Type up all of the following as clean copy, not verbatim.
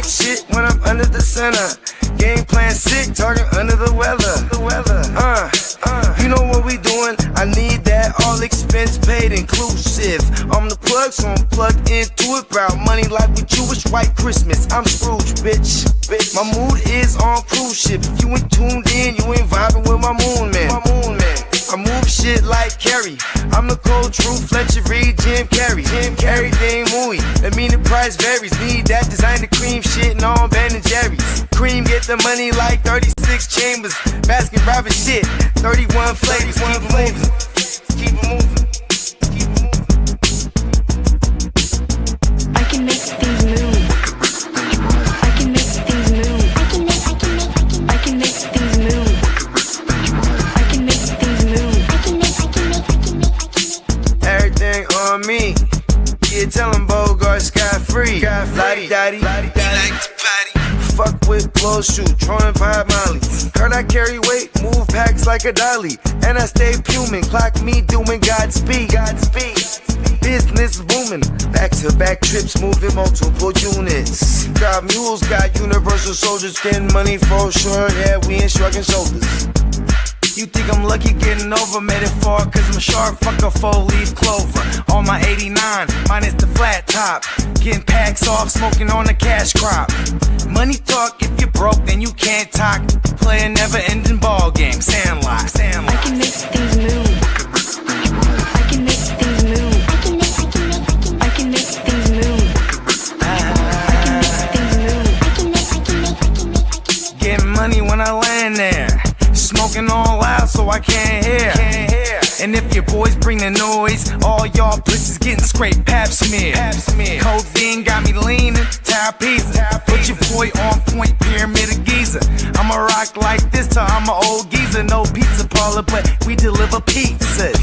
like shit when I'm under the center. Game plan sick, talking under the weather. You know what we doing? I need that all expense paid inclusive. I'm the plug, so I'm plugged into it. About money like with Jewish white Christmas. I'm Scrooge, bitch. My mood is on cruise ship. If you ain't tuned in, you ain't vibing with my moon man. I move shit like Kerry. I'm the cold truth, Fletcher Reed, Jim Carrey. Everything movie, that mean the price varies. Need that designer cream shit and all Ben and Jerry's. Cream get the money like 36 chambers. Baskin Robbins shit, 31 flavors. Keep it moving. I can make things move. I can make things move. I can make things move. I can make things move. Everything on me. Yeah, tell him Bogart scot-free. Lottie Dottie, like to party. Fuck with blow shoot, throwing 5 molly. Heard I carry weight, move packs like a dolly. And I stay fuming, clock me doing Godspeed. Business booming, back-to-back trips, moving multiple units. Got mules, got universal soldiers, getting money for sure. Yeah, we ain't shrugging shoulders. You think I'm lucky getting over, made it far, cause I'm sharp, fuck a 4-leaf clover. On my 89, minus the flat top. Getting packs off, smoking on the cash crop. Money talk, if you're broke, then you can't talk. Play a never-ending ball game, Sandlot. I can make things move. I can make things move. I can make things move. Getting money when I land there. Smoking all loud so I can't hear. And if your boys bring the noise, all y'all bitches getting scraped pap smear. Codeine got me leaning, trapeze. Put your boy on point, pyramid of Giza. I'ma rock like this till I'm an old geezer. No pizza parlor, but we deliver pizzas.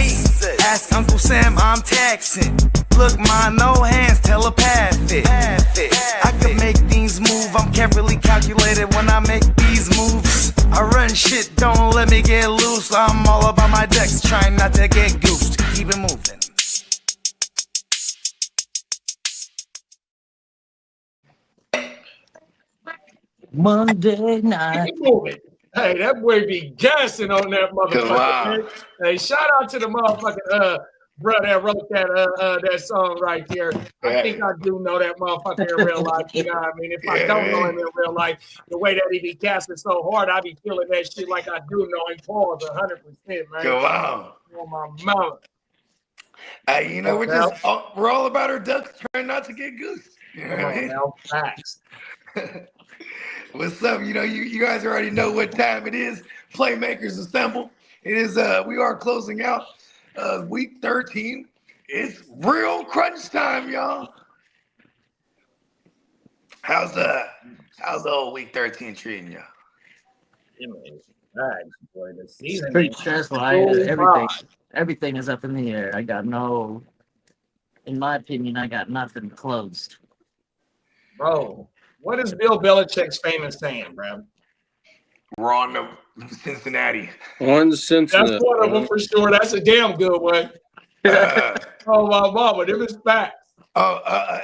Ask Uncle Sam, I'm taxing. Look, ma, no hands, telepathic. I can make things move, I'm carefully calculated when I make these moves. I run shit, don't let me get loose. I'm all about my decks, trying not to get goosed. Keep it moving. Monday night. Keep moving. Hey, that boy be gassing on that motherfucker. Hey, shout out to the motherfucking bro that wrote that song right there. I think I do know that motherfucker in real life. You know what I mean? If I don't know him in real life, the way that he be casting so hard, I be feeling that shit like I do know him. Pause 100%, man. Go on. On my mouth. Hey, you know, we're all about our ducks trying not to get goose. You know what I mean? Facts. What's up? You know, you guys already know what time it is. Playmakers assemble. It is we are closing out week 13. It's real crunch time, y'all. How's the old week 13 treating y'all? Boy, the season Pretty stressful. Everything is up in the air. In my opinion, I got nothing closed. Bro, what is Bill Belichick's famous saying, bro? We're on to Cincinnati. On Cincinnati. That's one of them for sure. That's a damn good one. Oh, my mama, them is facts.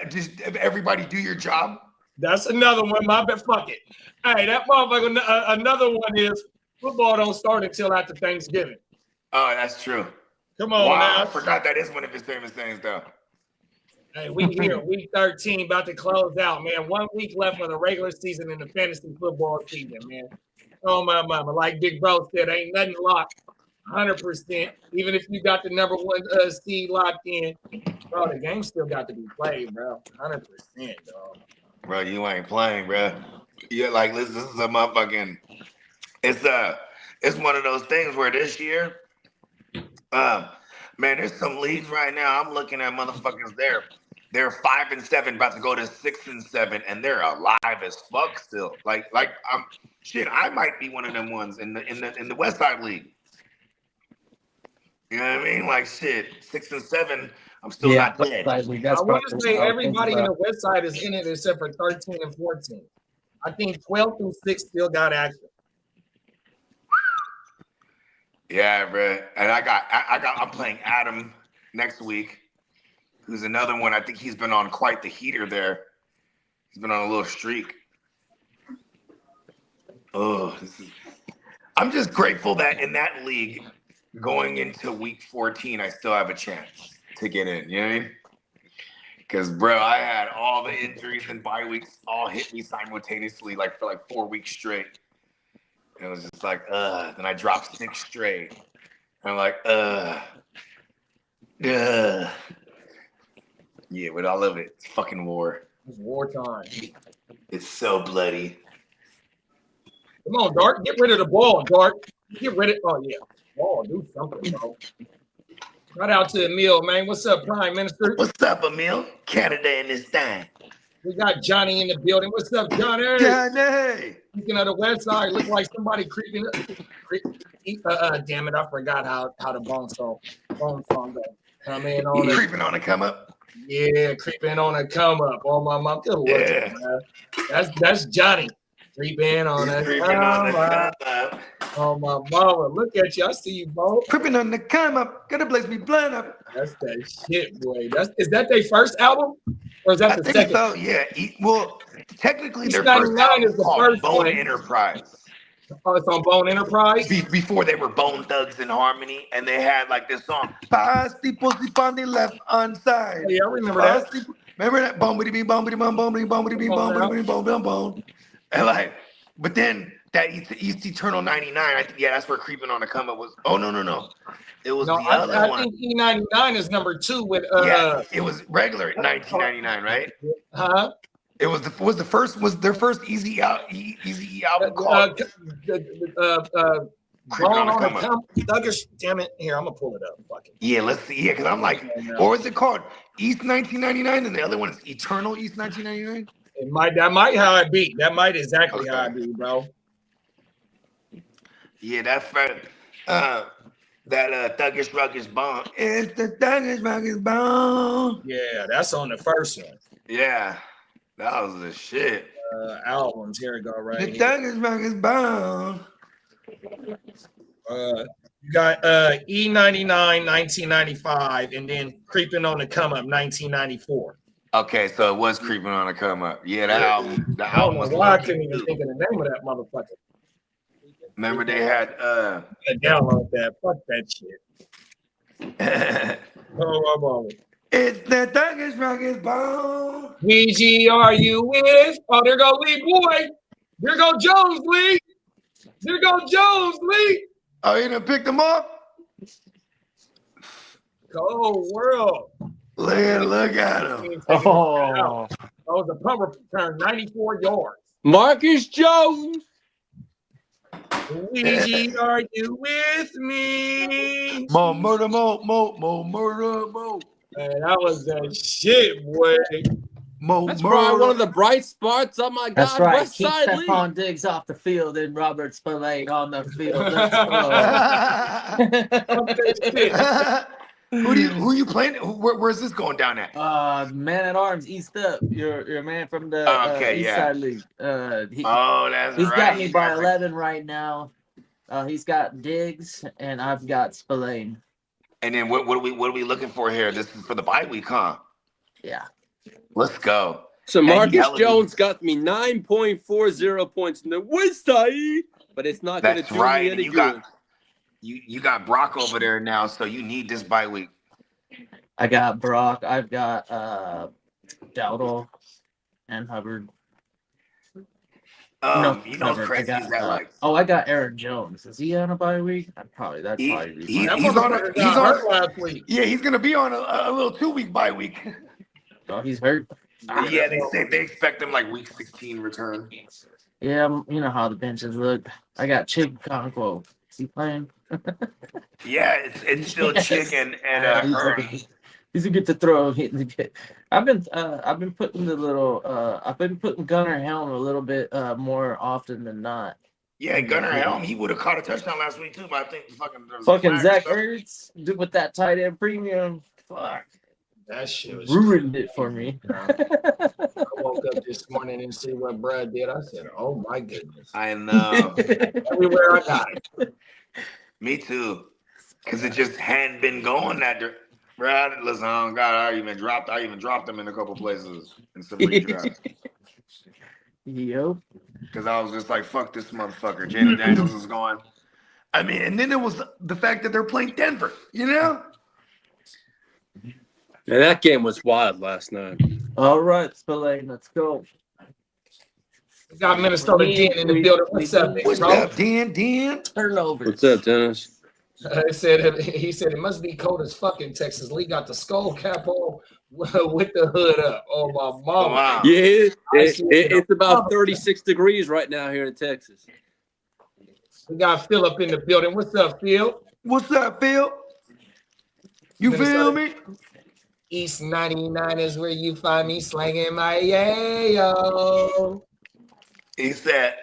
Just everybody do your job. That's another one. My bad. Fuck it. Hey, that motherfucker. Another one is football don't start until after Thanksgiving. Oh, that's true. Come on now. I forgot that is one of his famous things, though. Hey, we here, week 13, about to close out, man. 1 week left of the regular season in the fantasy football season, man. Oh, my mama. Like Big Bro said, ain't nothing locked 100%. Even if you got the number one seed locked in, bro, the game still got to be played, bro. 100%, dog. Bro, you ain't playing, bro. Yeah, like this is a motherfucking. It's one of those things where this year, man, there's some leagues right now. I'm looking at motherfuckers there. They're 5-7, about to go to 6-7, and they're alive as fuck still. Like shit. I might be one of them ones in the West Side League. You know what I mean? Like shit, 6-7. I'm still not dead. I want to say everybody in the West Side is in it except for 13 and 14. I think 12 through 6 still got action. Yeah, bro. And I'm playing Adam next week, who's another one. I think he's been on quite the heater there. He's been on a little streak. Oh, I'm just grateful that in that league, going into week 14, I still have a chance to get in. You know what I mean? Because, bro, I had all the injuries and bye weeks all hit me simultaneously, like for like 4 weeks straight. And it was just like, Then I dropped 6 straight. And I'm like, Yeah, but I love it. It's fucking war. It's wartime. It's so bloody. Come on, Dart. Get rid of the ball, Dart. Get rid of. Oh yeah, ball. Do something, bro. Right out to Emil, man. What's up, Prime Minister? What's up, Emil? Canada in this thing. We got Johnny in the building. What's up, Johnny? Johnny. Speaking of the west side, look like somebody creeping up. Damn it, I forgot how the bone song go. Come in on it. Creeping on the come up. Yeah, creeping on a come up. Oh my mom. Good Lord, Yeah. man. That's Johnny. Creeping on a come up. Oh my mama. Look at you. I see you, bro. Creeping on the come up. Gonna blaze me blind up. That's that shit, boy. Is that their first album? Or is that I the think second? so, yeah. Well, technically their East first 99 album is the called first Bone one. Enterprise. Oh, it's on Bone Enterprise? Before they were Bone Thugs in Harmony, and they had like this song, Five people sleep on the left side. Oh, yeah, I remember that. Remember that? Bombity bee, bombity bum, bombity bombity bee, bombity bee, bom bum bom. And like, but then that East Eternal 99, I think, yeah, that's where Creeping on the Come Up was. Oh, no. It was the other one. I think E99 is number 2 with Yeah, it was regular 1999, right? Huh? It was their first Easy album called Creeping on the Come Up. Douglas, damn it. Here, I'm gonna pull it up. Fucking. Yeah, let's see. Yeah, because I'm like, what was it called? East 1999, and the other one is Eternal East 1999. That might how I beat. That might exactly how I beat, bro. Yeah, that Thuggish Ruggish Bone. It's the Thuggish Ruggish Bone. Yeah, that's on the first one. Yeah, that was the shit. Albums. Here we go, right The here. Thuggish Ruggish Bone. You got E99 1995 and then Creeping on the Come Up 1994. Okay, so it was Creeping on the Come Up. Yeah, that album. The I don't album know was. why I couldn't even think of the name of that motherfucker. Remember they had I download that. Fuck that shit. Oh, my mama. It's the Thuggish Ruggish Bone. VG, are you with? Oh, there go Lee boy. There go Jones, Lee. There go Jones, Lee. Oh, you done picked them up? Cold world. Look at him. Oh, That was a punt return, 94 yards. Marcus Jones. Luigi, are you with me? More murder, more murder, more. Man, that was that shit, boy. That's probably one of the bright spots. Oh my God, that's right. West Keep Side League. Stephon Diggs off the field and Robert Spillane on the field. Let's go. Who you playing? Where's this going down at? Man at Arms, East Up. Your man from the East Side League. He's got me by 11 right now. He's got Diggs and I've got Spillane. And then what are we looking for here? This is for the bye week, huh? Yeah. Let's go. So Marcus Jones got me 9.40 points in the West Side, but it's not going to do me any good. You got Brock over there now, so you need this bye week. I got Brock. I've got Dowdle and Hubbard. You know what's crazy is that I got Aaron Jones. Is he on a bye week? He's on last week. Yeah, he's gonna be on a little 2-week bye week. Oh, he's hurt. Yeah, they expect him like week 16 return. Yeah, you know how the benches look. I got Chig Conquo. Is he playing? Yeah, it's still Chick and Hurley. He's a good to throw. I've been putting Gunnar Helm a little bit more often than not. Yeah, Gunnar Helm, he would have caught a touchdown last week too, but I think fucking Zach Ertz with that tight end premium. Fuck. That shit was ruined it for me. I woke up this morning and see what Brad did. I said, "Oh my goodness!" I know. Everywhere I got it. Me too, because it just hadn't been going that. Brad, listen, oh God, I even dropped them in a couple places in some redrafts. Yep. because I was just like, fuck this motherfucker. Jaden Daniels is going. I mean, and then it was the fact that they're playing Denver, you know? Yeah, that game was wild last night. All right, Spillane, let's go. We got Minnesota Dan in the building. What's up, big What's bro? up, Dan? Turnovers. What's up, Dennis? He said it must be cold as fucking Texas. Lee got the skull cap on with the hood up. Oh my mama. Wow. Yeah, it's about 36 degrees right now here in Texas. We got Phil up in the building. What's up, Phil? What's up, Phil? You feel me? East 99 is where you find me slanging my yayo. He said,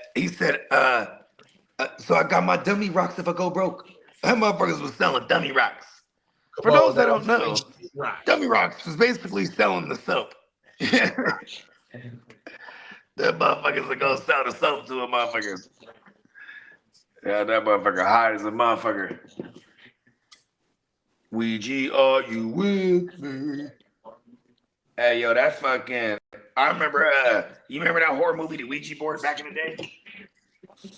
so I got my dummy rocks if I go broke. That motherfuckers was selling dummy rocks. For those that don't know, dummy rocks was basically selling the soap. That motherfuckers are gonna sell the soap to a motherfucker. Yeah, that motherfucker high as a motherfucker. Ouija, are you with me? Hey, yo, that's fucking. I remember. You remember that horror movie, The Ouija Board, back in the day?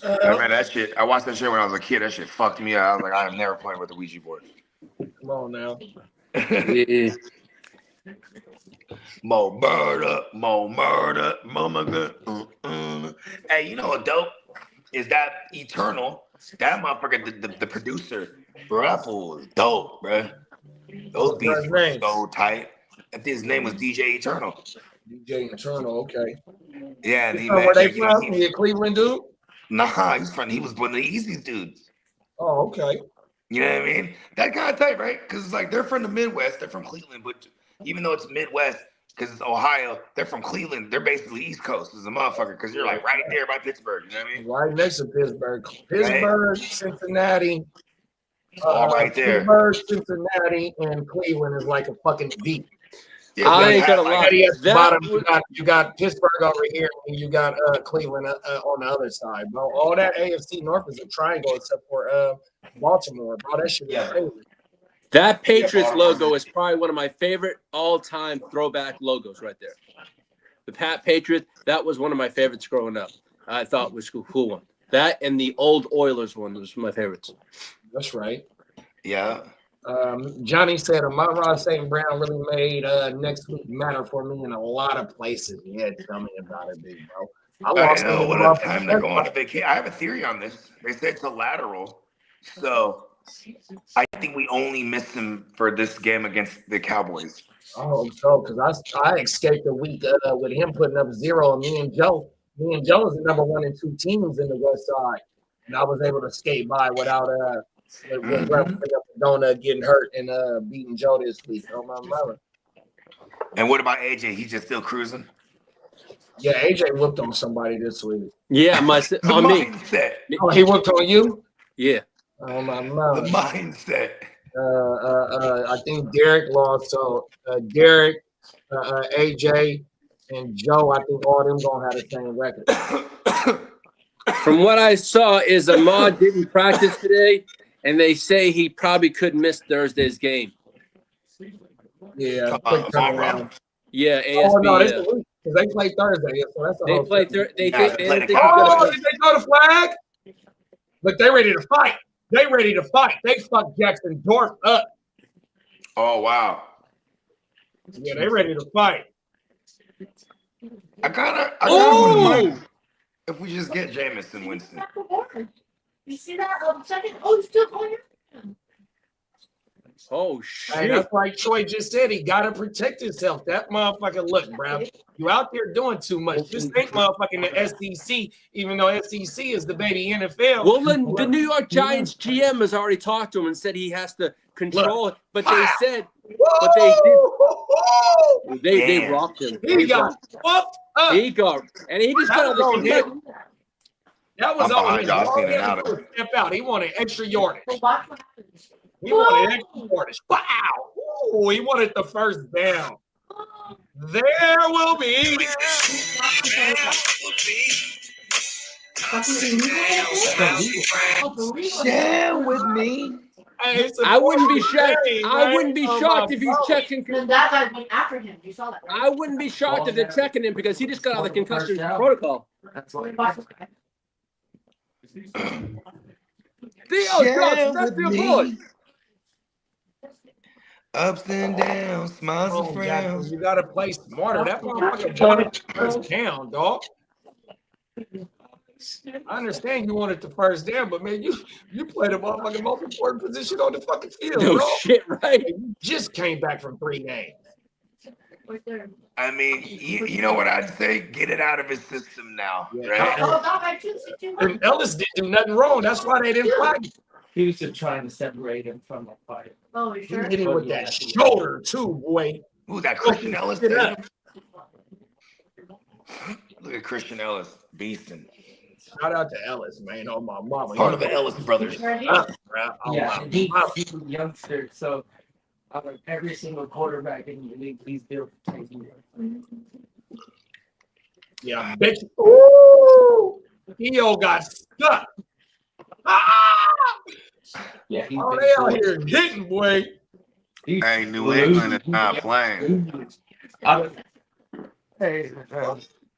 I remember that shit. I watched that shit when I was a kid. That shit fucked me up. I was like, I am never playing with the Ouija board. Come on now. Yeah. More murder, mama. Hey, you know what dope is that Eternal? That motherfucker, the producer, bro, that fool was dope, bro. Those beats were so tight. I think his name was DJ Eternal. DJ Eternal, okay. Yeah, and he where they from? He a Cleveland dude? Nah, he was one of the easiest dudes. Oh, okay. You know what I mean? That kind of type, right? Because it's like they're from the Midwest, they're from Cleveland, but even though it's Midwest, because it's Ohio, they're from Cleveland. They're basically East Coast as a motherfucker because you're like right there by Pittsburgh. You know what I mean? Right next to Pittsburgh. Pittsburgh, right. Cincinnati. All right there. Pittsburgh, Cincinnati, and Cleveland is like a fucking beat. Yeah, I ain't gonna lie. You got Pittsburgh over here, and you got Cleveland on the other side, bro. All that AFC North is a triangle except for Baltimore, bro. That shit is crazy. That Patriots logo is probably one of my favorite all-time throwback logos right there. The Patriots, that was one of my favorites growing up. I thought was a cool one. That and the old Oilers one was my favorites. That's right. Yeah. Johnny said, Amon-Ra St. Brown really made next week matter for me in a lot of places. Yeah, tell me about it, big bro. I know what time they're going to vacation. I have a theory on this. They said it's a lateral. So I think we only missed him for this game against the Cowboys. Oh, so because I escaped a week with him putting up 0, and me and Joe is the number 1 and 2 teams in the West Side, and I was able to skate by without Donut getting hurt and beating Joe this week. Oh my mother. And what about AJ? He's just still cruising. Yeah, AJ whooped on somebody this week. Yeah, on me. Oh, he whooped on you? Yeah. Oh my mother. The mindset. I think Derek lost. So Derek, AJ, and Joe, I think all of them gonna have the same record. From what I saw, is Ahmad didn't practice today, and they say he probably could miss Thursday's game. Yeah, quick turnaround. Yeah, ASB. Oh no, this is because they play Thursday. So that's they play Thursday. They did they throw the flag? But they ready to fight. They ready to fight. They fucked Jackson Dorf up. Oh wow. Yeah, they ready to fight. I kind of wouldn't mind if we just get Jameson Winston. You see that? Second. Oh, he's still going. Oh shit! Hey, that's like Troy just said. He gotta protect himself. That motherfucker, look, bro. You out there doing too much. This ain't motherfucking the SEC, even though SEC is the baby NFL. Well, the New York Giants GM has already talked to him and said he has to control it. But they said, but they did. They rocked him. He got fucked up. He just got out of the concussion. That was all his step out. He wanted extra yardage. He wanted extra yardage. Wow. Ooh, he wanted the first down. There will be. Share with me. Hey, I wouldn't be shocked. I wouldn't be shocked if he's checking. That guy went after him. You saw that, right? I wouldn't be shocked if they're checking him because he just got out of the concussion protocol. That's what. Theo Johnson, that's your boy. Ups and downs, smiles and frowns. You gotta play smarter. That motherfucker first down, dog. I understand you wanted the first down, but man, you played a motherfucking most important position on the fucking field, No bro. shit, right? You just came back from 3 games. I mean, you know what I'd say? Get it out of his system now, right? And Ellis didn't do nothing wrong. That's why they didn't flag him. He was just trying to separate him from the fight. Oh, He hit him with that shoulder too, boy. Who's that? Christian Ellis? Get up. Look at Christian Ellis, beasting. Shout out to Ellis, man. Oh my mama. Part of the Ellis brothers. Oh, Yeah, my and he's mama. a youngster, so every single quarterback in the league, he's built to take you. Yeah, bitch. Ooh, Theo got stuck. Ah! Yeah, he's Oh, they out here hitting, boy. Hey, New England is not playing. Hey,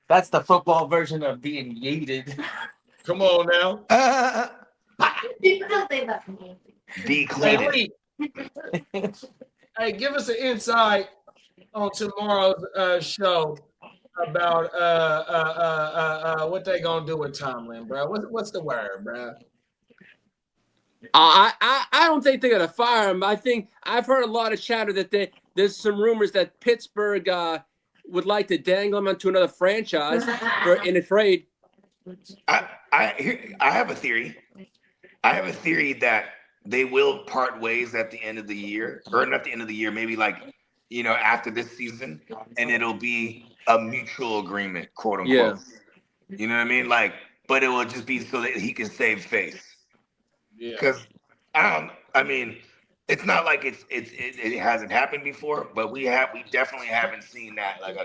that's the football version of being yeeted. Come on now. Don't say that to me. Declated. Hey, give us an insight on tomorrow's show about what they gonna do with Tomlin, bro. What's the word, bro? I don't think they're gonna fire him. I think I've heard a lot of chatter that there's some rumors that Pittsburgh would like to dangle him onto another franchise in a trade. I have a theory. I have a theory that they will part ways at the end of the year, or not the end of the year, maybe like, after this season, and it'll be a mutual agreement, quote unquote. Yeah. You know what I mean? Like, but it will just be so that he can save face. Yeah. Because it's not like it hasn't happened before, but we definitely haven't seen that. Like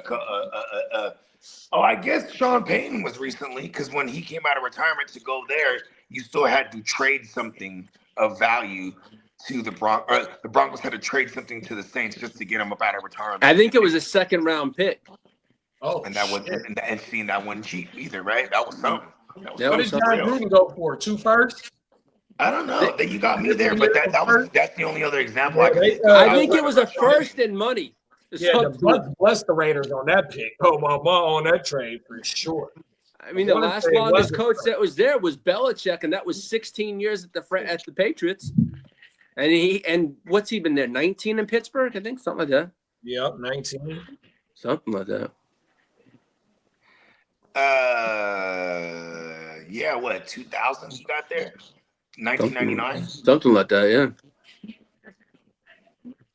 I guess Sean Payton was recently, because when he came out of retirement to go there, you still had to trade something of value to the Broncos. Or the Broncos had to trade something to the Saints just to get him up out of retirement. I think it was a 2nd-round pick. Oh, and that was and seeing that wasn't cheap either, right? That was something. What did John Gruden go for? 2 firsts? I don't know. You got me there, but that's the only other example I can think of. I think it was a first in money. Yeah, the Bucks blessed the Raiders on that pick. Oh, my on that trade for sure. I mean, the last longest coach that was there was Belichick, and that was 16 years at the Patriots. And what's he been there? 19 in Pittsburgh, I think, something like that. Yep, 19. Something like that. Yeah, what, 2000 you got there? 1999? Something like that, yeah.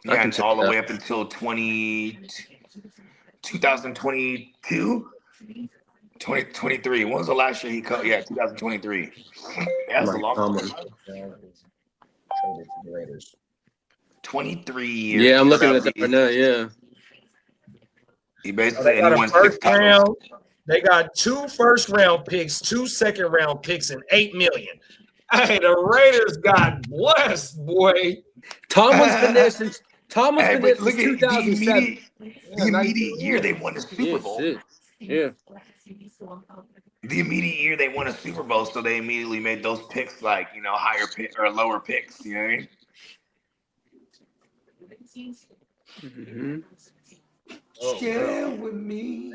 Yeah, and all the way up until 2022? 2023. When was the last year he cut? Yeah, 2023. That's a long time. 23 years. Yeah, I'm looking at that right now, yeah. He basically won 6 round. They got 2 first-round picks, 2 second-round picks, and $8 million. Hey, the Raiders got blessed, boy. Tomlin's been there since 2007. The immediate year they won the Super Bowl. Yeah. The immediate year they won a Super Bowl, so they immediately made those picks like, higher pick or lower picks. You know what I mean? Oh, yeah, with me.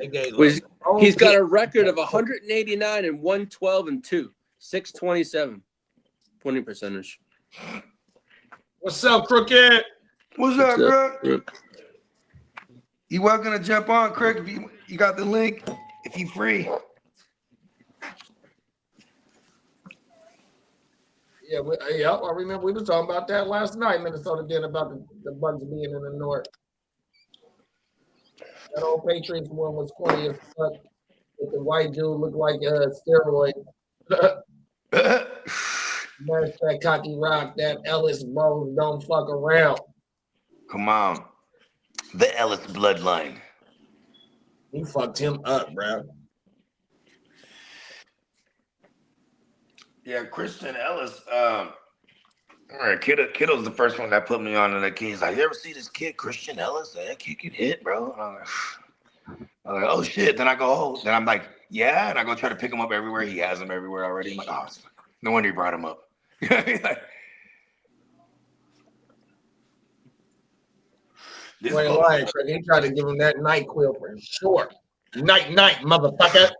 He's got a record of 189 and 112 and 2, 627, 20 percentage. What's up, Crooked? What's up, Crook? You welcome to jump on, Crook. If you got the link, if you free. Yeah, I remember we were talking about that last night. Minnesota did about the Bucks being in the North. That old Patriots one was corny as fuck. With the white dude looked like steroid. That's that cocky rock. That Ellis bros don't fuck around. Come on, the Ellis bloodline. He fucked him up, bro. Yeah, Christian Ellis. Kittle's the first one that put me on to that kid. He's like, you ever see this kid, Christian Ellis? That kid can hit, bro. I'm like, oh shit. Then I go, oh, then I'm like, yeah, and I go try to pick him up everywhere. He has him everywhere already. I'm like, oh, no wonder he brought him up. You know what I mean? Like, Wait, lying, Craig. He tried to give him that NyQuil for sure. Night, motherfucker.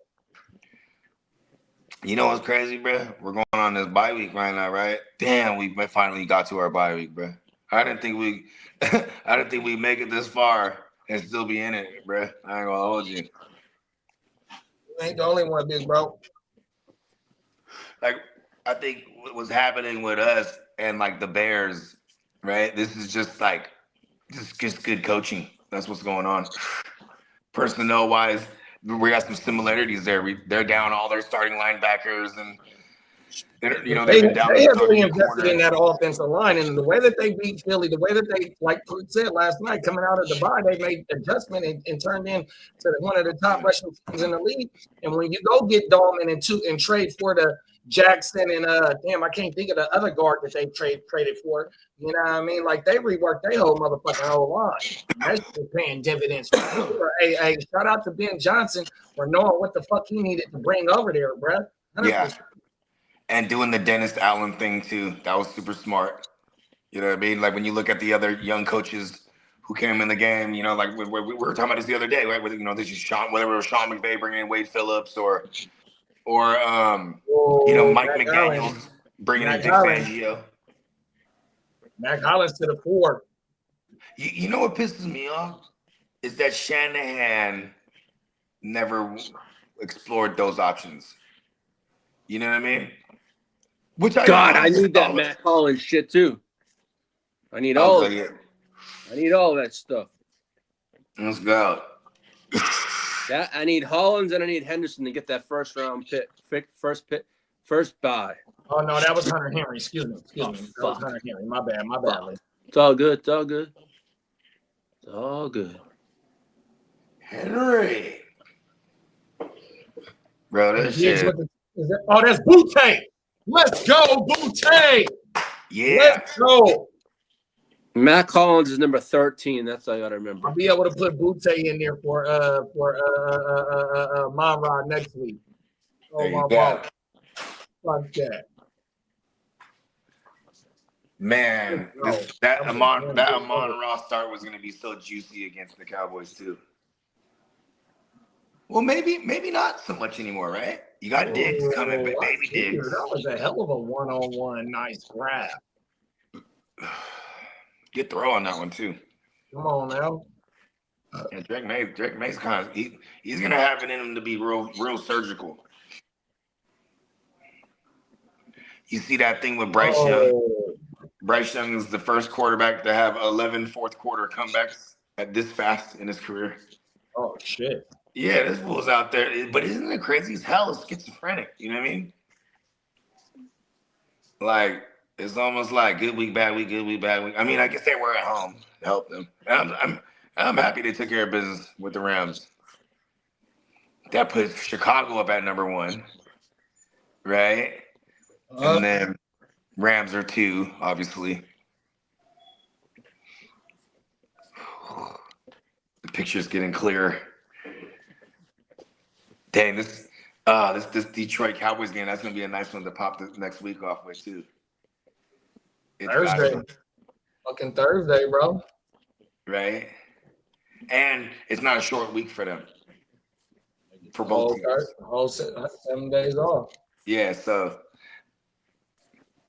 You know what's crazy, bro? We're going on this bye week right now, right? Damn, we finally got to our bye week, bro. I didn't think we, I didn't think we'd make it this far and still be in it, bro. I ain't gonna hold you. You ain't the only one, big bro. Like, I think what was happening with us and like the Bears, right? This is just like, just good coaching. That's what's going on. Personnel wise, we got some similarities there. They're down all their starting linebackers, and they've been down. They heavily invested in that offensive line, and the way that they beat Philly, the way that they, like Pete said last night, coming out of the bye, they made adjustment and turned in to one of the top rushing teams in the league. And when you go get Dahlman and trade for the Jackson and I can't think of the other guard that they traded for. You know what I mean? Like they reworked their whole motherfucking whole line. That's paying dividends. Hey, shout out to Ben Johnson for knowing what the fuck he needed to bring over there, bro. 100%. Yeah. And doing the Dennis Allen thing too. That was super smart. You know what I mean? Like when you look at the other young coaches who came in the game, you know, like we were talking about this the other day, right? Whether, this is whether it was Sean McVay bringing in Wade Phillips or Mike McDaniels bringing in Vic Fangio. Mac Hollins to the 4. You know what pisses me off is that Shanahan never explored those options. You know what I mean? I need that Matt Collins shit too. I need all of it. I need all that stuff. Let's go. I need Hollins and I need Henderson to get that first round pick, first buy. Oh no, that was Hunter Henry. Excuse me. That was Hunter Henry. My bad. It's all good. Henry. Bro, that shit. That's Butte. Let's go, Butte. Yeah. Let's go. Matt Collins is number 13. That's all I gotta remember. I'll be able to put Butte in there for Monrod next week. There you go. Fuck that. Man, that Amon-Ra start was gonna be so juicy against the Cowboys too. Well, maybe not so much anymore, right? You got Diggs coming, but baby Diggs. That was a hell of a one-on-one nice grab. Good throw on that one too. Come on now. Yeah, Drake May's kind of he's gonna have it in him to be real surgical. You see that thing with Bryce Young? Bryce Young is the first quarterback to have 11 fourth quarter comebacks at this fast in his career. Oh shit. Yeah, this fool's out there. But isn't it crazy as hell? It's schizophrenic. You know what I mean? Like, it's almost like good week, bad week, good week, bad week. I mean, I guess they were at home to help them. I'm happy they took care of business with the Rams. That puts Chicago up at number 1, right? And then Rams are 2, obviously. The picture's getting clearer. Dang, this Detroit Cowboys game, that's gonna be a nice one to pop the next week off with too. Thursday. Fucking Thursday, bro. Right? And it's not a short week for them. For both teams. Whole 7 days off. Yeah, so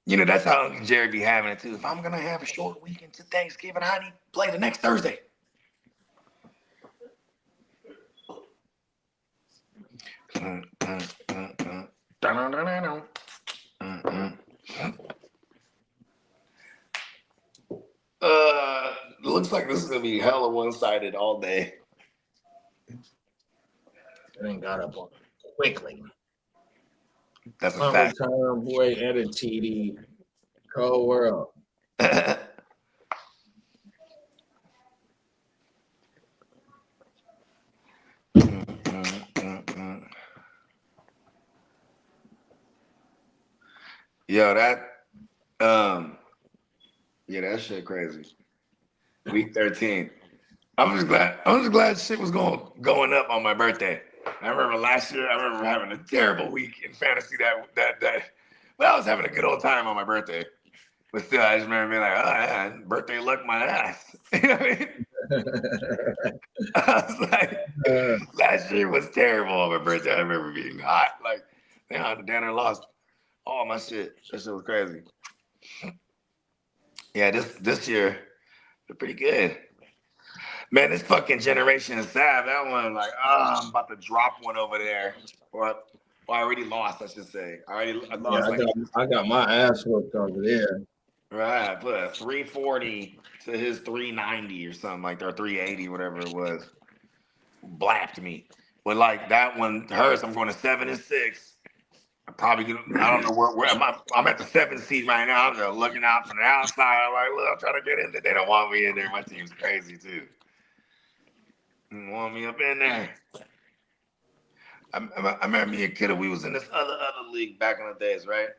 that's how Uncle Jerry be having it too. If I'm gonna have a short week into Thanksgiving, I need to play the next Thursday. Looks like this is gonna be hella one-sided all day. It ain't got up quickly. That's a fact. Return boy edit TD. Cold world. Yo, that shit crazy. Week 13. I'm just glad shit was going up on my birthday. I remember last year. I remember having a terrible week in fantasy. But I was having a good old time on my birthday. But still, I just remember being like, "Oh, yeah, birthday luck, my ass." You know what I mean? I was like, last year was terrible on my birthday. I remember being hot. Like, damn, I lost all my shit. That shit was crazy. Yeah, this year, they're pretty good. Man, this fucking Generation is sad. That one, like, I'm about to drop one over there. Or I already lost, I should say. I lost. I got my ass whooped over there. Right, I put a 340 to his 390 or something like that, or 380, whatever it was. Blapped me. But like that one hurts. I'm going to 7-6. I don't know where I'm at the 7th seed right now. I'm just looking out from the outside. I'm like, look, I'm trying to get in there. They don't want me in there. My team's crazy too. They want me up in there. I remember me and Kidda, we was in this other league back in the days, right?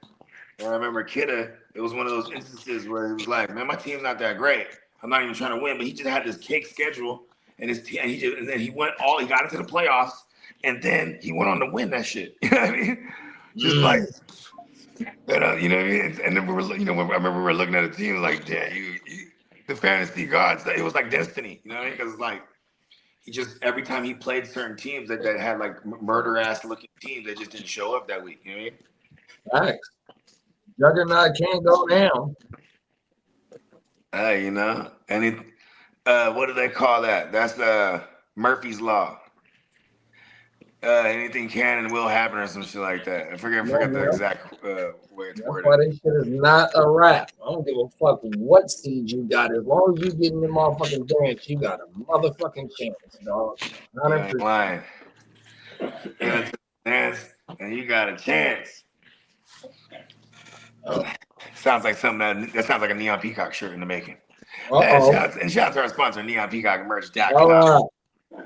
And I remember Kidda, it was one of those instances where he was like, man, my team's not that great. I'm not even trying to win, but he just had this cake schedule, and then he got into the playoffs, and then he went on to win that shit. You know what I mean? Just like, you know what I mean? And then I remember we were looking at a team like, damn, the fantasy gods, it was like destiny, you know what I mean? Because it's like, he just, every time he played certain teams that had like murder ass looking teams, they just didn't show up that week, you know what I mean? Facts. Juggernaut can't go down. You know, and what do they call that? That's Murphy's Law. Anything can and will happen or some shit like that. I forget the exact way it's worded. Why this shit is not a rap. I don't give a fuck what seed you got. As long as you get in the motherfucking dance, you got a motherfucking chance, dog. You ain't lying. You got a chance, and you got a chance. Oh. Sounds like something that sounds like a Neon Peacock shirt in the making. And shout out to our sponsor, NeonPeacockMerch.com.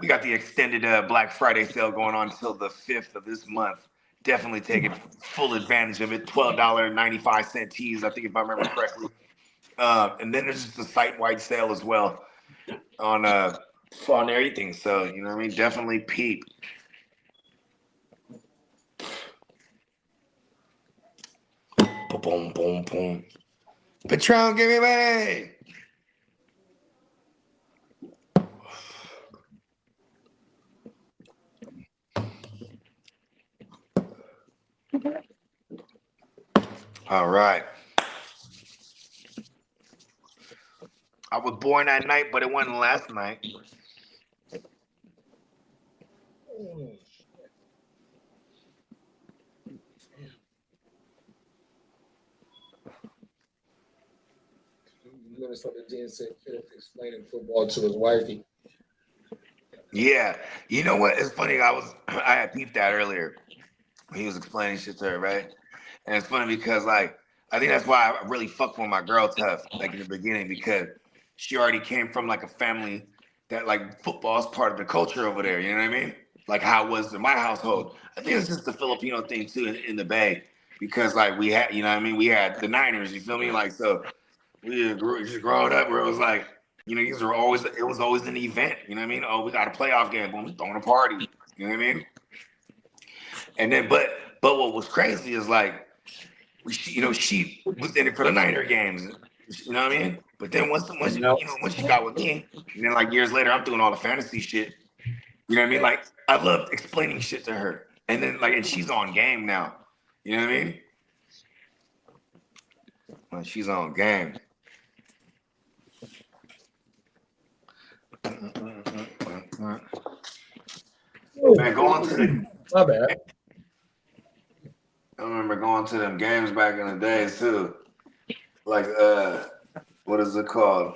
We got the extended Black Friday sale going on until the 5th of this month. Definitely take full advantage of it. $12.95 tees, I think, if I remember correctly. And then there's just a site-wide sale as well on everything. So, you know what I mean? Definitely peep. Boom, boom, boom. Patron, give me money. All right. I was born that night, but it wasn't last night. Minnesota Dean said explaining football to his wifey. Yeah, you know what? It's funny. I had peeped that earlier. He was explaining shit to her, right? And it's funny because, like, I think that's why I really fucked with my girl tough, like in the beginning, because she already came from like a family that like football is part of the culture over there. You know what I mean? Like how it was in my household. I think it's just the Filipino thing too in the Bay, because like we had, you know what I mean? We had the Niners. You feel me? Like so. We just growing up where it was like, you know, it was always an event, you know what I mean? Oh, we got a playoff game, boom, throwing a party, you know what I mean? And then, but what was crazy is like, she was in it for the Niner games, you know what I mean? But then once she got with me, and then like years later, I'm doing all the fantasy shit, you know what I mean? Like, I loved explaining shit to her, and then and she's on game now, you know what I mean? Well, she's on game. Man, my bad. I remember going to them games back in the days too. Like what is it called?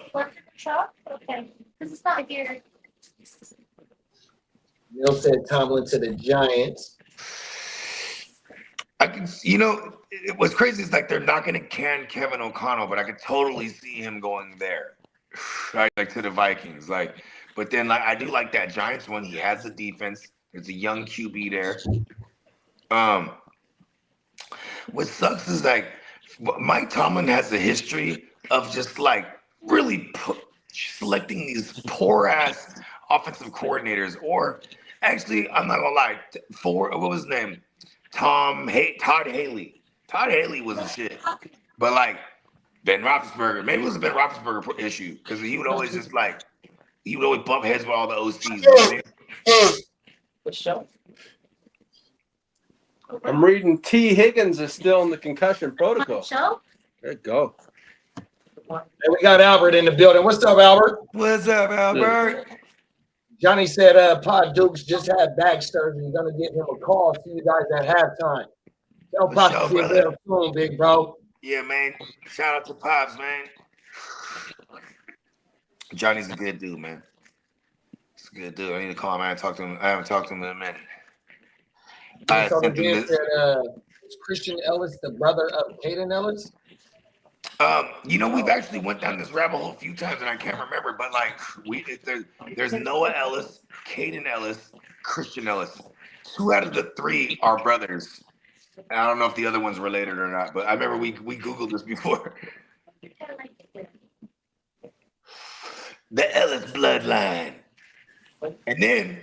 Shop? Okay. Because it's not here. Neil said Tomlin to the Giants. I can, what's crazy is like they're not going to can Kevin O'Connell, but I could totally see him going there, right? Like to the Vikings, like. But then, like, I do like that Giants one. He has the defense. There's a young QB there. What sucks is like Mike Tomlin has a history of just like really selecting these poor ass offensive coordinators, or actually, I'm not gonna lie, what was his name? Todd Haley. Todd Haley was a shit, but like Ben Roethlisberger, maybe it was a Ben Roethlisberger issue because he would always bump heads with all the OCs. You know what I mean? I'm reading T. Higgins is still in the concussion protocol. There you go. Hey, we got Albert in the building. What's up, Albert? What's up, Albert? Johnny said Pod Dukes just had back surgery. You're gonna give him a call. See you guys at halftime. Tell Pops to get there soon, big bro. Yeah, man. Shout out to Pops, man. Johnny's a good dude, man. He's a good dude. I need to call him. I haven't talked to him in a minute. Is Christian Ellis the brother of Caden Ellis? We've actually went down this rabbit hole a few times, and I can't remember. But like, there's Noah Ellis, Caden Ellis, Christian Ellis. 2 out of the 3 are brothers. And I don't know if the other one's related or not, but I remember we Googled this before. The Ellis bloodline. And then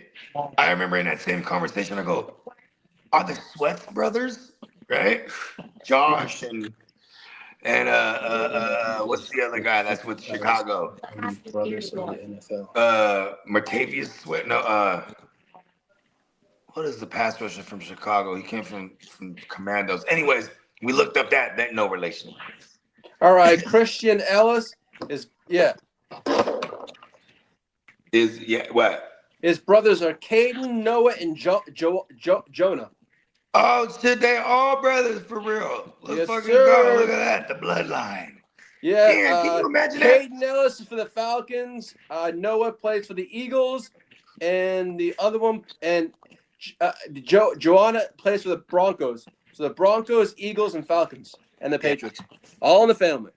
I remember in that same conversation, I go, are the Sweats brothers, right? Josh and what's the other guy that's with Chicago? Brothers of the NFL. Martavius Sweat. No, what is the pass rusher from Chicago? He came from Commandos. Anyways, we looked up that no relation. All right, Christian Ellis is what? His brothers are Caden, Noah, and Jonah. Oh shit, they all brothers for real. Let's fucking go. Look at that, the bloodline. Yeah, can you imagine Caden Ellis is for the Falcons. Noah plays for the Eagles, and the other one, and Joanna plays for the Broncos. So the Broncos, Eagles, and Falcons, and the Patriots, all in the family.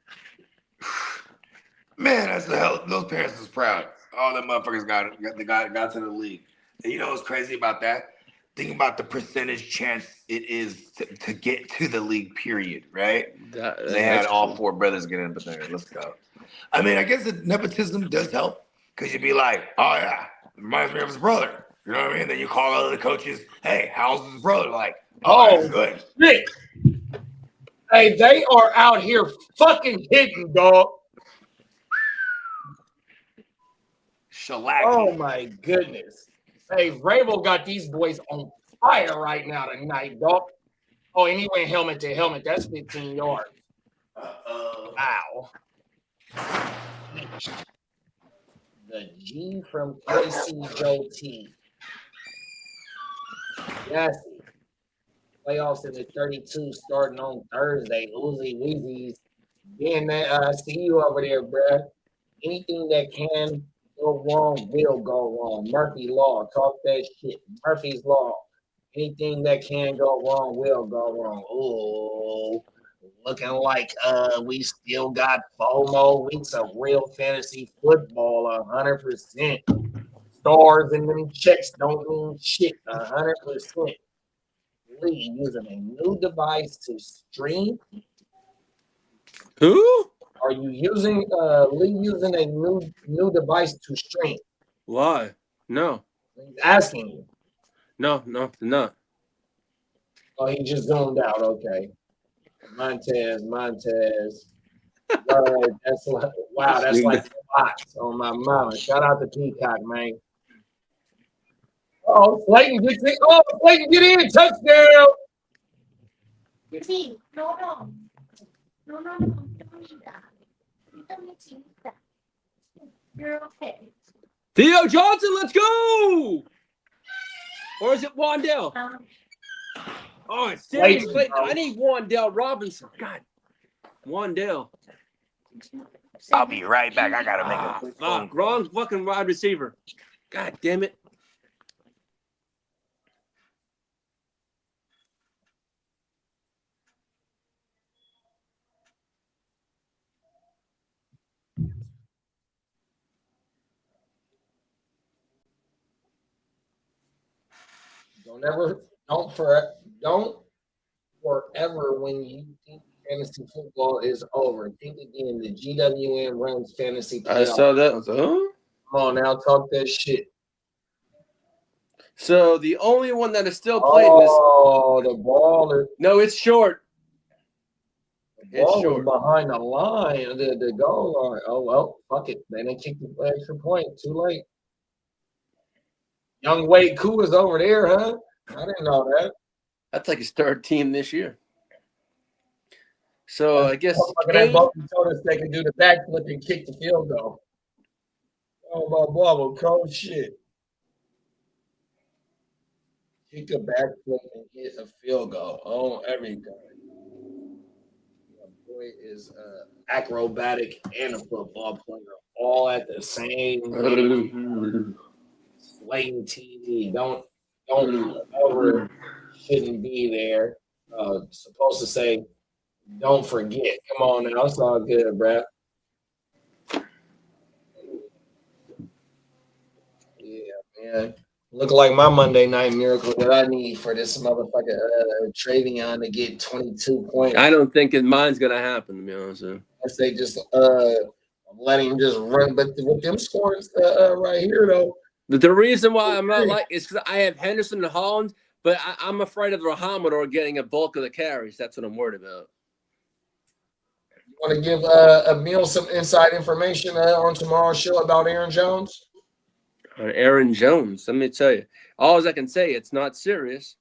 Man, that's the hell. Those parents was proud. All them motherfuckers got to the league. And you know what's crazy about that? Think about the percentage chance it is to get to the league, period, right? They had all 4 brothers get in, but let's go. I mean, I guess the nepotism does help because you'd be like, oh, yeah, it reminds me of his brother. You know what I mean? Then you call other coaches, hey, how's his brother? Like, oh, good. Shit. Hey, they are out here fucking hitting, dog. Shellac. Oh, my goodness. Hey, Vrabel got these boys on fire right now tonight, dog. Oh, and he went helmet to helmet. That's 15 yards. Wow. The G from KC Joe T. Yes. Playoffs in the 32 starting on Thursday. Uzi Weezy's. Being that, see you over there, bruh. Anything that can go wrong will go wrong. Murphy Law, talk that shit. Murphy's Law. Anything that can go wrong will go wrong. Oh, looking like we still got 4 more weeks of real fantasy football. 100%. Stars and them checks don't mean shit. 100%. Lee using a new device to stream. Who? Are you using Lee using a new device to stream? Why? No. He's asking you. No, not. Oh, he just zoomed out. Okay. Montez. That's like, wow, that's like spots on my mama. Shout out to Peacock, man. Oh, Slayton gets in. Oh, Slayton get in. Touchdown. See, no. You don't need that. You don't need to use that. You're okay. Theo Johnson, let's go! Or is it Wandale? Oh, it's Slayton. I need Wandale Robinson. God. Wandale. I'll be right back. I gotta make a quick phone call. Wrong fucking wide receiver. God damn it. Don't forever when you think Fantasy football is over. Think again. The GWN runs fantasy playoffs. I saw that. I was like, huh? Come on now, talk that shit. So the only one that is still playing this. Oh, the ball is. No, it's short. The ball was behind the line, the goal line. Oh, well, fuck it. Then they kicked the extra point. Too late. Young Wade Koo is over there, huh? I didn't know that. That's like his third team this year. So I guess that Bolton told us they can do the backflip and kick the field goal. Oh my boy, cold shit. Kick a backflip and hit a field goal. Oh, everything. My boy is acrobatic and a football player, all at the same time. Slayton TV. Don't over. Shouldn't be there. Supposed to say, don't forget. Come on now, it's all good, bruh. Yeah, man. Look like my Monday night miracle that I need for this motherfucker Travion to get 22 points. I don't think mine's gonna happen, to be honest with you. Unless they just let him just run, but with them scores right here though. But the reason why I'm not like is because I have Henderson and Holland, but I'm afraid of Rahamador getting a bulk of the carries. That's what I'm worried about. You want to give Emil some inside information on tomorrow's show about Aaron Jones? Aaron Jones, let me tell you. All I can say, it's not serious.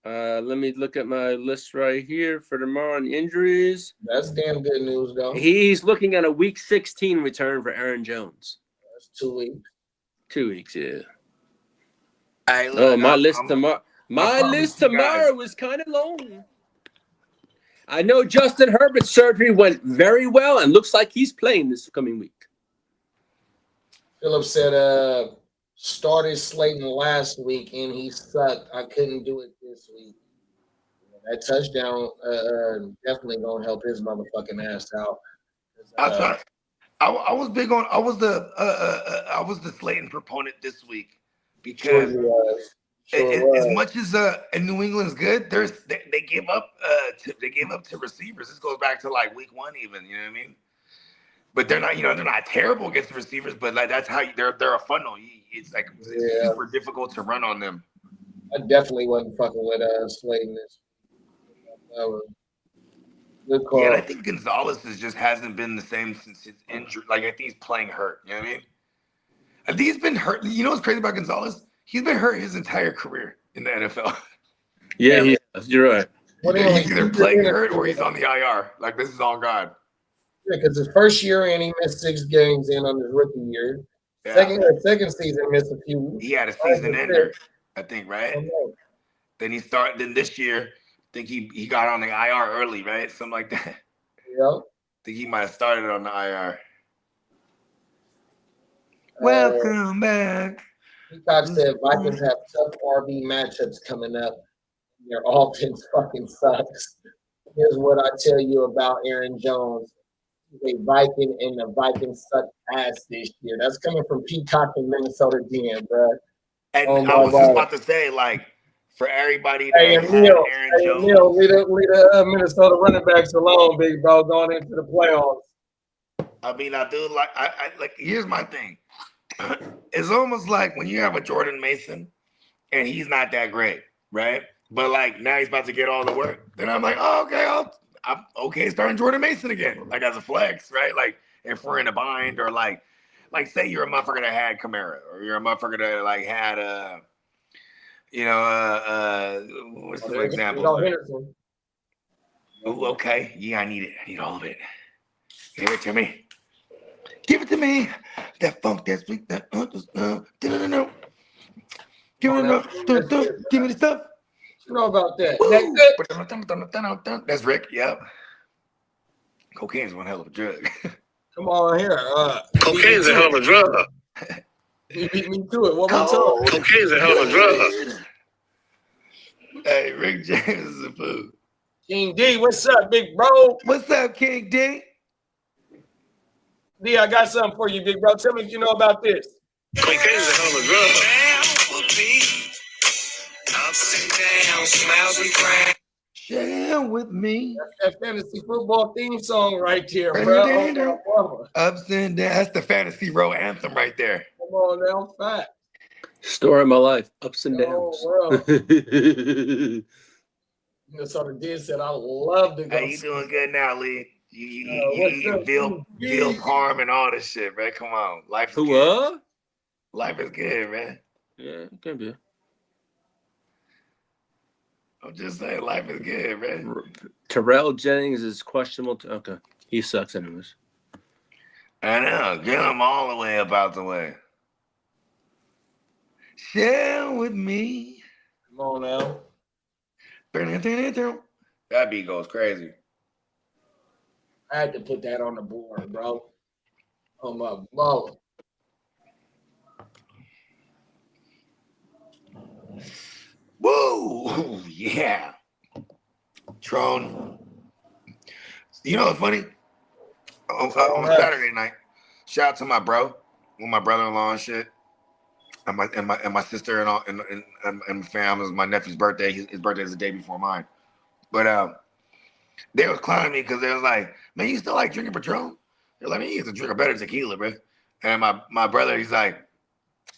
Let me look at my list right here for tomorrow on injuries. That's damn good news, though. He's looking at a Week 16 return for Aaron Jones. That's 2 weeks. 2 weeks, yeah. My list tomorrow was kind of long. I know Justin Herbert's surgery went very well and looks like he's playing this coming week. Philip said started Slayton last week and he sucked. I couldn't do it this week. That touchdown definitely gonna help his motherfucking ass out. I was big on. I was the Slayton proponent this week because as much as New England's good, they gave up to receivers. This goes back to like week 1 even. You know what I mean? But they're not terrible against the receivers. But like that's how they're a funnel. It's like super difficult to run on them. I definitely wasn't fucking with Slayton. Good call. Yeah, and I think Gonzalez just hasn't been the same since his injury. Like I think he's playing hurt. You know what I mean? I think he's been hurt. You know what's crazy about Gonzalez? He's been hurt his entire career in the NFL. Yeah, you're right. He's either playing hurt or he's on the IR. Like this is on God. Yeah, because his first year in, he missed 6 games in on his rookie year. Yeah. Second season, missed a few. He had a season ender, I think, right? Then this year, I think he got on the IR early, right? Something like that. Yep. I think he might have started on the IR. Welcome back. Peacock said Vikings have tough RB matchups coming up. Their offense fucking sucks. Here's what I tell you about Aaron Jones. He's a Viking, and the Vikings suck ass this year. That's coming from Peacock in Minnesota DM, bro. And I was just about to say, like, for everybody that Aaron Jones. Leave the Minnesota running backs alone, big bro, going into the playoffs. I mean, I do like here's my thing. It's almost like when you have a Jordan Mason and he's not that great, right? But like now he's about to get all the work. Then I'm like, oh, okay, I'm okay starting Jordan Mason again, like as a flex, right? Like if we're in a bind or like say you're a motherfucker that had Kamara or you're a motherfucker that like had what's the example? Okay, yeah, I need it. I need all of it. Give it to me. Give it to me. That funk, that sweet, that no. Give me the stuff. You know about that? That's Rick. Yep. Cocaine's one hell of a drug. Come on here. Cocaine's a hell of a drug. You beat me to it. What more time? Cocaine's a hell of a drug. Hey, Rick James is a fool. King D, what's up, big bro? What's up, King D? D, I got something for you, big bro. Tell me if you know about this. Cocaine's a hell of a drug. Share with me. That's that fantasy football theme song right there, bro. Ups and downs. That's the Fantasy Row anthem right there. Come on now, fact. Story of my life, ups and downs. That's what I did. Said I love to go. How you doing good now, Lee? You eating veal parm and all this shit, man. Come on. Life is good. Life is good, man. Yeah, it can be. I'm just saying, life is good, man. Terrell Jennings is questionable. Okay. He sucks anyways. I know. Get him all the way about the way. Share with me. Come on now. That beat goes crazy. I had to put that on the board, bro. Oh my mother. Woo! Yeah. Tron. You know what's funny? On Saturday night, shout out to my bro, with my brother-in-law and shit, and my sister and all, and fam. It was my nephew's birthday. His birthday is the day before mine. But they was clowning me because they was like, "Man, you still like drinking Patron?" They're like, "Man, you have to drink a better tequila, bro." And my brother, he's like,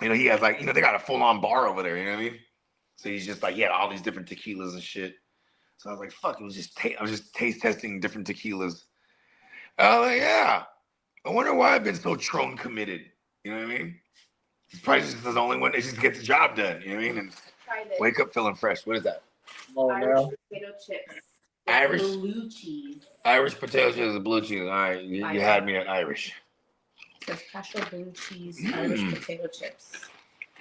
you know, he has like, you know, they got a full-on bar over there. You know what I mean? So he's just like, he had all these different tequilas and shit. So I was like, fuck, I was just taste testing different tequilas. I was like, yeah. I wonder why I've been so Tron committed. You know what I mean? It's probably just the only one that just get the job done. You know what I mean? And wake up feeling fresh. What is that? Irish potato chips. Irish Blue cheese. Irish potato chips and blue cheese. All right, you had me at Irish. The special blue cheese Irish potato chips.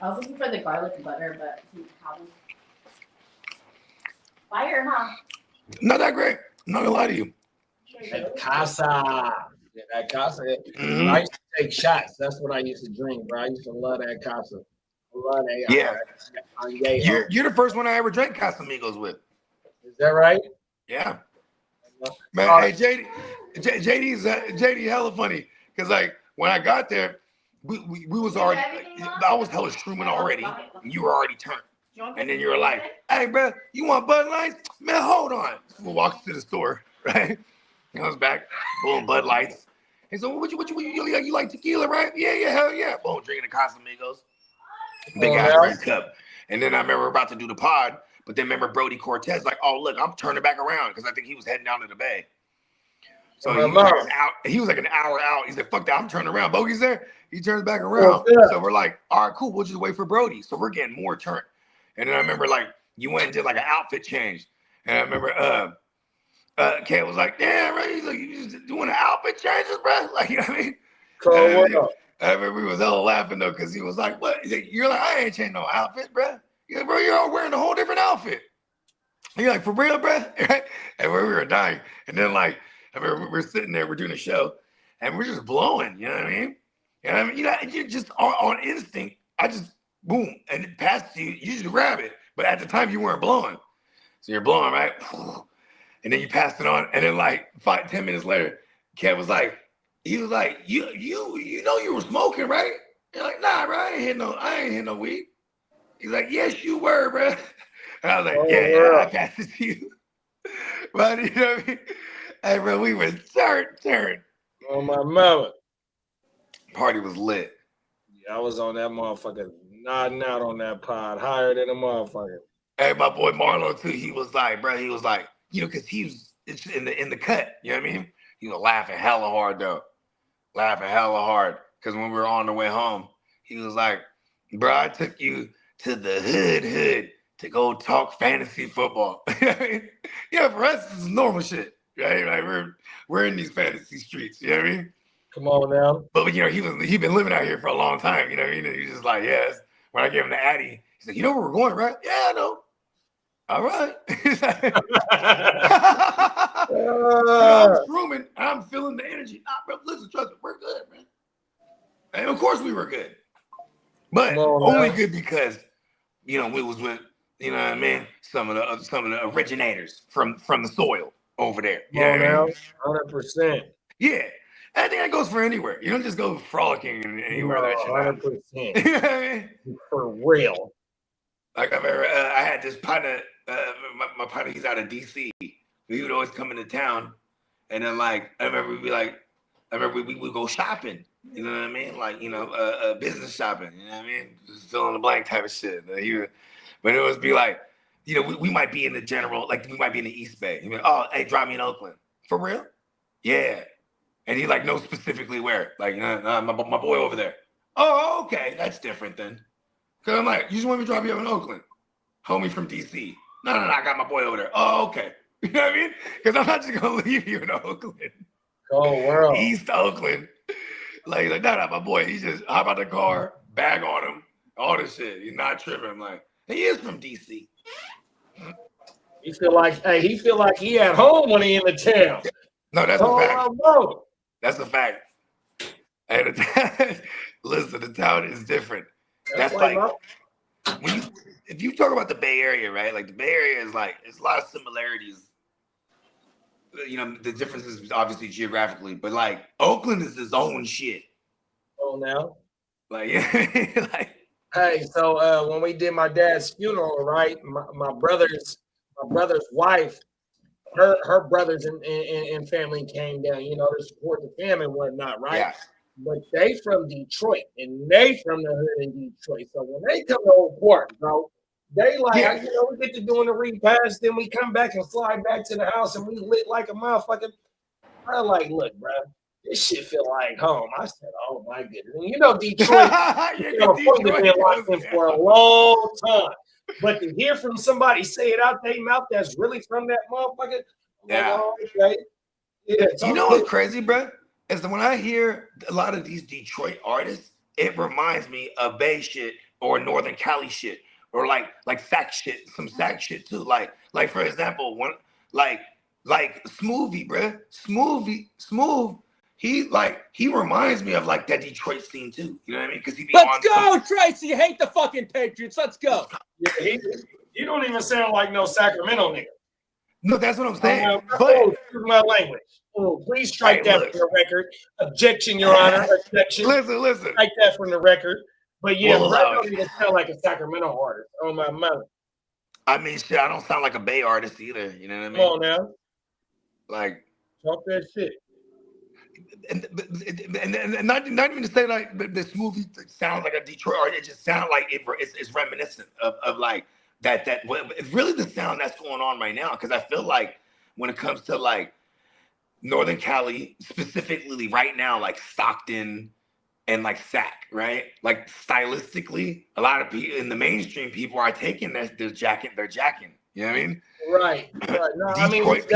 I was looking for the garlic butter, but didn't have them. Fire, huh? Not that great. I'm not gonna lie to you. That casa. Yeah, that casa. I used to take shots. That's what I used to drink, bro. I used to love that casa. I love that. Yeah. You're the first one I ever drank Casamigos with. Is that right? Yeah. Man, hey, JD's hella funny. Because like when I got there, we was already, I was hella shrooming already. And you were already turned. And then you were like, hey, bro, you want Bud Lights? Man, hold on. We walked to the store, right? He comes back, boom, Bud Lights. He said, what you like tequila, right? Yeah, hell yeah. Boom, drinking the Casamigos. Big ass red cup. And then I remember about to do the pod, but then remember Brody Cortez, like, oh, look, I'm turning back around because I think he was heading down to the bay. So he was like an hour out. He said, fuck that, I'm turning around. Bogey's there. He turns back around. So we're like, all right, cool. We'll just wait for Brody. So we're getting more turn. And then I remember like you went and did like an outfit change. And I remember Ken was like, damn, right? He's like, you just doing the outfit changes, bro? Like, you know what I mean? I remember we was all laughing though, because he was like, what? You're like, I ain't changed no outfit, bro. You're like, bro, you're all wearing a whole different outfit. And you're like, for real, bro? Right? And we were dying. And then like, I remember we're sitting there, we're doing a show, and we're just blowing, you know what I mean? And I mean, you know, you just on instinct, I just boom, and it passed you just grab it. But at the time you weren't blowing. So you're blowing, right? And then you passed it on, and then like 5-10 minutes later, Kev was like, he was like, you know you were smoking, right? You're like, nah, bro, I ain't hit no weed. He's like, yes, you were, bro. And I was like, yeah, I passed it to you. But you know what I mean? Hey, bro, we were turn. Oh, my mama. Party was lit. Yeah, I was on that motherfucker, nodding out on that pod, higher than a motherfucker. Hey, my boy Marlo, too, he was like, you know, because it's in the cut, you know what I mean? He was laughing hella hard, though. Because when we were on the way home, he was like, bro, I took you to the hood to go talk fantasy football. You know what I mean? Yeah, for us, this is normal shit, right? Like we're in these fantasy streets, you know what I mean? Come on now. But, you know, he been living out here for a long time, you know what I mean? And he's just like, yes. When I gave him the Addy, he's like, you know where we're going, right? Yeah, I know. All right. I'm shrooming. I'm feeling the energy. Nah, bro, listen, trust me, we're good, man. And of course we were good. But only good because, you know, we was with, you know what I mean, some of the originators from the soil over there. You know what I mean? 100%. Yeah. I think that goes for anywhere. You don't just go frolicking anywhere. 100%. You know what I mean? For real. Like I remember, I had this partner, my partner, he's out of DC. He would always come into town, and then like I remember we would go shopping. You know what I mean? Like business shopping. You know what I mean? Just fill in the blank type of shit. But it would be like, we might be in the general, like we might be in the East Bay. He'd be like, oh, hey, drop me in Oakland. For real? Yeah. And he like knows specifically where. Like, my boy over there. Oh, okay, that's different then. Cause I'm like, you just want me to drop you up in Oakland? Homie from DC. No, I got my boy over there. Oh, okay. You know what I mean? Because I'm not just gonna leave you in Oakland. Oh, world. East Oakland. Like, no, my boy. He just hop out the car, bag on him, all this shit. He's not tripping. I'm like, he is from DC. He feel like he at home when he in the town. No, that's a fact. Bro. That's a fact. And listen, the town is different. That's like if you talk about the Bay Area, right? Like the Bay Area is like it's a lot of similarities. The difference is obviously geographically, but like Oakland is its own shit. Oh, now. Like, hey, so when we did my dad's funeral, right? My brother's wife, her brothers and family came down, to support the family and whatnot, right? Yeah. But they from Detroit, and they from the hood in Detroit. So when they come to Old Port, bro, they like, we get to doing the repast, then we come back and fly back to the house, and we lit like a motherfucker. I'm like, look, bro, this shit feel like home. I said, oh my goodness. And Detroit, Detroit been locked in for a long time. But to hear from somebody say it out their mouth that's really from that motherfucker, yeah. Like, okay. Yeah, you know what's crazy, bro? Is that when I hear a lot of these Detroit artists, it reminds me of Bay shit or Northern Cali shit or like sack shit, some sack shit too. Like for example, one like Smoothie, bro. Smooth. He reminds me of like that Detroit scene too. You know what I mean? Because Let's go, Tracy. You hate the fucking Patriots. Let's go. Yeah, you don't even sound like no Sacramento nigga. No, that's what I'm saying. Excuse my language. Oh, please strike that from the record. Objection, Your Honor. Objection. Listen. Strike that from the record. But yeah, I don't even sound like a Sacramento artist. Oh my mother. I mean, shit, I don't sound like a Bay artist either. You know what I mean? Come on now. Like, talk that shit. And not even to say like this movie sounds like a Detroit artist. It just sounds like it's reminiscent of like that. It's really the sound that's going on right now. Because I feel like when it comes to like Northern Cali, specifically right now, like Stockton and like Sac, right? Like stylistically, a lot of people in the mainstream people are taking they're jacking. You know what I mean? Right. No, Detroit,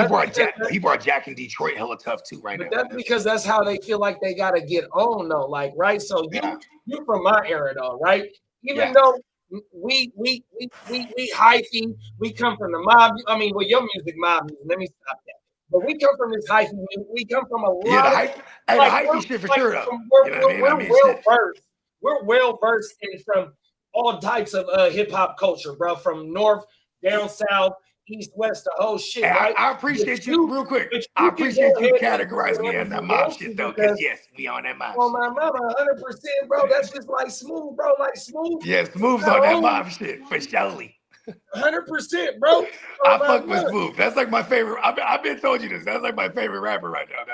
people are jacking Detroit hella tough too right now. That's because that's how they feel like they gotta get on though. Like, right? So you from my era though, right? Even though we hyphy, we come from the mob. I mean, well, your music mob music. Let me stop that. But we come from this hyphy music. We come from a lot of hyphy shit for sure though. We're well versed in from all types of hip hop culture, bro. From north, down south, east, west, the whole shit. Right? I appreciate you real quick. I appreciate you categorizing me as that mob shit though, because yes, we on that mob. Oh my mama, 100%, bro. That's just like Smooth, bro. Like Smooth. Yeah, Smooth's on that mob shit for surely. 100%, bro. I fuck with Smooth. That's like my favorite. I've been told you this. That's like my favorite rapper right now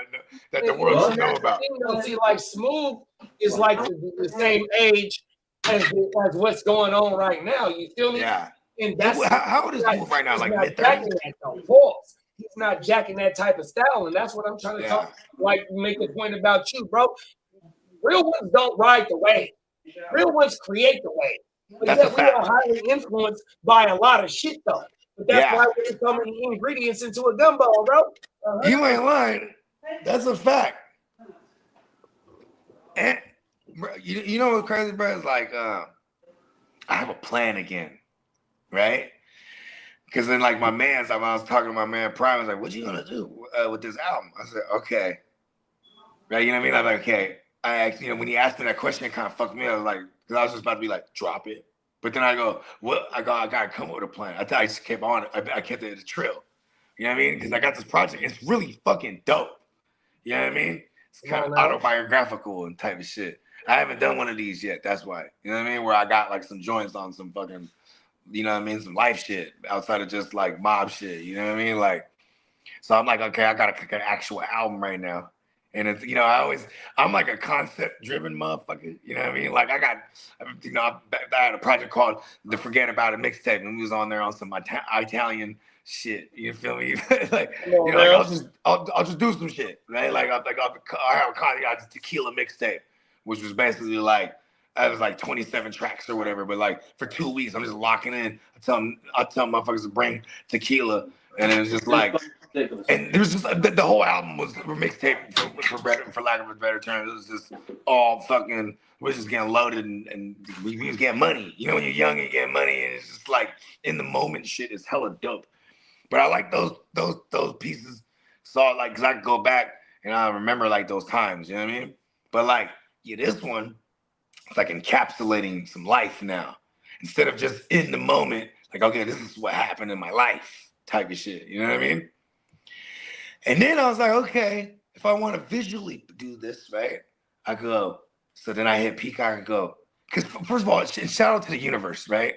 that the world should know about. See, like Smooth is like the same age as what's going on right now. You feel me? Yeah. And that's how old is Smooth right now? Like mid-30s? He's not jacking that type of style, and that's what I'm trying to talk. Like, make the point about you, bro. Real ones don't ride the wave. Real ones create the wave. But that's a fact. We are highly influenced by a lot of shit, though. But that's why there's so many ingredients into a gumbo, bro. You ain't lying. That's a fact. And bro, you know what's crazy, bro? It's like I have a plan again, right? Because then, like, my man's, I was talking to my man Prime, I was like, what you gonna do with this album? I said, okay. Right, you know what I mean? I'm like, okay. I asked, when he asked me that question, it kind of fucked me up. I was like, because I was just about to be like, drop it. But then I go, well, I gotta come up with a plan. I just kept on it. I kept it as a trail. You know what I mean? Because I got this project. It's really fucking dope. You know what I mean? It's kind of autobiographical and type of shit. I haven't done one of these yet. That's why. You know what I mean? Where I got like some joints on some fucking you know what I mean, some life shit outside of just like mob shit. You know what I mean? Like, so I'm like, okay, I gotta cook an actual album right now. And it's, I'm like a concept driven motherfucker. You know what I mean? Like I had a project called the Forget About It mixtape, and we was on there on some Italian shit. You feel me? like, I'll just do some shit, right? Like I have a tequila mixtape, which was basically like, that was like 27 tracks or whatever. But like for 2 weeks, I'm just locking in. I tell motherfuckers to bring tequila, and it was just like. And there was just the whole album was a mixtape for lack of a better term. It was just all fucking. We're just getting loaded and we was getting money. You know, when you're young, you get money, and it's just like in the moment shit is hella dope. But I like those pieces. So like, cause I could go back and I remember like those times. You know what I mean? But like, this one, it's like encapsulating some life now instead of just in the moment. Like, okay, this is what happened in my life, type of shit. You know what I mean? And then I was like, okay, if I want to visually do this, right, I go. So then I hit Peacock and go. Because first of all, shout out to the universe, right?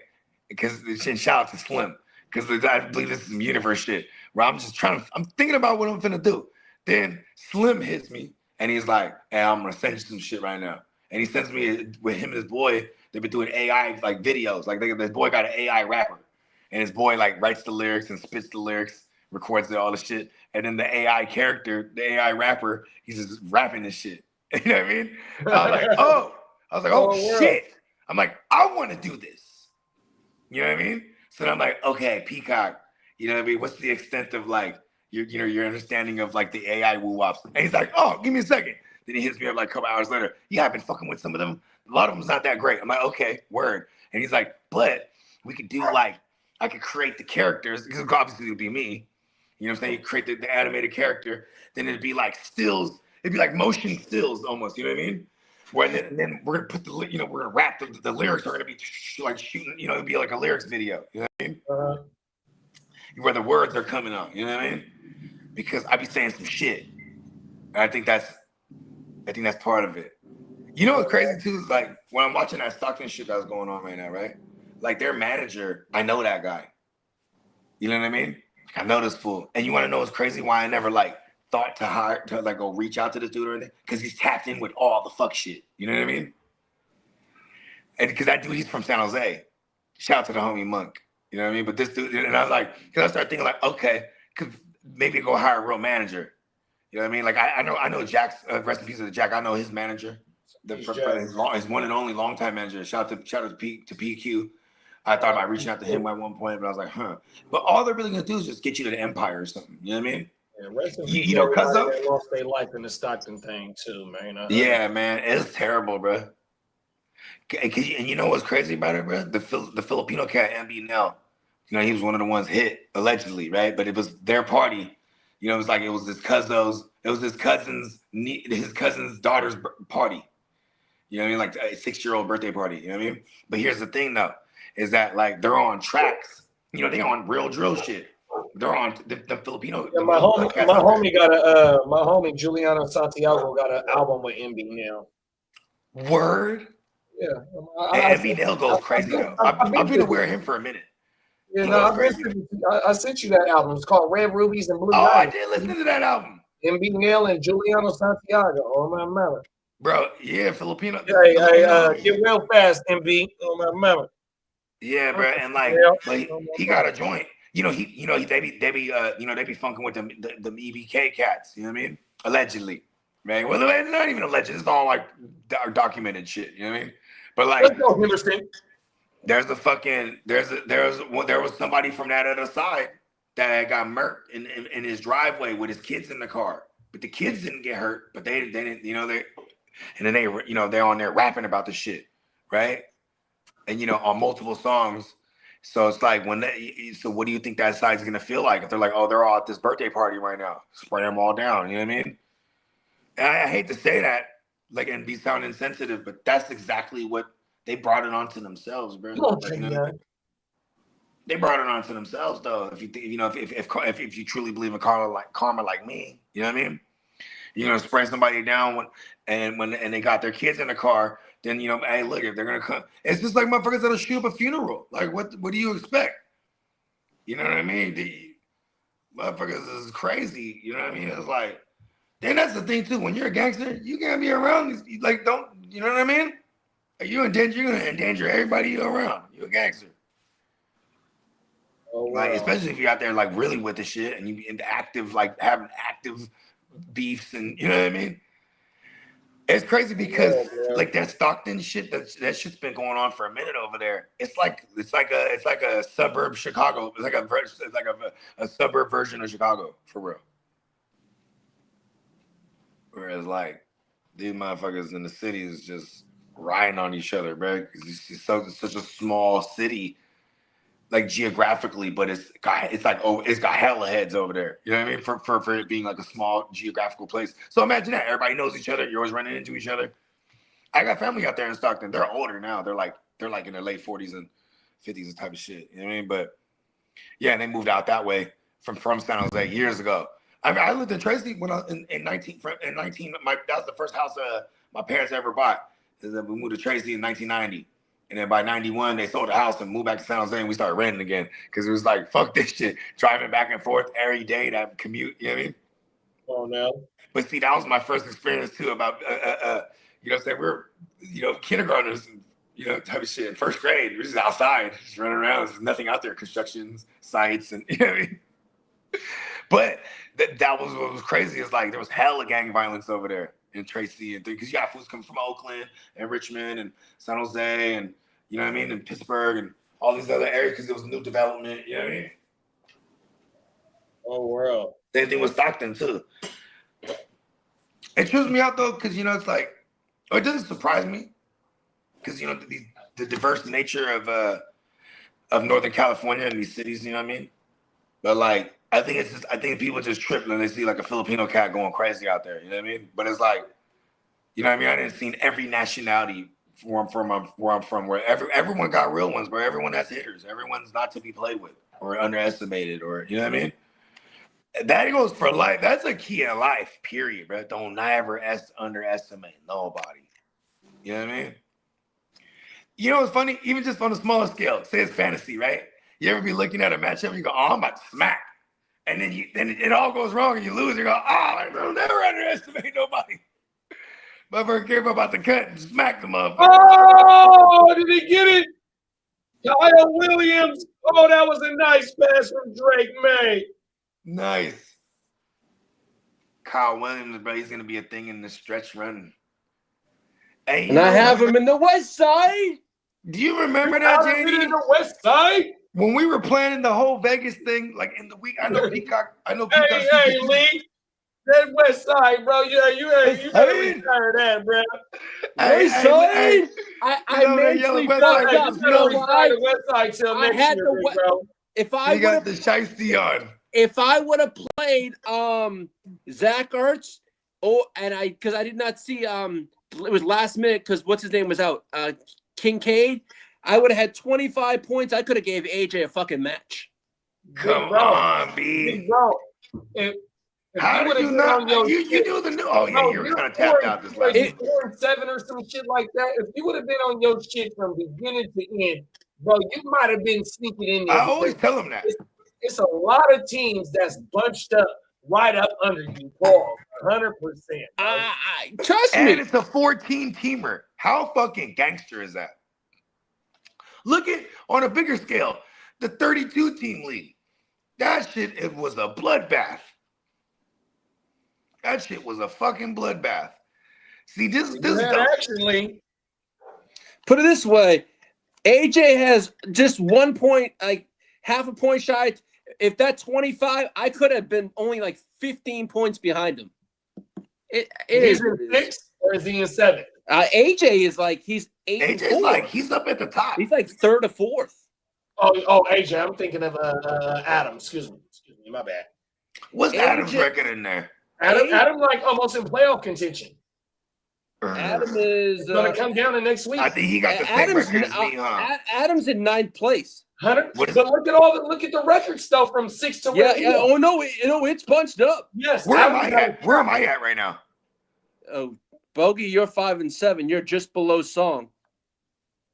Because shout out to Slim. Because I believe this is some universe shit. Where I'm thinking about what I'm finna do. Then Slim hits me and he's like, hey, I'm gonna send you some shit right now. And he sends me with him and his boy, they've been doing AI like videos. Like this boy got an AI rapper. And his boy like writes the lyrics and spits the lyrics, records all the shit. And then the AI character, the AI rapper, he's just rapping this shit. You know what I mean? I was like, oh shit. I'm like, I want to do this. You know what I mean? So then I'm like, okay, Peacock, you know what I mean? What's the extent of like your understanding of like the AI woo-wops? And he's like, oh, give me a second. Then he hits me up like a couple hours later. Yeah, I've been fucking with some of them. A lot of them's not that great. I'm like, okay, word. And he's like, but we could do like, I could create the characters, because obviously it would be me. You know what I'm saying? You create the animated character, then it'd be like stills. It'd be like motion stills almost. You know what I mean? Where then we're gonna put we're gonna rap the lyrics are gonna be like shooting. You know, it'd be like a lyrics video. You know what I mean? Where the words are coming out. You know what I mean? Because I be saying some shit. And I think that's part of it. You know what's crazy too is like when I'm watching that Stockton shit that's going on right now, right? Like their manager, I know that guy. You know what I mean? I know this fool. And you want to know what's crazy? Why I never like thought to like go reach out to this dude or anything? Because he's tapped in with all the fuck shit. You know what I mean? And because that dude, he's from San Jose. Shout out to the homie Monk. You know what I mean? But this dude, and I was like, because I started thinking like, okay, could maybe go hire a real manager. You know what I mean? Like I know Jack's rest in peace to Jack. I know his manager, his one and only longtime manager. Shout out to PQ. I thought about reaching out to him at one point, but I was like, huh. But all they're really gonna do is just get you to the Empire or something. You know what I mean? Yeah, you know, cuz they lost their life in the Stockton thing too, man. Yeah, man, it's terrible, bro. And you know what's crazy about it, bro? The Filipino cat MB Nell, you know, he was one of the ones hit allegedly, right? But it was their party. You know, it was his cousin's daughter's party. You know what I mean? Like a 6-year-old birthday party. You know what I mean? But here's the thing, though, is that like they're on tracks. You know, they on real drill shit. They're on the Filipino. Yeah, my homie Juliano Santiago got an album with MB now. Word. Yeah, MB Nell goes crazy though. I've been aware of him for a minute. Yeah, no, I sent you that album. It's called Red Rubies and Blue Diamonds. I did listen to that album. MB Nell and Juliano Santiago on my memory. Bro, yeah, Filipino. Get real fast, MB on my memory. Yeah, bro, and like he got a joint. They be funking with them EBK cats. You know what I mean? Allegedly, right? Well, it's not even alleged. It's all like documented shit. You know what I mean? But like, there was somebody from that other side that got murked in his driveway with his kids in the car, but the kids didn't get hurt. But they didn't, and then they're on there rapping about the shit, right? And on multiple songs. So it's like so what do you think that side's gonna feel like if they're like, oh, they're all at this birthday party right now, spray them all down? You know what I mean? And I hate to say that, like, and be sound insensitive, but that's exactly what they brought it onto themselves, bro. They brought it onto themselves, though. If you think, if you truly believe in karma like me, you know what I mean? You're gonna spray somebody down when they got their kids in the car. then hey, look, if they're gonna come, it's just like motherfuckers that'll shoot up a funeral. Like, what do you expect? You know what I mean? Motherfuckers is crazy. You know what I mean? It's like, then that's the thing too. When you're a gangster, you can't be around these. Like, don't you know what I mean? Like, you're gonna endanger everybody you're around. You're a gangster. Oh, wow. Like, especially if you're out there like really with the shit and you be into active, like having active beefs and you know what I mean? It's crazy because like that Stockton shit, that shit's been going on for a minute over there. It's like a suburb Chicago. It's like a suburb version of Chicago for real. Whereas like these motherfuckers in the city is just riding on each other, bro. It's such a small city, like geographically, but it's got hella heads over there. You know what I mean? For it being like a small geographical place. So imagine that everybody knows each other. You're always running into each other. I got family out there in Stockton. They're older now. They're like in their late 40s and 50s and type of shit. You know what I mean? But yeah, and they moved out that way from San Jose years ago. I mean, I lived in Tracy when I was in 19. That was the first house my parents ever bought. We moved to Tracy in 1990. And then by 91, they sold the house and moved back to San Jose, and we started renting again because it was like, fuck this shit, driving back and forth every day, that commute, you know what I mean? Oh, no. But see, that was my first experience too about, you know what I'm saying? We're, kindergartners, and, type of shit. In first grade, we're just outside, just running around. There's nothing out there, constructions, sites, and you know what I mean? But that was what was crazy. Is like there was hella gang violence over there in Tracy and because you got fools coming from Oakland and Richmond and San Jose and you know what I mean, and Pittsburgh and all these other areas because there was new development. You know what I mean? Oh, wow. Same thing with Stockton too. It trips me out though because it's like, it doesn't surprise me because the diverse nature of Northern California and these cities. You know what I mean? But like. I think people just trip when they see like a Filipino cat going crazy out there. You know what I mean? But it's like, you know what I mean? I didn't see every nationality where I'm from, where everyone got real ones, where everyone has hitters. Everyone's not to be played with or underestimated, or you know what I mean? That goes for life. That's a key in life, period, bro. Don't ever underestimate nobody. You know what I mean? You know what's funny? Even just on a smaller scale, say it's fantasy, right? You ever be looking at a matchup and you go, oh, I'm about to smack. And then it all goes wrong and you lose. You go, I'll never underestimate nobody. Motherfucker care about the cut and smack the motherfucker. Oh, did he get it? Kyle Williams. Oh, that was a nice pass from Drake May. Nice. Kyle Williams, bro, he's going to be a thing in the stretch run. Hey, and I have him in the West Side. Do you remember that, JD? In the West Side? When we were planning the whole Vegas thing, like in the week, I know Peacock. Hey, Lee, that West Side, bro. Yeah, you gotta retire that, bro. West Side. I mentally fucked up. West Side till next year, bro. If I got the shiesty on, if I would have played Zach Ertz, because I did not see it was last minute because what's his name was out, Kincaid. I would have had 25 points. I could have gave AJ a fucking match. Come on, B. Bro, how did you not? You do the new. Oh yeah, you were kind of tapped out this last week. 4-7 or some shit like that. If you would have been on your shit from beginning to end, bro, you might have been sneaking in there. I always tell them that. It's a lot of teams that's bunched up right up under you, Paul. 100%. Trust me. And it's a 14-teamer. How fucking gangster is that? Look at, on a bigger scale, the 32-team league. That shit, it was a bloodbath. That shit was a fucking bloodbath. See, this is actually. Put it this way. AJ has just 1 point, like half a point shy. If that's 25, I could have been only like 15 points behind him. It is in 6 or is he in 7? AJ is like he's 8. AJ's like he's up at the top. He's like 3rd or 4th. Oh, AJ. I'm thinking of Adam. Excuse me. My bad. What's Adam's record in there? Adam like almost in playoff contention. Adam is gonna come down the next week. I think he got the same record as me, huh? Adam's in 9th place. 100. But look at the records though from 6 to 1. Yeah. Oh no, it's bunched up. Yes. Where am I at right now? Oh, Bogey, you're 5-7. You're just below Song.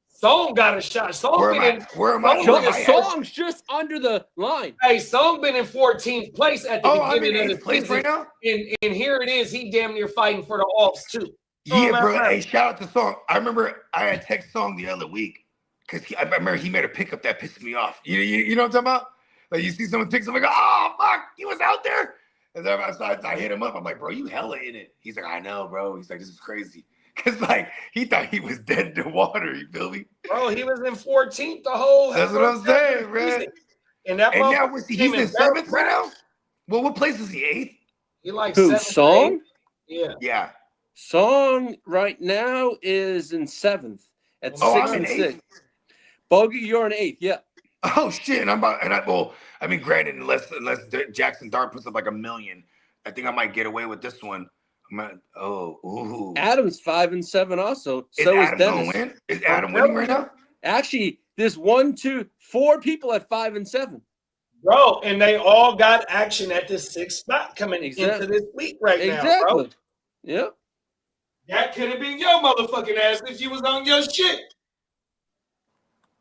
Song got a shot. Song Where been am I? Where am I? Song Where been am in I at? Song's just under the line. Hey, Song been in 14th place at the I'm in beginning of 8th the place season, right now. and here it is. He damn near fighting for the offs too. Yeah, bro. Hey, shout out to Song. I remember I had text Song the other week because I remember he made a pickup that pissed me off. You know what I'm talking about? Like you see someone pick something, go, oh fuck, he was out there. And then I hit him up. I'm like, bro, you hella in it. He's like, I know, bro. He's like, this is crazy. Cause like he thought he was dead in the water. You feel me? Bro, he was in 14th the whole. That's what I'm saying, bro. And that And now motherfucker he's came in 7th right now. Well, what place is he? 8th? He like Who? 7th. Song? Yeah. Yeah. Song right now is in 7th at 6 I'm and in 6. 8th. Bogey, you're in 8th. Yeah. Oh shit! And I mean, granted, unless Jackson Dart puts up like 1 million, I think I might get away with this one. Ooh. Adam's 5-7 also. Is So Adam is Dennis. gonna win? Is Adam winning right now? Actually, there's 1, 2, 4 people at 5-7. Bro, and they all got action at this 6th spot coming into this week right now, bro. Yeah. That could have been your motherfucking ass if you was on your shit.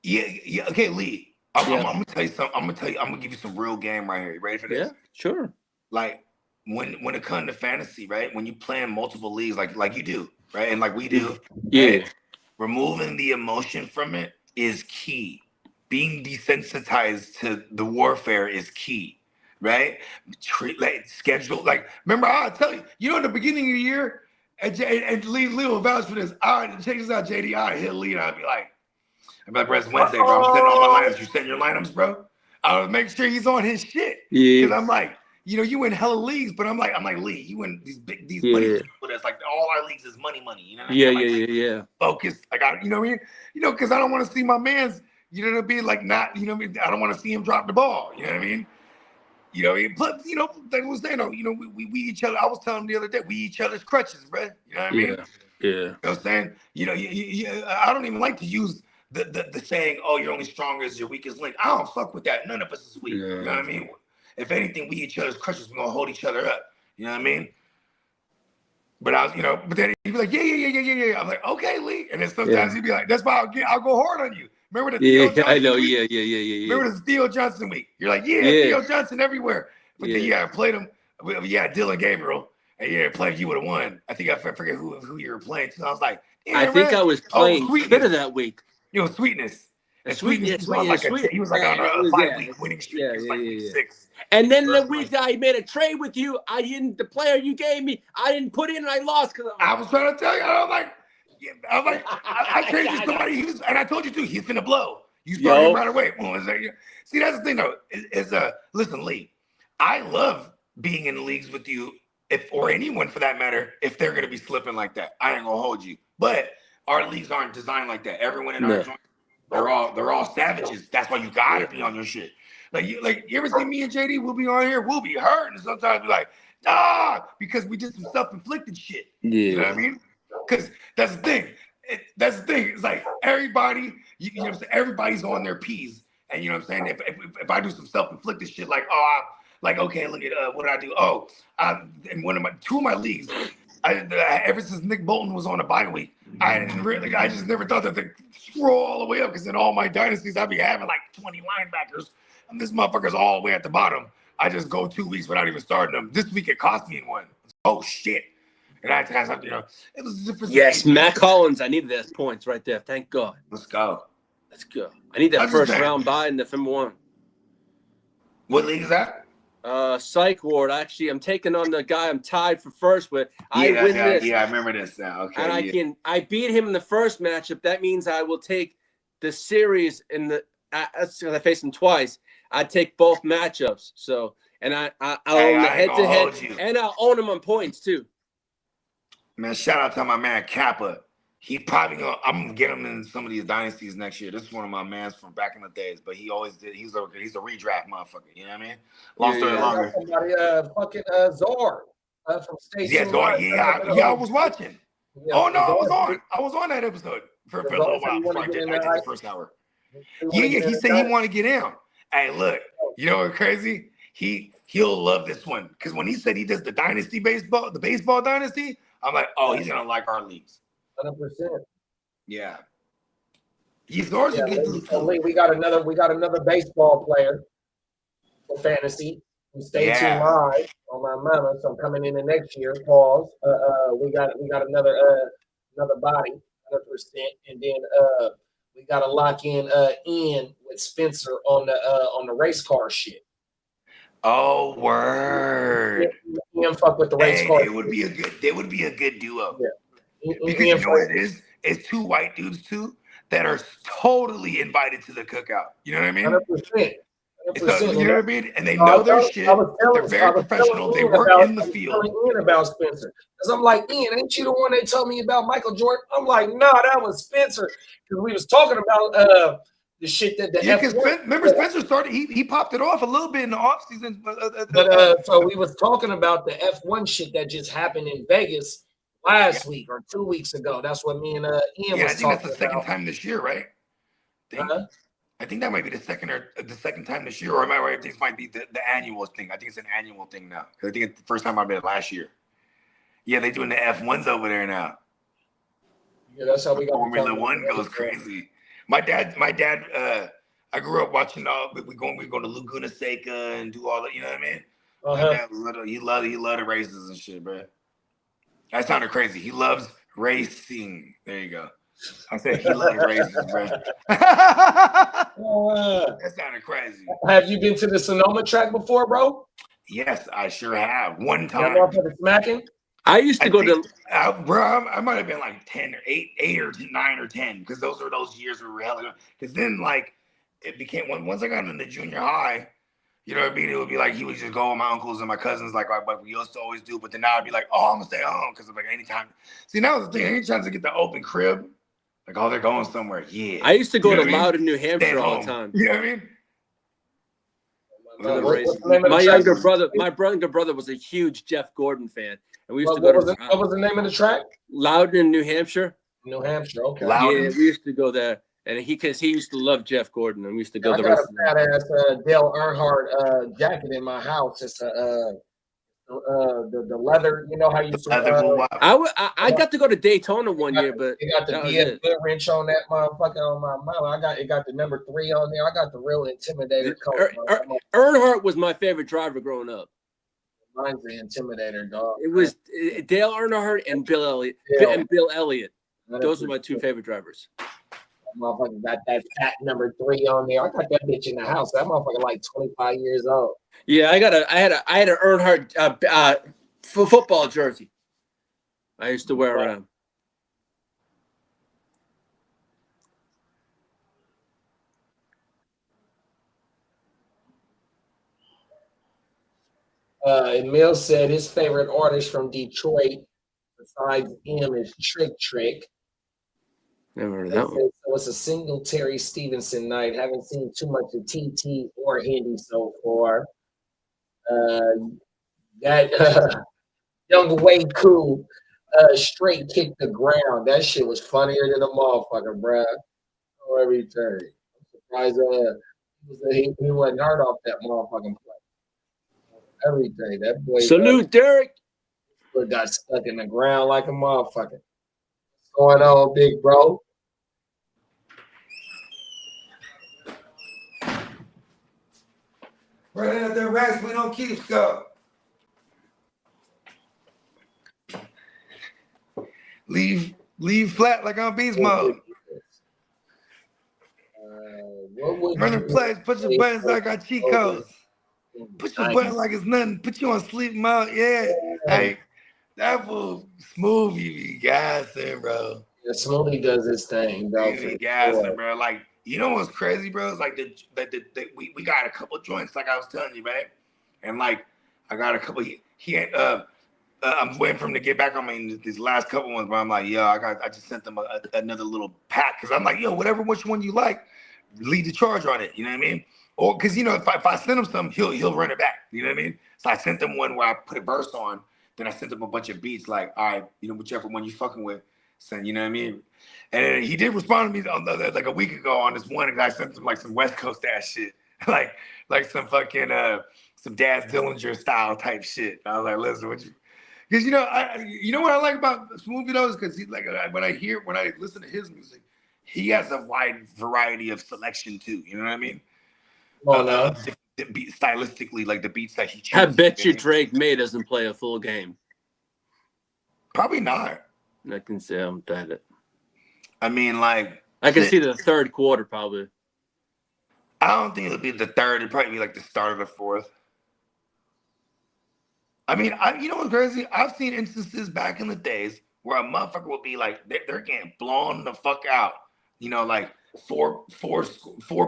Yeah. Okay, Lee. I'm gonna tell you something. I'm gonna give you some real game right here. You ready for this? Yeah, sure. Like when it comes to fantasy, right? When you play in multiple leagues, like you do, right? And like we do, yeah. Right? Removing the emotion from it is key. Being desensitized to the warfare is key, right? Schedule, remember, I'll tell you, in the beginning of the year, and Lee will vouch for this. Check this out, JD. I'd hit Lee and I'd be like, bro, it's Wednesday, bro. I'm setting all my lineups. You setting your lineups, bro? I'll make sure he's on his shit. Yeah. Because I'm like, you win hella leagues, but I'm like, Lee, you win these money leagues with us. Like all our leagues is money. You know what I mean? Yeah. Focus. You know what I mean? Because I don't want to see my man's, be like not, you know what I mean? I don't want to see him drop the ball. You know what I mean? But like I was saying, we each other. I was telling him the other day, we each other's crutches, bro. You know what I mean? Yeah. You know what I'm saying? I don't even like to use the saying, oh, you're only strong as your weakest link. I don't fuck with that. None of us is weak. Yeah. You know what I mean? If anything, we each other's crutches. We're gonna hold each other up. You know what I mean? But but then he'd be like, yeah. I'm like, okay, Lee. And then sometimes he'd be like, that's why I'll go hard on you. Remember the Theo Johnson I know. week? Yeah. Remember the Theo Johnson week? You're like, Theo Johnson everywhere. But then I played him. Dylan Gabriel. And played, you would have won. I think I forget who you were playing. So I was like, I think I was playing Twitter that week. Sweetness. And Sweetness. He was like on a 5-week winning streak. It was like week 6. And then the week I made a trade with you, the player you gave me, I didn't put in and I lost. I was trying to tell you. I was like, I traded you somebody. And I told you too, he's finna blow. You started him right away. See, that's the thing though. Listen, Lee, I love being in leagues with you, or anyone for that matter, if they're gonna be slipping like that. I ain't gonna hold you. But our leagues aren't designed like that. Everyone in our joint, they're all savages. That's why you gotta be on your shit. You ever see me and JD? We'll be on here, we'll be hurting. Sometimes we're like, because we did some self-inflicted shit. Yeah. You know what I mean? Because that's the thing. It's like everybody, everybody's on their P's. And you know what I'm saying? If I do some self-inflicted shit, okay, look at what did I do? In two of my leagues, ever since Nick Bolton was on a bye week, I just never thought that they scroll all the way up, because in all my dynasties, I'd be having like 20 linebackers, and this motherfucker's all the way at the bottom. I just go 2 weeks without even starting them. This week it cost me one. Oh shit! And I had something, it was a different. Yes, Matt Collins. I needed those points right there. Thank God. Let's go. I need that first round buy in the FM1. What league is that? Psych Ward. Actually, I'm taking on the guy I'm tied for first with. I remember this now. Okay. And I beat him in the first matchup. That means I will take the series in the. That's because I faced him twice. I take both matchups. So, and I'll own the head-to-head, and I'll own him on points too. Man, shout out to my man Kappa. He probably I'm gonna get him in some of these dynasties next year. This is one of my mans from back in the days, but he always did. He's a redraft motherfucker. You know what I mean? Long story longer. Somebody, Zor from Station. Yeah, Zor. Yeah, I was watching. Yeah, I was on that episode for a little while before I did the first hour. He said he wanted to get in. Hey, look, you know what's crazy? He'll love this one, because when he said he does the dynasty baseball, the baseball dynasty, I'm like, oh, he's gonna like our leagues. 100%. Yeah. He's also good dude too. We got another baseball player for fantasy. Stay tuned live on my mama. So I'm coming in the next year. Pause. We got another body, 100%, and then we got to lock in with Spencer on the race car shit. Oh, word. Ian fuck with the race car. They would be a good duo. Yeah. Because you know what it is? It's two white dudes too that are totally invited to the cookout. You know what I mean? 100%. So, you know what I mean? And they know their shit. They're very professional. They work in the field. I was telling Ian about Spencer. Because I'm like, Ian, ain't you the one that told me about Michael Jordan? I'm like, nah, that was Spencer. Because we was talking about the shit that the F1. Remember Spencer started, he popped it off a little bit in the offseason. So we was talking about the F1 shit that just happened in Vegas last week or 2 weeks ago. That's what me and Ian was talking about. I think that's the second time this year, right? I think that might be the second time this year, or am I right? This might be the annual thing. I think it's an annual thing now. Because I think it's the first time I've been last year. Yeah, they're doing the F1s over there now. Yeah, that's how we got Formula One goes crazy. My dad. I grew up watching all. We go to Laguna Seca and do all that. You know what I mean? My dad was little. He loved the races and shit, bro. That sounded crazy. He loves racing. There you go. I said he loves races, bro. That sounded crazy. Have you been to the Sonoma track before, bro? Yes, I sure have. One time. That motherfucker smacking? I used to go to. Bro, I might have been like 10 or 8 or 9 or 10 because those were those years where we were hella. Because then, like, it became once I got into junior high, you know what I mean? It would be like he would just go with my uncles and my cousins, like we used to always do. But then now I'd be like, oh, I'm gonna stay home because like anytime. See, now the thing, anytime to get the open crib, like, oh, they're going somewhere. Yeah. I used to go to Loudon, New Hampshire all the time. You know what I mean? My younger brother was a huge Jeff Gordon fan, and we used to go to. What was the name of the track? Loudon, New Hampshire. New Hampshire, okay. Yeah, we used to go there, and he used to love Jeff Gordon, and we used to go the rest of the time. I got a fat ass Dale Earnhardt jacket in my house. It's the leather. You know how you. I got to go to Daytona one year, but it got the BS wrench on that motherfucker on my mouth. It got the number 3 on there. I got the real Intimidator coat. Earnhart was my favorite driver growing up. Mine's the Intimidator, dog. It was Dale Earnhardt and Bill Elliott. Those are my 2 favorite drivers. That motherfucker got that fat number 3 on there. I got that bitch in the house. That motherfucker like 25 years old. Yeah, I had an Earnhardt football jersey. I used to wear around. Emil said his favorite artist from Detroit, besides him, is Trick. Never heard of that one. So it's a single Terry Stevenson night. Haven't seen too much of TT or Hendy so far. Young Way Cool straight kicked the ground. That shit was funnier than a motherfucker, bruh. Oh, everything. I'm surprised he wasn't hurt off that motherfucking play. Everything. That boy. Salute, Derek. Got stuck in the ground like a motherfucker. What's going on, big bro? Right out there, rats, we don't keep score. Leave flat like on beast mode. Running plays, push your buttons like our cheat codes. Put your button like it's nothing. Put you on sleep mode. Yeah. Hey, that fool smooth you be gassing, bro. Yeah, Smoothie does his thing, bro. He be gassing, bro. Like, you know what's crazy, bro? It's like we got a couple joints, like I was telling you, man. And like I got a couple. I'm waiting for him to get back on me these last couple ones, but I'm like, yo, I just sent them another little pack because I'm like, yo, which one you like, lead the charge on it. You know what I mean? Or because if I send him some, he'll run it back. You know what I mean? So I sent him one where I put a verse on. Then I sent him a bunch of beats, like, all right, whichever one you fucking with, send. You know what I mean? And he did respond to me like a week ago on this one, and I sent him like some West Coast ass shit, like some fucking some Daz Dillinger style type shit. I was like, listen, Because you know what I like about Smoothie though is because he's like when I listen to his music, he has a wide variety of selection too. You know what I mean? The beat stylistically, like the beats that he chooses. I bet you Drake May doesn't play a full game. Probably not. I can say I'm that. I mean, like I can see the third quarter probably. I don't think it'll be the third. It'd probably be like the start of the fourth. I mean, you know what's crazy? I've seen instances back in the days where a motherfucker will be like, they're getting blown the fuck out. You know, like four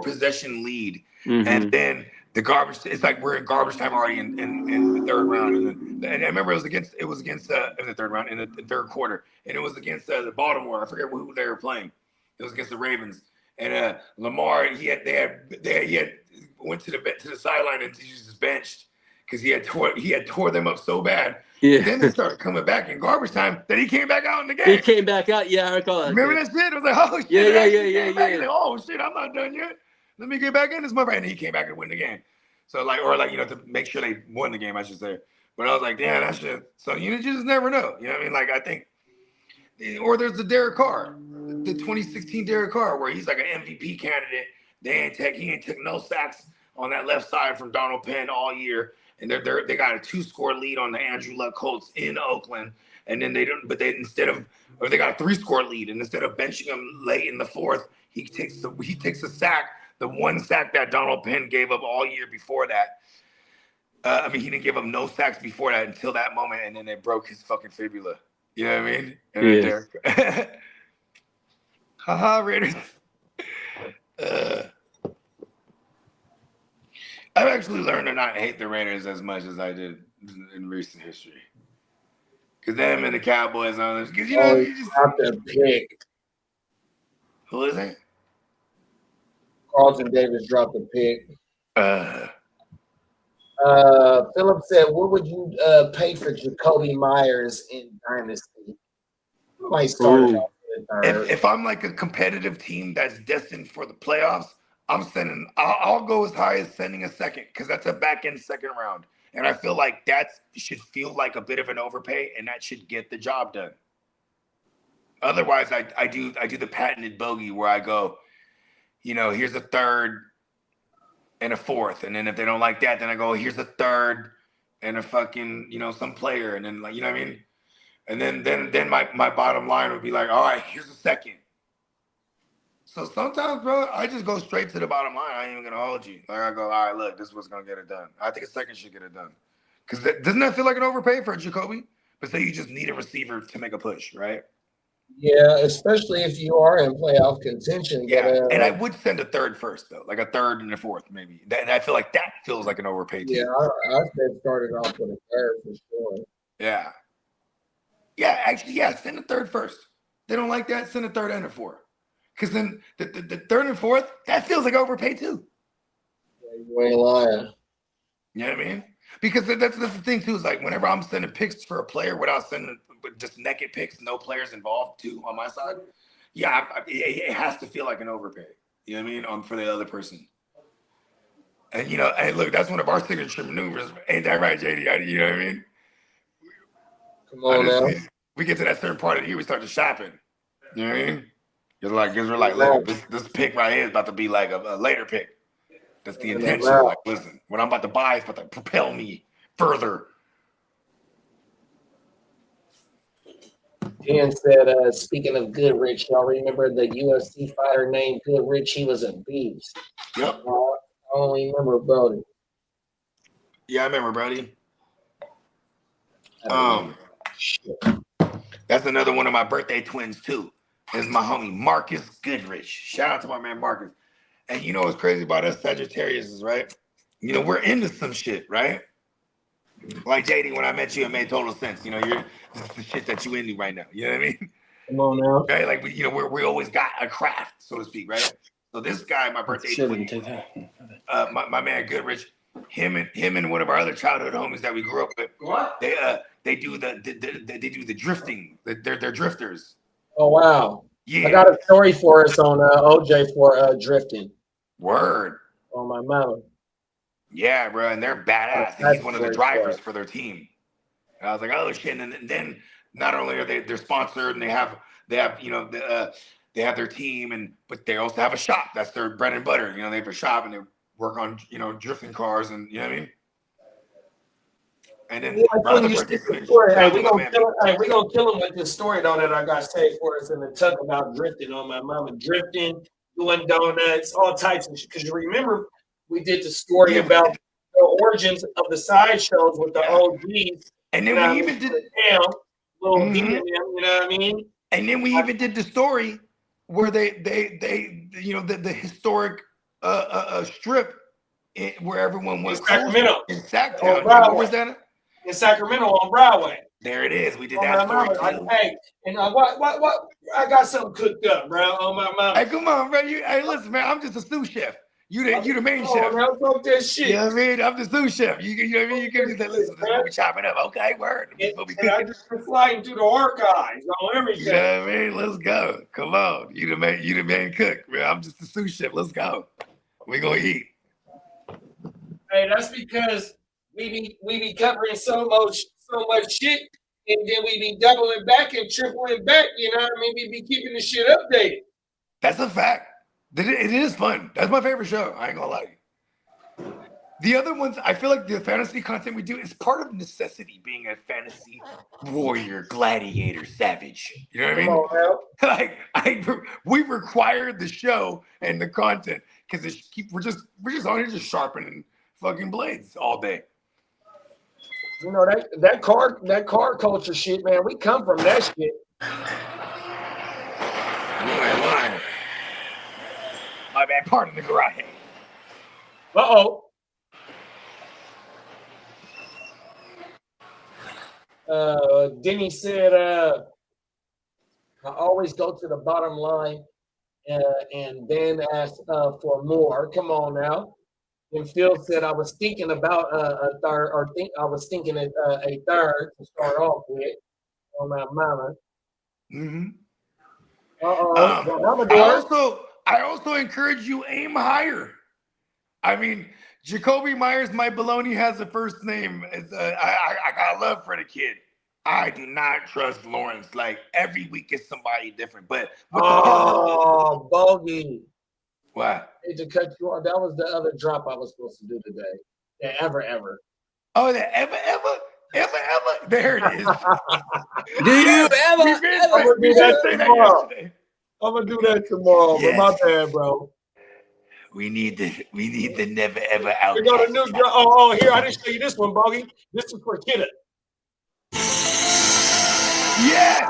possession lead, and then the garbage. It's like we're in garbage time already in the third round, and I remember it was against in the third round in the third quarter, and it was against the Baltimore. I forget who they were playing. It was against the Ravens, and Lamar he had went to the sideline and he was just benched. Because he had tore them up so bad. Yeah. Then they started coming back in garbage time that he came back out in the game. He came back out. Yeah, I recall that. Remember that shit? It was like, oh shit. Yeah. Like, oh shit, I'm not done yet. Let me get back in this motherfucker. And he came back and win the game. So to make sure they won the game, I should say. But I was like, damn, that shit. So you just never know. You know what I mean? Like I think, or there's the Derek Carr, the 2016 Derek Carr, where he's like an MVP candidate. He ain't took no sacks on that left side from Donald Penn all year. And they got a 2-score lead on the Andrew Luck Colts in Oakland, and then they got a 3-score lead, and instead of benching him late in the fourth, he takes a sack, the one sack that Donald Penn gave up all year before that. I mean, he didn't give up no sacks before that until that moment, and then they broke his fucking fibula. You know what I mean? And then haha, Raiders. I've actually learned to not hate the Raiders as much as I did in recent history. Because them and the Cowboys on this. Because you just dropped a pick. Who is it? Carlton Davis dropped a pick. Philip said, "What would you pay for Jacoby Myers in Dynasty?" Might start off with third. If I'm like a competitive team that's destined for the playoffs, I'll go as high as sending a second because that's a back end second round. And I feel like that should feel like a bit of an overpay and that should get the job done. Otherwise, I do the patented bogey where I go, here's a third and a fourth. And then if they don't like that, then I go, here's a third and a fucking, some player. And then you know what I mean? And then my bottom line would be like, all right, here's a second. So sometimes, bro, I just go straight to the bottom line. I ain't even gonna hold you. Like I go, all right, look, this is what's gonna get it done. I think a second should get it done. Because doesn't that feel like an overpay for a Jacoby? But say you just need a receiver to make a push, right? Yeah, especially if you are in playoff contention. Yeah, and I would send a third first though, like a third and a fourth maybe. And I feel like that feels like an overpay too. Yeah, I said started off with a third for sure. Yeah. Yeah, actually, yeah, send a third first. They don't like that, send a third and a fourth. Because then the third and fourth, that feels like overpay too. Yeah, you ain't lying. You know what I mean? Because that's the thing too, is like whenever I'm sending picks for a player without sending just naked picks, no players involved too on my side, yeah, it has to feel like an overpay. You know what I mean? For the other person. And hey, look, that's one of our signature maneuvers. Ain't that right, JD? You know what I mean? Come on now. We get to that certain part of the year, we start to shopping. You know what I mean? Because we're like, look, this pick right here is about to be like a later pick. That's the intention. Like, listen, what I'm about to buy is about to propel me further. Dan said, speaking of Goodrich, y'all remember the UFC fighter named Goodrich? He was a beast. Yep. I only remember Brody. Yeah, I remember Brody. That's another one of my birthday twins too. Is my homie Marcus Goodrich. Shout out to my man Marcus. And you know what's crazy about us Sagittarius is, right? We're into some shit, right? Like JD, when I met you, it made total sense. This is the shit that you into right now. You know what I mean? Come on now. Okay, like we always got a craft, so to speak, right? So this guy, my birthday twin, my man Goodrich, him and one of our other childhood homies that we grew up with. What? They do the drifting. They're drifters. Oh wow. Yeah. I got a story for us on OJ for drifting. Word. On my mama. Yeah, bro, and they're badass. He's one of the drivers for their team. And I was like, oh shit! And then not only are they're sponsored and they have you know they have their team but they also have a shop that's their bread and butter. You know, they have a shop and they work on drifting cars and you know what I mean. And then hey, we gonna kill him with this story though that I got saved for us in the tuck about drifting on my mama, drifting, doing donuts, all types of shit. Because you remember we did the story about the origins of the sideshows with the OGs. And then we even did little D in them, you know what I mean? And then we even did the story where they you know the historic strip where everyone went in Sacramento. In Sacktown. What was that? In Sacramento on Broadway. There it is. We did that story too. Hey, and what? I got something cooked up, bro. On my mama. Hey, come on, bro. Hey, listen, man. I'm just a sous chef. You the main chef. Man, fuck that shit. You know what I mean? I'm the sous chef. You know what I mean? You can just say, listen, this is what we chopping up. Okay, word. And I just flying through the archives on everything. You know what I mean? Let's go. Come on. You the main cook, man. I'm just the sous chef. Let's go. We gonna eat. Hey, that's because we be covering so much shit, and then we be doubling back and tripling back. You know what I mean? We be keeping the shit updated. That's a fact. It is fun. That's my favorite show. I ain't gonna lie. The other ones, I feel like the fantasy content we do is part of necessity, being a fantasy warrior, gladiator, savage. You know what I mean? Like we require the show and the content because we're just on here just sharpening fucking blades all day. You know that car culture shit, man. We come from that shit. You ain't lying. My bad. Pardon the garage. Denny said, I always go to the bottom line and then ask for more. Come on now. And Phil said, I was thinking about a third, I was thinking a third to start off with on my mama. Mm-hmm. I also encourage you aim higher. I mean, Jacoby Myers, my baloney, has a first name. I got love for the kid. I do not trust Lawrence. Like every week is somebody different. But Bogey. What? I hate to cut you off. That was the other drop I was supposed to do today. The ever. Oh, the ever. There it is. Do you ever? I'm gonna do that tomorrow. I'm gonna do that tomorrow. Yes. But my bad, bro. We need the never ever out. We got a new drop. Oh, here, I didn't show you this one, Bogey. This is for Kidda. Yes!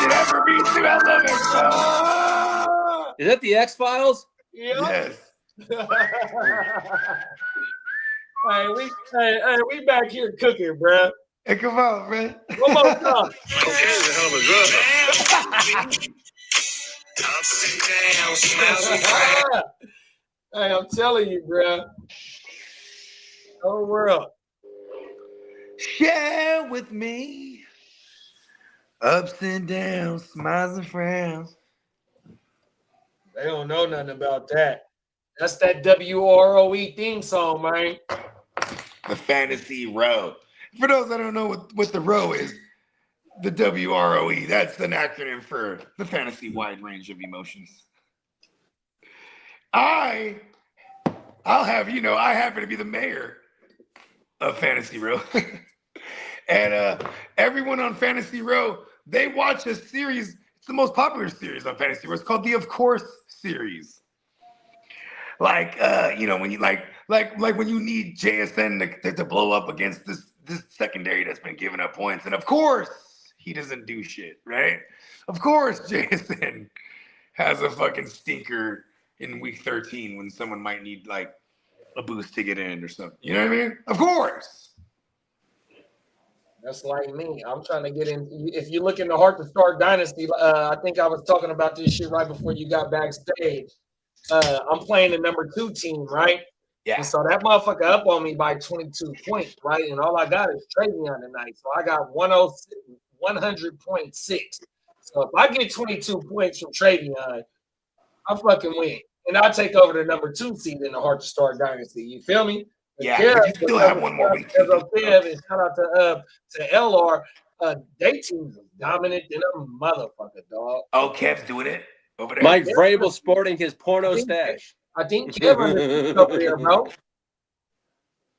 Did ever meet you? I love it, bro. Is that the X-Files? Yep. Yes. Hey, we back here cooking, bro. Hey, come on, bro. One more time. Okay, the hell of a drug. Hey, I'm telling you, bro. Whole world. Share with me ups and downs, smiles and frowns. They don't know nothing about that. That's that WROE theme song, man. The Fantasy Row. For those that don't know what the row is, the WROE, that's an acronym for the fantasy wide range of emotions. I'll have you know, I happen to be the mayor of Fantasy Row. And everyone on Fantasy Row, they watch a series. It's the most popular series on Fantasy Row. It's called the Of Course series. Like you know, when you like when you need JSN to blow up against this secondary that's been giving up points, and of course he doesn't do shit, right? Of course JSN has a fucking stinker in week 13 when someone might need like a boost to get in or something. You know what I mean? Of course. That's like me. I'm trying to get in. If you look in the Heart to Start Dynasty, I think I was talking about this shit right before you got backstage. I'm playing the number 2 team, right? Yeah. And so that motherfucker up on me by 22 points, right? And all I got is Travion tonight. So I got 100.6. So if I get 22 points from Travion, I fucking win. And I'll take over the number 2 seed in the Heart to Start Dynasty. You feel me? Yeah, Kev, but you still have one more week to do. Kev, and shout out to LR. They teams dominant than a motherfucker, dog. Oh, Kev's doing it over there. Mike Vrabel sporting his porno stash. I think Kev undefeated over there, bro.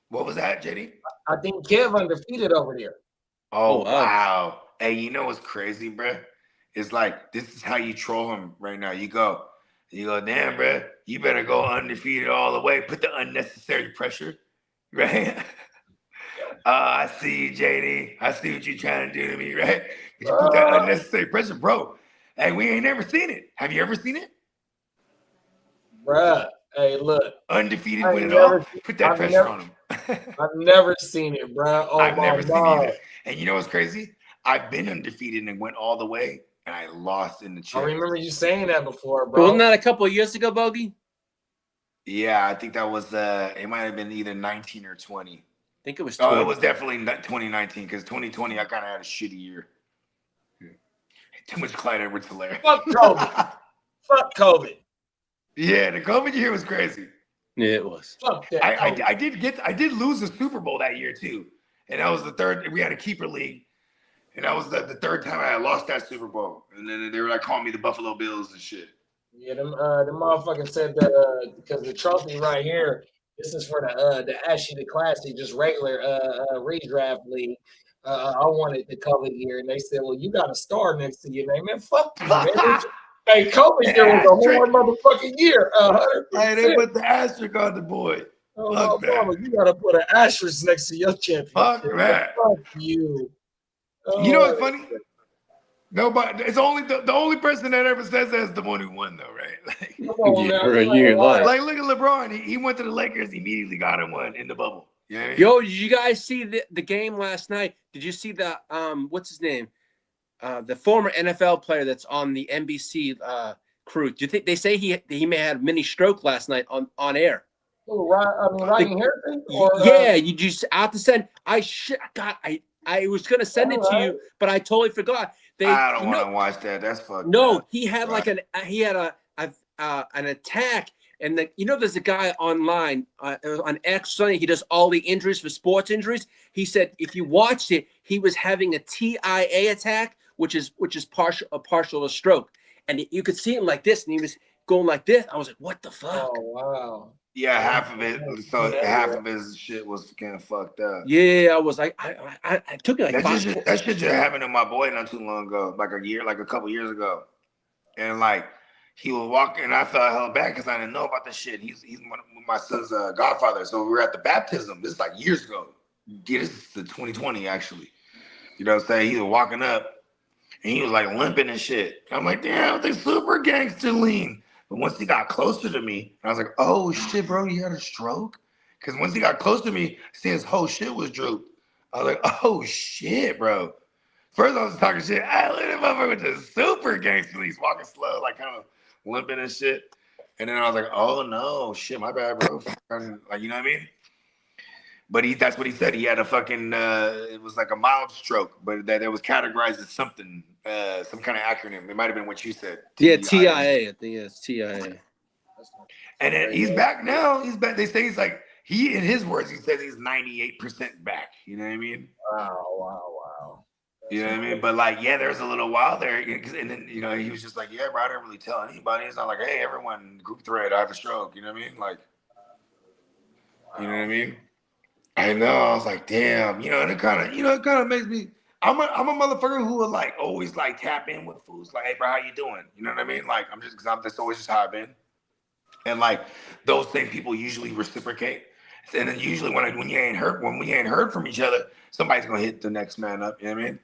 What was that, JD? I think Kev undefeated over there. Oh, wow. Hey, you know what's crazy, bro? It's like, this is how you troll him right now. You go, damn, bro, you better go undefeated all the way. Put the unnecessary pressure, right? I see you, JD. I see what you're trying to do to me, right? But you put that unnecessary pressure, bro. Hey, we ain't never seen it. Have you ever seen it? Bruh, hey, look. Undefeated with it all. Put that pressure on him. I've never seen it, bro. Oh, I've never seen it either. And you know what's crazy? I've been undefeated and went all the way, and I lost in the chip. I remember you saying that before, bro. Wasn't that a couple of years ago, Bogey? Yeah, I think that was it might have been either 19 or 20. I think it was 20. Oh, it was definitely 2019 because 2020 I kind of had a shitty year. Too much Clyde Edwards-Helaire. Fuck COVID. Fuck COVID. Yeah, the COVID year was crazy. Yeah, it was. Fuck that. I did lose the Super Bowl that year too, and that was the third. We had a keeper league, and that was the third time I had lost that Super Bowl. And then they were like calling me the Buffalo Bills and shit. Yeah, the motherfucker said that because the trophy right here, this is for the Ashley the Classic, just regular redraft league. I wanted the COVID year, and they said, "Well, you got a star next to your name, man. Fuck you, man." Hey, COVID year was a whole motherfucking year. Hey, they put the asterisk on the boy. Oh, mama, you gotta put an asterisk next to your championship. Fuck that. Fuck you. You know what's funny? Nobody. It's only the only person that ever says that is the one who won, though, right? Like, like look at LeBron. He went to the Lakers. He immediately got him one in the bubble. You know what I mean? Yo, did you guys see the game last night? Did you see the what's his name? The former NFL player that's on the NBC crew. Do you think they say he may have mini stroke last night on air? Oh, Ryan Harrison? Yeah, you just have to send. I was gonna send it to you, but I totally forgot. I don't want to watch that. That's fucked. No, up. he had like an attack, and there's a guy online on X Sunday. He does all the injuries for sports injuries. He said if you watched it, he was having a TIA attack, which is partial a stroke, and you could see him like this, and he was going like this. I was like, what the fuck? Oh wow. Yeah, half of it. So half of his shit was kind of fucked up. Yeah, I was like, I took it like that shit just happened to my boy not too long ago, like a couple years ago, and like he was walking, and I felt hella bad because I didn't know about this shit. He's one of my son's godfather, so we were at the baptism. This is like years ago. Yeah, this is the 2020 actually. You know what I'm saying? He was walking up, and he was like limping and shit. I'm like, damn, they super gangster lean. But once he got closer to me, I was like, oh, shit, bro, you had a stroke? Because once he got close to me, see his whole shit was drooped. I was like, oh, shit, bro. First, I was talking shit. I look at that motherfucker with the super gangster. He's walking slow, like kind of limping and shit. And then I was like, oh, no, shit, my bad, bro. Like, you know what I mean? But that's what he said. He had a fucking, it was like a mild stroke, but that it was categorized as something, some kind of acronym. It might have been what you said. Yeah, TIA. I think it's TIA. And then he's back now. He's back. They say he's like, in his words, he says he's 98% back. You know what I mean? Wow. You know what I mean? But like, yeah, there's a little while there. And then, he was just like, yeah, bro, I didn't really tell anybody. It's not like, hey, everyone, group thread, I have a stroke. You know what I mean? Like, you know what I mean? I know. I was like, damn, and it kind of makes me. I'm a motherfucker who would like always like tap in with fools. Like, hey, bro, how you doing? You know what I mean? Like, that's always just how I've been. And like those same people usually reciprocate. And then usually when we ain't heard from each other, somebody's gonna hit the next man up. You know what I mean?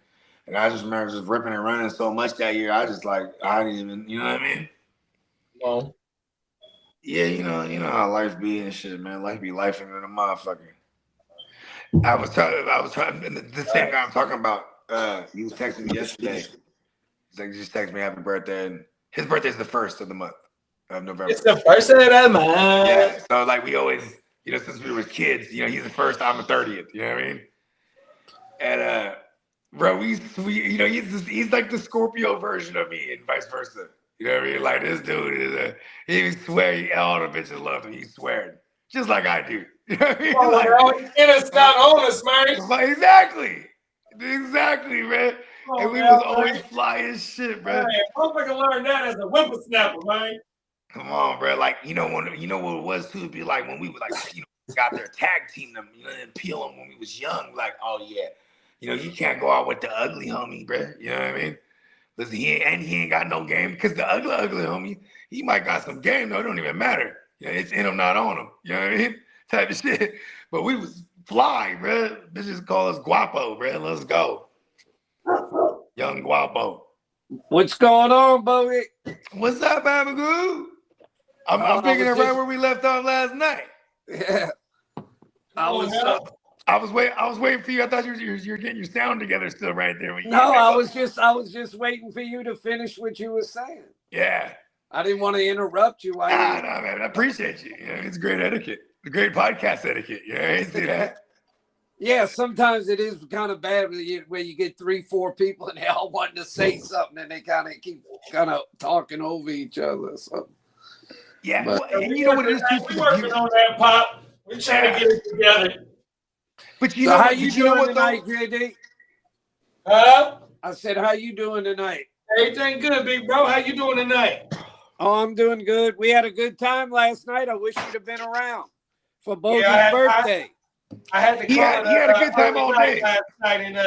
And I just remember just ripping and running so much that year. I just like I didn't even. You know what I mean? Well, yeah, you know how life be and shit, man. Life be life and a motherfucker. I was trying. The same guy I'm talking about. He was texting me yesterday. He's like, just text me happy birthday, and his birthday's the 1st of the month of November. It's the 1st of the month. Yeah. So like we always, since we were kids, he's the 1st, I'm the 30th. You know what I mean? And bro, he's like the Scorpio version of me, and vice versa. You know what I mean? Like this dude he swear all the bitches love him. He's swearing just like I do. You know what I mean? Oh, Like, bro, it's not on us, man. exactly, man. And we was always fly as shit, bro. Hey, motherfucker learned that as a whippersnapper, man. Come on, bro. Like, you know what it was too? It'd be like when we were like, got their tag team them, and peel them when we was young. Like, oh yeah, you can't go out with the ugly homie, bro. You know what I mean? Listen, he ain't got no game because the ugly homie, he might got some game though. It don't even matter. It's in him, not on him. You know what I mean? Type of shit. But we was fly, bro. Bitches call us guapo, bro. Let's go, young guapo. What's going on, Bowie? What's up, Babagoo? I'm picking it right where we left off last night. Yeah. I was waiting for you. I thought you were getting your sound together still right there. I was just waiting for you to finish what you were saying. Yeah. I didn't want to interrupt you. No, man. I appreciate you. It's great etiquette. Great podcast etiquette. You see that? Yeah, sometimes it is kind of bad where you get 3-4 people and they all wanting to say something and they kind of keep talking over each other. So. Yeah, and you know what it is? We're working on that, Pop. We're trying to get it together. But how you doing tonight, JD? Huh? I said, how you doing tonight? Everything good, big bro. How you doing tonight? Oh, I'm doing good. We had a good time last night. I wish you'd have been around for Bogey's birthday. I had to call he had a good time all day last night and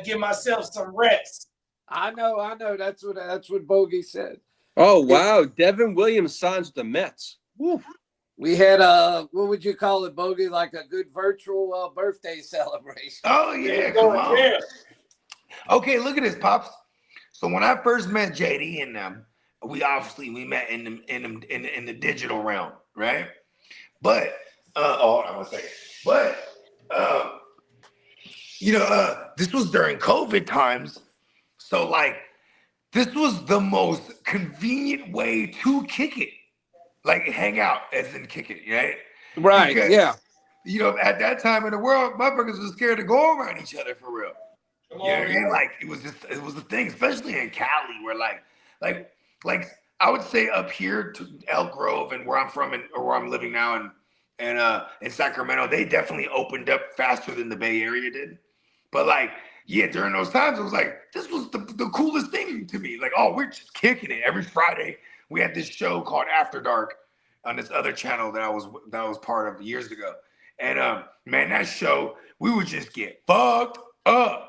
give myself some rest. I know. That's what Bogey said. Oh wow, Devin Williams signs with the Mets. Woo. We had what would you call it, Bogey? Like a good virtual birthday celebration. Oh yeah, come on. Yeah. Okay, look at this, Pops. So when I first met JD and them, we met in the digital realm, right? But hold on a second. But this was during COVID times, so like this was the most convenient way to kick it, like hang out as in kick it, right? Right. Because, yeah. At that time in the world, motherfuckers was scared to go around each other for real. You know what I mean? Like it was a thing, especially in Cali, where like I would say up here to Elk Grove and where I'm from or where I'm living now and in Sacramento, they definitely opened up faster than the Bay Area did. But like, yeah, during those times, it was like this was the coolest thing to me. Like, oh, we're just kicking it. Every Friday, we had this show called After Dark on this other channel that I was part of years ago. And man, that show, we would just get fucked up.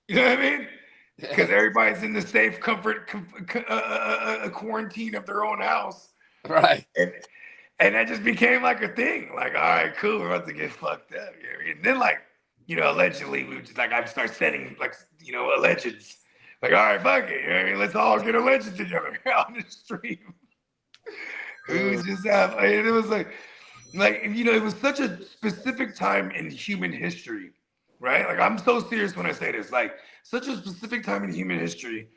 You know what I mean? Because everybody's in the safe comfort quarantine of their own house. Right. And that just became like a thing. Like, all right, cool, we're about to get fucked up. You know what I mean? And then like, allegedly, we would just like, I'd start setting like, allegeds. Like, all right, fuck it. You know what I mean? Let's all get alleged together on the stream. We would just have, and it was like, it was such a specific time in human history, right? Like, I'm so serious when I say this. Like, such a specific time in human history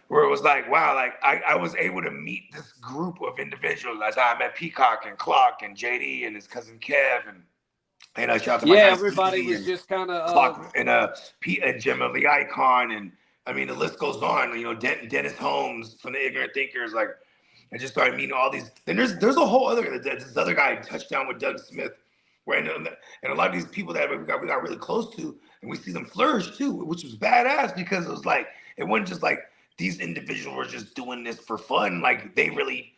where it was like, wow, like I was able to meet this group of individuals. That's how I met Peacock and Clock and JD and his cousin Kev and shout out to my everybody was just kind of Clock and Pete and Jim of the Icon, and I mean the list goes on. Dennis Holmes from the Ignorant Thinkers. Like, I just started meeting all these. Then there's a whole other this other guy, Touchdown with Doug Smith, where and a lot of these people that we got really close to, and we see them flourish too, which was badass because it was like it wasn't just like these individuals were just doing this for fun. Like they really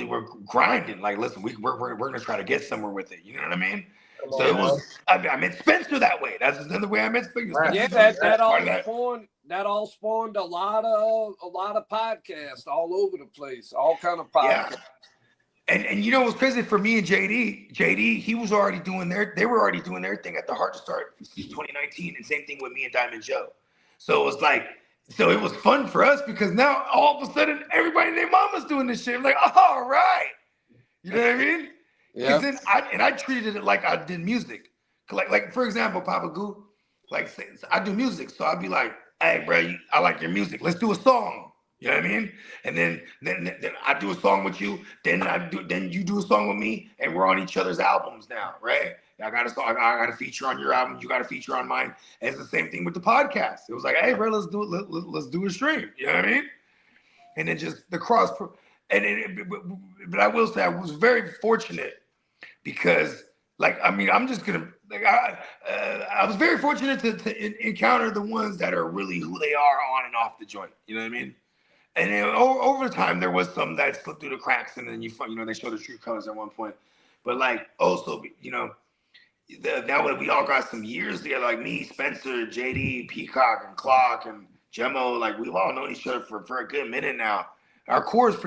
were grinding. Like, listen, we're gonna try to get somewhere with it. You know what I mean? So it was. I met Spencer that way. That's another way I met Spencer. Right. Yeah, that all spawned a lot of podcasts all over the place. All kind of podcasts. Yeah. And what's crazy for me and JD, he was already doing they were already doing their thing at the Heart Start 2019, and same thing with me and Diamond Joe. So it was like. So it was fun for us because now all of a sudden everybody and their mama's doing this shit. I'm like, all right. You know what I mean? Yeah. Then I treated it like I did music. Like for example, Papa Goo, like I do music. So I'd be like, hey, bro, I like your music. Let's do a song. You know what I mean? And then I do a song with you. Then you do a song with me, and we're on each other's albums now, right? I got a song. I got a feature on your album. You got a feature on mine. And it's the same thing with the podcast. It was like, hey, bro, let's do it. Let's do a stream. You know what I mean? And then just the but I will say I was very fortunate because Like, I mean, I'm just gonna like I was very fortunate to encounter the ones that are really who they are on and off the joint. You know what I mean? And then over time, there was some that slipped through the cracks, and then they show the true colors at one point. But like also, now we all got some years together. Like me, Spencer, JD, Peacock, and Clock, and Gemmo. Like we've all known each other for a good minute now. Our core is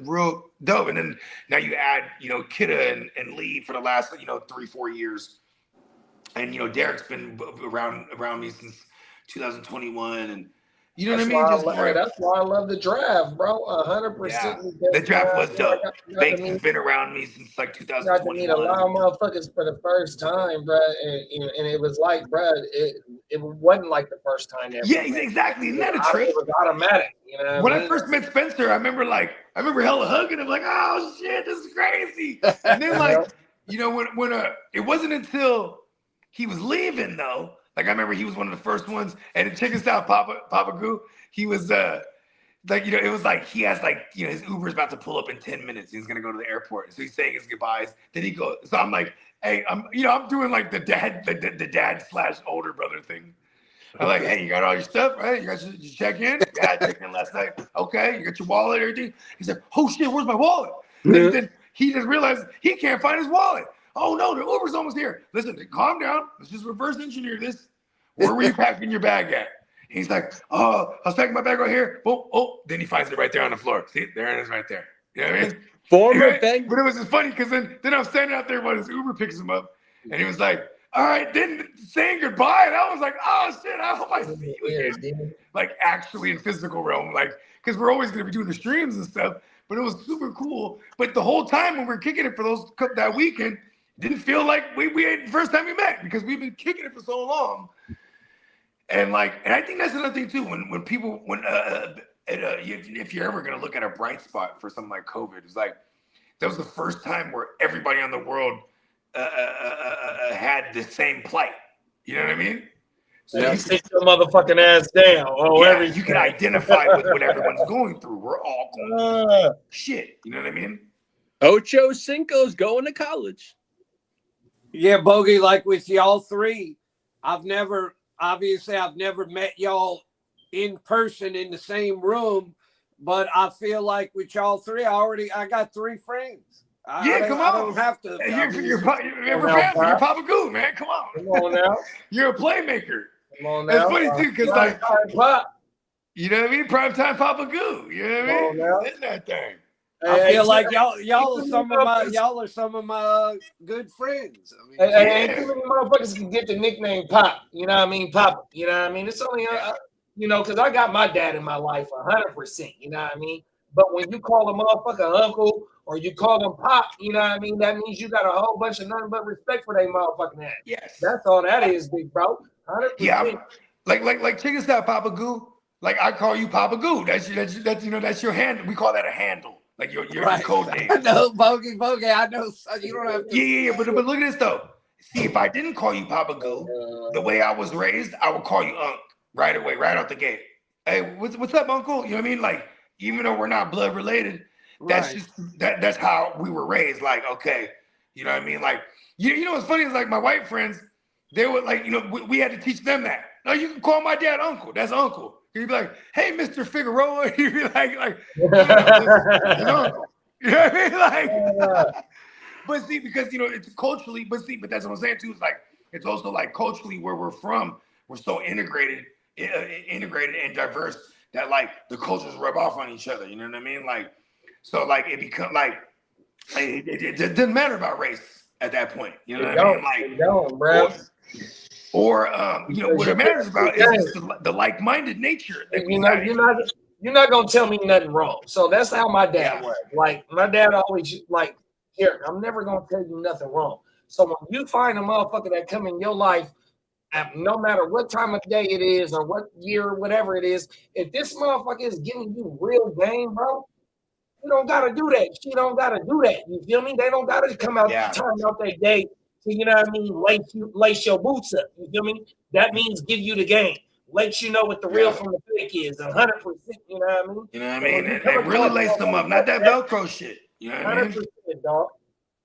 real dope. And then now you add, Kidda and Lee for the last, 3-4 years. And, Derek's been around me since 2021. And you know what I mean? That's why I love the draft, bro. 100%. Yeah, the draft was dope. Banks has been around me since like 2021. Got to meet a lot of motherfuckers for the first time, bro. And it was like, bro, it wasn't like the first time. Yeah, exactly. Isn't that a trick? It was automatic. When I first met Spencer, I remember hella hugging him, like, oh shit, this is crazy. And then when it wasn't until he was leaving though. Like I remember he was one of the first ones, and check this out, Papa Goo. He was it was like he has his Uber's about to pull up in 10 minutes. He's gonna go to the airport, so he's saying his goodbyes. Then he goes. So I'm like, hey, I'm doing like the dad / older brother thing. I'm like, hey, you got all your stuff, right? You got your check in? Yeah, I checked in last night. Okay, you got your wallet, everything. He's like, oh shit, where's my wallet? Then he just realized he can't find his wallet. Oh no, the Uber's almost here. Listen, calm down. Let's just reverse engineer this. Where were you packing your bag at? He's like, oh, I was packing my bag right here. Oh, then he finds it right there on the floor. See, there it is right there. You know what I mean? But it was just funny because then I'm standing out there while his Uber picks him up, and he was like, all right, then saying goodbye. And I was like, oh shit, I hope I see you again. Like actually in physical realm, like, because we're always gonna be doing the streams and stuff. But it was super cool. But the whole time when we were kicking it for that weekend, it didn't feel like we had the first time we met because we've been kicking it for so long. And I think that's another thing too. When people if you're ever gonna look at a bright spot for something like COVID, it's like that was the first time where everybody on the world had the same plight. You know what I mean? So you sit your motherfucking ass down. You can identify with what everyone's going through. We're all going through shit. You know what I mean? Ocho Cinco's going to college. Yeah, Bogey, like with y'all three, I've never met y'all in person in the same room, but I feel like with y'all three, I got 3 friends. Come on. I don't have to. You're Papa Goo, man. Come on. Come on now. You're a playmaker. Come on now. It's funny too, because you know what I mean? Primetime Papa Goo. You know what I mean? Isn't that thing? I feel like y'all are some of my good friends. I mean, too many motherfuckers can get the nickname Pop. You know what I mean? Pop. You know what I mean? It's only because I got my dad in my life 100%. You know what I mean? But when you call a motherfucker uncle or you call him Pop, you know what I mean? That means you got a whole bunch of nothing but respect for they motherfucking ass. Yes. That's all that is, big bro. 100%. Yeah. Like check this out, Papa Goo. Like I call you Papa Goo. That's your handle. We call that a handle. Like your code name. I know, Bogey. I know. You don't have to. Yeah. But look at this though. See, if I didn't call you Papa Goo, the way I was raised, I would call you Unc right away, right out the gate. Hey, what's up, Uncle? You know what I mean? Like, even though we're not blood related, that's just that's how we were raised. Like, okay, you know what I mean? Like, you know what's funny is like my white friends, they were like, we had to teach them that. No, you can call my dad Uncle. That's Uncle. He'd be like, hey, Mr. Figueroa. He'd be like, Uncle. You know what I mean? Like, but see, because it's culturally, but that's what I'm saying too. It's like it's also like culturally where we're from, we're so integrated and diverse that like the cultures rub off on each other. You know what I mean? Like, so like it becomes like it doesn't matter about race at that point. You know what I mean? Like, it don't, bro. Or what it matters about is just the like-minded nature. That you're not gonna tell me nothing wrong. So that's how my dad was. Like my dad always like, here, I'm never gonna tell you nothing wrong. So when you find a motherfucker that come in your life, no matter what time of day it is or what year, whatever it is, if this motherfucker is giving you real game, bro, you don't gotta do that. She don't gotta do that. You feel me? They don't gotta come out time out their day. You know what I mean? Lace your boots up. You feel me? That means give you the game. Let you know what the real from the fake is. 100%. You know what I mean? You know what I mean? And really lace them up. Not that Velcro shit. You know what I mean? 100%, dog.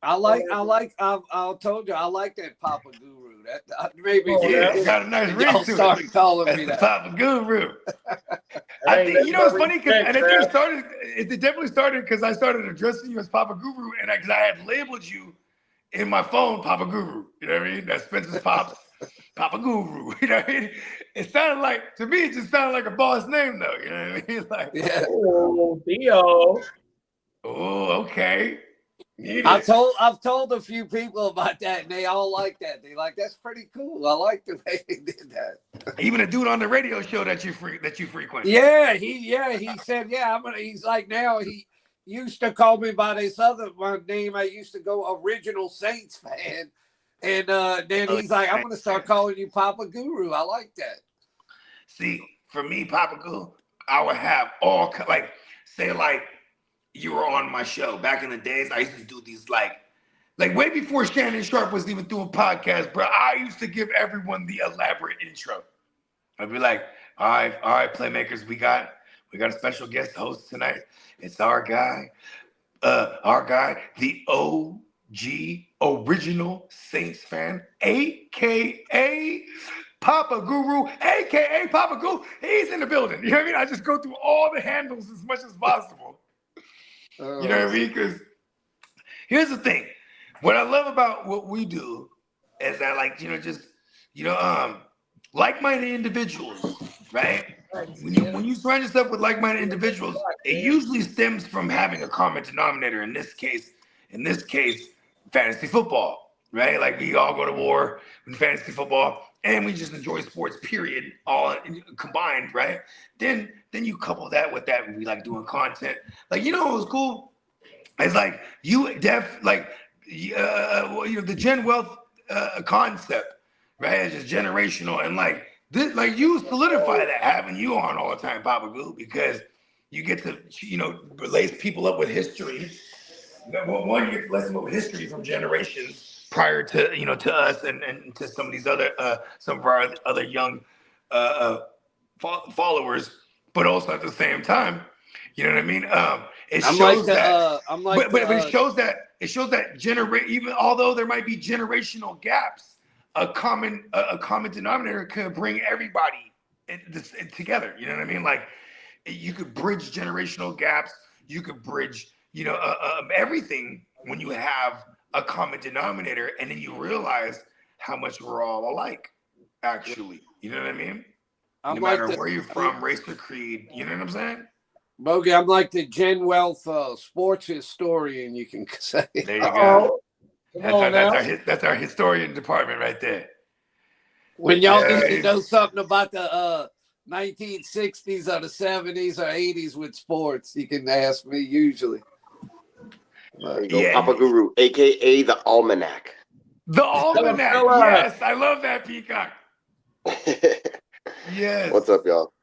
I told you I like that Papa Guru. That made me it got a nice ring y'all to started it. calling That's me the that. Papa Guru. I think it's funny because I think it definitely started because I started addressing you as Papa Guru, and I had labeled you in my phone Papa Guru. You know what I mean? That's Spencer's pops, Papa Guru. You know what I mean? It sounded like, to me, it just sounded like a boss name though. You know what I mean? Like, Yeah. Oh, Theo. oh, okay. I've told a few people about that, and they all like that. They like, that's pretty cool. I like the way they did that. Even a dude on the radio show that you frequent. Yeah, he said, yeah, he's like, now he used to call me by this other name. I used to go Original Saints fan. And then he's like, I'm gonna start calling you Papa Guru. I like that. See, for me, Papa Guru, I would have all say you were on my show back in the days. I used to do these like way before Shannon Sharp was even doing podcasts, bro. I used to give everyone the elaborate intro. I'd be like, all right, Playmakers, we got a special guest host tonight. It's our guy, the OG original Saints fan, aka Papa Guru, aka Papa Guru. He's in the building. You know what I mean? I just go through all the handles as much as possible. You know what I mean? Because here's the thing. What I love about what we do is that, like-minded individuals, right? When you surround yourself with like-minded individuals, it usually stems from having a common denominator. In this case, fantasy football, right? Like we all go to war in fantasy football, and we just enjoy sports, period, all combined, right? Then you couple that with that, and we like doing content. Like, you know what was cool? It's like the Gen Wealth concept, right? It's just generational, and like you solidify that having you on all the time, Papa Goo, because you get to lace people up with history. One, you get to lace them up with history from generations prior to to us and to some of these other some of our other young followers, but also at the same time, you know what I mean? It shows that even although there might be generational gaps, a common denominator could bring everybody together. You know what I mean? Like you could bridge generational gaps. You could bridge everything when you have a common denominator, and then you realize how much we're all alike. Actually, you know what I mean? No matter where you're from, race or creed. You know what I'm saying? Bogey, I'm like the Gen Wealth sports historian, you can say. There you go. That's our historian department right there. When y'all need to know something about the 1960s or the 70s or 80s with sports, you can ask me usually. There you go, Papa Guru, a.k.a. the Almanac. The Almanac, yes. I love that, Peacock. Yes. What's up, y'all?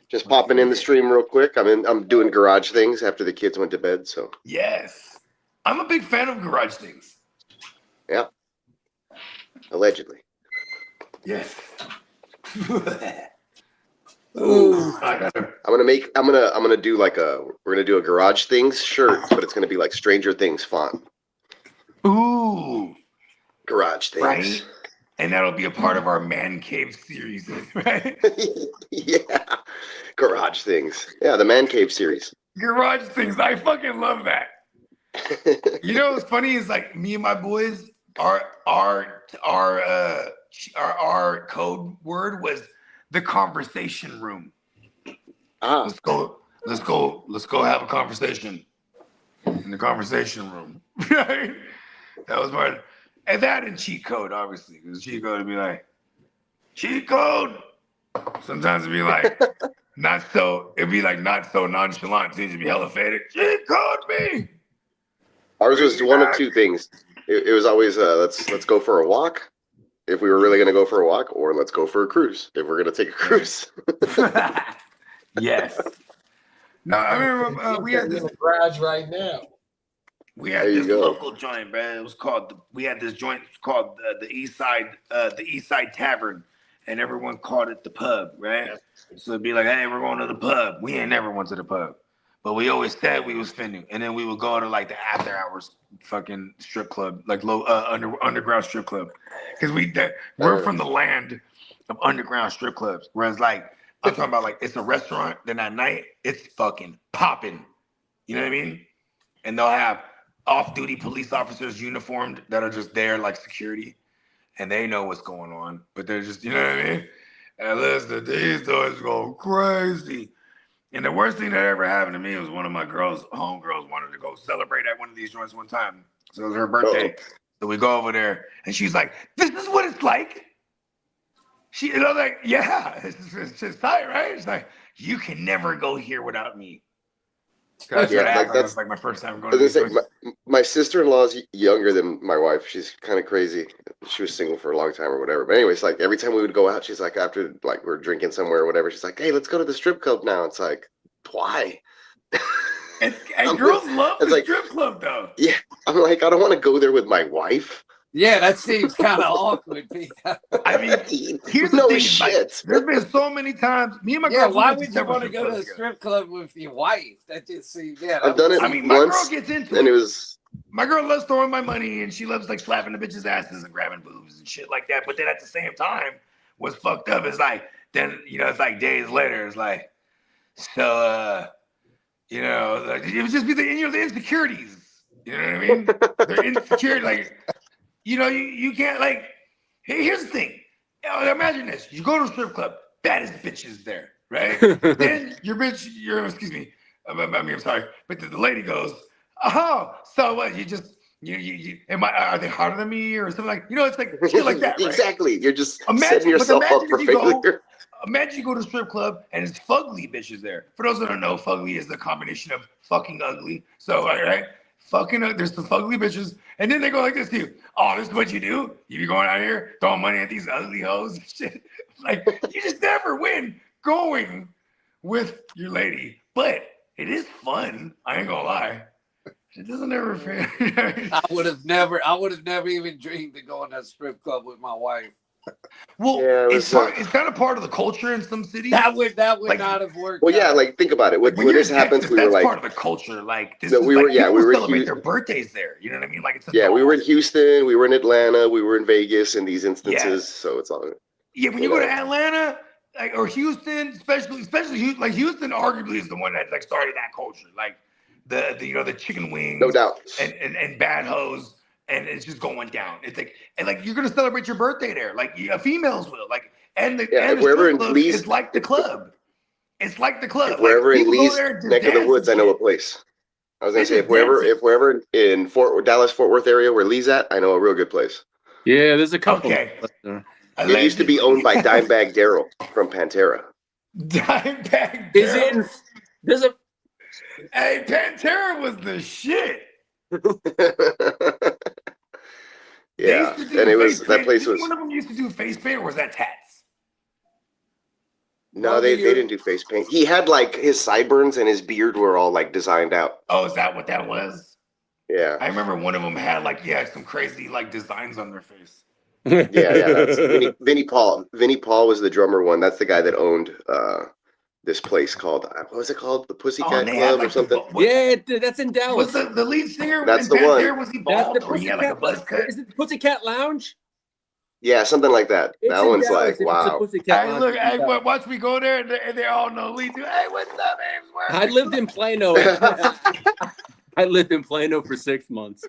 Just popping in the stream real quick. I'm doing garage things after the kids went to bed. So yes, I'm a big fan of garage things. Yeah, allegedly. Yes. Ooh. I'm gonna do we're gonna do a garage things shirt, but it's gonna be like Stranger Things font. Ooh. Garage things. Right. And that'll be a part of our Man Cave series, right? Yeah. Garage things. Yeah, the Man Cave series. Garage things. I fucking love that. You know what's funny is like me and my boys, our code word was the conversation room. Let's go have a conversation in the conversation room. Right? That was part of it. And that and cheat code, obviously, because cheat code would be like, cheat code. Sometimes it'd be like, not so nonchalant. Things would be hella faded. Cheat code me. Ours was one of two things. It was always let's go for a walk if we were really going to go for a walk, or let's go for a cruise if we're going to take a cruise. Yes. No, I remember we had this garage right now. We had this local joint, man. We had this joint called the East Side Tavern, and everyone called it the pub, right? So it'd be like, hey, we're going to the pub. We ain't never went to the pub, But we always said we was finna, and then we would go to like the after hours fucking strip club, like low underground strip club, because we're from the land of underground strip clubs. Whereas like I'm talking about like it's a restaurant, then at night it's fucking popping. You know what I mean? And they'll have off-duty police officers uniformed that are just there like security, and they know what's going on, but they're just, you know what I mean? And listen, these doors go crazy. And the worst thing that ever happened to me was one of my homegirls wanted to go celebrate at one of these joints one time. So it was her birthday. So we go over there, and she's like, "This is what it's like." I was like, "Yeah, it's just tight, right?" It's like, "You can never go here without me." That's like my first time going to these joints. My sister-in-law is younger than my wife. She's kind of crazy. She was single for a long time or whatever. But anyways, like every time we would go out, she's like, after like we're drinking somewhere or whatever, she's like, "Hey, let's go to the strip club now." It's like, why? And girls love the strip club though. Yeah, I'm like, I don't want to go there with my wife. Yeah, that seems kind of awkward. I mean, here's the thing: shit. Like, there's been so many times. Me and my girl. Why would you want to go to a strip club with your wife? That just seems. Yeah, I've done it. I mean, my girl gets into it. And it was. My girl loves throwing my money, and she loves like slapping the bitches' asses and grabbing boobs and shit like that. But then at the same time, what's fucked up is like, then it's like days later, it's like, so like, it would just be the insecurities. You know what I mean? They're insecure, like. You can't like. Hey, here's the thing. Imagine this: you go to a strip club, baddest bitches there, right? Then excuse me. I'm sorry, but the lady goes, "Oh, so what? Are they harder than me or something like? It's like shit like that, right? Exactly. You're just setting yourself up for failure. Imagine you go to a strip club and it's fugly bitches there. For those that don't know, fugly is the combination of fucking ugly. So, all right. There's some fugly bitches, and then they go like this to you. "Oh, this is what you do? You be going out here throwing money at these ugly hoes and shit." Like, you just never win going with your lady. But it is fun. I ain't gonna lie. It doesn't ever fail. I would have never even dreamed of going to a strip club with my wife. Well, it's kind of part of the culture in some cities. That would like, not have worked. Well, yeah, like think about it. When this happens, we were like, part of the culture. Like this we were celebrate their birthdays there. You know what I mean? Like it's we were in Houston, we were in Atlanta, we were in Vegas in these instances. So it's all. Yeah, when you go to Atlanta, like or Houston, especially like Houston, arguably is the one that like started that culture. Like the chicken wings, no doubt, and bad hoes. And it's just going down. It's like, and like you're gonna celebrate your birthday there, like females will, like, and the wherever in club Lee's, it's like the club. It's like the club. Wherever like, in Lee's neck of the woods, I know a place. I was gonna say if wherever in Dallas Fort Worth area where Lee's at, I know a real good place. Yeah, there's a couple. Okay. It used to be owned by Dimebag Darrell from Pantera. Dimebag Is it? There's a. Hey, Pantera was the shit. Yeah, and it was that place was. One of them used to do face paint, or was that tats? No, they didn't do face paint. He had like his sideburns and his beard were all like designed out. Oh, is that what that was? Yeah, I remember one of them had like some crazy like designs on their face. Yeah. That's Vinnie Paul. Vinnie Paul was the drummer one. That's the guy that owned this place called what was it called? The Pussycat Club or something? That's in Dallas. Was the lead singer? That's the one. Was he bald or he had like a buzz cut? Is it the Pussycat Lounge? Yeah, something like that. That one's like wow. Hey, look, watch me go there and they all know Lee. Hey, what's up, man? I lived in Plano. I lived in Plano for 6 months.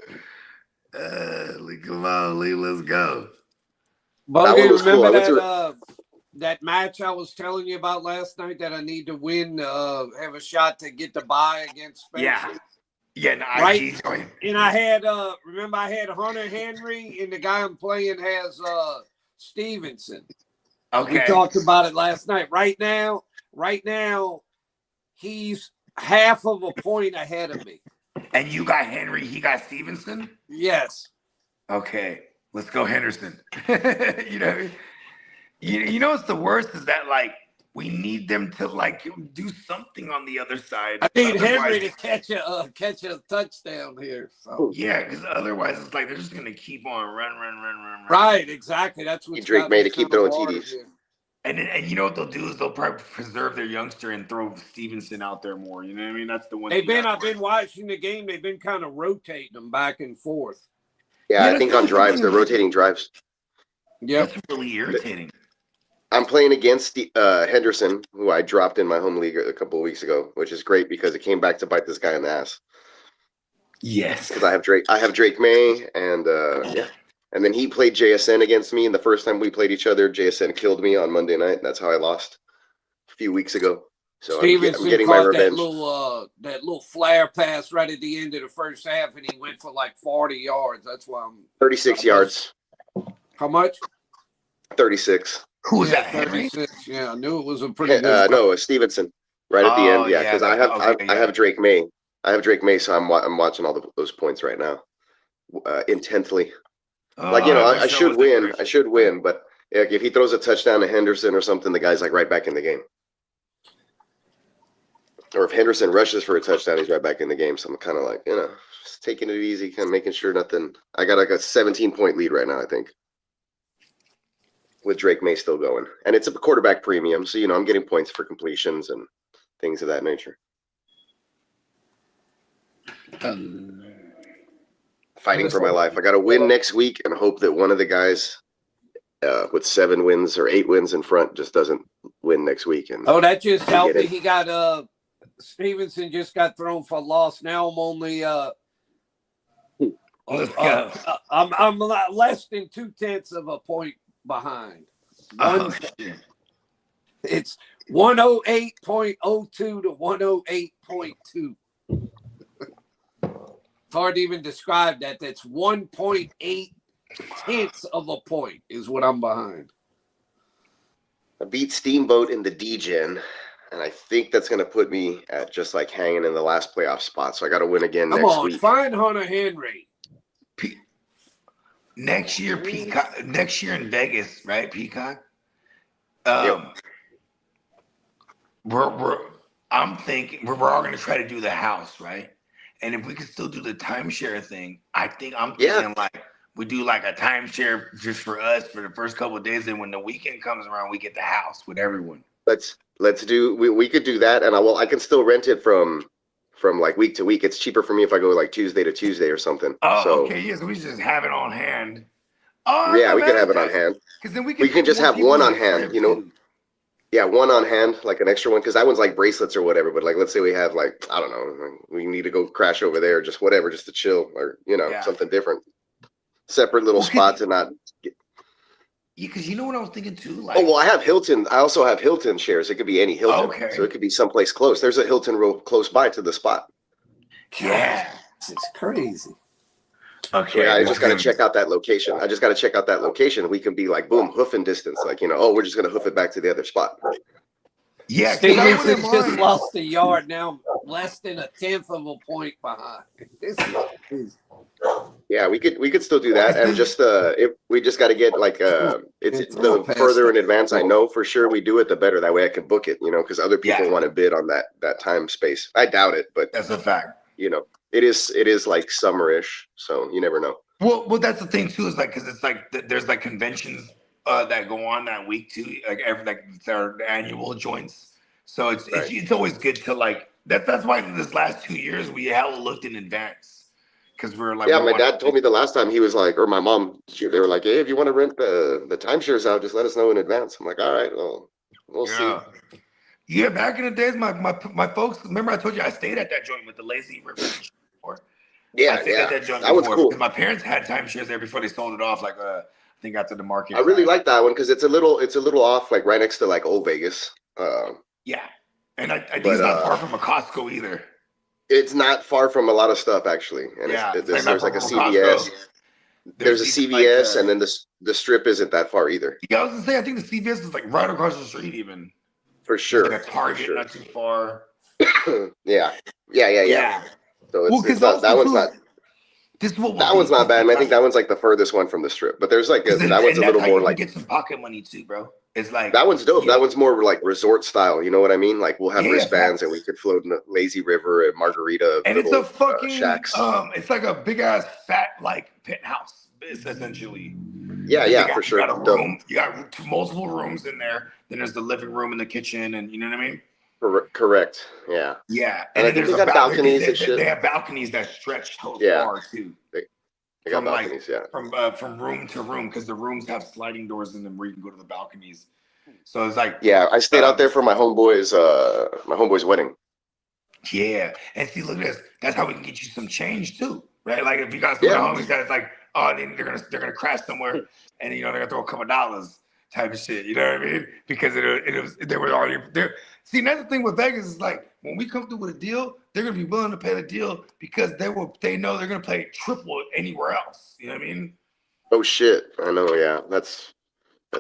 Lee, come on, Lee, let's go. Bogey, remember that match I was telling you about last night that I need to win, have a shot to get the bye against Spencer? Yeah, right. And I had remember I had Hunter Henry, and the guy I'm playing has Stevenson. Okay. We talked about it last night. Right now, he's half of a point ahead of me. And you got Henry, he got Stevenson? Yes. Okay. Let's go Henderson. You know what I mean? You know what's the worst is that like we need them to like do something on the other side. I need Henry to catch a touchdown here. So. Yeah, because otherwise it's like they're just gonna keep on run. Right, exactly. That's what Drake made to keep throwing TDs. And you know what they'll do is they'll probably preserve their youngster and throw Stevenson out there more. You know what I mean? That's the one. I've been watching the game. They've been kind of rotating them back and forth. Yeah, I think on drives, they're rotating drives. Yeah, that's really irritating. I'm playing against Henderson, who I dropped in my home league a couple of weeks ago, which is great because it came back to bite this guy in the ass. Yes, because I have Drake May, and yeah, and then he played JSN against me. And the first time we played each other, JSN killed me on Monday night. That's how I lost a few weeks ago. So I'm getting my revenge. That little flare pass right at the end of the first half, and he went for like 40 yards. That's why I'm 36 yards. How much? 36. Who was that? 36. Yeah, I knew it was a pretty good. No, Stevenson. Right at the end. Yeah, because I have Drake May. I have Drake May, so I'm watching all those points right now, intently. I should win. I should win, but if he throws a touchdown to Henderson or something, the guy's like right back in the game. Or if Henderson rushes for a touchdown, he's right back in the game. So I'm kind of like, just taking it easy, kind of making sure nothing. I got like a 17-point lead right now, I think, with Drake May still going, and it's a quarterback premium, so I'm getting points for completions and things of that nature. Fighting for my life. I got to win next week and hope that one of the guys with 7 wins or 8 wins in front just doesn't win next week. And that just helped me. He got Stevenson just got thrown for a loss. Now I'm only I'm less than 0.2 of a point behind. It's 108.02 to 108.2. It's hard to even describe that. That's 1.8 tenths of a point is what I'm behind. I beat Steamboat in the D-Gen, and I think that's going to put me at just like hanging in the last playoff spot. So I got to win again next week. Find Hunter Henry. Next year, Peacock. Next year in Vegas, right, Peacock? Yep. I'm thinking we're all going to try to do the house, right? And if we can still do the timeshare thing, I'm thinking like we do like a timeshare just for us for the first couple of days, and when the weekend comes around, we get the house with everyone. Let's do. We could do that, and I can still rent it from like week to week. It's cheaper for me if I go like Tuesday to Tuesday or something. Oh, okay, yes, we just have it on hand. Oh, yeah, we can have it on hand. Because then we can just have one on hand, Yeah, one on hand, like an extra one, because that one's like bracelets or whatever. But like, let's say we have like, I don't know, we need to go crash over there, just whatever, just to chill or something different, separate little spot to not. Yeah, because you know what I was thinking too. Like, I have Hilton. I also have Hilton shares. It could be any Hilton, so it could be someplace close. There's a Hilton real close by to the spot. Yeah, it's crazy. Okay. Yeah, I just got to check out that location. We can be like, boom, hoofing distance. Like, we're just going to hoof it back to the other spot. Yeah. Stevenson just lost a yard. Now less than 1/10 of a point behind. Yeah, we could still do that. And just, if we just got to get like, it's the further in advance I know for sure we do it, the better. That way I can book it, because other people want to bid on that time space. I doubt it, but that's a fact. It is like summerish, so you never know. Well, that's the thing too. Is like because it's like there's like conventions that go on that week too. Like their annual joints. So it's always good to like that's why this last 2 years we hella looked in advance because we're like my dad told me the last time he was like, or my mom, they were like, hey, if you want to rent the timeshares out, just let us know in advance. I'm like, all right, well, we'll see. Yeah, back in the days, my folks. Remember, I told you I stayed at that joint with the lazy river before. Yeah, that was cool. My parents had timeshares there before they sold it off. Like I think after the market. I really like that one because it's a little off, like right next to like Old Vegas. Yeah, and I think it's not far from a Costco either. It's not far from a lot of stuff actually, and there's like a CVS. There's a CVS, and then the strip isn't that far either. Yeah, I was gonna say I think the CVS is like right across the street even. For sure. Like a Target, not too far. Yeah. So it's not, that one's not. That one's not bad. And I think that one's like the furthest one from the strip. But there's like that one's a little more like. Get some pocket money too, bro. It's like that one's dope. That one's more like resort style. You know what I mean? Like we'll have wristbands and we could float in the lazy river and margarita. And it's a fucking shacks. It's like a big ass fat like penthouse. It's essentially. Yeah, for sure. You got a room. You got multiple rooms in there. Then there's the living room and the kitchen, and you know what I mean. Correct. Yeah. Yeah, And I think they got balconies and shit. They have balconies that stretch far too. They got balconies. From room to room, because the rooms have sliding doors in them where you can go to the balconies. So it's like I stayed out there for my homeboy's wedding. Yeah, and see, look at this. That's how we can get you some change too, right? Like if you got some homies that's like, oh, they're gonna crash somewhere, and they're gonna throw a couple dollars type of shit. You know what I mean? Because they were already there. See, that's the thing with Vegas is like when we come through with a deal, they're gonna be willing to pay the deal because they know they're gonna pay triple anywhere else. You know what I mean? Oh shit! I know. Yeah, that's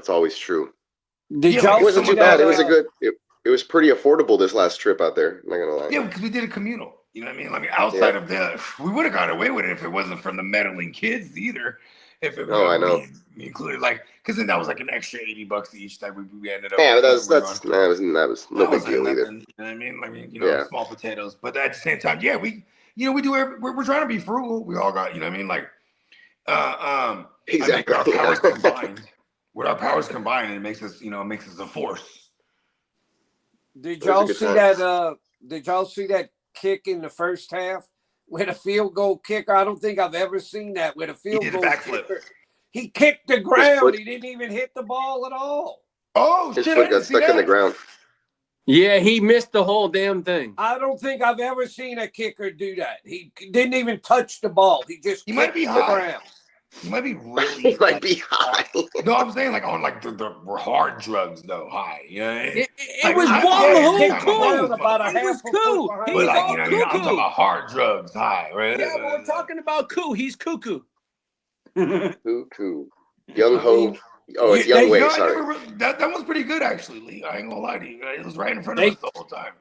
always true. Did y'all it wasn't too bad. It was it was pretty affordable this last trip out there. I'm not gonna lie. Yeah, because we did a communal. You know what I mean? Like outside of we would have got away with it if it wasn't from the meddling kids either. If it I know. We included because then that was like an extra $80 each that we ended up. Yeah, but that was no big deal either. You know what I mean? Small potatoes. But at the same time, we do. We're trying to be frugal. We all got, you know what I mean? Like, exactly. I mean, our powers combined. With our powers combined, it makes us, a force. Did y'all see that? Did y'all see that kick in the first half with a field goal kicker? I don't think I've ever seen that with a field goal kicker. He kicked the ground. He didn't even hit the ball at all. Oh, his foot got stuck in the ground. Yeah, he missed the whole damn thing. I don't think I've ever seen a kicker do that. He didn't even touch the ball. He just might be the high. ground. You might be really. He might be high. No, I'm saying like on like the hard drugs though, high. You know, it was one cool. About a half cool. But like, you know, I'm talking about hard drugs, high, right? Yeah, but we're talking about Koo. He's cuckoo. Cuckoo. Young Ho. Oh, it's Young Way. Sorry. That was pretty good actually, Lee. I ain't gonna lie to you. It was right in front of us the whole time.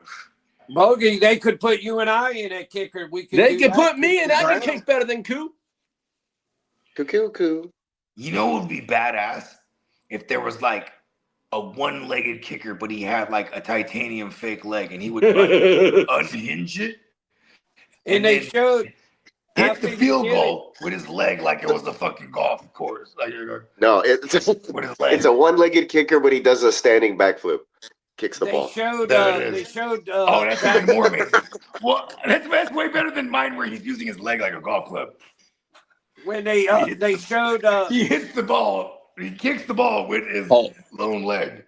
Bogey, they could put you and I in at kicker. They could put me in. I can kick better than Koo. Cuckoo. You know what would be badass? If there was like a one-legged kicker, but he had like a titanium fake leg and he would like unhinge it. And they showed hit the field goal with his leg like it was a fucking golf course. Like, no, it's a one-legged kicker, but he does a standing backflip. Kicks the ball. They showed. Oh, that's even more amazing. Well, that's way better than mine where he's using his leg like a golf club. When they showed he hits the ball, he kicks the ball with his lone leg.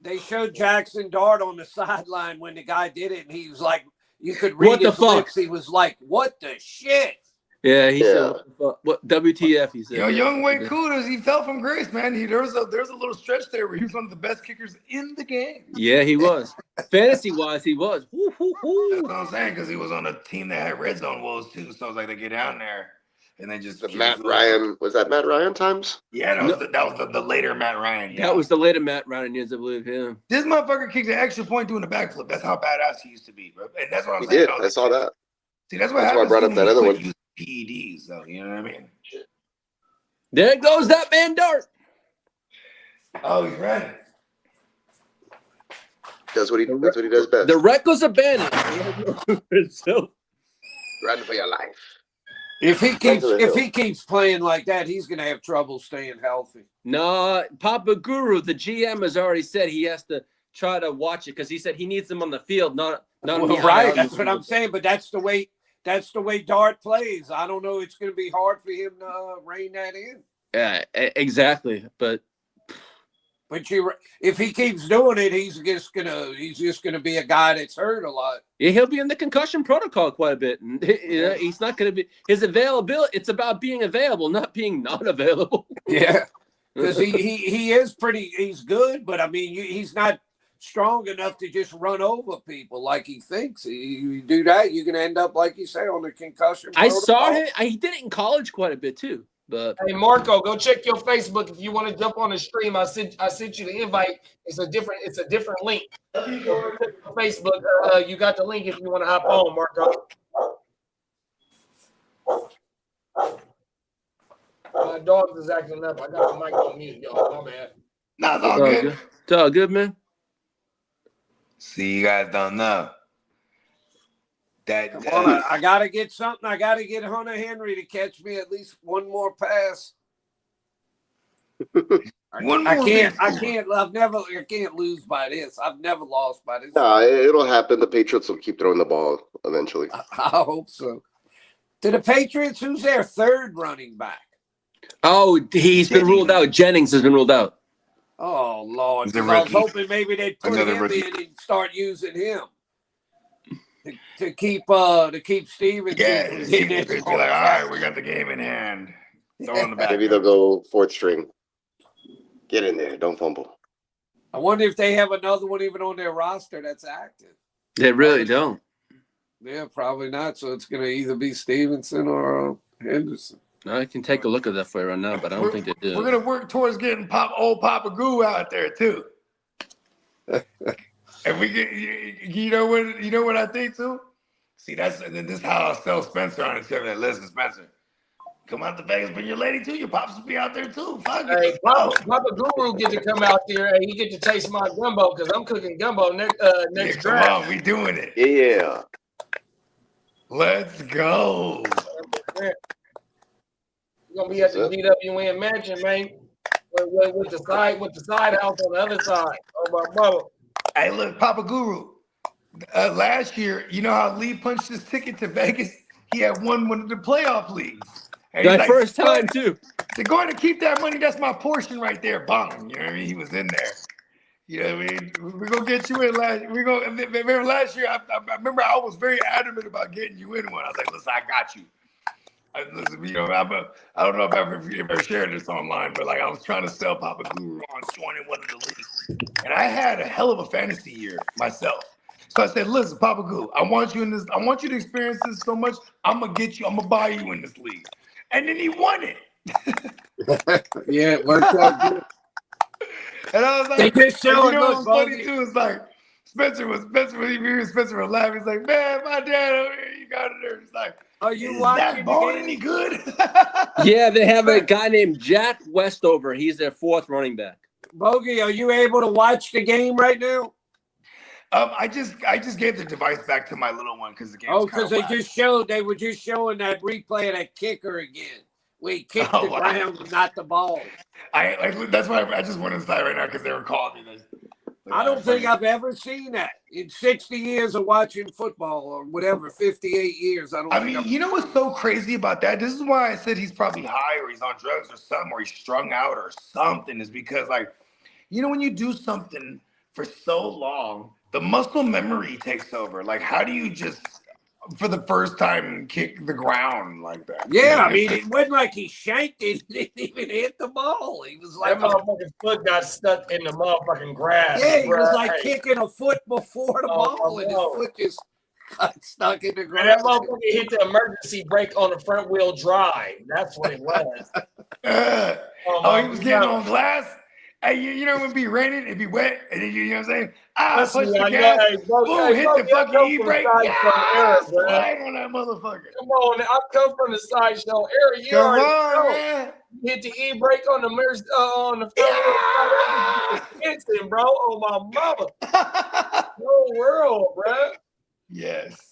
They showed Jackson Dart on the sideline when the guy did it, and he was like, you could read his lips. He was like, "What the shit?" Yeah, he said, "What WTF?" He said, "Yo, Young Way Kudos, he fell from grace, man. There's a little stretch there where he was one of the best kickers in the game." Yeah, he was. Fantasy wise, he was. That's what I'm saying, because he was on a team that had red zone woes too. So I was like, they get down there. And then just Matt Ryan, was that Matt Ryan times? Yeah, that was the later Matt Ryan. Yeah. That was the later Matt Ryan, yes, I believe him. This motherfucker kicked an extra point doing a backflip. That's how badass he used to be, bro. And that's what I'm saying. He did. I saw that. See, that's what happens. Why I brought up that other one. PEDs, though. You know what I mean? There goes that man Dart. Oh, he's ready. That's what he does best. The reckless abandon. Running for your life. If he keeps playing like that, he's gonna have trouble staying healthy. No, Papa Guru, the GM has already said he has to try to watch it because he said he needs them on the field, not right. That's what I'm saying. But that's the way Dart plays. I don't know. It's gonna be hard for him to rein that in. Yeah, exactly. But if he keeps doing it, he's just gonna be a guy that's hurt a lot. Yeah, he'll be in the concussion protocol quite a bit. And, he's not going to be his availability. It's about being available, not being not available. Yeah, because he is he's good, but I mean, he's not strong enough to just run over people like he thinks. You do that, you're going to end up, like you say, on the concussion protocol. I saw him. He did it in college quite a bit too. But hey, Marco, go check your Facebook if you want to jump on the stream. I sent you the invite. It's a different link. Facebook, you got the link if you want to hop on, Marco. My dog is acting up. I got the mic on mute, y'all. My bad. No, it's all good. It's all good, man. See, you guys don't know. I gotta get something. I gotta get Hunter Henry to catch me at least one more pass. One more big score. I can't lose by this. I've never lost by this. Nah, it'll happen. The Patriots will keep throwing the ball eventually. I hope so. To the Patriots, who's their third running back? Oh, he's been ruled out. Jennings has been ruled out. Oh, Lord. He's a I was rookie. hoping maybe they'd put Another him rookie. in and start using him to keep Stevens. Yeah, Stevens be like, all right, we got the game in hand. Throw in the back. Maybe they'll go fourth string. Get in there. Don't fumble. I wonder if they have another one even on their roster that's active. They really don't. Yeah, probably not. So it's going to either be Stevenson or Henderson. No, I can take a look at that for you right now, but I don't think they do. We're gonna work towards getting old Papa Goo out there too. If we get, you know what I think too. See, this is how I sell Spencer on it. Listen, Spencer, come out to Vegas, bring your lady too. Your pops will be out there too. Fuck Hey, it. Papa Guru get to come out there and he get to taste my gumbo because I'm cooking gumbo next Come draft. on, we doing it. Yeah. Let's go. We're gonna be at the DWN mansion, man. With the side house on the other side. Oh my mother. Hey, look, Papa Guru. Last year, you know how Lee punched his ticket to Vegas? He had won one of the playoff leagues. And he's That first time too. To go ahead and keep that money, that's my portion right there. Bang. You know what I mean? He was in there. You know what I mean? We're gonna get you in remember last year, I remember I was very adamant about getting you in one. I was like, listen, I got you. Listen, you know, I don't know if I've ever shared this online, but like I was trying to sell Papa Guru on joining one of the leagues. And I had a hell of a fantasy year myself. So I said, listen, Papa Goo, I want you to experience this so much, I'm gonna buy you in this league. And then he won it. Yeah, it worked out good. And I was like, They just showing, you know look, what's funny Bogey. too? It's like Spencer was laughing. He's like, man, my dad over here, you got it there. He's like, Are you is watching that the ball game? any good? Yeah, they have a guy named Jack Westover. He's their fourth running back. Bogey, are you able to watch the game right now? I just gave the device back to my little one because the game. Oh, because they were just showing that replay of that kicker again. We kicked the ground and not the ball. That's why I just went inside right now because they were calling me. I don't think I've ever seen that in 60 years of watching football or whatever, 58 years. I mean, you know what's so crazy about that? This is why I said he's probably high or he's on drugs or something, or he's strung out or something, is because, like, you know, when you do something for so long, the muscle memory takes over. Like, how do you just, for the first time, kick the ground like that? Yeah, I mean, it wasn't like he shanked it. He didn't even hit the ball. He was like, that motherfucking foot got stuck in the motherfucking grass. Yeah, he was bruh. like kicking a foot before the ball, and his foot just got stuck in the And grass. that motherfucker hit the emergency brake on the front wheel drive. That's what it was. He was getting on glass. Hey, you know when it be raining, it be wet, and then you know what I'm saying? Push the gas, hit the fucking e-brake. Slide on that motherfucker. Come on, I come from the sideshow area. You already know. Hit the e-brake on the front wheel, bro. Oh my mama. No world, bro. Yes.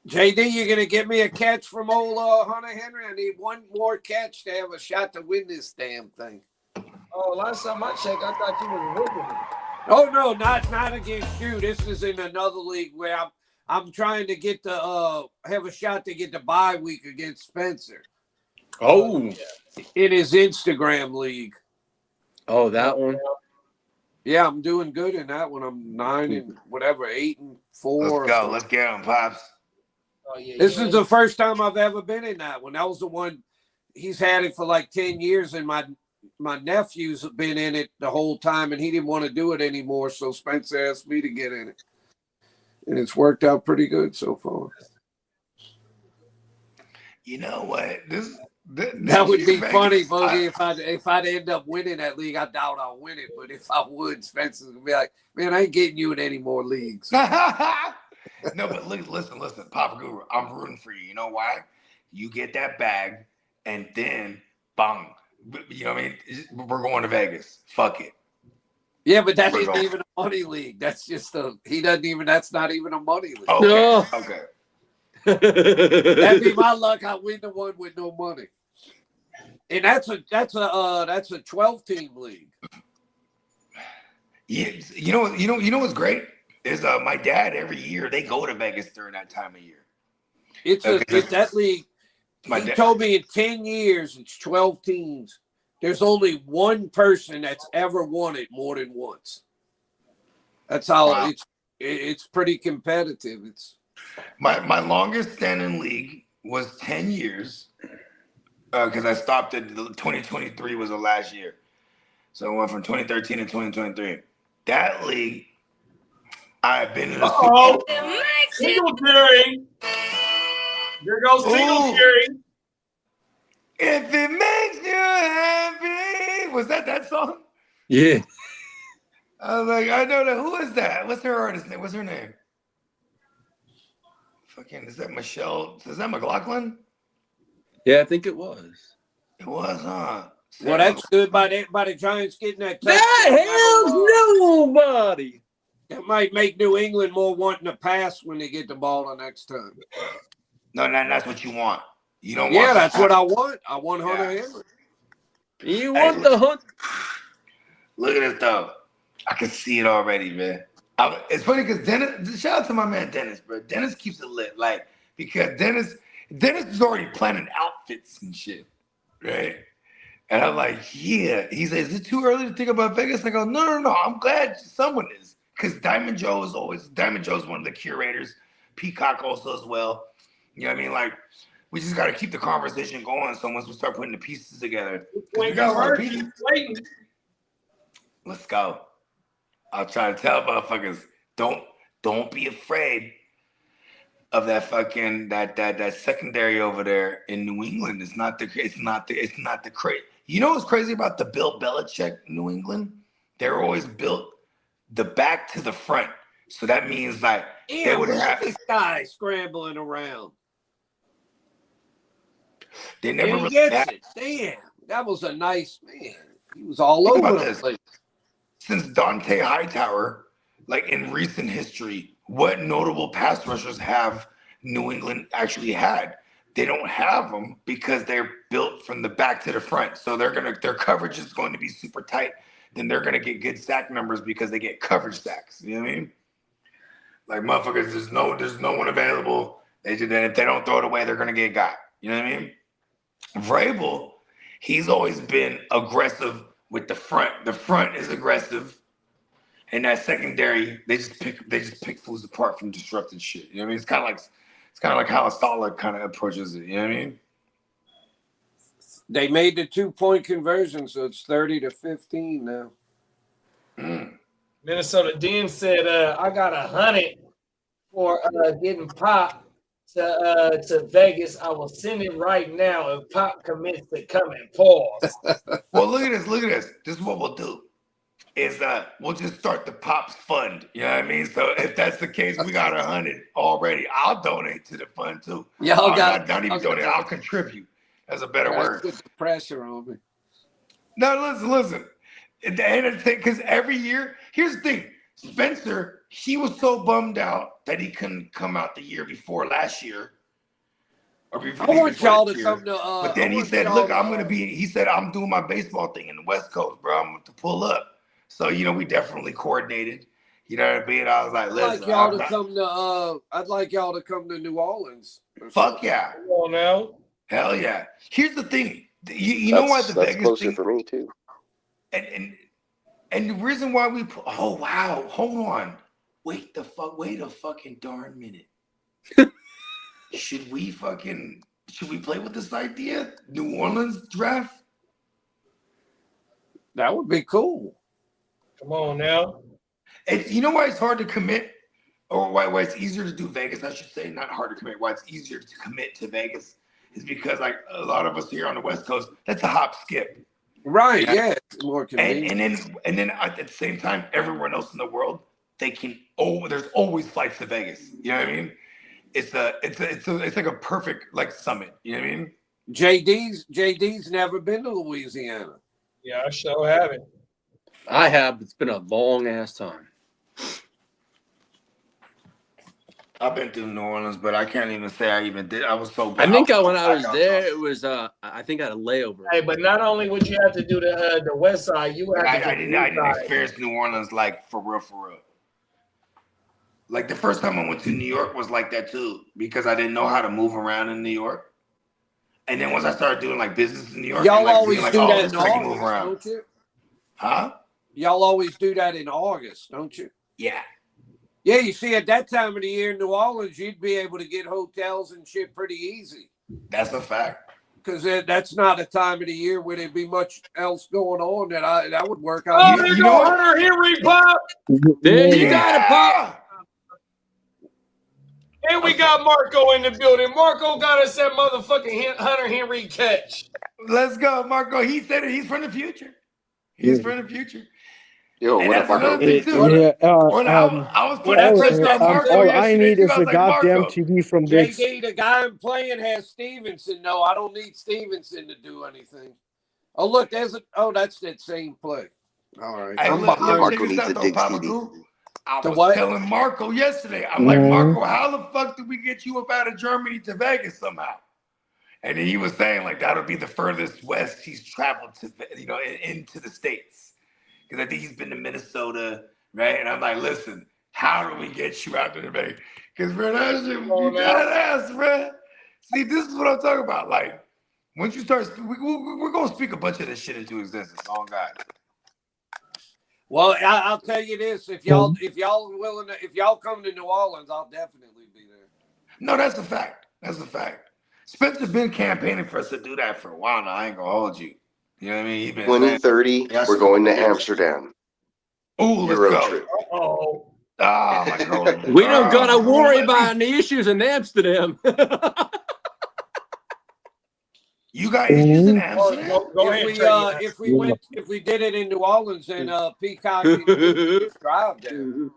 JD, you gonna give me a catch from old Hunter Henry? I need one more catch to have a shot to win this damn thing. Oh, last time I checked, I thought you was with me. Oh no, not against you. This is in another league where I'm trying to get the have a shot to get the bye week against Spencer. Oh, in his Instagram league. Oh, that one. Yeah, I'm doing good in that one. I'm 9-4. Let's go. Let's get him, Pops. Oh, yeah, This is the first time I've ever been in that one. That was the one he's had it for like 10 years, and my nephew's been in it the whole time, and he didn't want to do it anymore, so Spencer asked me to get in it. And it's worked out pretty good so far. You know what? That would be funny, Bogey, if I'd end up winning that league. I doubt I'll win it, but if I would, Spencer's gonna be like, man, I ain't getting you in any more leagues. No, but listen, Papa Guru, I'm rooting for you. You know why? You get that bag, and then, bang. You know what I mean? We're going to Vegas. Fuck it. Yeah, but that isn't even a money league. That's just that's not even a money league. Okay. No. Okay. That'd be my luck. I win the one with no money. And that's a 12-team league. Yeah, you know what's great is my dad every year they go to Vegas during that time of year. It's that league. He told me in 10 years it's 12 teams. There's only one person that's ever won it more than once. That's how it's pretty competitive. It's my longest standing league was 10 years because I stopped at 2023 was the last year. So I went from 2013 to 2023. That league, I've been in a Singletary. There goes Singletary. If it makes you happy. Was that song? Yeah. I was like, I know that. Who is that? What's her artist name? What's her name? Fucking, is that Michelle? Is that McLaughlin? Yeah, I think it was. It was, huh? Well, that's good by the Giants getting that touchdown. That helps nobody. That might make New England more wanting to pass when they get the ball the next time. No, that's what you want. You don't want. Yeah, that's what I want. I want Hunter Henry. You want the hunt? Look at this though. I can see it already, man. It's funny because Dennis. Shout out to my man Dennis, bro. Dennis keeps it lit, like because Dennis is already planning outfits and shit, right? And I'm like, yeah. He says, is it too early to think about Vegas? And I go, no. I'm glad someone is. Because Diamond Joe's one of the curators. Peacock also as well. You know what I mean? Like, we just got to keep the conversation going. So once we start putting the pieces together. We got a lot of pieces. Let's go. I'll try to tell motherfuckers, don't be afraid of that fucking that secondary over there in New England. It's not the crazy. You know what's crazy about the Bill Belichick New England? They're always built the back to the front. So that means like they would have this guy scrambling around. They never really gets it. Damn, that was a nice man. He was all over the place. Since Dante Hightower, like in recent history, what notable pass rushers have New England actually had? They don't have them because they're built from the back to the front. So their coverage is going to be super tight. Then they're gonna get good sack numbers because they get coverage sacks. You know what I mean? Like motherfuckers, there's no one available. If they don't throw it away, they're gonna get got. You know what I mean? Vrabel, he's always been aggressive with the front. The front is aggressive, and that secondary, they just pick fools apart from disrupting shit. You know what I mean? It's kind of like how a solid kind of approaches it. You know what I mean? They made the 2-point conversion, so it's 30-15 now. Minnesota Dean said, "I got 100 for getting Pop to Vegas. I will send it right now if Pop commits to coming." Pause. Well, look at this. This is what we'll do. Is we'll just start the Pops fund. You know what I mean? So if that's the case, we got 100 already. I'll donate to the fund too. Yeah, don't even donate. I'll contribute. That's a better word. Put the pressure on me. No, listen. At the end of the thing, because every year, here's the thing. Spencer, he was so bummed out that he couldn't come out the year before last year. I want y'all to come to. But then he said, "Look, I'm gonna be." He said, "I'm doing my baseball thing in the West Coast, bro. I'm going to pull up." So we definitely coordinated. You know what I mean? I was like, "Listen, I'd like y'all to come to New Orleans." Fuck yeah! Come on now. Hell yeah! Here's the thing. You know why the Vegas closer thing for me too. And the reason why we put, oh wow, hold on, wait a fucking darn minute. Should we play with this idea? New Orleans draft? That would be cool. Come on now. You know why it's hard to commit, or why it's easier to do Vegas? I should say, not hard to commit. Why it's easier to commit to Vegas is because like a lot of us here on the West Coast, that's a hop skip. Right, yeah, it's more convenient. And then at the same time, everyone else in the world, there's always flights to Vegas. You know what I mean? It's like a perfect like summit. You know what I mean? JD's never been to Louisiana. Yeah, I sure haven't. I have. It's been a long ass time. I've been through New Orleans, but I can't even say I even did. I was so bad. I think when I was there, it was I think I had a layover. Hey, but not only would you have to do the West Side, you would have to I do didn't experience New Orleans like for real. Like the first time I went to New York was like that too, because I didn't know how to move around in New York. And then once I started doing like business in New York, y'all like, always like, do that this in is how you move August, around. don't you? Huh? Y'all always do that in August, don't you? Yeah. Yeah, you see, at that time of the year in New Orleans, you'd be able to get hotels and shit pretty easy. That's a fact. Because that's not a time of the year where there'd be much else going on that would work out. Oh, there you go, Hunter Henry Pop. There you got it, Pop. And we got Marco in the building. Marco got us that motherfucking Hunter Henry catch. Let's go, Marco. He said it. He's from the future. He's from the future. Yo, And what up, that's Marco? another thing too. I was putting that pressure on Marco all yesterday I need too. is I the was like, goddamn Marco. TV from this. JD, the guy I'm playing has Stevenson. No, I don't need Stevenson to do anything. Oh, look, that's that same play. All right. Hey, I'm look, behind check Marco this needs out a though, dig Papa CD. Goo. I The was what? telling Marco yesterday. I'm like, Marco, how the fuck did we get you up out of Germany to Vegas somehow? And then he was saying like that would be the furthest west he's traveled to, into the States. Because I think he's been to Minnesota, right? And I'm like, listen, how do we get you out to Vegas? Because bro, that shit would be badass, bro. See, this is what I'm talking about. Like, once you start, we're gonna speak a bunch of this shit into existence. Oh God. Well, I'll tell you this: if y'all willing, if y'all come to New Orleans, I'll definitely be there. No, that's a fact. That's a fact. Spencer's been campaigning for us to do that for a while now. I ain't gonna hold you. You know what I mean? 2030, we're going to Amsterdam. Ooh, let's Euro go. trip. Oh, my God. We don't gotta worry about any issues in Amsterdam. You got issues in Amsterdam? Go ahead. If we did it in New Orleans, then Peacock can drive there.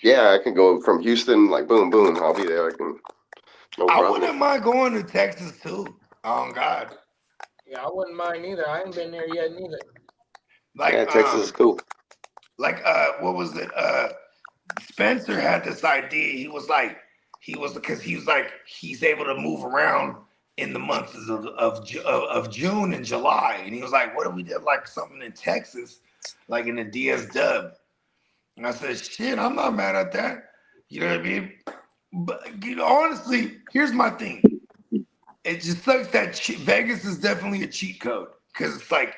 Yeah, I can go from Houston, like boom, boom. I'll be there. No I problem. wouldn't mind going to Texas too. Oh God. Yeah, I wouldn't mind either. I ain't been there yet neither. Like yeah, Texas is cool. Like what was it? Spencer had this idea. He was like, he's able to move around in the months of June and July, and he was like, what if we did like something in Texas, like in the DS Dub? And I said, shit, I'm not mad at that. You know what I mean? But honestly, here's my thing. It just sucks that Vegas is definitely a cheat code because it's like,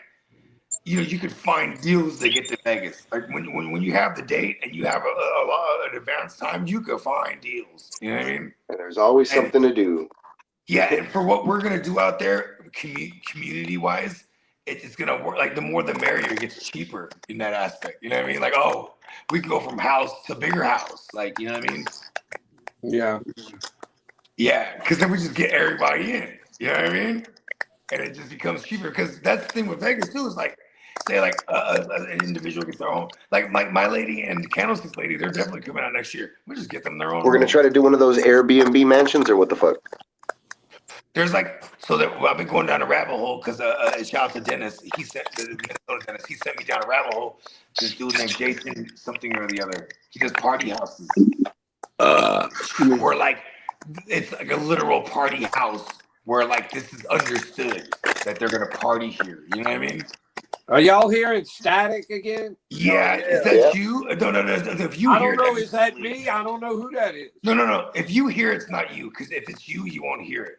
you could find deals to get to Vegas. Like when you have the date and you have a lot of advanced time, you could find deals. You know what I mean? And there's always something to do. Yeah, and for what we're gonna do out there, community wise, it's gonna work. Like the more the merrier. It gets cheaper in that aspect. You know what I mean? Like, oh, we can go from house to bigger house. Like, you know what I mean? Yeah. Yeah, because then we just get everybody in. You know what I mean? And it just becomes cheaper. Because that's the thing with Vegas too. Is like, say like an individual gets their own. Like my lady and the Candlestick lady, they're definitely coming out next year. We just get them their own. We're gonna try to do one of those Airbnb mansions, or what the fuck? There's like, I've been going down a rabbit hole because shout out to Dennis. He sent He sent me down a rabbit hole. This dude named Jason something or the other. He does party houses. Where like it's like a literal party house where like this is understood that they're gonna party here. You know what I mean? Are y'all hearing static again? Yeah, is that you? No. If you I hear don't know. it, Is that me? I don't know who that is. No. If you hear it's not you, because if it's you, you won't hear it.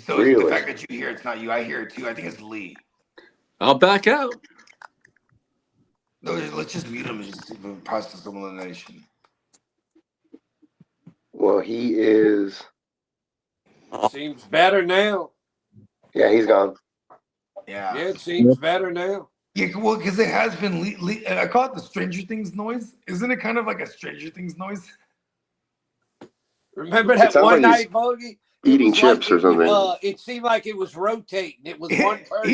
So Really? the fact that you hear it's not you, I hear it too. I think it's Lee. I'll back out. No, let's just mute him and just process elimination. Well, he is. Seems better now. Yeah, he's gone. Yeah. Yeah, it seems better now. Yeah, well, because it has been. I call it the Stranger Things noise. Isn't it kind of like a Stranger Things noise? Remember that one like night, Bogey? Eating chips or something. It seemed like it was rotating. It was one person.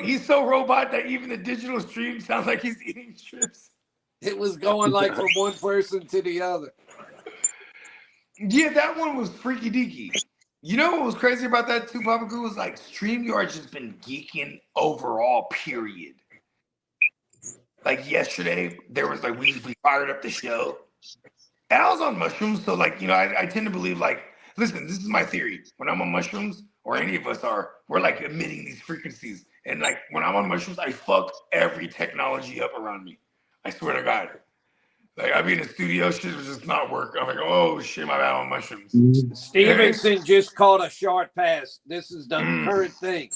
He's so robot that even the digital stream sounds like he's eating chips. It was going like from one person to the other. Yeah, that one was freaky deaky. You know what was crazy about that too, Papa Goo? Was like StreamYard's just been geeking overall, period. Like yesterday, there was like we fired up the show, And I was on mushrooms, so like, you know, I tend to believe like, listen, this is my theory. When I'm on mushrooms, or any of us are, we're like emitting these frequencies. And like when I'm on mushrooms, I fuck every technology up around me. I swear to God. Like I'd be in the studio, shit was just not work. I'm like, oh shit, my bad, I'm on mushrooms. Stevenson just caught a short pass. This is the current thing.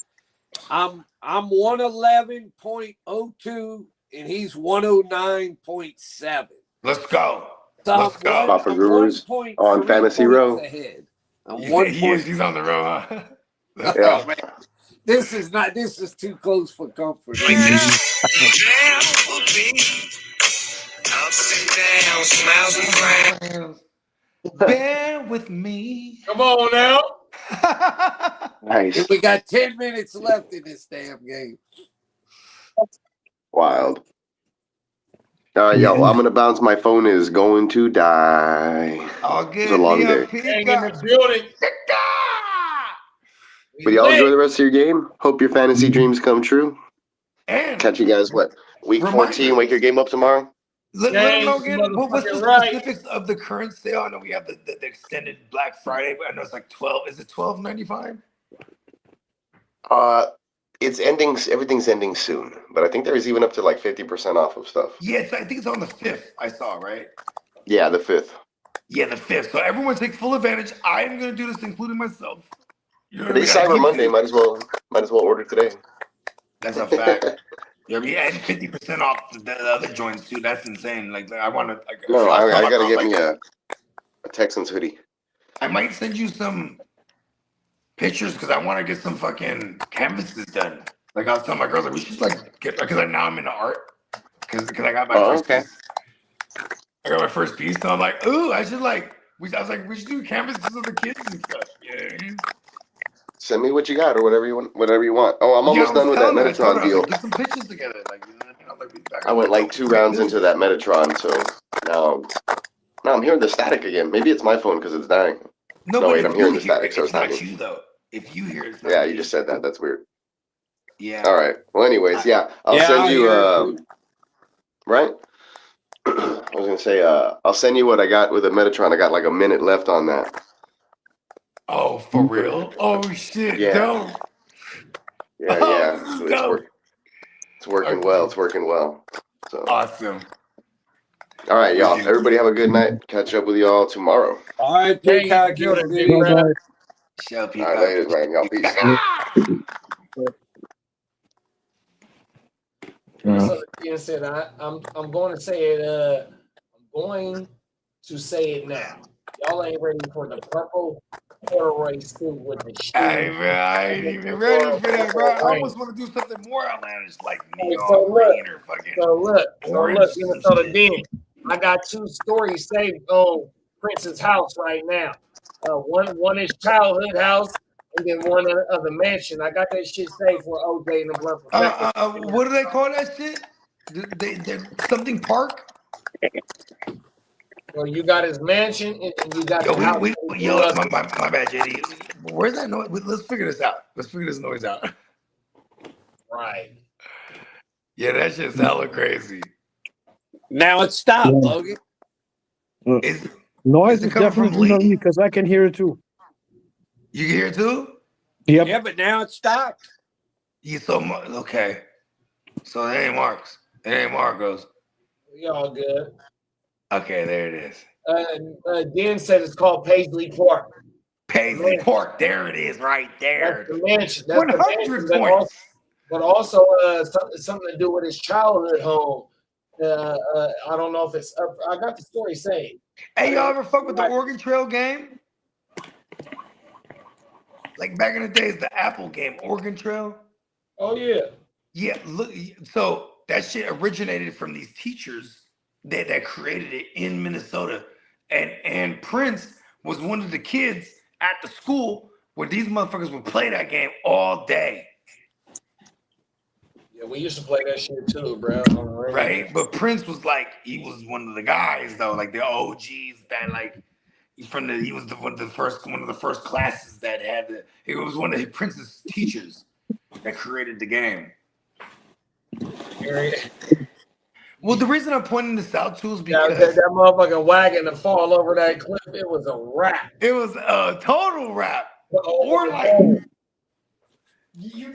I'm 111.02 and he's 109.7. Let's go. So Let's go. Papa Gurus on Fantasy Row. Ahead. He's on the row, huh? Let's Yeah. go, man. This is too close for comfort. Bear with me. Come on now. Nice. We got 10 minutes left in this damn game. Wild. All right, y'all. I'm gonna bounce. My phone is going to die. All good. It's a long day. Hang in the building. But y'all enjoy the rest of your game. Hope your fantasy dreams come true. And catch you guys. What week 14? Wake your game up tomorrow. Let them know again. What's the specifics of the current sale? I know we have the extended Black Friday, but I know it's like 12. Is it $12.95? It's ending. Everything's ending soon, but I think there's even up to like 50% off of stuff. Yeah, I think it's on the 5th. I saw, right? Yeah, the 5th. Yeah, the 5th. So everyone take full advantage. I am going to do this, including myself. You know Today's Cyber Monday. Might as well order today. That's a fact. Yeah, and 50% off the other joints too. That's insane. Like I want to. No, I gotta get me a Texans hoodie. I might send you some pictures because I want to get some fucking canvases done. Like I was telling my girls, like we should like get because now I'm into art because I got my first piece. I got my first piece, so I'm like, ooh, I should like. I was like, we should do canvases of the kids and stuff. Yeah. Send me what you got or whatever you want. Oh, I'm almost done with that Metatron deal. Like, get some pictures together. Like, you know what I mean? I went like 2 rounds into that Metatron, so now I'm hearing the static again. Maybe it's my phone because it's dying. No, wait, I'm hearing the static, so it's not you though. If you hear it, yeah, you just said that. That's weird. Yeah. All right. Well, anyways, yeah, I'll send you. Right. I was gonna say, I'll send you what I got with the Metatron. I got like a minute left on that. Oh, for real? Oh shit! Yeah. Dope. Yeah. It's working well. It's working well. So awesome. All right, y'all. Everybody have a good night. Catch up with y'all tomorrow. All right, Peacock. Show Peacock. All right, later, man. Y'all peace. So you said I'm going to say it. I'm going to say it now. Y'all ain't ready for the purple corduroy suit with the shoes. I ain't even ready for that, bro. I almost want to do something more outlandish, like neon green or fucking. So look, Minnesota Dean. I got 2 stories saved on Prince's house right now. One is childhood house, and then one of the mansion. I got that shit saved for OJ and the Blunt. What do they call that shit? Something park? Well, you got his mansion, and you got the house. My bad, JD. Where's that noise? Let's figure this out. Let's figure this noise out. Right. Yeah, that shit's hella crazy. Now it's stopped, Logan. Noise is definitely not me because I can hear it too. You can hear it too? Yep. Yeah, but now it's stopped. Yeah, okay. So it ain't Mark's. It ain't Marco's. We all good. Okay, there it is. Dan said it's called Paisley Park. Paisley Park. There it is, right there. That's the mansion. That's 100 points. But also something to do with his childhood home. I don't know if it's up. I got the story saved. Hey, y'all ever fuck with the Oregon Trail game? Like back in the days, the Apple game, Oregon Trail. Oh yeah. Yeah, look. So that shit originated from these teachers that created it in Minnesota, and Prince was one of the kids at the school where these motherfuckers would play that game all day. Yeah, we used to play that shit too, bro. Right, but Prince was like, he was one of the guys though, like the OGs that like he was one of the first classes that had it was one of Prince's teachers that created the game. Well, the reason I'm pointing this out too is Yeah, because that motherfucking wagon to fall over that cliff, it was a wrap. it was a total wrap. Or like you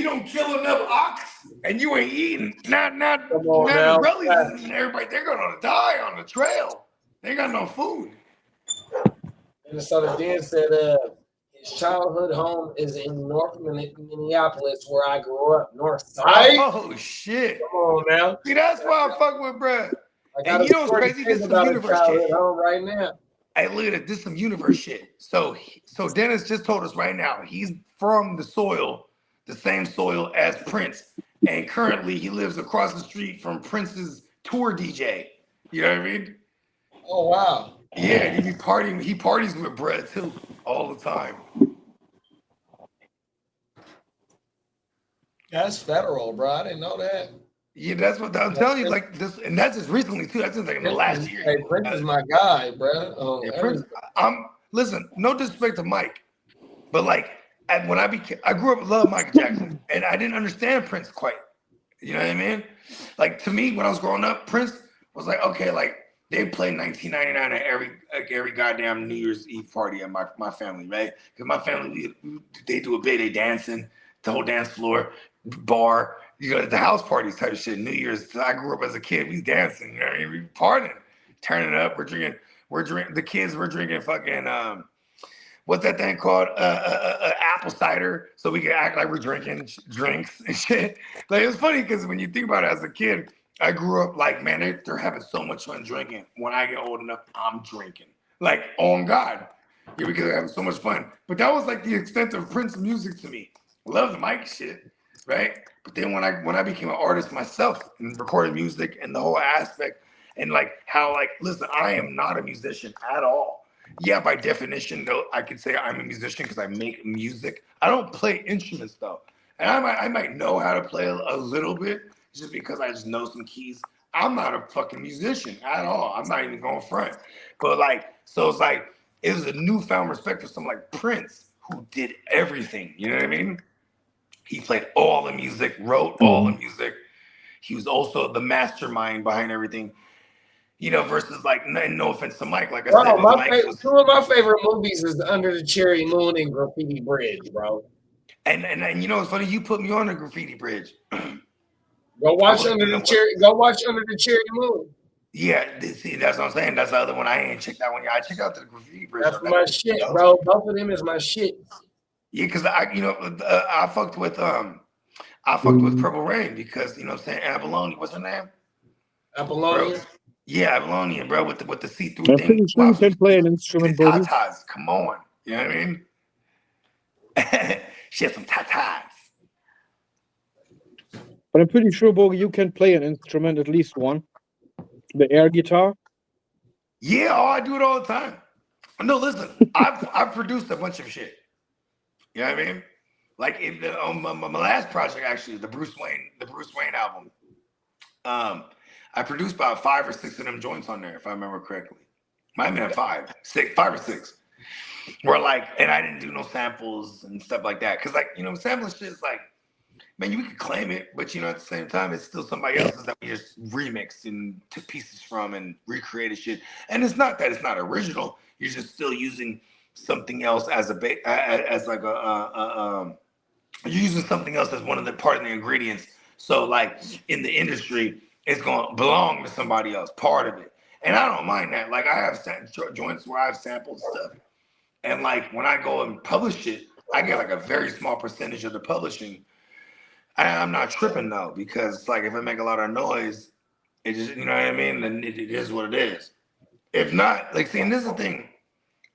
don't kill enough ox and you ain't eating. Not the Rellies and everybody. They're gonna die on the trail. They ain't got no food. And so the Dan said, his childhood home is in North Minneapolis, where I grew up, North Side. Oh shit! Come on now. See, that's why I fuck with bruh. And you know what's crazy? This is some universe shit. Home right now. Hey, look at it. This is some universe shit. So Dennis just told us right now he's from the same soil as Prince, and currently he lives across the street from Prince's tour DJ. You know what I mean? Oh wow. Yeah, and he parties with Brett too all the time. That's federal, bro. I didn't know that. Yeah, that's what I'm telling you. Like this, and that's just recently too. That's just like in the last year. Hey, Prince is my guy, bro. Yeah, Prince, listen. No disrespect to Mike, but like when I grew up loving Michael Jackson, and I didn't understand Prince quite. You know what I mean? Like to me, when I was growing up, Prince was like, okay, like they played 1999 at every goddamn New Year's Eve party at my family, right? Because my family, they do a big, they dancing, the whole dance floor, bar, you know, the house parties type of shit. New Year's, I grew up as a kid, we dancing, you know what I mean? We partying, turning up, we're drinking, the kids were drinking fucking, what's that thing called? Apple cider, so we can act like we're drinking drinks and shit. Like, it was funny because when you think about it as a kid, I grew up like, man, they're having so much fun drinking. When I get old enough, I'm drinking. Like, on God. Yeah, because they're having so much fun. But that was like the extent of Prince music to me. I love the Mike shit, right? But then when I became an artist myself and recorded music and the whole aspect and like how like, listen, I am not a musician at all. Yeah, by definition, though, I could say I'm a musician because I make music. I don't play instruments though. And I might know how to play a little bit, just because I just know some keys. I'm not a fucking musician at all. I'm not even going front. But like, so it's like, it was a newfound respect for someone like Prince, who did everything. You know what I mean? He played all the music, wrote all the music. He was also the mastermind behind everything. You know, versus like, no offense to Mike, like I said, two of my favorite movies is Under the Cherry Moon and Graffiti Bridge, bro. And you know, it's funny, you put me on a Graffiti Bridge. Go watch Under the Cherry Moon. Yeah, see, that's what I'm saying. That's the other one I ain't checked that one. Yeah, I checked out the Graffiti Bridge. That's my shit, bro. Both of them is my shit. Yeah, because I fucked with Purple Rain because, you know what I'm saying, Abalone, what's her name? Apollonia. Yeah, Apollonia, bro, with the see-through I'm thing. pretty sure you can play an instrument, Bobby. Tatas, come on. You know what I mean? She has some tatas. But I'm pretty sure, Bogey, you can play an instrument, at least one. The air guitar. Yeah, I do it all the time. No, listen, I've produced a bunch of shit. You know what I mean? Like on my last project, actually, the Bruce Wayne album. I produced about 5 or 6 of them joints on there, if I remember correctly. Might have been 5 or 6. Where like, and I didn't do no samples and stuff like that, because like, you know, sampling shit is like, man, you could claim it, but you know, at the same time, it's still somebody else's that we just remixed and took pieces from and recreated shit. And it's not that it's not original. You're just still using something else as you're using something else as one of the part of the ingredients. So like in the industry, it's going to belong to somebody else, part of it. And I don't mind that. Like I have joints where I've sampled stuff, and like when I go and publish it, I get like a very small percentage of the publishing. I'm not tripping though, because it's like if I make a lot of noise, it just, you know what I mean? Then it is what it is. If not, like, see, and this is the thing.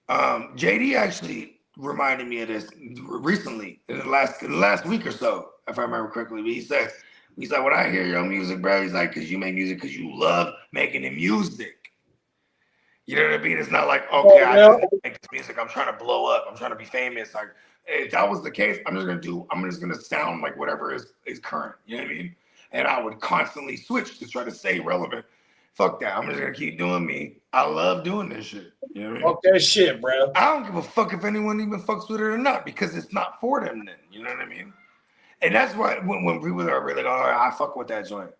JD actually reminded me of this recently in the last week or so, if I remember correctly. But he's like, when I hear your music, bro, he's like, because you make music because you love making the music. You know what I mean? It's not like, okay, I just make this music, I'm trying to blow up, I'm trying to be famous. Like, if that was the case, I'm just gonna sound like whatever is current. You know what I mean? And I would constantly switch to try to stay relevant. Fuck that. I'm just gonna keep doing me. I love doing this shit. You know what I mean? Fuck that shit, bro. I don't give a fuck if anyone even fucks with it or not, because it's not for them then. You know what I mean? And that's why when people are really like, all right, I fuck with that joint.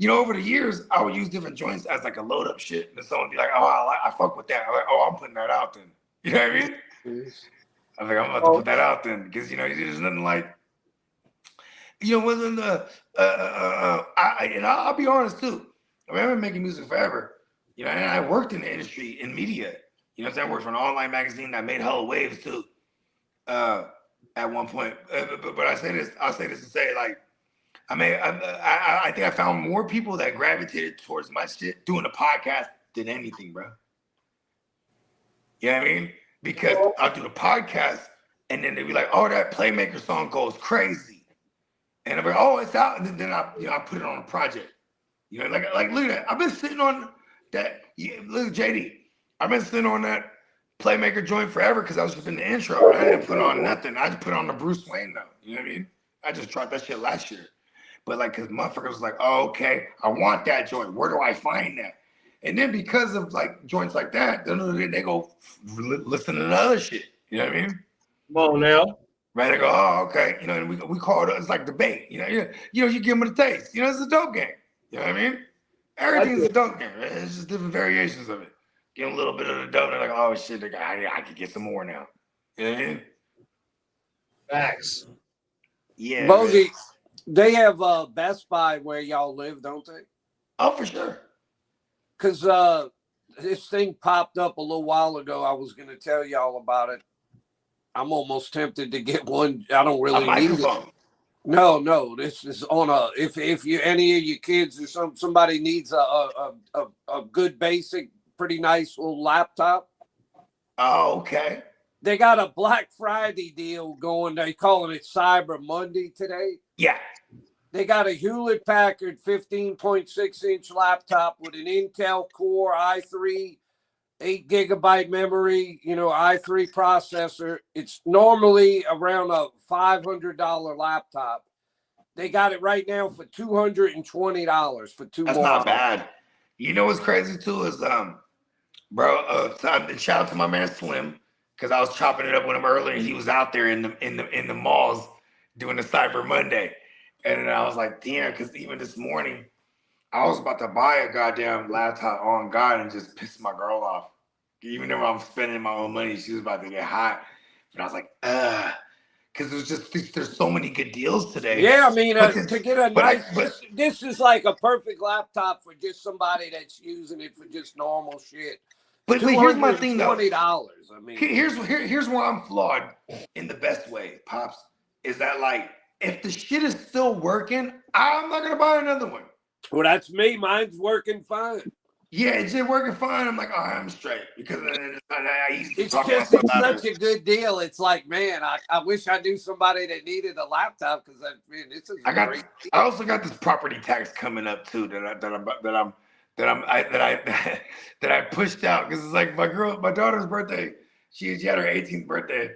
over the years, I would use different joints as like a load up shit. And someone would be like, oh, I fuck with that. I'm like, oh, I'm putting that out then. You know what I mean? I'm like, I'm about to put that out then. Because, there's nothing like, within the, I'll be honest too. I mean, I've been making music forever. And I worked in the industry, in media. I worked for an online magazine that made hella waves too. At one point. But I'll say this to say, like, I think I found more people that gravitated towards my shit doing a podcast than anything, bro. You know what I mean? Because I'll do the podcast and then they'll be like, oh, that Playmaker song goes crazy. And I'm like, oh, it's out. And then I put it on a project. Like look at that. I've been sitting on that. Yeah, look, JD, I've been sitting on that Playmaker joint forever because I was just in the intro. I didn't put on nothing. I just put on the Bruce Wayne though. You know what I mean? I just dropped that shit last year. But like, cause motherfuckers was like, oh, okay, I want that joint. Where do I find that? And then because of like joints like that, then they go listen to the other shit. You know what I mean? Come on now. Right? They go, oh, okay. And we call it, it's like debate. You give them a taste. It's a dope game. You know what I mean? Everything's a dope game. Right? It's just different variations of it. Give them a little bit of the dope. They're like, oh shit, I could get some more now. You know what I mean? Facts. Yeah. Bogey, man. They have Best Buy where y'all live, don't they? Oh, for sure. Because this thing popped up a little while ago. I was going to tell y'all about it. I'm almost tempted to get one. I don't really need it. No. This is on a if you any of your kids or somebody needs a good basic, pretty nice little laptop. Oh, okay. They got a Black Friday deal going. They calling it Cyber Monday today. Yeah. They got a Hewlett Packard 15.6-inch laptop with an Intel Core i3, 8 gigabyte memory, i3 processor. It's normally around a $500 laptop. They got it right now for $220 for two. That's not bad. You know what's crazy too is bro, shout out to my man Slim, because I was chopping it up with him earlier and he was out there in the malls doing the Cyber Monday. And then I was like, damn, because even this morning, I was about to buy a goddamn laptop on God and just piss my girl off. Even though I'm spending my own money, she was about to get hot. But I was like, because there's so many good deals today. Yeah, I mean, to get a nice, this is like a perfect laptop for just somebody that's using it for just normal shit. But here's my thing, though. $20. I mean, here's where I'm flawed in the best way, Pops, is that like, if the shit is still working, I'm not gonna buy another one. Well, that's me. Mine's working fine. Yeah, it's just working fine. I'm like, oh, I'm straight because it's just such a good deal. It's like, man, I wish I knew somebody that needed a laptop because this is. I also got this property tax coming up too that I pushed out because it's like my daughter's birthday. She had her 18th birthday,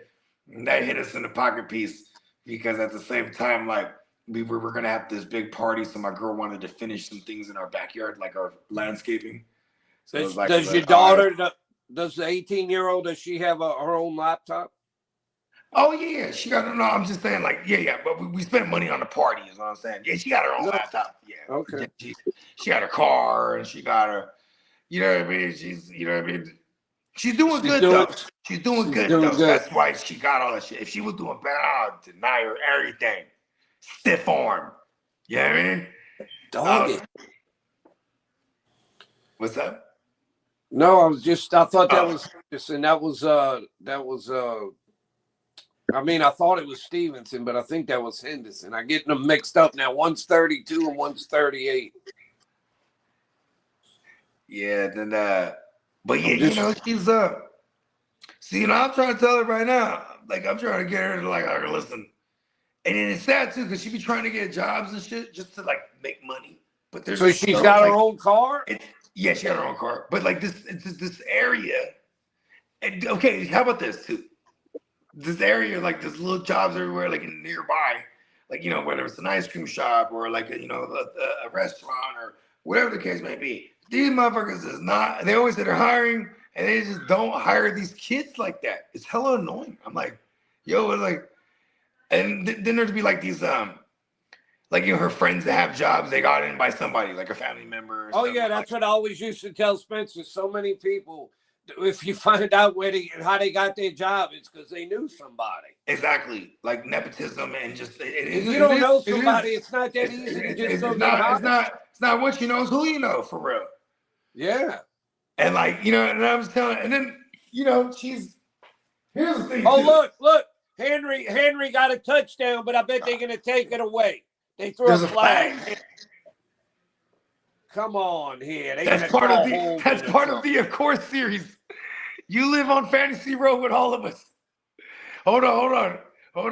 and that hit us in the pocket piece. Because at the same time, like we were gonna have this big party, so my girl wanted to finish some things in our backyard, like our landscaping. So does your daughter, does the 18-year-old, does she have her own laptop? Oh yeah, she got. No, I'm just saying, like yeah. But we spent money on the party, is what I'm saying. Yeah, she got her own laptop. Yeah. Okay. Yeah, she got her car, and she got her. You know what I mean? She's doing good though. She's doing good though. That's why she got all that shit. If she was doing bad, I'd deny her everything. Stiff arm. You know what I mean? Doggy. What's that? No, I thought that was I mean, I thought it was Stevenson, but I think that was Henderson. I'm getting them mixed up now. One's 32 and one's 38. Yeah, then but yeah, she's see, I'm trying to tell her right now. Like, I'm trying to get her to like, listen. And then it's sad too, because she be trying to get jobs and shit just to like make money. But there's so she's got her own car? Yeah, she got her own car. But like this area. And okay, how about this too? This area, like there's little jobs everywhere, like in nearby. Like, whether it's an ice cream shop or like a restaurant or whatever the case may be. These motherfuckers is not, they always say they're hiring and they just don't hire these kids like that. It's hella annoying. I'm like, yo, like, and then there'd be like these, like her friends that have jobs, they got in by somebody, like a family member. Or yeah, that's what I always used to tell Spencer. So many people, if you find out how they got their job, it's because they knew somebody. Exactly, like nepotism and just if you don't know somebody, it's not that easy to just go get hired. It's not what you know, it's who you know, for real. Yeah. And like, and I was telling, and then here's the thing. Oh, look, Henry got a touchdown, but I bet they're gonna take it away. They threw a flag. Come on here. That's part of the Of Course series. You live on Fantasy Row with all of us. Hold on. Call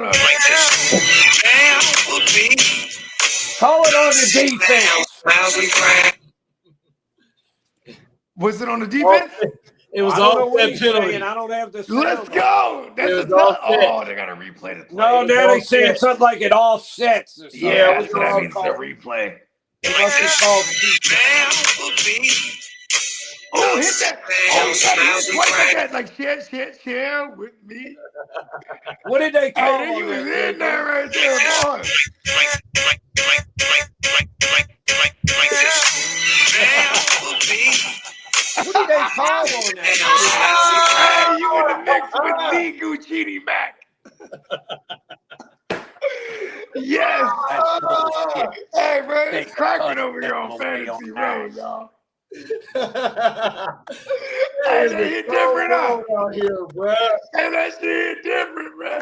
it on the defense. Was it on the defense? It was all set penalty. I don't have the sound. Let's go. That's they gotta replay the play. No, now they saying something like it offsets or something. Yeah, so that means the replay. It must be called oh, hit that. Like share with me. What did they call him? He was in there right there, boy. What did they call on that? Hey, you in the mix with the Guccini Mac. Yes. Hey, bro, it's cracking over here on Fantasy Road, y'all. Hey, that shit different out here, bro. Hey, that shit different, bro.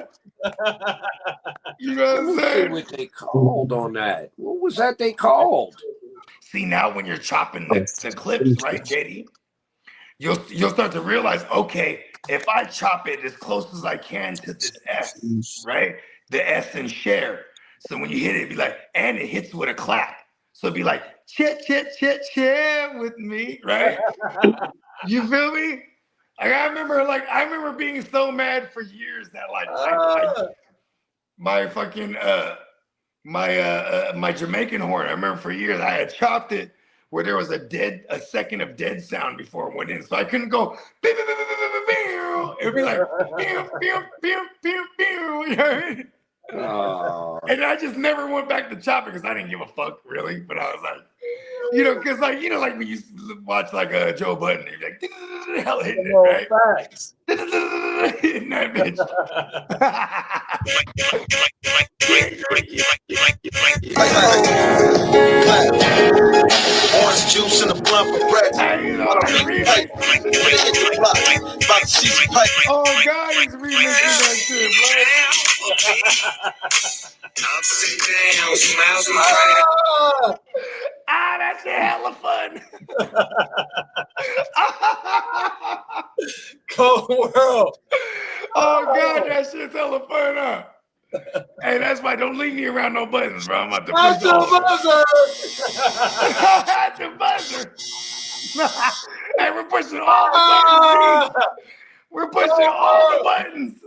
You know what I'm saying? What they called on that? What was that they called? See, now when you're chopping the clips, right, JD? You'll start to realize, okay, if I chop it as close as I can to this S, right? The S in share. So when you hit it, it'd be like, and it hits with a clap. So it'd be like, share with me, right? You feel me? Like I remember being so mad for years that my fucking my Jamaican horn. I remember for years I had chopped it where there was a second of dead sound before it went in, so I couldn't go. It'd be like, you know what I mean? And I just never went back to chopping because I didn't give a fuck really. But I was like, because like when you watch like Joe Budden, you're like, hell hitting it, right? Facts. Hitting that bitch. Orange juice and a blunt for breakfast. Oh God, he's remixing that shit, bro. Ups and downs, smiles and that shit hella fun. Cold world. Oh God, that shit's hella fun, huh? Hey, that's why don't leave me around no buttons, bro. I'm about to push the buzzer. Hey, we're pushing all the buttons. We're pushing all the buttons.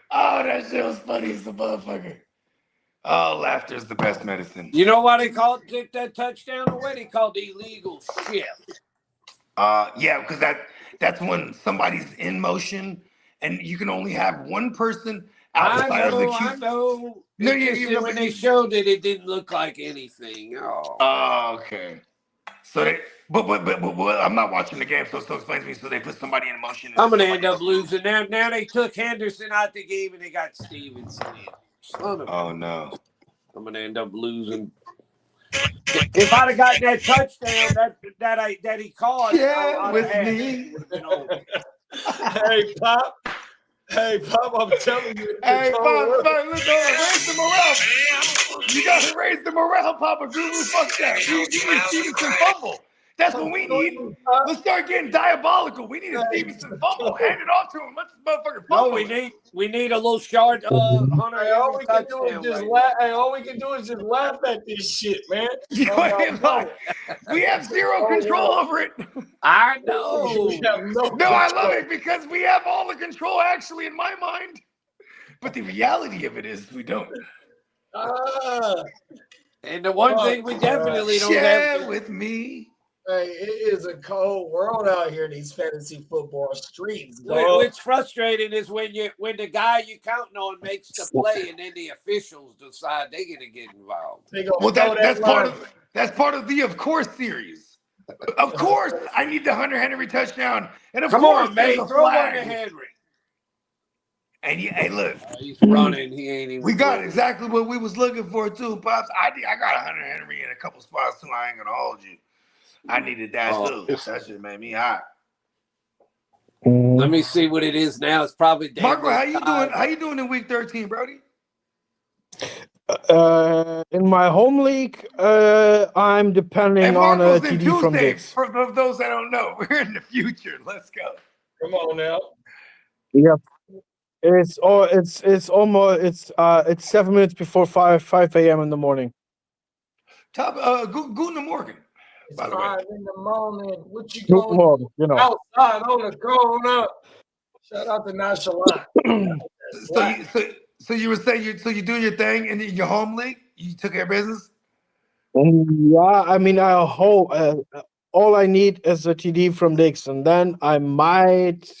Oh, that shit was funny as a motherfucker. Oh, laughter's the best medicine. You know why they took that touchdown away? They called the illegal shift. Yeah, because that's when somebody's in motion and you can only have one person outside of the queue. I know. No, when they showed it didn't look like anything. Oh, okay. So but I'm not watching the game, so explain to me. So they put somebody in motion. I'm gonna end up losing. Now they took Henderson out the game and they got Stevenson in. Oh no! I'm gonna end up losing. If I'd have gotten that touchdown that he caught, with me. Hey Pop, I'm telling you. Hey Pop, let's go raise the morale. You gotta raise the morale, Papa Guru. Fuck that. We need Stevenson fumble. That's what we need. Let's start getting diabolical. We need a Stevenson fumble. Hand it off to him. Let's motherfucking fumble. No, we need a little short Hunter. All we can do is just laugh at this shit, man. We have zero control over it. I know. No, I love it because we have all the control actually in my mind. But the reality of it is we don't. And the one thing we definitely don't have with me. Hey, it is a cold world out here in these fantasy football streets, dog. What's frustrating is when the guy you counting on makes the play and then the officials decide they're gonna get involved. Well, that's part of the Of Course series. Of course, I need the Hunter Henry touchdown, and of Come course, on, there's mate, a throw one flag. to Henry. And hey, look, he's running. He ain't even. We got exactly what we was looking for too, pops. I got a Hunter Henry in a couple spots too. I ain't gonna hold you. I needed that too. That shit made me hot. Let me see what it is now. It's probably Marco. How you doing? How you doing in week 13, Brody? In my home league, I'm depending on a TD from Dix. For those that don't know, we're in the future. Let's go. Come on now. Yeah, it's 7 minutes before 5 a.m. in the morning. Guten Morgen. By the way, 5 in the morning. What you Guten going Morgen, you know. outside on the corner? Shout out to Nonchalant. So you were saying you do your thing in your home league? You took care of business? Yeah, I mean, all I need is a TD from Dix, and then I might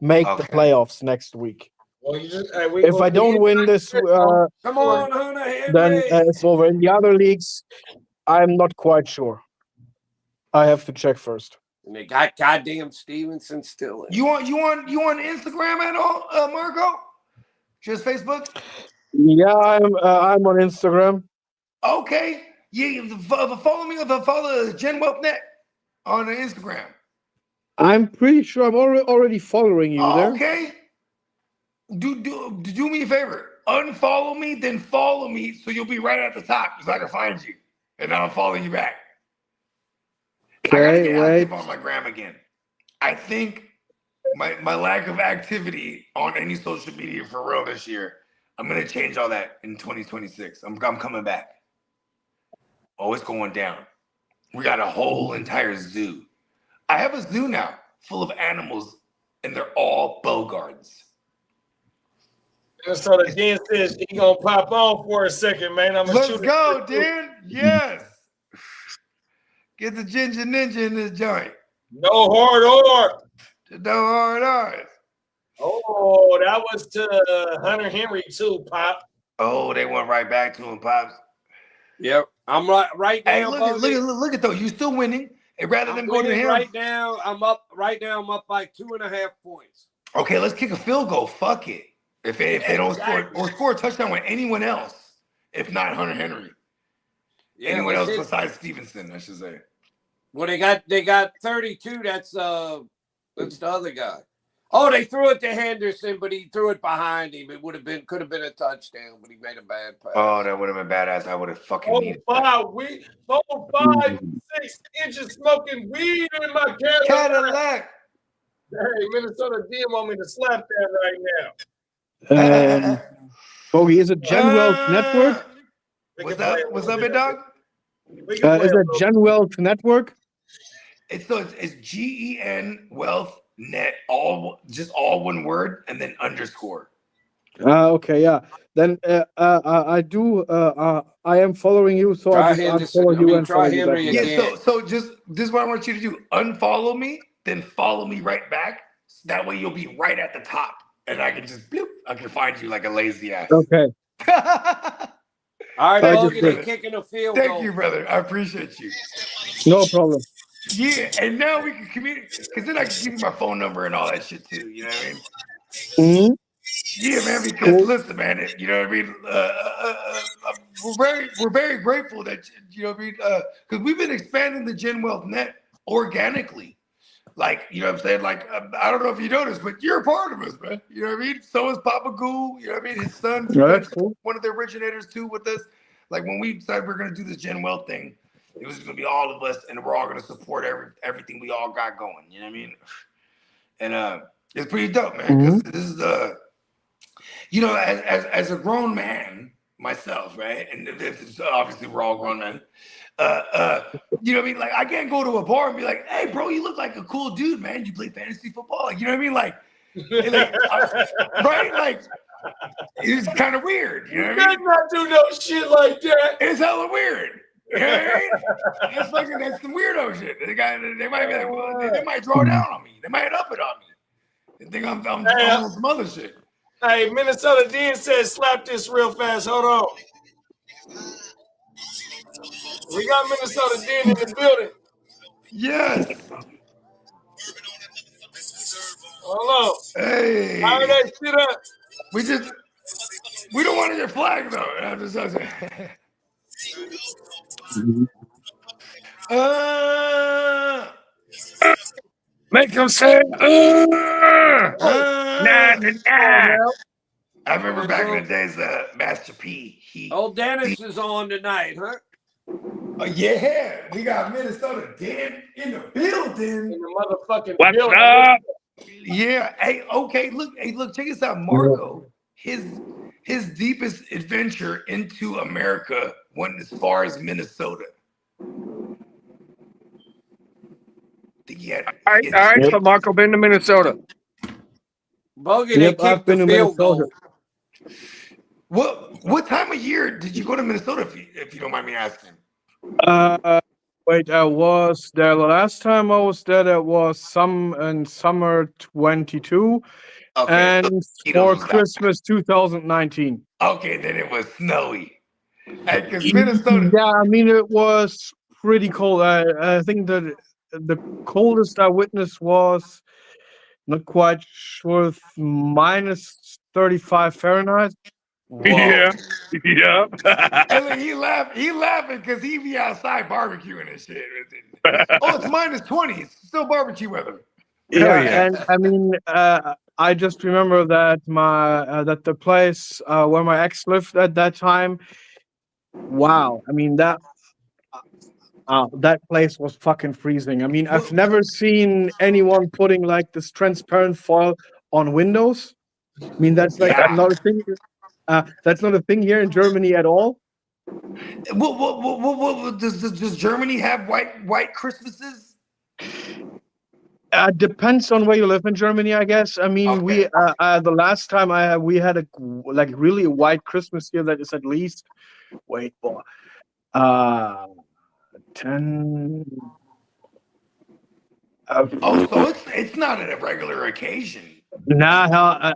make the playoffs next week. Well, if I don't win this, come on, Hunter Henry. then it's over. In the other leagues, I'm not quite sure. I have to check first. And they got goddamn Stevenson still in. You on Instagram at all, Marco? Just Facebook? Yeah, I'm on Instagram. Okay. Yeah, follow me. Follow Gen Wealth Net on Instagram. I'm pretty sure I'm already following you there. Okay. Do me a favor. Unfollow me, then follow me, so you'll be right at the top, so I can find you, and then I'll follow you back. Okay, I gotta get active on my gram again. I think my lack of activity on any social media for real this year, I'm gonna change all that in 2026. I'm coming back. Oh, it's going down. We got a whole entire zoo. I have a zoo now full of animals, and they're all Bogarts. And so the Dan says he gonna pop on for a second, man. Let's go, Dan. Yes. Get the Ginger Ninja in this joint. No hard R. No hard R's. Oh, that was to Hunter Henry too, Pop. Oh, they went right back to him, Pops. Yep. I'm right now. Hey, look at though. You still winning. And rather than go to him. Right now, I'm up by 2.5 points. Okay, let's kick a field goal. Fuck it. If they don't score a touchdown with anyone else, if not Hunter Henry. Yeah, anyone else besides Stevenson, I should say. Well, they got 32. That's the other guy. Oh, they threw it to Henderson, but he threw it behind him. It could have been a touchdown, but he made a bad pass. Oh, that would have been badass. I would have fucking needed 4, 5, 6 inches smoking weed in my Cadillac. Hey, Minnesota D want me to slap that right now. Bogey, is it Gen Wealth Network? What's up, big dog? Is it Gen Wealth Network? It's GEN Wealth Net, all one word and then underscore. Okay, yeah. Then I am following you, so I'll follow you and follow you back. Yeah, so this is what I want you to do. Unfollow me, then follow me right back. So that way you'll be right at the top. And I can just I can find you like a lazy ass. Okay. All right, Bogey, they're kicking a field goal. Thank you, brother. I appreciate you. No problem. Yeah, and now we can communicate, because then I can give you my phone number and all that shit too. You know what I mean? Mm-hmm. Yeah, man. Because listen, man, you know what I mean. We're very grateful that you know what I mean. Because we've been expanding the Gen Wealth Net organically. Like, you know what I'm saying? Like, I don't know if you noticed, but you're a part of us, man. You know what I mean? So is Papa Goo. You know what I mean? His son, cool. One of the originators too with us. Like when we decided we're gonna do this Gen Wealth thing, it was gonna be all of us, and we're all gonna support everything we all got going. You know what I mean? And it's pretty dope, man. Because this is you know, as a grown man myself, right? And obviously we're all grown men. You know what I mean? Like, I can't go to a bar and be like, "Hey, bro, you look like a cool dude, man. You play fantasy football." Like, you know what I mean? Like right? Like, it's kind of weird. You know what I mean? Not do no shit like that. It's hella weird. You know what I mean? That's some weirdo shit. They might be like, well, they might draw down on me. They might up it on me. They think I'm on some other shit. Hey, Minnesota Dean says, slap this real fast. Hold on. We got Minnesota Dean in the building. Yes. Hold on. Hey. Fire that shit up. We don't want to get flagged though. Make them say, nah, nah. I remember back in the days, Master P. Old Dennis is on tonight, huh? Yeah, we got Minnesota Dan in the building. In the motherfucking What's building. up? Yeah. Hey, okay. Look, check this out. Marco, his deepest adventure into America went as far as Minnesota. All right. So Marco been to Minnesota. Bogey, they kicked the field goal. What time of year did you go to Minnesota, if you don't mind me asking? Wait, I was there the last time I was there. That was in summer 22, and for Christmas 2019. Okay, then it was snowy. Because Minnesota. Yeah, I mean it was pretty cold. I think that the coldest I witnessed was not quite sure if minus 35 Fahrenheit. Whoa. Yeah. And look, he laughing because he be outside barbecuing and shit. Oh, it's minus 20. It's still barbecue weather. Yeah, and I mean, I just remember that that the place where my ex lived at that time. Wow, I mean that place was fucking freezing. I mean, I've never seen anyone putting like this transparent foil on windows. I mean, that's like not a thing. That's not a thing here in Germany at all. What does Germany have white Christmases? Depends on where you live in Germany, I guess. I mean, we the last time we had a like really white Christmas here that is at least 10. So it's not a regular occasion. Nah,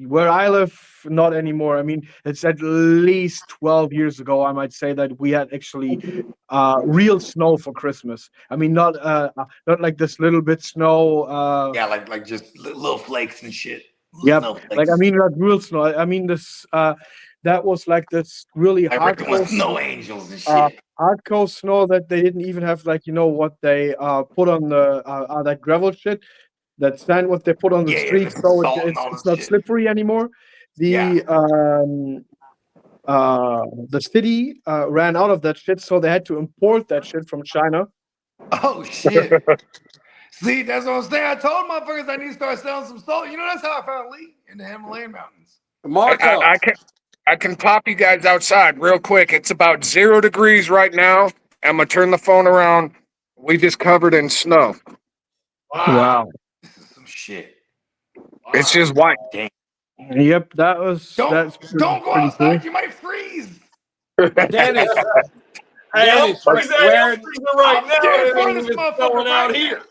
where I live, not anymore. I mean, it's at least 12 years ago. I might say that we had actually real snow for Christmas. I mean, not like this little bit snow. Like just little flakes and shit. Yep. Like I mean, like real snow. I mean, this that was like this really hardcore snow angels and shit. Hardcore snow that they didn't even have like what they put on the that gravel shit. That sand what they put on the street, so it's not slippery anymore. The city ran out of that shit, so they had to import that shit from China. Oh shit! See, that's what I'm saying. I told motherfuckers I need to start selling some salt. That's how I found Lee in the Himalayan mountains. Marco, I can pop you guys outside real quick. It's about 0 degrees right now. I'm gonna turn the phone around. We just covered in snow. Wow. This is some shit. Wow. It's just white. Damn. Yep, that's don't go outside. Cool. You might freeze. Dennis, I'm freezing right now. Out here.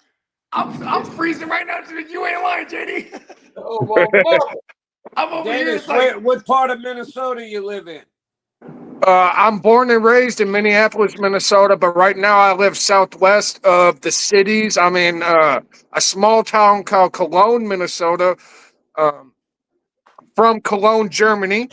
I'm freezing right now. You ain't lying, JD. Oh my God. I'm over Dennis, here. What part of Minnesota you live in? I'm born and raised in Minneapolis, Minnesota, but right now I live southwest of the cities. I'm in a small town called Cologne, Minnesota, from Cologne, Germany.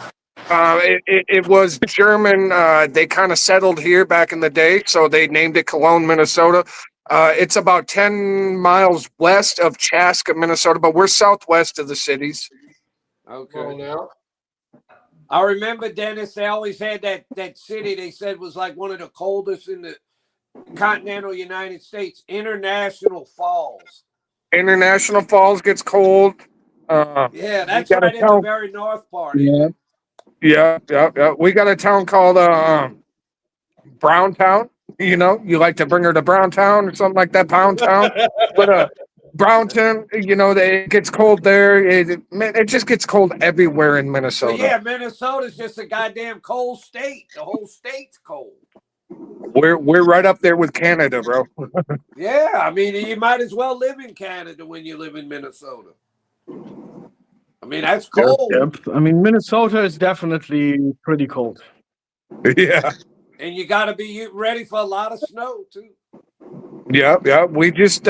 It was German. They kind of settled here back in the day, so they named it Cologne, Minnesota. It's about 10 miles west of Chaska, Minnesota, but we're southwest of the cities. Okay. I remember, Dennis, they always had that city they said was like one of the coldest in the continental United States, International Falls. International Falls gets cold. Yeah, that's right in the very north part. Yeah. We got a town called Browntown. You like to bring her to Browntown or something like that, Pound Town. But Brownton, it gets cold there. It just gets cold everywhere in Minnesota. So yeah, Minnesota's just a goddamn cold state. The whole state's cold. We're right up there with Canada, bro. Yeah, I mean, you might as well live in Canada when you live in Minnesota. I mean, that's cold. Yep. I mean, Minnesota is definitely pretty cold. Yeah. And you got to be ready for a lot of snow, too. Yeah. We just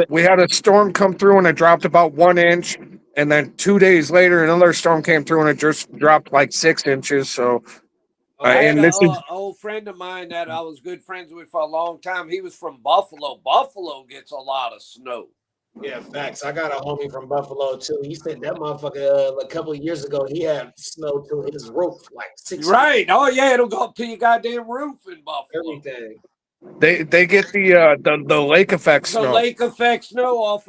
we had a storm come through and it dropped about 1 inch, and then 2 days later another storm came through and it just dropped like 6 inches. So, I had and an this is old friend of mine that I was good friends with for a long time. He was from Buffalo. Buffalo gets a lot of snow. Yeah, facts. I got a homie from Buffalo too. He said that motherfucker a couple of years ago he had snow to his roof, like 6 Right. Oh yeah, it'll go up to your goddamn roof in Buffalo. Everything. they get the lake effect The snow. lake effect snow off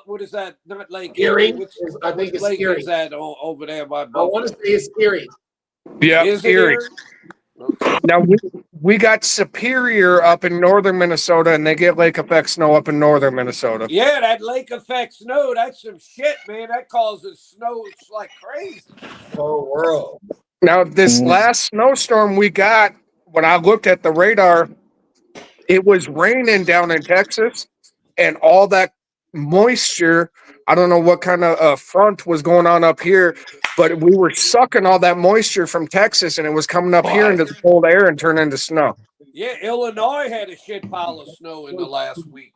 what is that? Not Lake Erie? Erie. I think it's lake Erie. is that over there by I Buffalo? want to say it's Erie. Yeah, Is it Erie. Erie? Okay. Now we got Superior up in northern Minnesota, and they get lake effect snow up in northern Minnesota. Yeah, that lake effect snow, that's some shit, man. That causes snow like crazy. Whole world. Now this last snowstorm we got, when I looked at the radar, it was raining down in Texas, and all that moisture. I don't know what kind of front was going on up here, but we were sucking all that moisture from Texas, and it was coming up here into the cold air and turning into snow. Yeah, Illinois had a shit pile of snow in the last week.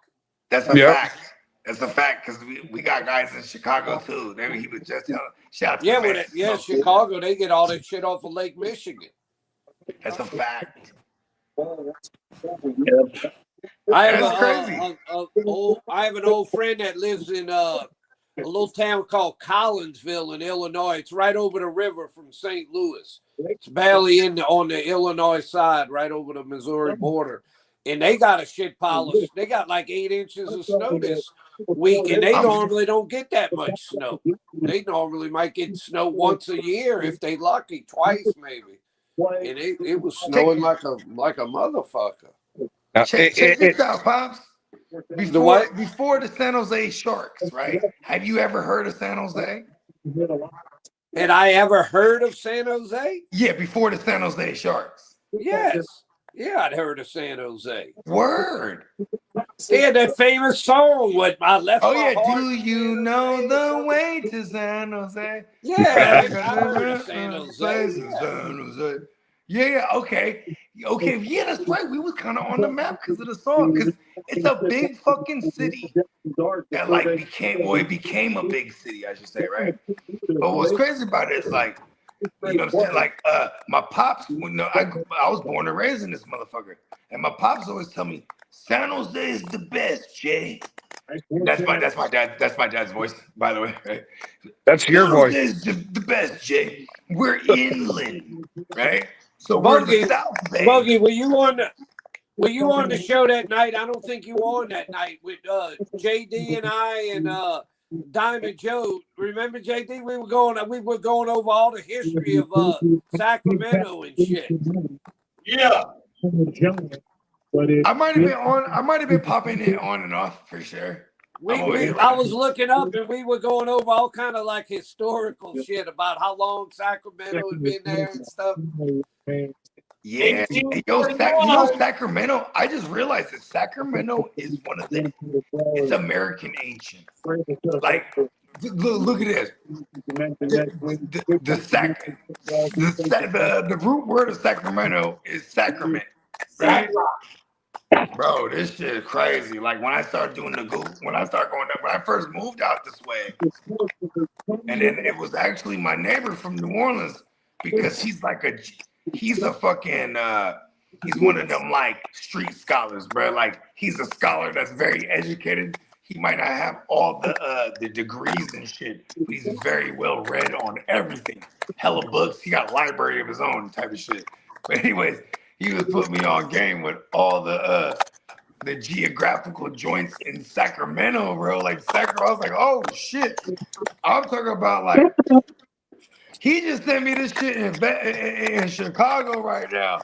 That's a fact. That's a fact because we got guys in Chicago too. Maybe he was just telling. Shout out to Chicago, they get all that shit off of Lake Michigan. That's a fact. I have an old friend that lives in a little town called Collinsville in Illinois. It's right over the river from St. Louis. It's barely on the Illinois side, right over the Missouri border. And they got a shit pile of. They got like 8 inches of snow this week, and they normally don't get that much snow. They normally might get snow once a year if they lucky, twice maybe. And it was snowing like a motherfucker. Check this out, Pops. Before the San Jose Sharks, right? Have you ever heard of San Jose? Had I ever heard of San Jose? Yeah, before the San Jose Sharks. Yes. Yeah, I'd heard of San Jose. Word. They had that famous song with I left my heart. Do you know the way to San Jose? Yeah, I heard of San Jose. Yeah, okay. Yeah, that's right. We was kind of on the map because of the song. Because it's a big fucking city that like became a big city, I should say, right? But what's crazy about it is like, you know what I'm saying? Like, my pops, I was born and raised in this motherfucker. And my pops always tell me, San Jose is the best, Jay. That's my dad's voice, by the way. Right? That's your voice. San Jose is the best, Jay. We're inland, right? So we're the South Bay. Buggy, were you on the show that night? I don't think you were on that night with JD and I and Diamond Joe. Remember, JD? We were going over all the history of Sacramento and shit. Yeah. I might have been popping it on and off for sure. I was looking up and we were going over all kind of like historical shit about how long Sacramento had been there and stuff. Yeah, Sacramento. I just realized that Sacramento is one of it's American ancient. Like, look at this. The root word of Sacramento is sacrament, right? Bro, this shit is crazy. Like when I started doing when I first moved out this way, and then it was actually my neighbor from New Orleans because he's a fucking he's one of them like street scholars, bro. Like he's a scholar that's very educated. He might not have all the degrees and shit, but he's very well read on everything. Hella books. He got a library of his own type of shit. But anyways, he was putting me on game with all the geographical joints in Sacramento, bro. Like Sacramento, I was like, oh shit. I'm talking about like he just sent me this shit in Chicago right now.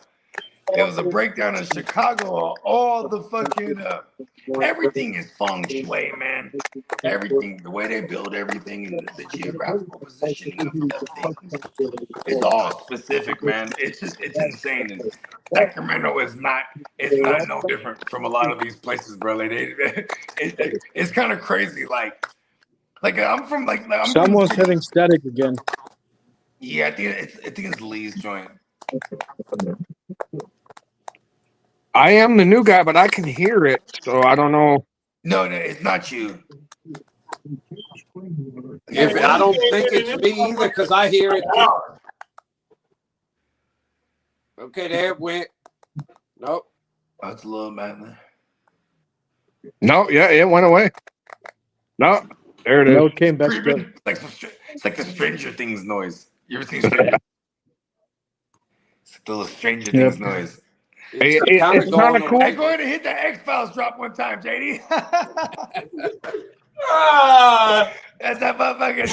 It was a breakdown of Chicago. All the fucking everything is feng shui, man. Everything, the way they build everything, and the geographical positioning of things, it's all specific, man. It's insane. And Sacramento is not. It's not no different from a lot of these places, bro. Like it's kind of crazy. Like I'm from Someone's having static again. Yeah, I think it's Lee's joint. I am the new guy, but I can hear it, so I don't know. No, it's not you. I don't think it's me either because I hear it too. Okay, there it went. Nope. That's a little man. No, yeah, it went away. No, there it is. No, it came back. It's like the Stranger Things noise. You ever seen Stranger? It's the little Stranger Things noise. It's kind of cool. Hey, go ahead and hit that X-Files drop one time, JD. That's that motherfucker.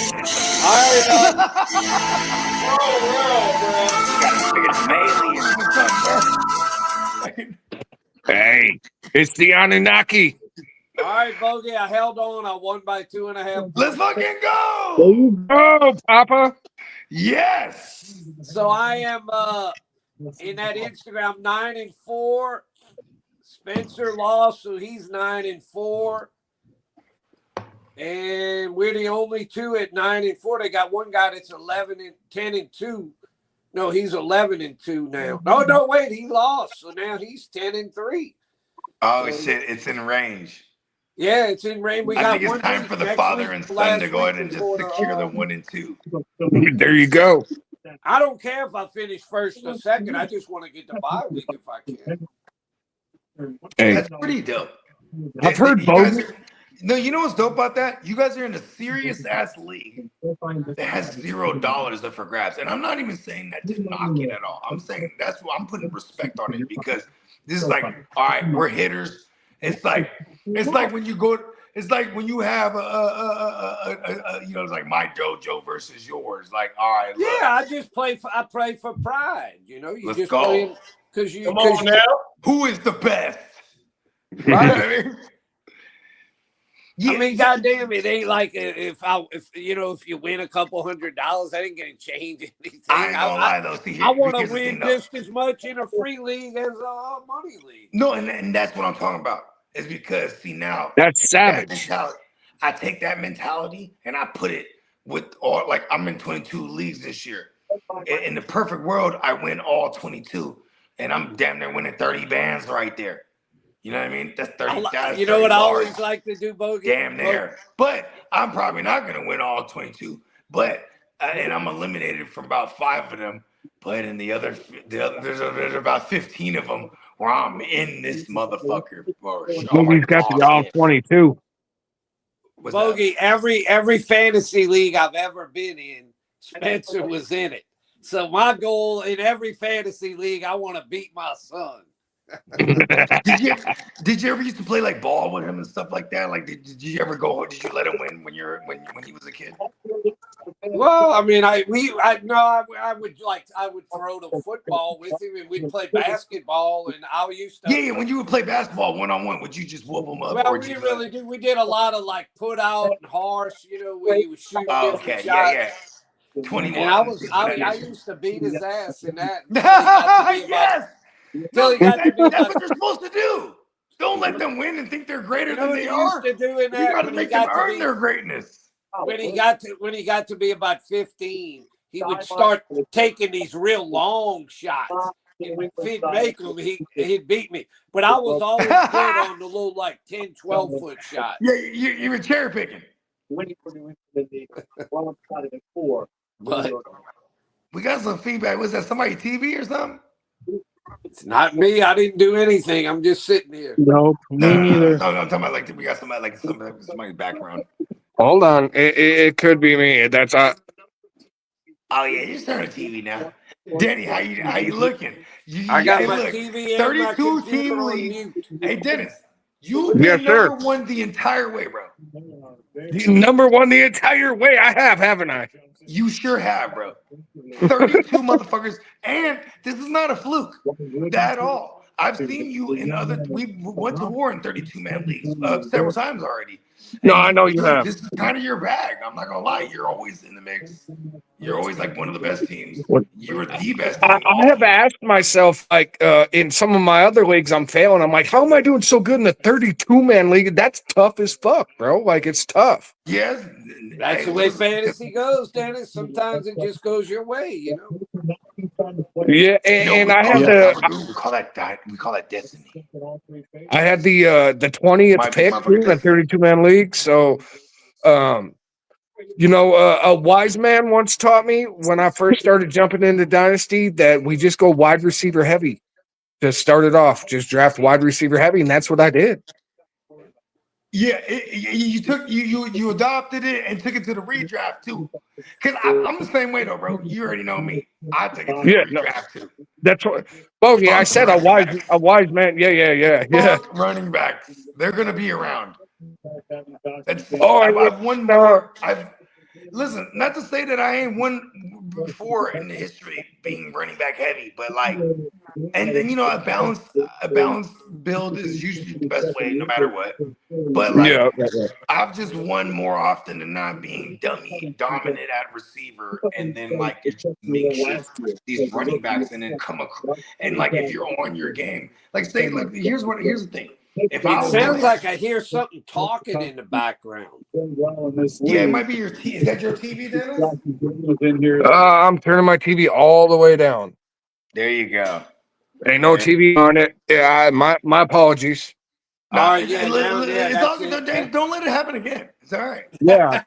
Hey, it's the Anunnaki. All right, Bogey, I held on. I won by 2.5. Let's fucking go. There you go, Papa. Yes. So I am in that Instagram 9-4. Spencer lost, so he's 9-4. And we're the only two at 9-4. They got one guy that's 10-2. No, he's 11-2 now. No, wait, he lost. So now he's 10-3. Oh shit, it's in range. Yeah, it's in range. I think it's time for the father and son to go ahead and just secure the 1 and 2. There you go. I don't care if I finish first or second. I just want to get the bye week if I can. Hey, that's pretty dope. I've heard both. No, you know what's dope about that? You guys are in a serious ass league that has $0 up for grabs, and I'm not even saying that to knock it at all. I'm saying that's what I'm putting respect on it because this is like, all right, we're hitters. It's like when you go. It's like when you have a you know, it's like my dojo versus yours. Like, all right, look. Yeah, I just play for pride. You know, you Let's just go. play because you. Come on now. Who is the best? Right. Yeah. I mean, goddamn, it ain't like if you win a couple $100, that ain't gonna change anything. I ain't gonna lie though. See, I want to win just as much in a free league as a money league. No, and that's what I'm talking about. Is because see now that's savage. I take that mentality and I put it with all, like I'm in 22 leagues this year. In the perfect world, I win all 22, and I'm damn near winning 30 bands right there. You know what I mean? That's 30. You know what I always like to do, Bogey? Damn near. But I'm probably not gonna win all 22. But and I'm eliminated from about 5 of them. But in there's about 15 of them where I'm in this motherfucker. Bogey's got the all 22. Bogey, every fantasy league I've ever been in, Spencer was in it. So my goal in every fantasy league, I want to beat my son. Did you ever used to play like ball with him and stuff like that? Like, did you ever go? Did you let him win when he was a kid? Well, I mean, I would throw the football with him, and we'd play basketball. And I used to. Yeah, when you would play basketball 1-on-1, would you just whoop him up? Well, we really did. We did a lot of like put out and horse, where you would shoot different shots. Yeah. 21. And I used to beat his ass in that. Yes. That's what you're supposed to do. Don't let them win and think they're greater than they are. You got to make them earn their greatness. When he got to be about 15, he would start taking these real long shots. And if he'd make them, he'd beat me. But I was always good on the little 10, 12-foot shot. Yeah, you were cherry picking. But we got some feedback. Was that somebody TV or something? It's not me. I didn't do anything. I'm just sitting here. Nope, me neither. No, I'm talking about we got somebody's background. Hold on, it could be me. That's Oh yeah, you're starting TV now. Denny, how you looking? I got my TV and 32 my team on league. mute. Hey Dennis, You've been number one the entire way, bro. Number one the entire way. I have, haven't I? You sure have, bro. 32 motherfuckers. And this is not a fluke at all. I've seen you in other. We went to war in 32-man leagues several times already. No, I know you have. This is kind of your bag. I'm not gonna lie. You're always in the mix. You're always like one of the best teams. You're the best team. I have asked myself, like, in some of my other leagues, I'm failing. I'm like, how am I doing so good in the 32-man league? That's tough as fuck, bro. Like, it's tough. Yes. That's the way fantasy goes, Dennis. Sometimes it just goes your way, you know. Yeah, and I had we call that destiny. I had the 20th pick in the 32-man league. So, you know, a wise man once taught me when I first started jumping into Dynasty that we just go wide receiver heavy. Just start it off, just draft wide receiver heavy, and that's what I did. Yeah, you adopted it and took it to the redraft too. Cause I'm the same way though, bro. You already know me. I take it to the redraft too. That's what. Bogey, I said a wise man. Yeah. Fuck running backs. They're gonna be around. I've won more. Listen, not to say that I ain't won before in the history being running back heavy, but like, and then you know a balanced build is usually the best way, no matter what. But like, I've just won more often than not being dominant at receiver, and then like make shifts these running backs, and then come across, and like if you're on your game, like say like here's the thing. It sounds like I hear something talking in the background. Yeah, it might be your TV. Is that your TV, Dennis? I'm turning my TV all the way down. There you go. Ain't no TV on it. Yeah, my apologies. All right, it's all good. Don't let it happen again. It's all right. Yeah.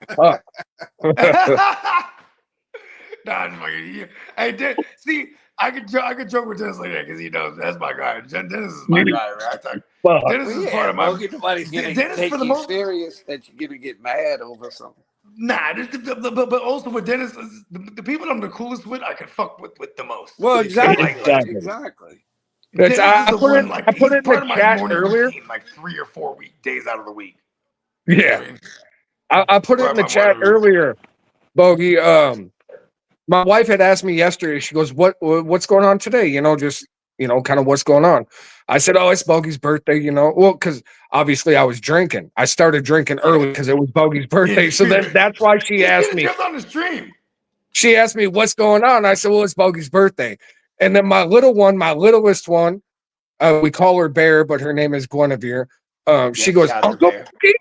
Hey, see, I could joke with Dennis like that because he knows that's my guy. Dennis is my guy, right? Dennis is part of my. Nobody's gonna take you serious that you're gonna get mad over something. Nah, but also with Dennis, the people I'm the coolest with, I can fuck with the most. Well, exactly. Dennis I is the one, like, I put he's it part in of the my chat morning earlier. routine, like 3 or 4 days out of the week. Yeah, I put it in the chat earlier, Bogey. My wife had asked me yesterday. She goes, "What's going on today? You know, just kind of what's going on." I said, "Oh, it's Bogey's birthday." Well, because obviously I was drinking. I started drinking early because it was Bogey's birthday. So that's why she asked me. On the stream. She asked me what's going on. I said, "Well, it's Bogey's birthday." And then my littlest one, we call her Bear, but her name is Guinevere. She goes, "Uncle Bogey?"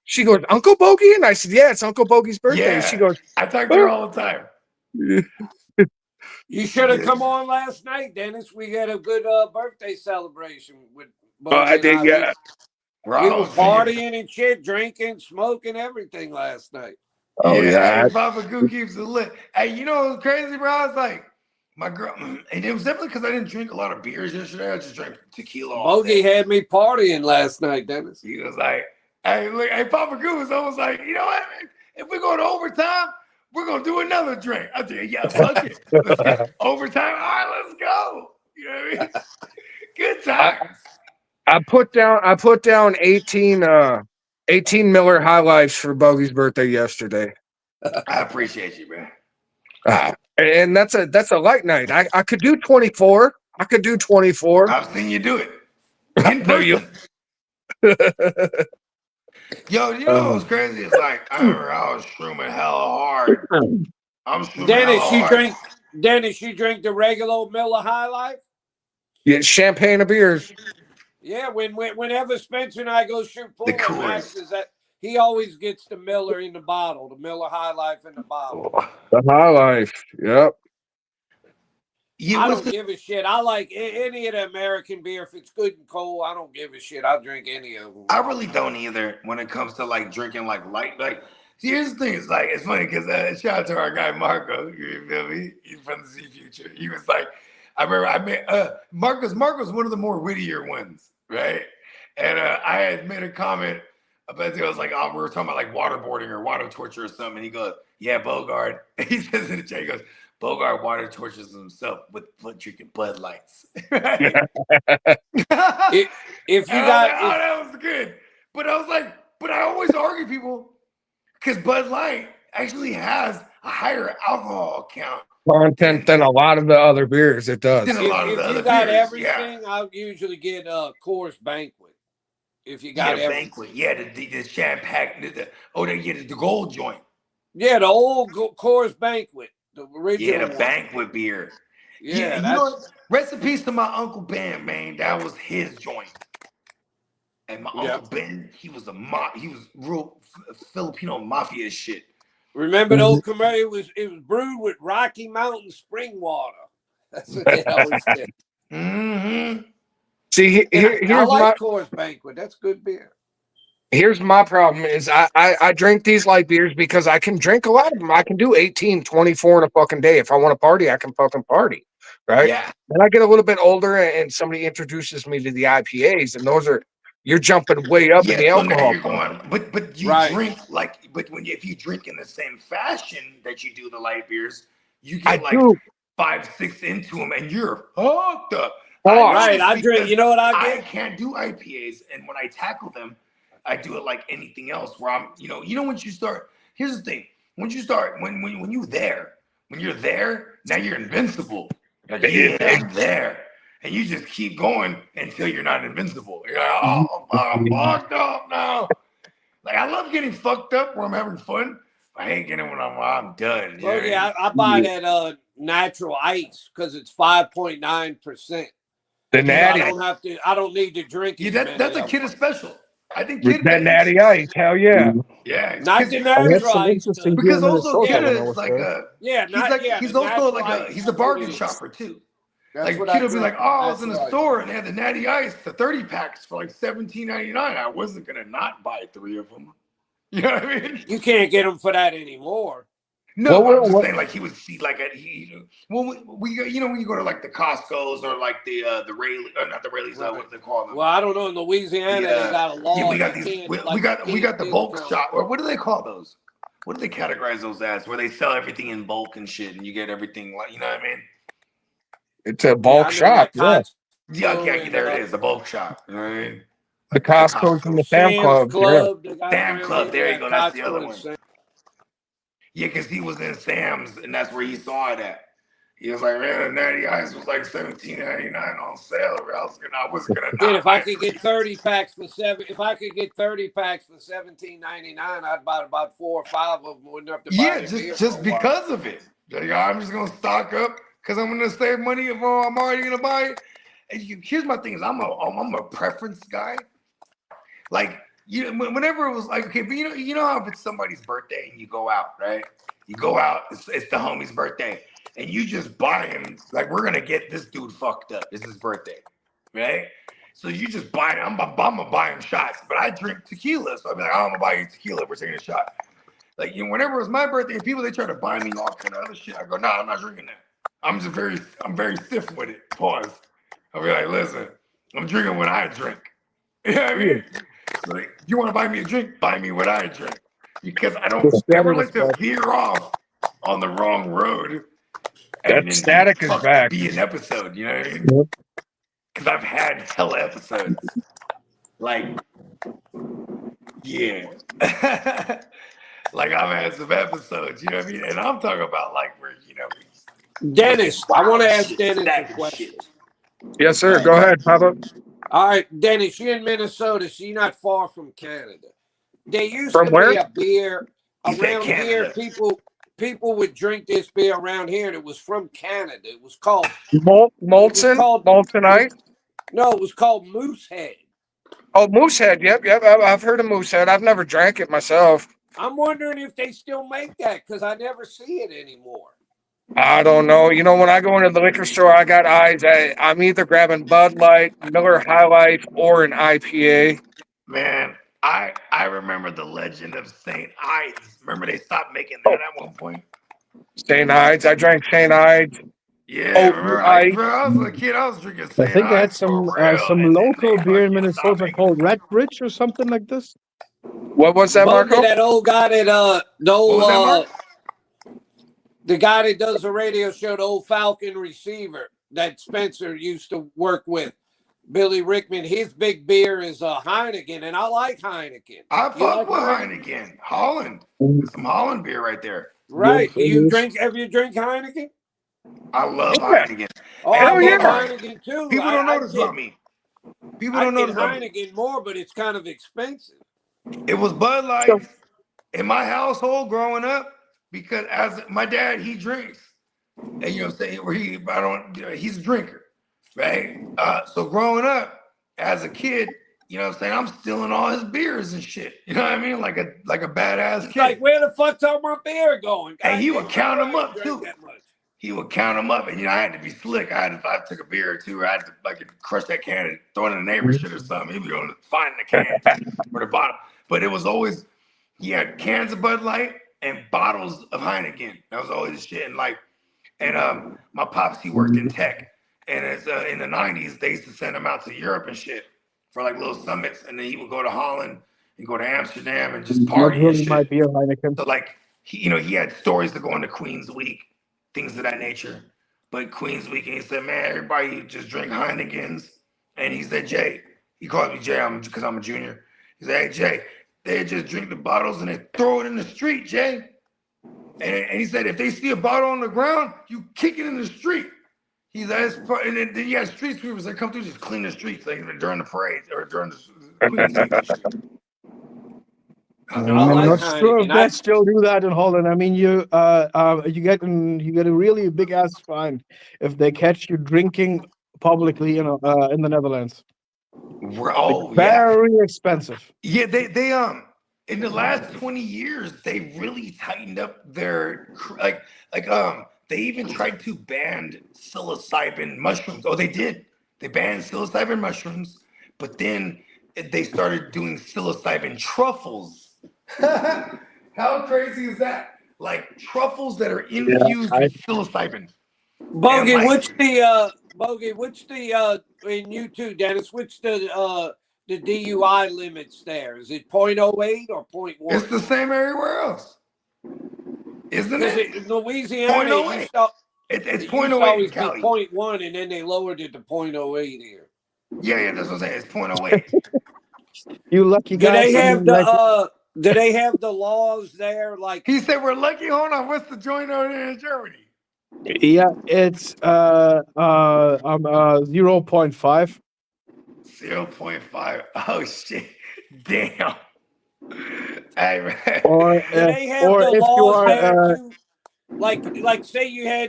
She goes, "Uncle Bogey?" And I said, "Yeah, it's Uncle Bogey's birthday." Yeah, she goes, "I talk to her all the time." You should have come on last night, Dennis. We had a good birthday celebration with Bogey. I did, yeah. We were partying and shit, drinking, smoking, everything last night. Oh yeah. Hey, Papa Goo keeps it lit. Hey, you know what's crazy, bro? I was like, my girl, and it was definitely because I didn't drink a lot of beers yesterday. I just drank tequila all Bogey day. had me partying last night, Dennis. He was like, hey, look, hey, Papa Goo was almost like, you know what? If we go to overtime, we're gonna do another drink. I said, yeah, fuck it. Let's get overtime. All right, let's go. You know what I mean? Good times. I put down 18 Miller High Lifes for Bogey's birthday yesterday. I appreciate you, man. And that's a light night. I could do 24. I've seen you do it in person. Yo, you know what's crazy? It's like I remember I was shrooming hella hard. I'm shrooming Dennis, you drink the regular old Miller High Life? Yeah, champagne or beers. Yeah, whenever Spencer and I go shoot pool matches, that he always gets the Miller in the bottle, the Miller High Life in the bottle. The High Life, yep. I don't give a shit. I like any of the American beer. If it's good and cold, I don't give a shit. I'll drink any of them. I really don't either when it comes to like drinking like light. Like, see, here's the thing. It's like, it's funny because shout out to our guy Marco. You feel me? He's from the Z Future. He was like, I remember I met Marco's one of the more wittier ones, right? And I had made a comment I bet it was like, oh, we were talking about like waterboarding or water torture or something. And he goes, yeah, Bogart. He says in the chat, he goes, Bogart water tortures himself with drinking Bud Lights. Right? if you got, like, oh, that was good. But I was like, but I always argue people because Bud Light actually has a higher alcohol count content than a lot of the other beers. It does. if you got everything, I'll usually get Coors Banquet. If you got everything. Banquet, the champagne, the gold joint. Yeah, the old Coors Banquet, the original. Yeah, the banquet beer. Yeah, you know what? Recipes to my Uncle Ben, man. That was his joint. And my Uncle Ben, he was real Filipino mafia shit. Remember the old commercial? It was brewed with Rocky Mountain spring water. That's what they always said. Mm-hmm. See, here's I like Coors Banquet. That's good beer. Here's my problem is I drink these light beers because I can drink a lot of them. I can do 18, 24 in a fucking day. If I want to party, I can fucking party. Right? Yeah. Then I get a little bit older and somebody introduces me to the IPAs, and you're jumping way up in the alcohol. Now you're going, but you drink if you drink in the same fashion that you do the light beers, you get 5, 6 into them, and you're fucked up. I drink. You know what I get? I can't do IPAs, and when I tackle them, I do it like anything else. Where I'm, once you start. Here's the thing: when you start, when you're there, now you're invincible. Like, I'm there. And you just keep going until you're not invincible. You're like, oh, I'm fucked up now. Like, I love getting fucked up where I'm having fun. I ain't getting when I'm done. Well, I buy that natural ice because it's 5.9%. The natty. I don't need to drink it. Yeah, that's a Kid special. I think Kid that natty ice. Hell yeah. Yeah. Not the natural ice. Because also Kid is like he's a bargain shopper too. Like Kid will be like, oh, I was in the store and they had the natty ice, the 30 packs for like $17.99. I wasn't gonna not buy 3 of them. You know what I mean? You can't get them for that anymore. No, I'm just saying, like he would see like when you go to like the Costco's or like the Rayleigh, or not the Rayleighs, what they call them. Well, I don't know. In Louisiana, they got a law. Yeah, we got these. We got the bulk shop. Or what do they call those? What do they categorize those as? Where they sell everything in bulk and shit, and you get everything like, you know what I mean? It's a bulk shop. Yeah. Yeah, there it is, the bulk shop. You know what I mean? The Costco's and the Sam Club. Sam Club. There you go. That's the other one. Yeah, because he was in Sam's, and that's where he saw it at. He was like, man, the natty ice was like $17.99 on sale. I wasn't gonna. Dude, if I could get 30 packs for $17.99, I'd buy about 4 or 5 of them. Wouldn't have to buy just because of it. I'm just gonna stock up because I'm gonna save money if I'm already gonna buy it. And here's my thing: is I'm a preference guy. Like, whenever it was like, okay, but you know how if it's somebody's birthday and you go out, right? You go out, it's the homie's birthday, and you just buy him, like, we're gonna get this dude fucked up. It's his birthday, right? So you just buy him. I'm gonna buy him shots, but I drink tequila, so I'd be like, oh, I'm gonna buy you tequila. We're taking a shot. Like, whenever it was my birthday, people they try to buy me all kind of other shit. I go, no, I'm not drinking that. I'm very stiff with it. Pause. I'll be like, listen, I'm drinking what I drink. You know what I mean? So like, you want to buy me a drink? Buy me what I drink. Because I don't ever like to veer off on the wrong road. That static is back. Be an episode, you know what I mean? Because I've had hella episodes. Like, yeah. Like, I've had some episodes, you know what I mean? And I'm talking about, like, where, Dennis, I want to ask Dennis a question. Yes, sir. Go ahead, Papa. All right, Dennis, you're in Minnesota, so you're not far from Canada. There used to be a beer around here. People would drink this beer around here, and it was from Canada. It was called Molsonite. No, it was called Moosehead. Oh, Moosehead. Yep. I've heard of Moosehead. I've never drank it myself. I'm wondering if they still make that because I never see it anymore. I don't know. When I go into the liquor store, I got eyes. I'm either grabbing Bud Light, Miller High Life, or an IPA. Man, I remember the legend of St. Ides. Remember they stopped making that at one point? St. Ides. I drank St. Ides. Yeah, remember, I was a kid. I was drinking St. Ides. I think they had some local beer in Minnesota called Red Bridge or something like this. What was that, Bogey, Marco? that old guy that What was that, Mark? the guy that does the radio show, the old Falcon receiver that Spencer used to work with, Billy Rickman. His big beer is Heineken, and I like Heineken. I You fuck like with Heineken? Heineken. Holland. Some Holland beer right there. Right. Yes, it is. Have you drink Heineken? I love Yeah. Heineken. Oh, And I I'm love gonna tell you, Heineken too. people don't know this get, about me. People I'd don't know get this about me. Heineken more, but it's kind of expensive. It was Bud Light in my household growing up because as my dad, he drinks. And you know what I'm saying? He's a drinker, right? So growing up as a kid, you know what I'm saying? I'm stealing all his beers and shit. You know what I mean? Like a badass It's kid. like, where the fuck's all my beer going? God And he would damn, count I them don't up drink too. that much. He would count them up, and I had to be slick. If I took a beer or two, I had to fucking crush that can and throw it in the neighbor's shit or something. He'd be going to find the can or the bottle. But it was always, he had cans of Bud Light and bottles of Heineken. That was always the shit. And my pops, he worked in tech, and it's in the '90s they used to send him out to Europe and shit for like little summits, and then he would go to Holland and go to Amsterdam and just Not party and really my shit. beer, Heineken. So like he had stories to go into Queen's Week, things of that nature. But Queen's Week, and he said, man, everybody just drink Heinekens. And he said, Jay, he called me Jay because I'm a junior. He said, hey Jay, they just drink the bottles and they throw it in the street, Jay. And he said, if they see a bottle on the ground, you kick it in the street. He said, and then you had street sweepers that come through just clean the streets, like during the parades or during the Queen's Week and shit. I I'm like not sure if Heineken. they still do that in Holland. I mean, you get a really big ass fine if they catch you drinking publicly in the Netherlands. Oh, Very expensive. Yeah, they in the last 20 years they really tightened up their they even tried to ban psilocybin mushrooms. Oh, they did. They banned psilocybin mushrooms, but then they started doing psilocybin truffles. How crazy is that? Like truffles that are infused with psilocybin. Bogey, And, like, what's the in you too, Dennis? What's the DUI limits there? Is it 0.08 or 0.1? It's the same everywhere else, isn't it? In Louisiana, 0.08. It's it used 0.08 to always in Cali. be 0.1, and then they lowered it to 0.08 here. Yeah, that's what I'm saying. It's 0.08. You lucky Do guys. do they have the laws there? Like he said, we're lucky. Hold on, what's the joint over there in Germany? Yeah, it's 0.5. 0.5. Oh shit! Damn. Hey man. Or do they have or the if you laws are there too? Like say you're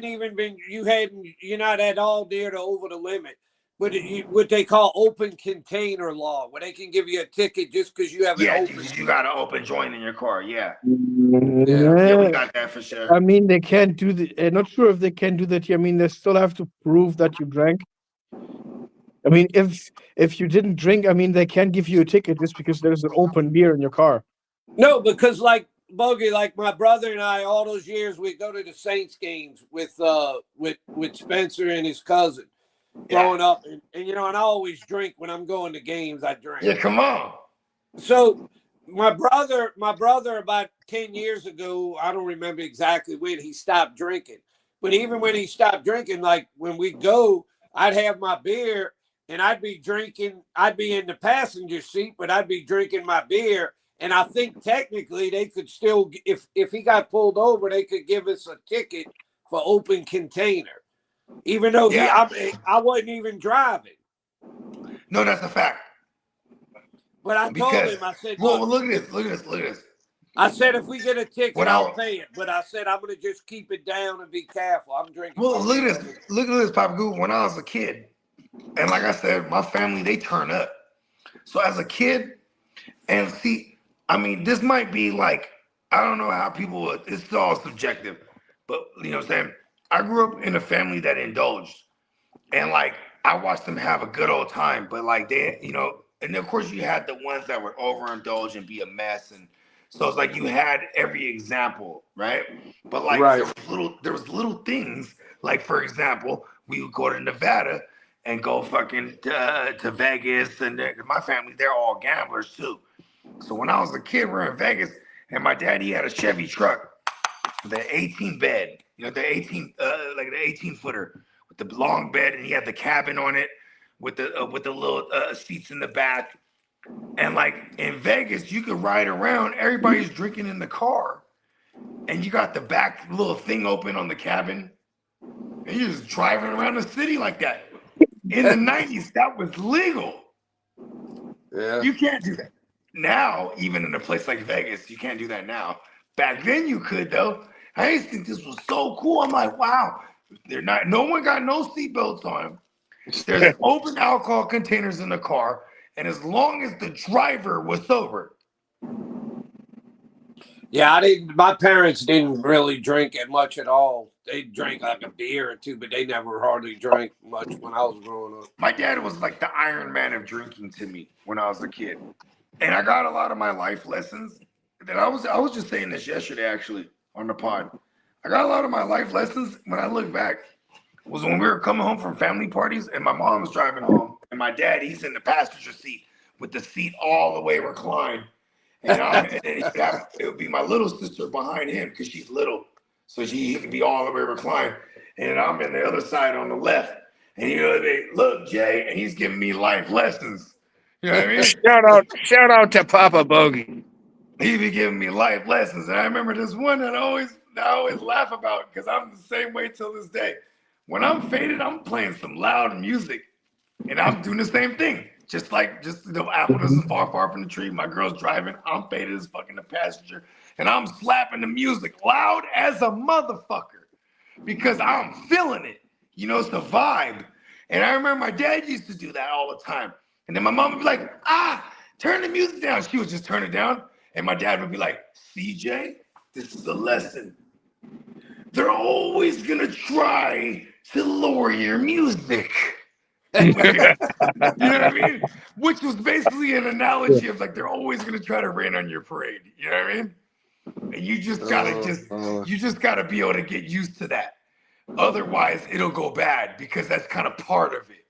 not at all near to over the limit, but what they call open container law, where they can give you a ticket just because you have an open. You got an open joint in your car. Yeah, yeah, we got that for sure. I mean, they can't do the. I'm not sure if they can do that here. I mean, they still have to prove that you drank. I mean, if you didn't drink, I mean, they can't give you a ticket just because there's an open beer in your car. No, because like Bogey, like my brother and I, all those years we go to the Saints games with Spencer and his cousin growing up, and and I always drink when I'm going to games. I drink. Yeah, come on. So my brother about 10 years ago, I don't remember exactly when he stopped drinking, but even when he stopped drinking, like when we go, I'd have my beer and I'd be drinking. I'd be in the passenger seat, but I'd be drinking my beer. And I think technically they could still, if he got pulled over, they could give us a ticket for open container, even though I wasn't even driving. No, that's a fact. But I told him, I said, well, look at this. I said, if we get a ticket, I'll pay it. But I said, I'm going to just keep it down and be careful. I'm drinking. Well, look at this, Papa Goo. When I was a kid, and like I said, my family, they turn up. So as a kid, and see, I mean, this might be like, I don't know how people, it's all subjective, but you know what I'm saying? I grew up in a family that indulged, and like, I watched them have a good old time, but like they, and of course you had the ones that would overindulge and be a mess. And so it's like you had every example, right? But like there was little things, like for example, we would go to Nevada and go fucking to Vegas, and my family, they're all gamblers too. So when I was a kid, we were in Vegas, and my daddy had a Chevy truck, the 18 bed, the 18 like the 18-footer with the long bed, and he had the cabin on it with the little seats in the back. And like in Vegas, you could ride around, everybody's drinking in the car, and you got the back little thing open on the cabin, and you're just driving around the city like that. In the 90s, that was legal. Yeah. You can't do that. Now, even in a place like Vegas, you can't do that now. Back then you could though. I used to think this was so cool. I'm like, wow, no one got no seatbelts on. There's open alcohol containers in the car, and as long as the driver was sober. Yeah, my parents didn't really drink it much at all. They drank like a beer or two, but they never hardly drank much when I was growing up. My dad was like the Iron Man of drinking to me when I was a kid. And I got a lot of my life lessons that I was just saying this yesterday actually on the pod. I got a lot of my life lessons when I look back was when we were coming home from family parties and my mom was driving home and my dad, he's in the passenger seat with the seat all the way reclined. And it would be my little sister behind him because she's little. So he could be all the way reclined. And I'm in the other side on the left. And they look, Jay, and he's giving me life lessons. You know what I mean? Shout out to Papa Bogey. He be giving me life lessons. And I remember this one that I always laugh about because I'm the same way till this day. When I'm faded, I'm playing some loud music. And I'm doing the same thing. Just the apple doesn't fall far from the tree. My girl's driving. I'm faded as fucking the passenger. And I'm slapping the music loud as a motherfucker. Because I'm feeling it. It's the vibe. And I remember my dad used to do that all the time. And then my mom would be like, turn the music down. She would just turn it down. And my dad would be like, CJ, this is a lesson. They're always going to try to lower your music. You know what I mean? Which was basically an analogy of like, they're always going to try to rain on your parade. You know what I mean? And you just gotta be able to get used to that. Otherwise, it'll go bad because that's kind of part of it.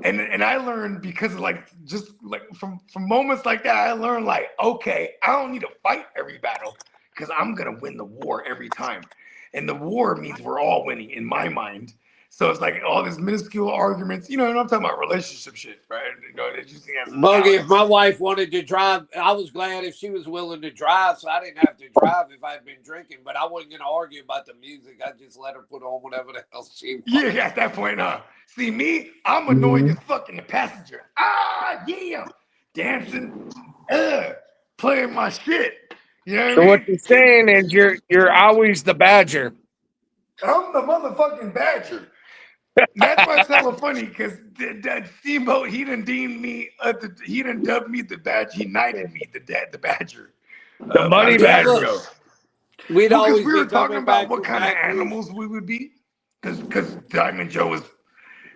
And I learned because of from moments like that, I learned like, okay, I don't need to fight every battle because I'm gonna win the war every time. And the war means we're all winning in my mind. So it's like all these minuscule arguments, and I'm talking about relationship shit, right? Bogey, if my wife wanted to drive, I was glad if she was willing to drive, so I didn't have to drive if I'd been drinking. But I wasn't going to argue about the music. I just let her put on whatever the hell she wanted. Yeah, at that point, see me, I'm annoying as fuck in the passenger. Yeah, dancing, playing my shit. You know what I mean? What you're saying is you're always the badger. I'm the motherfucking badger. That's why it's hella funny because that Steamboat, he done deemed me, he done dubbed me the badger. He knighted me the badger. The money badger. We were talking about what kind of animals we would be. Because Diamond Joe was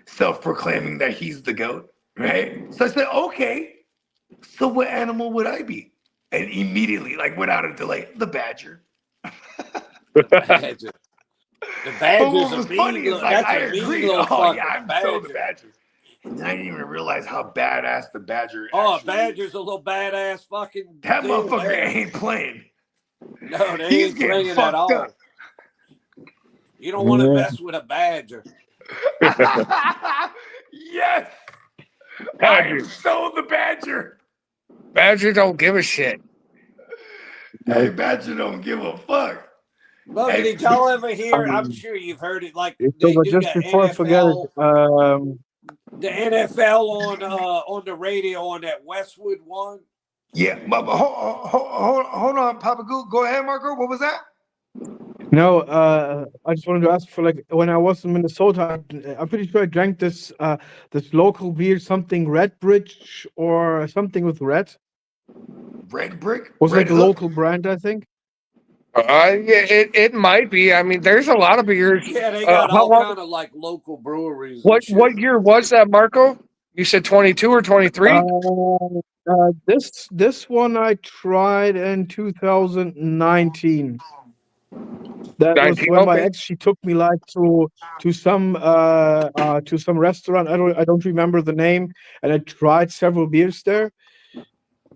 self-proclaiming that he's the GOAT, right? So I said, okay, so what animal would I be? And immediately, like without a delay, the badger. The badger. The badger's what was funny is like, I agree. I'm so the badger. And I didn't even realize how badass the badger a badger's a little badass fucking that motherfucker ain't playing. No, they ain't playing at all. Up. You don't want to mess with a badger. Yes. I am so the badger. Badger don't give a shit. Hey, badger don't give a fuck. Well, did y'all ever hear? I'm sure you've heard it. Like they So, but do just the before I forget it, the NFL on the radio on that Westwood one. Yeah, but hold on, Papa. Go ahead, Marco. What was that? No, I just wanted to ask for like when I was in Minnesota, I'm pretty sure I drank this local beer, something Red Bridge or something with red. Red Brick Was Red like a Hook? local brand, I think. Yeah, it might be. I mean, there's a lot of beers. Yeah, they got all kind of like local breweries. What year was that, Marco? You said 22 or 23? This one I tried in 2019. That was when my ex, she took me like to some restaurant. I don't remember the name, and I tried several beers there.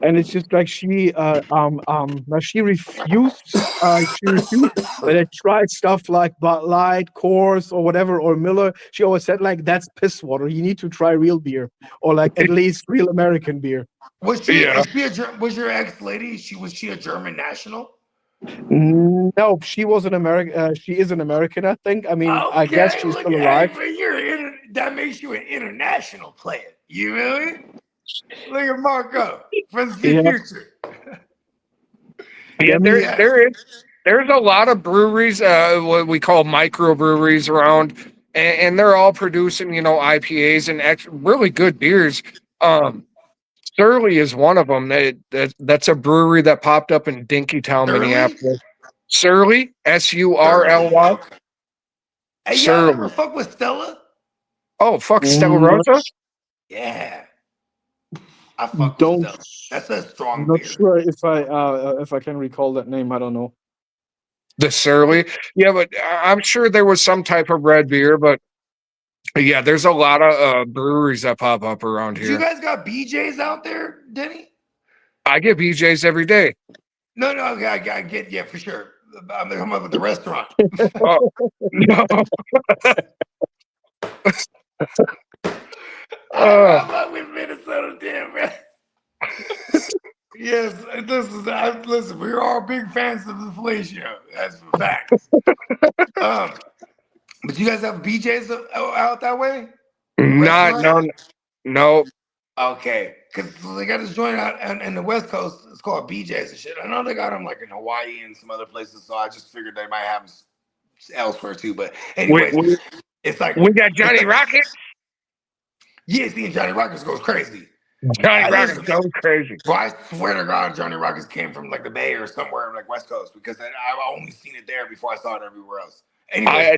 and it's just like now she refused, but I tried stuff like Bud Light, Coors, or whatever, or Miller. She always said like that's piss water. You need to try real beer, or like at least real American beer. Was she? Yeah. Is she was your ex lady? Was she a German national? No, she was an American. She is an American, I think. I mean, I guess Okay, she's look still at alive. hey, man, that makes you an international player. You know me? Look at Marco from the Yeah, future. yeah. Yeah, I mean, there's a lot of breweries, what we call microbreweries around, and they're all producing, IPAs and really good beers. Surly is one of them. That's a brewery that popped up in Dinkytown, Surly? Minneapolis. Surly, Surly. Surly. Okay. Hey, y'all ever Surly. fuck with Stella? Oh, fuck Stella not, Rosa. Yeah. I fuck with don't Stella. That's a strong not beer. sure if I can recall that name. I don't know. The Surly. Yeah, but I'm sure there was some type of red beer, but yeah, there's a lot of breweries that pop up around You here. guys got BJ's out there, Denny? I get BJ's every day. No, okay, I get, yeah, for sure. I'm talking about the restaurant. Oh, no. I fuck with Minnesota, damn, man. Yes, listen, we're all big fans of the Flay Show. That's a fact. But you guys have BJ's out that way? Not, Restaurant? no. Okay, because they got this joint out in the West Coast. It's called BJ's and shit. I know they got them like in Hawaii and some other places, so I just figured they might have them elsewhere too. But anyways, it's like we got Johnny Rocket. Yeah, seeing Johnny Rockets goes crazy. Johnny Rockets goes crazy. Well, I swear to God, Johnny Rockets came from like the Bay or somewhere like West Coast because I've only seen it there before I saw it everywhere else. Anyway,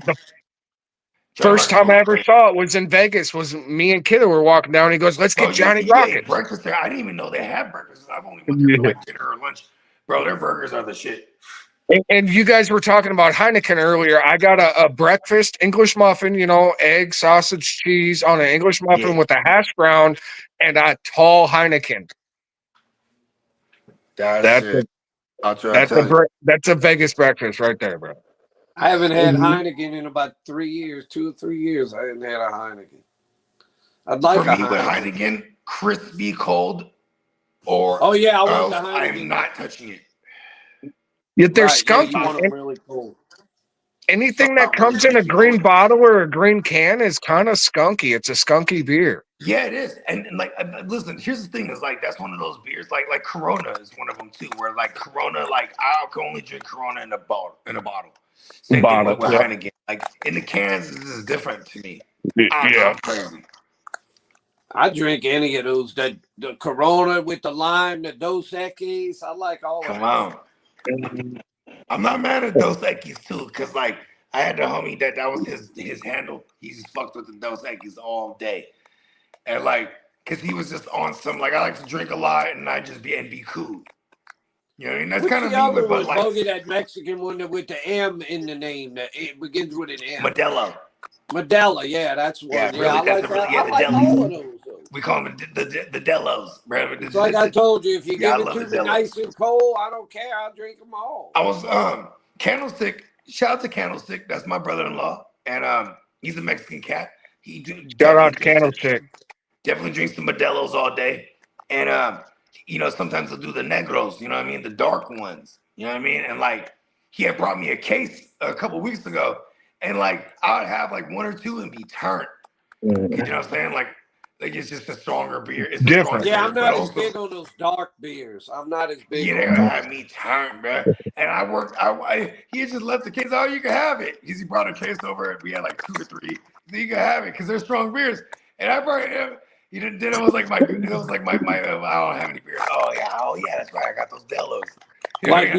The first time I ever saw it was in Vegas. Was me and Kiddo were walking down. He goes, "Let's get Johnny Rockets." Breakfast there. I didn't even know they had breakfast. I've only went there for like dinner or lunch. Bro, their burgers are the shit. And you guys were talking about Heineken earlier. I got a breakfast English muffin, egg, sausage, cheese on an English muffin with a hash brown and a tall Heineken. That's a Vegas breakfast right there, bro. I haven't had Heineken in about 3 years, 2 or 3 years. I haven't had a Heineken. I'd like For a me Heineken. with Heineken, crispy cold, or oh yeah, I want the Heineken. I am not touching it. Yet they're right, skunky. Yeah, you want them really cold. Anything that comes in a green bottle or a green can is kind of skunky. It's a skunky beer. Yeah, it is. And like, listen, here's the thing: is like that's one of those beers. Like Corona is one of them too. Where like Corona, like I can only drink Corona in a bottle. Same thing with Heineken. Like in the cans, this is different to me. I'm crazy. I drink any of those. The Corona with the lime, the Dos Equis. I like all of them. Come on. I'm not mad at Dos Equis too, because like I had the homie that was his handle. He just fucked with the Dos Equis all day. And like, because he was just on some, like, I like to drink a lot and I just be cool. You know what I mean? That's kind of me with Bud Light. Bogey, that Mexican one with the M in the name. That it begins with an M. Modelo, yeah, that's one. Yeah, really, I like that. I like all of those. We call them the Delos, bro. It's like I told you, if you give it to me nice and cold, I don't care. I'll drink them all. I was Candlestick. Shout out to Candlestick. That's my brother-in-law, and he's a Mexican cat. Shout out to Candlestick. Definitely drinks the Modelos all day, and sometimes he'll do the Negros. You know what I mean? The dark ones. You know what I mean? And like he had brought me a case a couple weeks ago, and like I would have like one or two and be turned. You know what I'm saying? Like it's just a stronger beer. It's different. Yeah, I'm not as big on those dark beers. I'm not as big. Yeah, they had me turned, bro. And I worked. He had just left the case. Oh, you can have it. Because he brought a case over. We had like 2 or 3. So you can have it because they're strong beers. And I brought him. Then it was like my. I don't have any beers. Oh yeah, that's right. I got those Delos. Like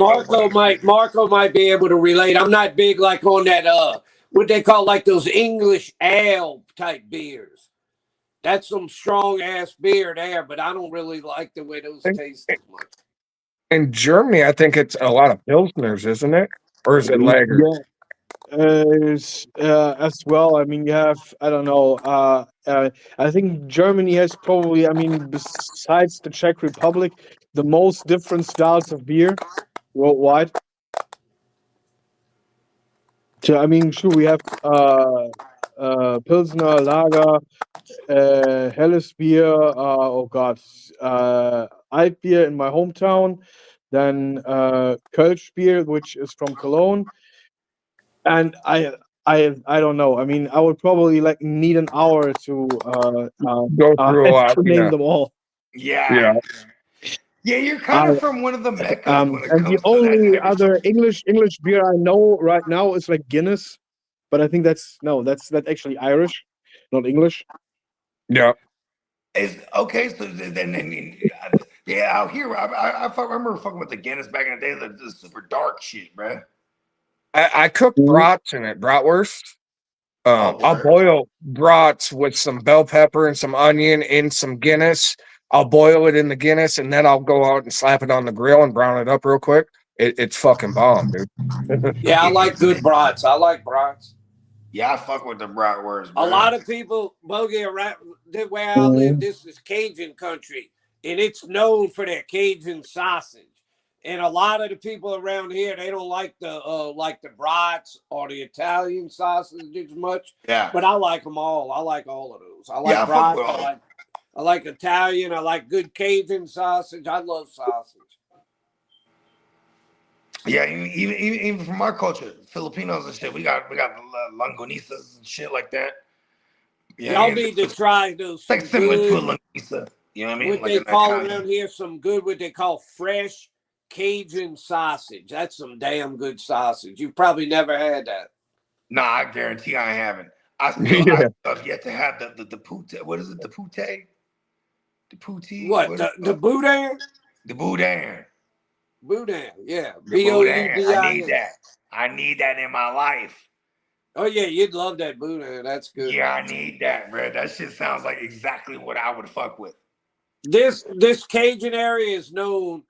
Marco might be able to relate. I'm not big like on that what they call like those English ale type beers. That's some strong ass beer there, but I don't really like the way those taste as much. In Germany, I think it's a lot of Pilsners, isn't it? Or is it lager? Yeah. As well. I mean, you have, I don't know. I think Germany has probably, I mean, besides the Czech Republic, the most different styles of beer worldwide. So, I mean, sure, we have Pilsner, Lager, Helles beer, oh God, Alt beer in my hometown, then Kölsch beer, which is from Cologne, and I don't know. I mean, I would probably like need an hour to Go through a lot. to name them all. Yeah. Yeah, you're kind of from one of the meccas when it And the comes to that only type of other shit. English beer I know right now is like Guinness, but I think that's actually Irish, not English. Yeah. Is okay. So then yeah, out here, I remember fucking with the Guinness back in the day, the super dark shit, bro. I cook brats in it, bratwurst. I'll word. boil brats with some bell pepper and some onion in some Guinness. I'll boil it in the Guinness, and then I'll go out and slap it on the grill and brown it up real quick. It's fucking bomb, dude. Yeah, I like good brats. I like brats. Yeah, I fuck with the bratwurst, bro. A lot of people, Bogey, around the way I live, this is Cajun country, and it's known for their Cajun sausage. And a lot of the people around here, they don't like the brats or the Italian sausage as much. Yeah. But I like them all. I like all of those. I like Yeah, I fuck brats. with all. I like Italian. I like good Cajun sausage. I love sausage. Yeah, even from our culture, Filipinos and shit, we got longanisas and shit like that. Yeah, Y'all need to try those. It's like similar to a longanisa. You know what I mean? What Like they call kind around here, some good, what they call fresh Cajun sausage. That's some damn good sausage. You've probably never had that. Nah, I guarantee I haven't. I still have yet to have the pute. What is it? The pute? The pute? What? The boudin? The boudin. Boudin, yeah. The boudin. I need Boudin. that. I need that in my life. Oh yeah, you'd love that boudin. That's good. Yeah, I need that, bro. That shit sounds like exactly what I would fuck with. This Cajun area is known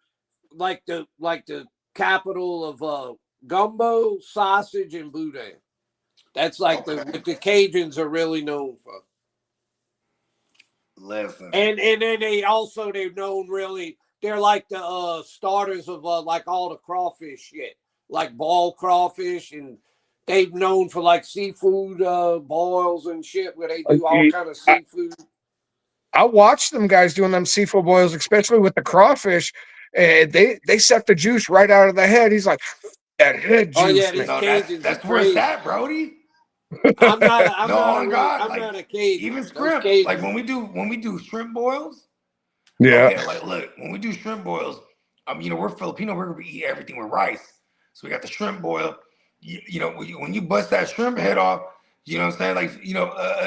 like the capital of gumbo, sausage, and boudin. That's like what the Cajuns are really known for. Listen. And then they're known really. They're like the starters of like all the crawfish shit, like ball crawfish, and they've known for like seafood boils and shit where they do all kind of seafood. I watched them guys doing them seafood boils, especially with the crawfish. They suck the juice right out of the head. He's like, that head juice. Oh yeah, these Cajuns that's are where it's crazy. at, Brody. I'm not a Cajun. Even shrimp. Like when we do shrimp boils. Yeah. Okay, like look, when we do shrimp boils, we're Filipino. We're gonna eat everything with rice. So we got the shrimp boil. You know, when you bust that shrimp head off, you know what I'm saying? Like,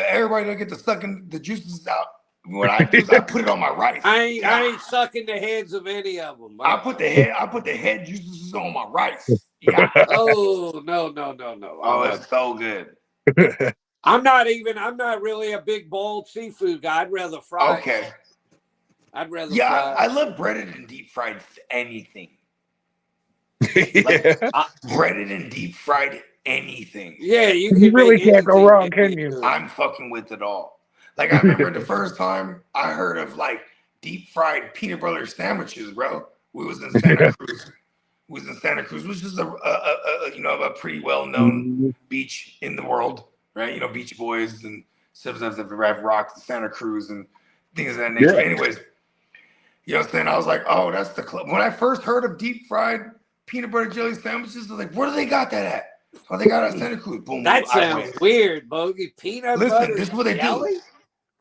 everybody don't get to sucking the juices out. What I do is I put it on my rice. I ain't sucking the heads of any of them. I put the head juices on my rice. Yeah. Oh no. Oh, it's so good. I'm not really a big boiled seafood guy. I'd rather fry. Okay. I'd rather fry. I fry. love breaded and deep fried anything. Like, breaded and deep fried anything. Yeah, you really can't go wrong, can you? I'm fucking with it all. Like I remember the first time I heard of like deep fried peanut butter sandwiches, bro. We was in Santa Cruz. Which is a pretty well known beach in the world, right? You know, Beach Boys and sometimes have rocks in Santa Cruz and things of that nature. Yeah. Anyways, you know what I'm saying? I was like, oh, that's the club. When I first heard of deep fried peanut butter jelly sandwiches, I was like, where do they got that at? Oh, they got it at Santa Cruz. Boom. That sounds weird, Bogey. Peanut butter jelly? This is what they do.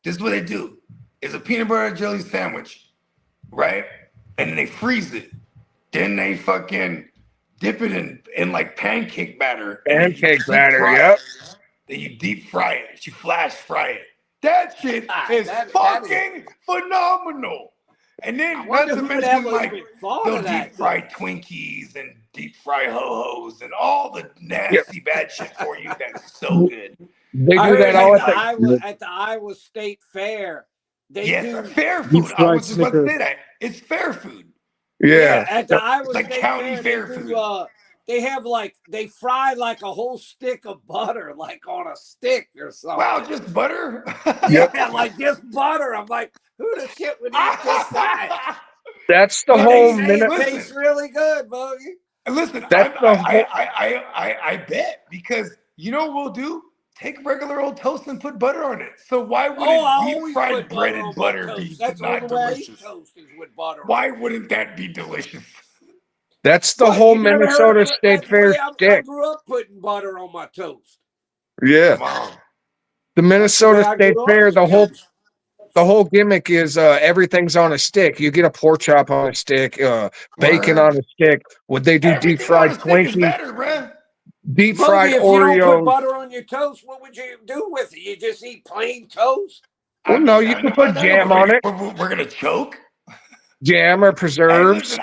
This is what they do. It's a peanut butter jelly sandwich, right? And then they freeze it. Then they fucking dip it in like pancake batter. Pancake batter, yep. Then you deep fry it. You flash fry it. That shit is fucking phenomenal. And then not to mention like those deep fried Twinkies and deep fried ho-hos and all the nasty bad shit for you. That's so good. They do that all at the Iowa State Fair. Fair food. I was just about to say that. It's fair food. Yeah. At the Iowa State county fair food. food. They fry like a whole stick of butter, like on a stick or something. Wow, just butter? Yeah, like just butter. I'm like, who the shit would eat this? That's the And whole they say minute. it tastes really good, Bogey. Listen, That's the whole. I bet because you know what we'll do? Take regular old toast and put butter on it. So why wouldn't Oh, I deep always fried put bread butter and on my butter be toast. That's the only not way I eat delicious? toast is with butter on Why it. wouldn't that be delicious? That's the What, whole you never heard Minnesota of State that's the Fair way I stick. grew up putting butter on my toast. Yeah, Come on. the That's the way Minnesota I State grew up Fair. with toast. The whole gimmick is everything's on a stick. You get a pork chop on a stick, bacon Word. on a stick. Would they do deep Everything on fried a stick is Twinkies, better, bruh. deep Bogey, fried if you don't put Oreos? butter on your toast, what would you do with it? You just eat plain toast? Well, no, you can put jam on it, We're gonna choke. jam or Hey, preserves.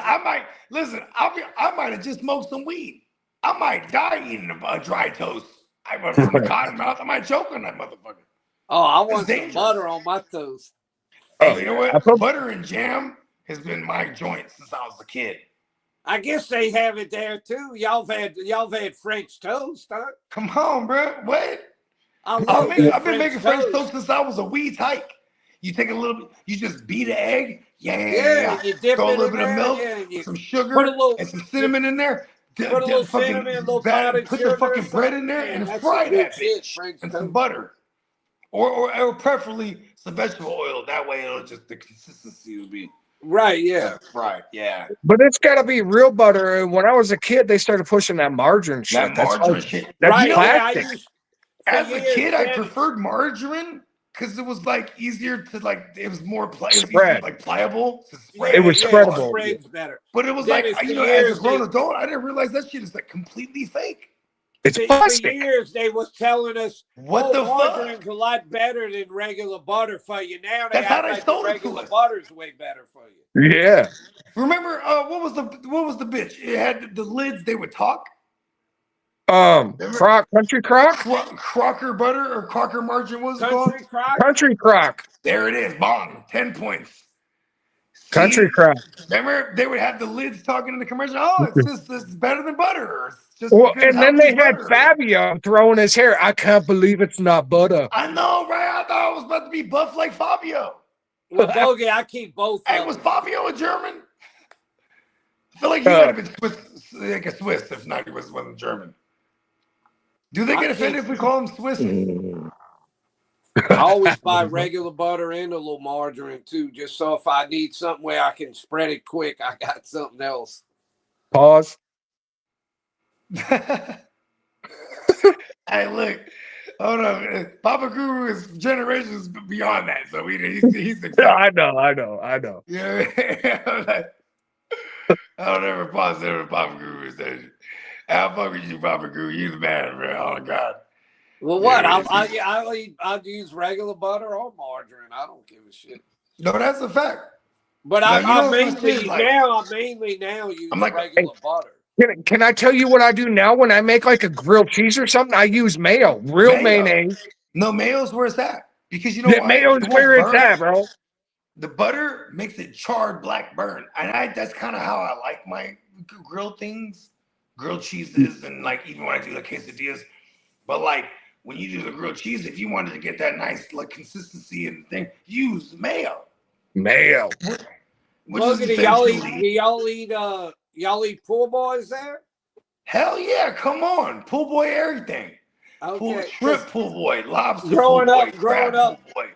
listen, I might have just smoked some weed. I might die eating a dry toast. From the cotton mouth, I might choke on that motherfucker. Oh, I It's want some dangerous. butter on my toast. Hey, Oh you know yeah, what? Butter and jam has been my joint since I was a kid. I guess they have it there too. Y'all have had French toast, huh? Come on, bro. What? I love good I've been French making French toast. toast since I was a wee tyke. You take a little, you just beat an egg, Yeah, you dip throw a it little in bit of there, milk, yeah, and you some put a sugar, little and some cinnamon in there. put a little cinnamon, a little powdered Put sugar, the fucking bread in there man, and that's fry some good that shit, bitch French and toast. some butter, or preferably some vegetable oil. That way, it'll just the consistency will be right. Yeah, fried. Yeah, but it's got to be real butter. And when I was a kid, they started pushing that margarine shit. that margarine shit. That's right. Yeah, I plastic. used As a kid, I Dennis, preferred margarine because it was like easier to it was more it was easier, Spread. like pliable to spread. It was yeah, spreadable. spreads better. But it was Dennis, like for as a years grown adult, I didn't realize that shit is like completely fake. It's for plastic. years they was telling us, What the margarine's fuck? a lot better than regular butter for you. Now they That's how act they like the sold it to regular us. butter's way better for you. Yeah. Remember, what was the bitch? It had the lids. They would talk. Country Crock? Crocker butter or Crocker margarine was it called? Country Crock. Country Crock. There it is. Bong. 10 points. Country See, Crock. remember they would have the lids talking in the commercial. Oh, it's better than butter. Or it's just Well, good and then healthy they had butter. Fabio throwing his hair. I can't believe it's not butter. I know, right? I thought I was about to be buff like Fabio. Well, Bogey, I keep both. Hey, was Fabio a German? I feel like he might have been Swiss, like a Swiss, if not he wasn't German. Do they get offended if we call him Swiss? I always buy regular butter and a little margarine too, just so if I need something where I can spread it quick, I got something else. Pause. Hey, look, hold on. Papa Guru is generations beyond that, so he's accepted. I know. Yeah, I don't ever pause there with Papa Guru station. I'll fuck with you, Papa Guru. You the man, man. Oh God. Well, what? I'll use regular butter or margarine. I don't give a shit. No, that's a fact. But Now, you I know mainly like, now use I'm like, regular butter. Can I tell you what I do now when I make like a grilled cheese or something? I use mayo, real mayonnaise. No, mayo's where it's at. Because you know why? Mayo's It won't where it's burn. at, bro. The butter makes it charred black burn. And that's kind of how I like my grilled things, grilled cheeses, and like even when I do the quesadillas. But like when you do the grilled cheese, if you wanted to get that nice like consistency and thing, use mayo. Mayo. Look, do y'all eat pool boys there? Hell yeah, come on. Pool boy everything. Okay. Shrimp pool boy, lobster growing pool up, boy, growing crab up, pool boy.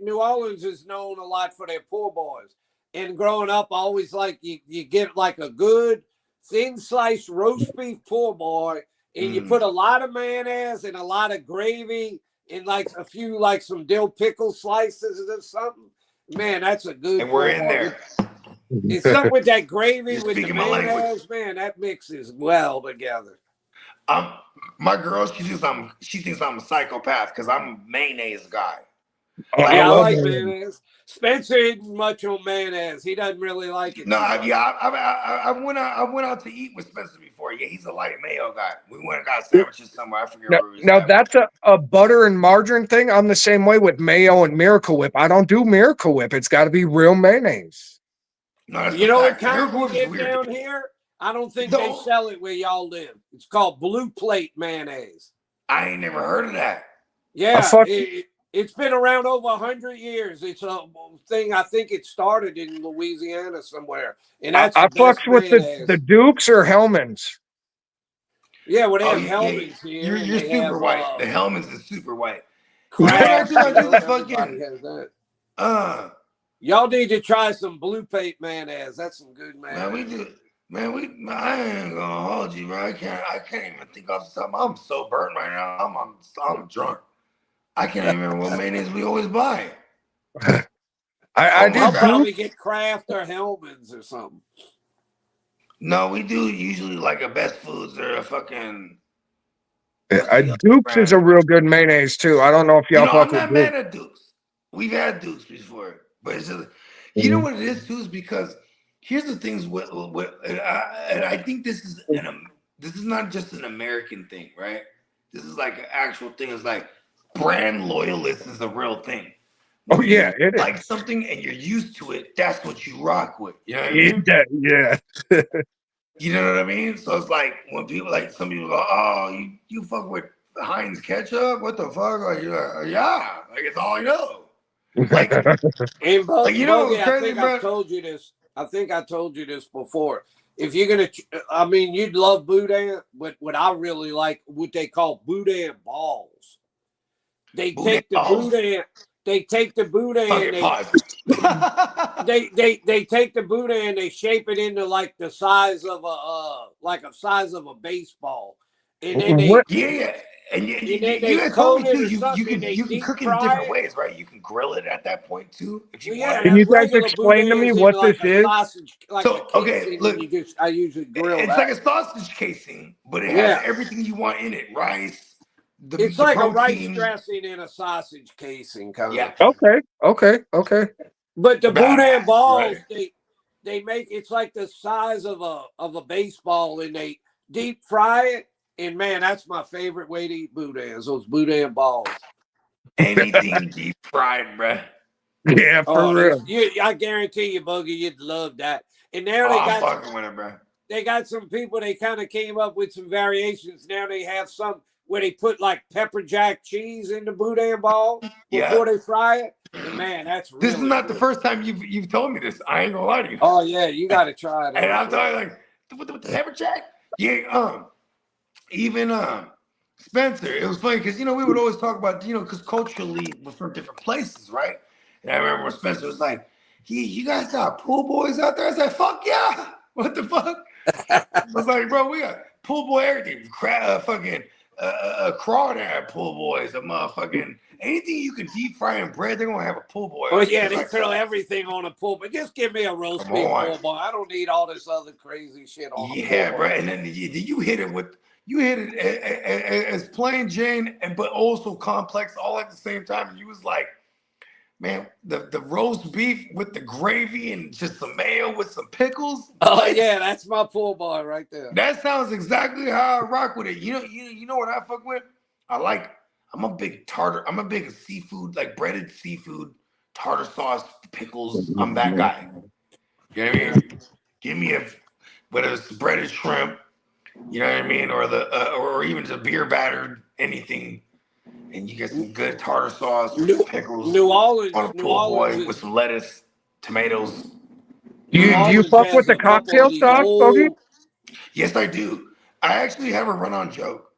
New Orleans is known a lot for their poor boys. And growing up, always like you get like a good thin sliced roast beef poor boy, and you put a lot of mayonnaise and a lot of gravy and like a few like some dill pickle slices or something. Man, that's a good. And we're in there. It's something with that gravy You're with the speaking my language. mayonnaise, man. That mixes well together. My girl, she thinks I'm a psychopath because I'm a mayonnaise guy. I like mayonnaise. Spencer isn't much on mayonnaise. He doesn't really like it. No, I went out to eat with Spencer before. Yeah, he's a light mayo guy. We went and got sandwiches somewhere. I forget where we was. Now that's a butter and margarine thing. I'm the same way with mayo and Miracle Whip. I don't do Miracle Whip. It's got to be real mayonnaise. No, you know what kind we get down here? I don't think they sell it where y'all live. It's called Blue Plate mayonnaise. I ain't never heard of that. Yeah, It's been around over 100 years. It's a thing. I think it started in Louisiana somewhere, and that's I the best fucks with mayonnaise. the Dukes or Hellman's. Yeah, well, they have yeah, Hellman's here. You're and they super have, white. The Hellman's is super white. Kraft, I do the everybody fucking. has that. Y'all need to try some blue paint mayonnaise. That's some good mayonnaise. Man, we do. Man, I ain't gonna hold you, bro. I can't even think of something. I'm so burnt right now. I'm drunk. I can't even remember what mayonnaise we always buy. I'll probably get Kraft or Hellman's or something. No, we do usually like a Best Foods or a fucking. Dukes is a real good mayonnaise too. I don't know if y'all fuck I'm with not mad at Dukes. We've had Dukes before, but it's just, you know what it is too is because here's the things with and I think this is not just an American thing, right? This is like an actual thing. It's like brand loyalist is a real thing. Oh yeah, it is. Like something and you're used to it, that's what you rock with. You know what I mean? Yeah. You know what I mean? So it's like when people some people go, "Oh, you fuck with Heinz ketchup? What the fuck?" Like, you're like, yeah, like it's all I know. Like, and you know, Bogey, crazy, I've told you this. I think I told you this before. If you're gonna, I mean, you'd love boudin, but what I really like, what they call boudin balls. They take the boudin. They take the boudin. They take the boudin and they shape it into like the size of a baseball, and then they And you they told me coat too. it or something. You can cook it in different ways, right? You can grill it at that point too, if you want. Can you guys explain to me what this is? Sausage, like a casing, look, I usually grill. It's like a sausage casing, but it has everything you want in it: rice. It's like a rice dressing in a sausage casing, kind of. Okay. But the boudin balls, they make it's like the size of a baseball, and they deep fry it. And man, that's my favorite way to eat boudins. Those boudin balls. Anything deep fried, bruh. Yeah, for real. I guarantee you, Bogey, you'd love that. And now I'm fucking with it, bruh. They got some people. They kind of came up with some variations. Now they have some where they put like pepper jack cheese in the boudin ball before they fry it. And man, that's really this is not the first time you've told me this. I ain't gonna lie to you. Oh yeah, you got to try it. And I'm talking like with the pepper jack. Yeah, even Spencer. It was funny because we would always talk about because culturally we're from different places, right? And I remember when Spencer was like, you guys got pool boys out there? I said, fuck yeah. What the fuck? I was like, bro, we got pool boy everything. Fucking crawdad pool boys, a motherfucking anything you can deep fry in bread, they're gonna have a pool boy. Oh yeah, they throw everything on a pool, but just give me a roast beef pool boy. I don't need all this other crazy shit on. Yeah, bro. And then you hit it as plain Jane but also complex all at the same time. And you was like, man, the roast beef with the gravy and just some mayo with some pickles. Oh yeah, that's my pool boy right there. That sounds exactly how I rock with it. You know what I fuck with? I'm a big seafood, like breaded seafood, tartar sauce, pickles. I'm that guy. You know what I mean? Give me whether it's breaded shrimp, you know what I mean, or even just beer battered anything, and you get some good tartar sauce with pickles. New Orleans on a pool boy with some lettuce, tomatoes. Do you fuck with the cocktail sauce, Bogey? Yes, I do. I actually have a run-on joke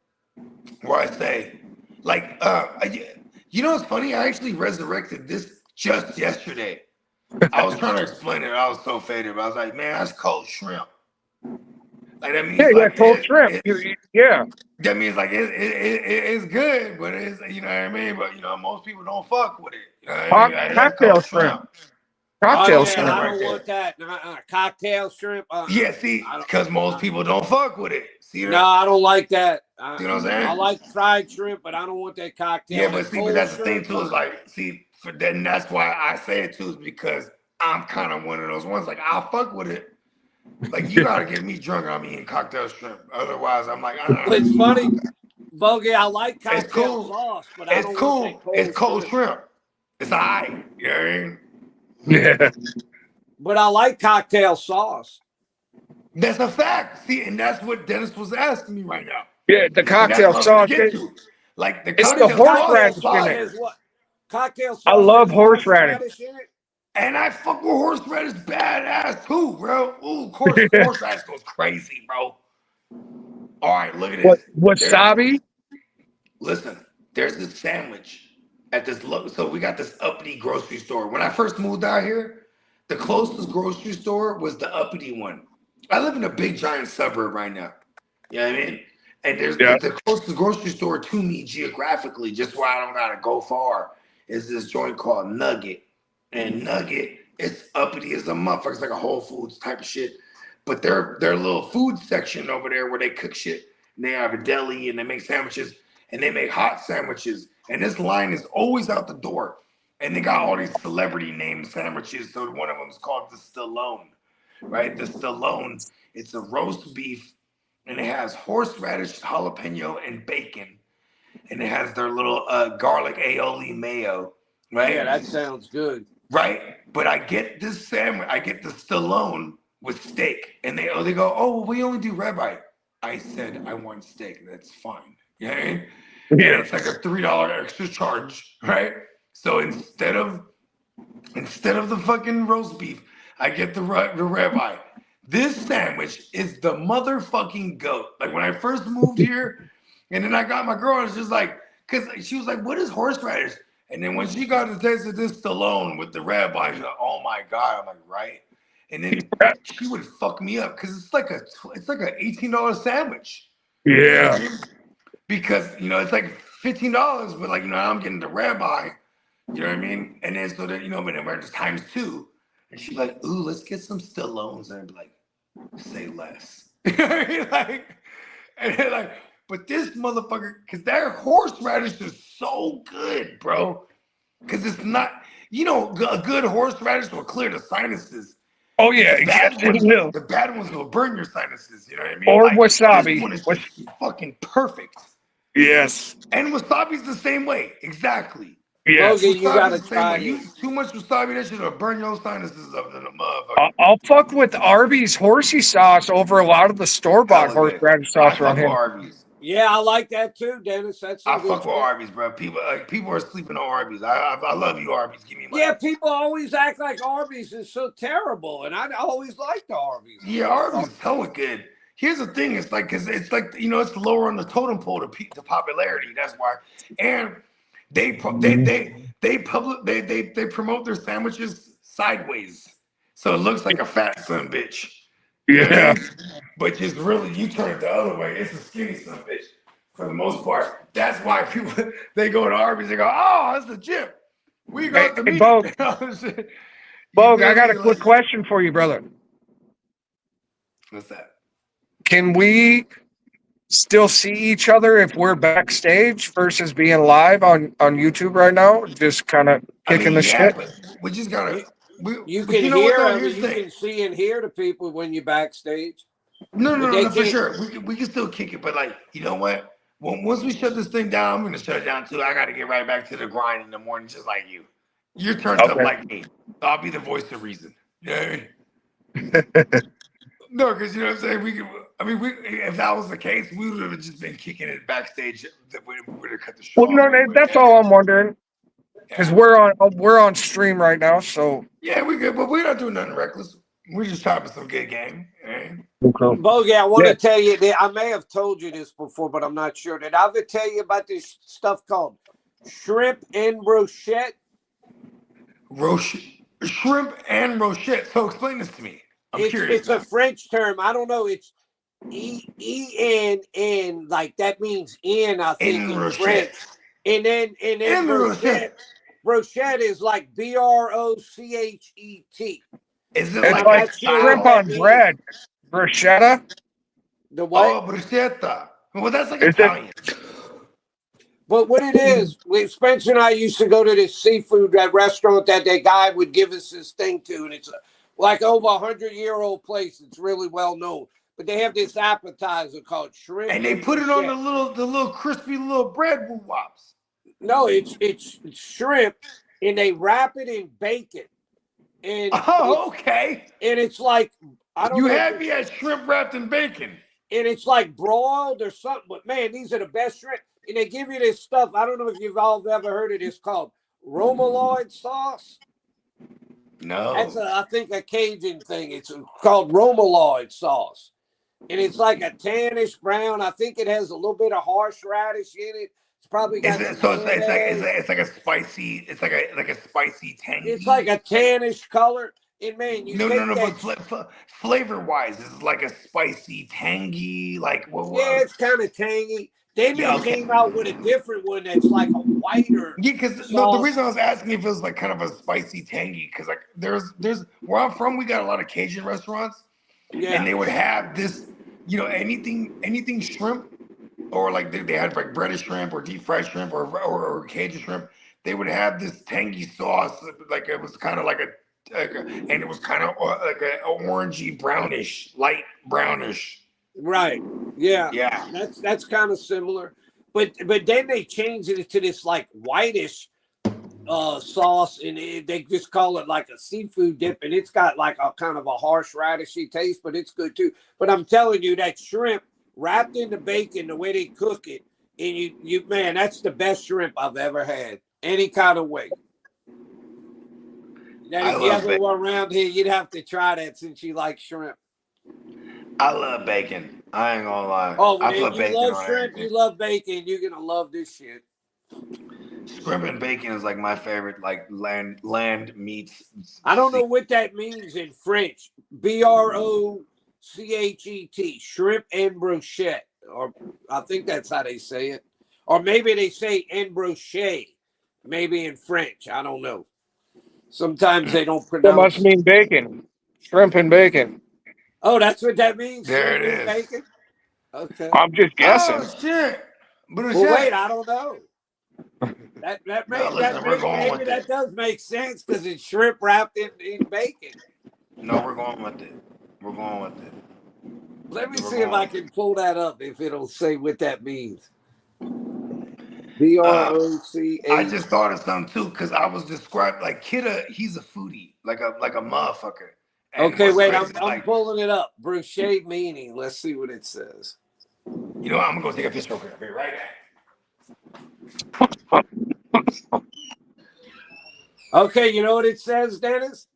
where I say, like, what's funny? I actually resurrected this just yesterday. I was trying to explain it. I was so faded, but I was like, man, that's cold shrimp. Like that means cold shrimp. Yeah. That means like it's good, but it's you know what I mean. But most people don't fuck with it. You know what I mean? Cocktail shrimp. Cocktail shrimp. I don't want that. Cocktail shrimp. Yeah, see, because most people don't fuck with it. See that? No, I don't like that. You know what I'm saying? I like fried shrimp, but I don't want that cocktail. Yeah, but that's the thing too. Is like, then that's why I say it too, is because I'm kind of one of those ones. Like, I'll fuck with it. Like, you gotta get me drunk. I'm eating cocktail shrimp. Otherwise, I'm like, I don't know. It's funny, Bogey. I like cocktail sauce, but I don't want that It's cold shrimp. It's alright. You know what I mean? Yeah. But I like cocktail sauce. That's a fact. See, and that's what Dennis was asking me right now. Yeah, the cocktail sauce. Like the it's the horseradish in it. cocktail sauce. I love horseradish in it. And I fuck with horseradish badass too, bro. Ooh, of course, horseradish goes crazy, bro. All right, look at What this. wasabi? Listen, there's this sandwich at this so we got this uppity grocery store. When I first moved out here, the closest grocery store was the uppity one. I live in a big giant suburb right now. You know what I mean? And there's the closest grocery store to me geographically, just where I don't gotta go far, is this joint called Nugget. And Nugget, it's uppity as a motherfucker. It's like a Whole Foods type of shit. But their little food section over there where they cook shit, and they have a deli and they make sandwiches and they make hot sandwiches. And this line is always out the door. And they got all these celebrity named sandwiches. So one of them is called the Stallone, right? The Stallone, it's a roast beef and it has horseradish, jalapeno, and bacon. And it has their little garlic aioli mayo, right? Yeah, that sounds good. Right? But I get this sandwich, I get the Stallone with steak. And they go, oh, well, we only do ribeye. I said, I want steak. That's fine. You know what I mean? Yeah. And it's like a $3 extra charge, right? So instead of the fucking roast beef, I get the ribeye. This sandwich is the motherfucking goat. Like when I first moved here, and then I got my girl, it's just like, because she was like, what is horseradish? And then when she got the taste of this Stallone with the ribeye, she's like, oh my God. I'm like, right. And then she would fuck me up because it's like an $18 sandwich. Yeah. You know what I mean? Because, it's like $15, but like, I'm getting the ribeye. You know what I mean? And then so that, but then we're just times 2. And she's like, ooh, let's get some Stallones. And I'd be like, say less. You know what I mean? Like, and they're like, but this motherfucker, because their horseradish is so good, bro. Because it's not, a good horseradish will clear the sinuses. Oh, yeah. The bad ones will burn your sinuses. You know what I mean? Or wasabi. This one is just fucking perfect. Yes. And wasabi's the same way. Exactly. Yes. Logan, you gotta try it. Use too much wasabi, that shit will burn your sinuses up in the motherfucker. I'll fuck with Arby's horsey sauce over a lot of the store-bought horseradish sauce around here. Arby's. Yeah, I like that too, Dennis. I fuck with Arby's, bro. People are sleeping on Arby's. I love you, Arby's. Give me money. Yeah, people always act like Arby's is so terrible, and I always liked the Arby's. Yeah, Arby's is hella good. Here's the thing: it's like, cause it's like, it's lower on the totem pole to popularity. That's why, and they promote their sandwiches sideways, so it looks like a fat son bitch. Yeah. But just really, you turn it the other way, it's a skinny son bitch for the most part. That's why people, they go to Arby's, they go, oh, that's the gym. We got the meat. Bogue, I got a quick question for you, brother. What's that? Can we still see each other if we're backstage versus being live on YouTube right now? Just kind of kicking the shit? We just got to. You can you can see and hear the people when you're backstage. No, for sure. We can still kick it, but like, you know what? Once we shut this thing down, I'm gonna shut it down too. I gotta get right back to the grind in the morning, just like you. You're turned up like me. I'll be the voice of reason. You know what I mean? No, because you know what I'm saying. If that was the case, we would have just been kicking it backstage. We would have cut the show. Well, no, that's all I'm wondering. Because we're on stream right now, so yeah, we good, but we're not doing nothing reckless. We're just talking some good game. Bogey, I want to tell you that I may have told you this before, but I'm not sure. Did I ever tell you about this stuff called shrimp and brochette? Shrimp and brochette. So explain this to me. I'm curious. It's a French term. I don't know. It's E-N-N, like that means in, I think, in French. And then brochette is like BROCHET. Is it it's like shrimp on bread? Bruschetta? The what? Oh, bruschetta. Well, that's like Italian. But what it is, Spencer and I used to go to this seafood restaurant that guy would give us this thing to, and it's like over 100-year-old place. It's really well known. But they have this appetizer called shrimp. And they put it on the little crispy little bread woo-wops. No, it's shrimp, and they wrap it in bacon. And okay. And it's like, I don't know. You had me at shrimp wrapped in bacon. And it's like broiled or something. But man, these are the best shrimp. And they give you this stuff. I don't know if you've all ever heard of this called Romaloid sauce? That's, No. I think, a Cajun thing. It's called Romaloid sauce. And it's like a tannish brown. I think it has a little bit of horseradish in it. It's probably got some mayonnaise. It's like a spicy. It's like a spicy tangy. It's like a tannish color. And man, you No, take but flavor wise, it's like a spicy tangy. Like yeah, it's kind of tangy. Then they came out with a different one that's like a whiter. Yeah, because the reason I was asking if it was like kind of a spicy tangy, because like there's where I'm from, we got a lot of Cajun restaurants, and they would have this, anything shrimp, or like they had like breaded shrimp or deep fried shrimp or Cajun shrimp. They would have this tangy sauce, like it was kind of and it was kind of like an orangey brownish, light brownish. Right. Yeah. Yeah. That's kind of similar. But then they changed it to this like whitish sauce, and they just call it like a seafood dip, and it's got like a kind of a harsh radishy taste, but it's good too. But I'm telling you, that shrimp wrapped in the bacon, the way they cook it, and you man, that's the best shrimp I've ever had, any kind of way. Now, if you ever were around here, you'd have to try that since you like shrimp. I love bacon. I ain't gonna lie. Oh, I man, put you bacon love on shrimp, everything. you love bacon, you're gonna love this shit. Shrimp and bacon is like my favorite, like land meats. I don't know what that means in French. Brochet, shrimp and brochette, or I think that's how they say it, or maybe they say en brochet, maybe in French. I don't know. Sometimes they don't pronounce. That must mean bacon, shrimp and bacon. Oh, that's what that means. There shrimp it and is. bacon. Okay. I'm just guessing. Oh shit! Well, wait, I don't know. That does make sense because it's shrimp wrapped in bacon. No, we're going with it. Let me see if I can pull that up. If it'll say what that means. Broch. I just thought of something too because I was described like Kidda. He's a foodie, like a motherfucker. And okay, wait, crazy, I'm pulling it up. Brochet meaning. Let's see what it says. You know what? I'm gonna go take a picture of it. I'll be right back. Okay, you know what it says, Dennis?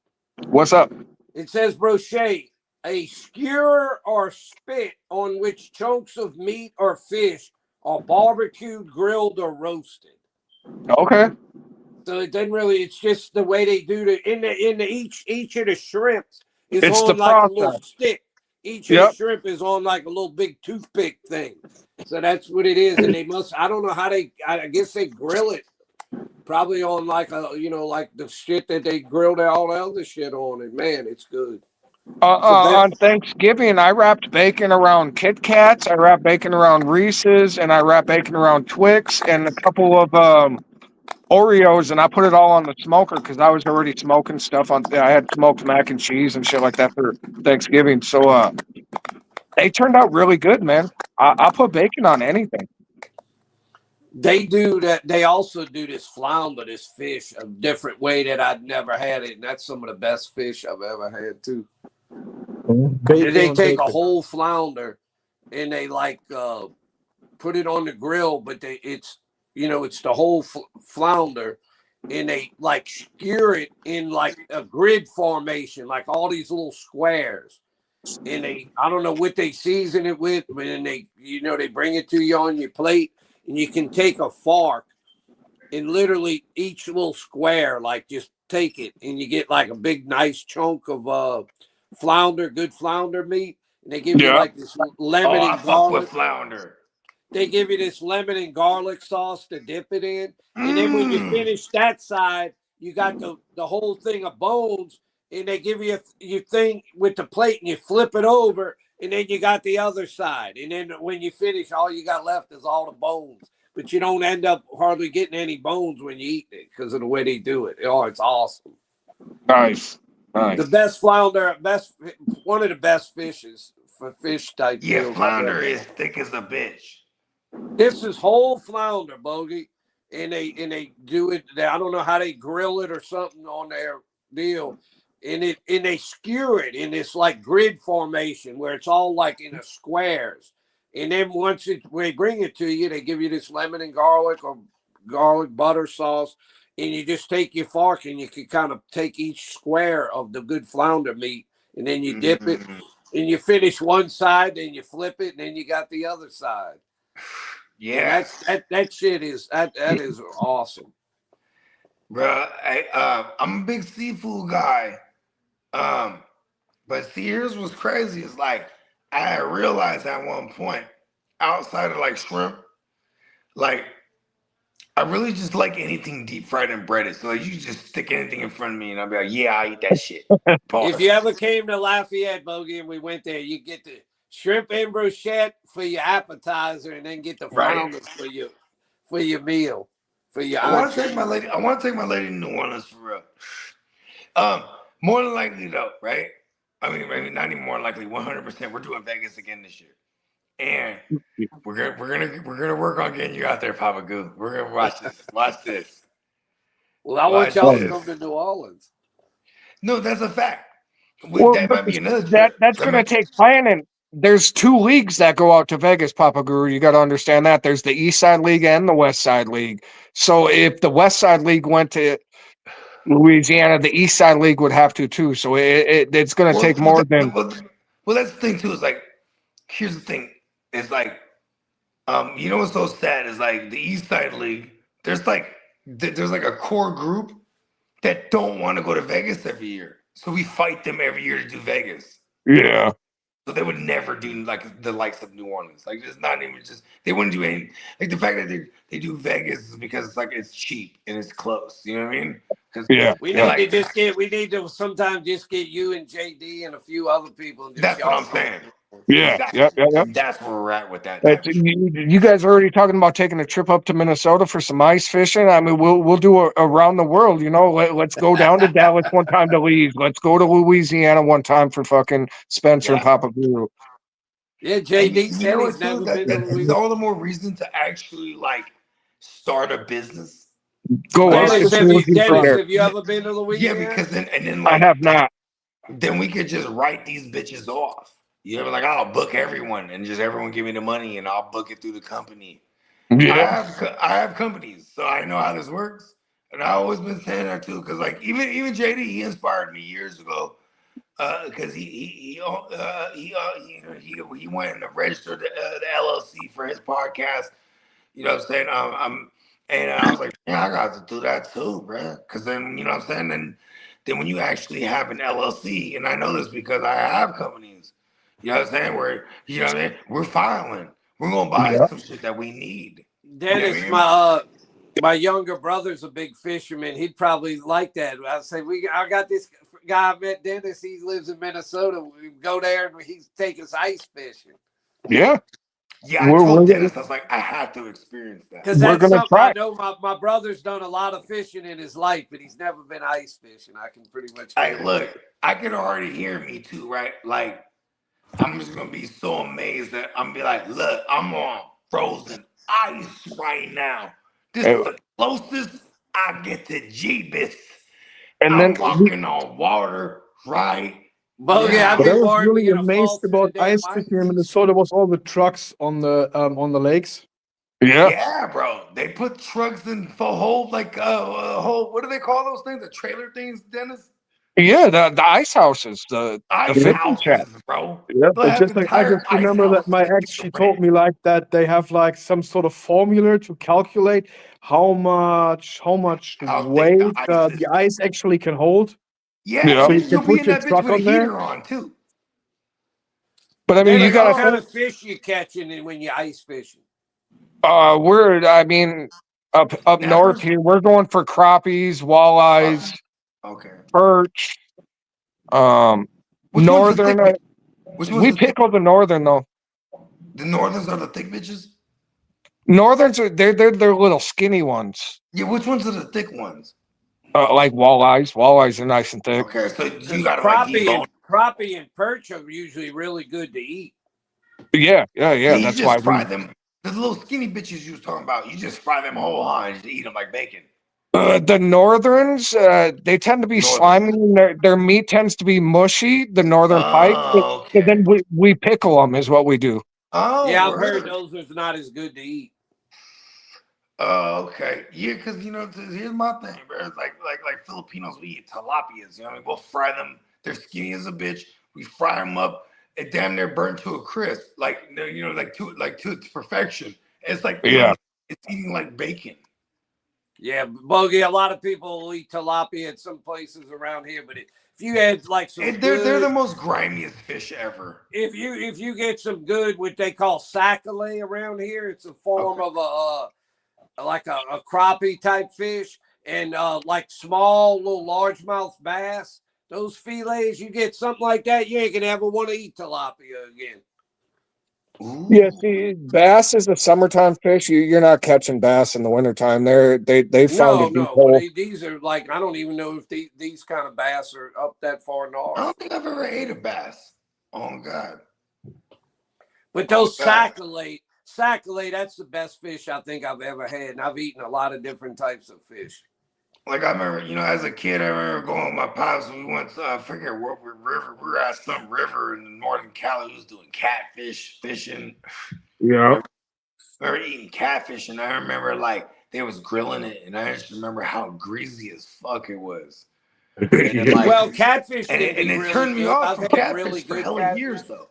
What's up? It says brochet, a skewer or spit on which chunks of meat or fish are barbecued, grilled, or roasted. Okay. So it doesn't really. It's just the way they do the each of the shrimps is It's on the like process. a little stick. Each of the shrimp is on like a little big toothpick thing. So that's what it is, and they must. I don't know how they. I guess they grill it. Probably on like like the shit that they grilled all the other shit on, and man, it's good. On Thanksgiving, I wrapped bacon around Kit Kats, I wrapped bacon around Reese's, and I wrapped bacon around Twix and a couple of Oreos, and I put it all on the smoker because I was already smoking stuff on. I had smoked mac and cheese and shit like that for Thanksgiving. So they turned out really good, man. I'll put bacon on anything. They do that. They also do this flounder, this fish, a different way that I'd never had it, and that's some of the best fish I've ever had too. They take a whole flounder and they like put it on the grill, but it's the whole flounder, and they like skewer it in like a grid formation, like all these little squares. And I don't know what they season it with, but then they bring it to you on your plate. And you can take a fork and literally each little square, like just take it, and you get like a big, nice chunk of good flounder meat. And they give you like this lemon and garlic. With flounder. They give you this lemon and garlic sauce to dip it in. And then when you finish that side, you got the whole thing of bones, and they give you your thing with the plate, and you flip it over. And then you got the other side. And then when you finish, all you got left is all the bones. But you don't end up hardly getting any bones when you eat it because of the way they do it. Oh, it's awesome. Nice. The best flounder, one of the best fishes for fish type. Yeah, flounder is thick as a bitch. This is whole flounder, Bogey. And they do it. I don't know how they grill it or something on their deal. And they skewer it in this like grid formation where it's all like in a squares. And then once they bring it to you, they give you this lemon and garlic or garlic butter sauce. and you just take your fork and you can kind of take each square of the good flounder meat, and then you dip it, and you finish one side, then you flip it, and then you got the other side. Yeah, that shit is that is awesome, bro. I'm a big seafood guy. But see, here's what's crazy is like I had realized at one point, outside of like shrimp, like I really just like anything deep fried and breaded. So like, you just stick anything in front of me, and I'll be like, yeah, I eat that shit. If you ever came to Lafayette, Bogey, and we went there, you get the shrimp and brochette for your appetizer, and then get the flounders for your meal, for your I want to entree. take my lady. I want to take my lady to New Orleans for real. More than likely though, right? I mean, not even more than likely, 100%. We're doing Vegas again this year, and we're gonna work on getting you out there, Papa Goo. We're gonna watch this. Watch this. Well, I want y'all to come to New Orleans. No, that's a fact. Well, That might be another trip. that's going to take planning. There's two leagues that go out to Vegas, Papa Guru. You got to understand that. There's the East Side League and the West Side League. So if the West Side League went to Louisiana, the East Side League would have to too. So it's going to take more than. Well, that's the thing too. Is like, here's the thing. It's like, you know what's so sad is like the East Side League. There's like a core group that don't want to go to Vegas every year. So we fight them every year to do Vegas. Yeah. So they would never do like the likes of New Orleans. Like it's not even just they wouldn't do any like the fact that they do Vegas is because it's like it's cheap and it's close. You know what I mean? We need to sometimes just get you and JD and a few other people. And that's what I'm saying. Yeah, exactly. That's where we're at with that. You guys are already talking about taking a trip up to Minnesota for some ice fishing. I mean, we'll do around the world. You know, let's go down to Dallas one time to leave. Let's go to Louisiana one time for fucking Spencer and Papa Guru. Yeah, JD said he's never been to Louisiana. It's all the more reason to actually like start a business. Go Dennis, have you ever been to Louisiana? Yeah, because then like I have not. Then we could just write these bitches off. You know, like I'll book everyone and just everyone give me the money and I'll book it through the company. Yeah. I have companies, so I know how this works. And I've always been saying that too, because like even JD, he inspired me years ago, because he went and registered the LLC for his podcast. You know what I'm saying? And I was like, yeah, I got to do that too, bro. Because then you know what I'm saying. Then when you actually have an LLC, and I know this because I have companies. You know what I'm saying? Where you know what I mean? We're filing. We're gonna buy some shit that we need. Dennis, you know my younger brother's a big fisherman. He'd probably like that. I say I got this guy I met, Dennis. He lives in Minnesota. We go there and he's taking us ice fishing. Yeah. Yeah, I told Dennis, I was like, I have to experience that. Because that's something I know my brother's done a lot of fishing in his life, but he's never been ice fishing. I can pretty much. Hey, look, I can already hear me too, right? Like, I'm just gonna be so amazed that I'm be like, look, I'm on frozen ice right now. This is the closest I get to Jeebus. And I'm walking on water, right? But I was really amazed about ice fishing in Minnesota was all the trucks on the lakes. Yeah, bro. They put trucks in for whole like whole what do they call those things? The trailer things, Dennis? Yeah, the ice houses, the houses, bro. Yeah, but I just remember that my ex, she told me like that they have like some sort of formula to calculate how much weight the ice actually can hold. Yeah, so you can put your truck on there. On too. But I mean, you got what kind of fish you catching when you ice fishing? Up north here, we're going for crappies, walleyes, perch. Northern. We pickle the northern though. The northerns are the thick bitches. Northerns are they're little skinny ones. Yeah, which ones are the thick ones? Like walleyes. Walleyes are nice and thick. Okay, so you got crappie and perch are usually really good to eat. Yeah. That's why fry them. The little skinny bitches you was talking about, you just fry them whole and just eat them like bacon. The northerns, they tend to be slimy. Their meat tends to be mushy. The northern pike. Okay. But then we pickle them, is what we do. Oh, yeah, I've heard those are not as good to eat. Oh, okay. Yeah, because here's my thing, bro. It's like Filipinos, we eat tilapias. You know what I mean? We'll fry them. They're skinny as a bitch. We fry them up. It damn near burnt to a crisp, like to its perfection. It's like it's eating like bacon. Yeah, Bogey. A lot of people will eat tilapia at some places around here, but if you had like some, they're the most grimiest fish ever. If you get some good, what they call sac-a-lait around here, it's a form of a crappie type fish, and like small little largemouth bass. Those fillets, you get something like that, you ain't gonna ever want to eat tilapia again. Yeah, see, bass is a summertime fish. You're not catching bass in the wintertime. They found a deep hole. These are like, I don't even know if these kind of bass are up that far north. I don't think I've ever ate a bass. Oh God! But those sac-a-lait, that's the best fish I think I've ever had, and I've eaten a lot of different types of fish. Like I remember, as a kid, I remember going with my pops. We went to, I forget what river. We were at some river in northern Cali. We was doing catfish fishing. Yeah. I remember eating catfish, and I remember like they was grilling it, and I just remember how greasy as fuck it was. Well, catfish and it really turned me good. off I've from had catfish really for good hella catfish. years though.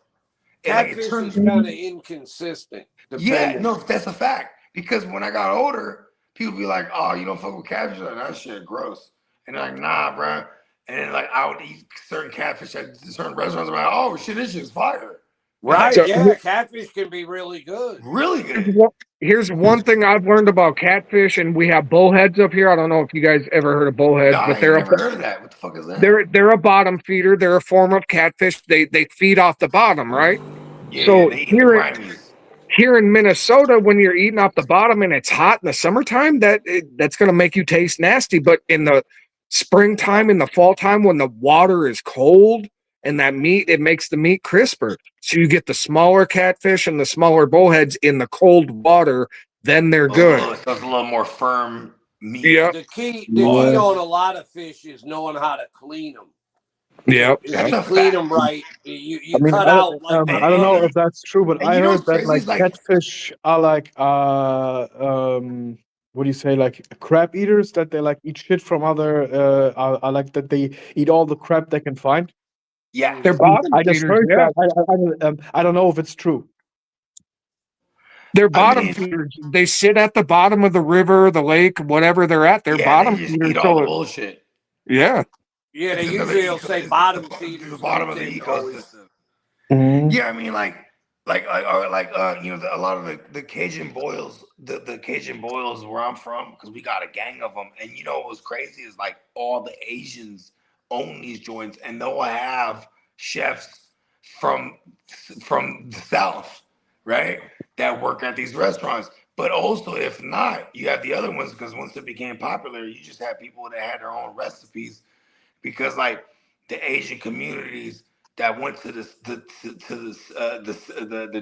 Catfish is kind of inconsistent. Yeah, no, that's a fact. Because when I got older, people be like, "Oh, you don't fuck with catfish?" Like, that shit gross. And they're like, "Nah, bro." And then like I would eat certain catfish at certain restaurants. I'm like, "Oh shit, this shit's fire." Right? So, yeah, catfish can be really good. Really good. Here's one thing I've learned about catfish, and we have bullheads up here. I don't know if you guys ever heard of bullheads, No, but I ain't never heard of that. What the fuck is that? they're a bottom feeder. They're a form of catfish. They feed off the bottom, right? Yeah, So they eat the grimies. here in Minnesota, when you're eating off the bottom and it's hot in the summertime, that's going to make you taste nasty. But in the springtime, in the fall time, when the water is cold and that meat, it makes the meat crisper. So you get the smaller catfish and the smaller bullheads in the cold water. Then they're good. So it's a little more firm meat. Yeah. The key on a lot of fish is knowing how to clean them. Yep. If you clean them right, you cut I out don't, like I don't know if that's true, but I heard that like like catfish are like what do you say, like crab eaters, that they like eat shit from other are like that they eat all the crab they can find. Yeah, they're bottom I just feeders. heard Yeah. that. I don't know if it's true. They're bottom feeders. They sit at the bottom of the river, the lake, whatever they're at. They're bottom they just feeders. eat all the bullshit. Yeah. Yeah, they It's another usually will say bottom it's feeders. the bottom of the They always- ecosystem. Mhm. Yeah, I mean, a lot of the Cajun boils, the Cajun boils where I'm from, because we got a gang of them. And what was crazy is like all the Asians own these joints, and they'll have chefs from the South, right, that work at these restaurants. But also, if not, you have the other ones, because once it became popular, you just had people that had their own recipes, because like the Asian communities that went to the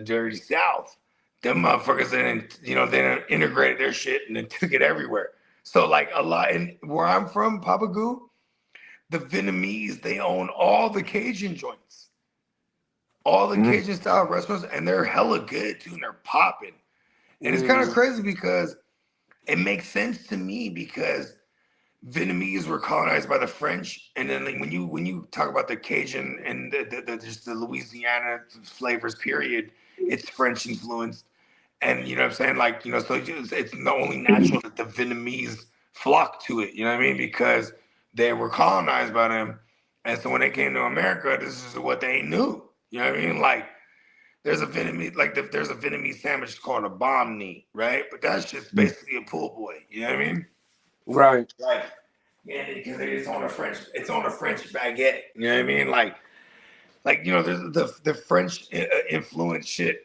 dirty South, them motherfuckers then they integrated their shit and then took it everywhere. So like a lot, and where I'm from, Papagoo, the Vietnamese, they own all the Cajun joints, all the Cajun style restaurants, and they're hella good too, and they're popping. And it's kind of crazy because it makes sense to me, because Vietnamese were colonized by the French, and then like, when you talk about the Cajun and just the Louisiana flavors, period, it's French influenced, and you know what I'm saying, like so it's not only natural that the Vietnamese flock to it, you know what I mean, because they were colonized by them, and so when they came to America, this is what they knew, you know what I mean, like. There's a Vietnamese sandwich called a banh mi, right? But that's just basically a pool boy, you know what I mean? Right. Right. Yeah, because it's on a French baguette. You know what I mean? Like the French influence shit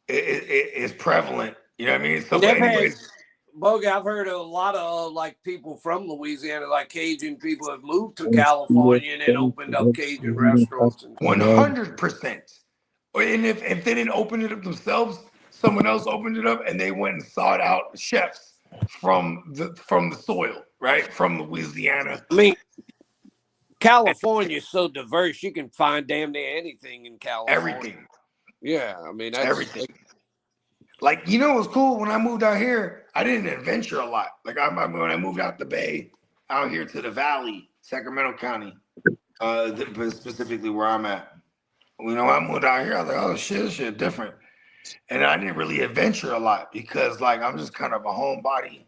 is prevalent. You know what I mean? So, but anyways, Bogey, I've heard a lot of like people from Louisiana, like Cajun people, have moved to California and then opened up Cajun restaurants. 100%. And if they didn't open it up themselves, someone else opened it up, and they went and sought out chefs from the soil, right? From Louisiana. I mean, California is so diverse; you can find damn near anything in California. Everything. Yeah, I mean that's everything. Like, what's cool? When I moved out here, I didn't adventure a lot. Like when I moved out the Bay, out here to the Valley, Sacramento County, specifically where I'm at. You know, I moved out here. I was like, oh shit, this shit different. And I didn't really adventure a lot because like I'm just kind of a homebody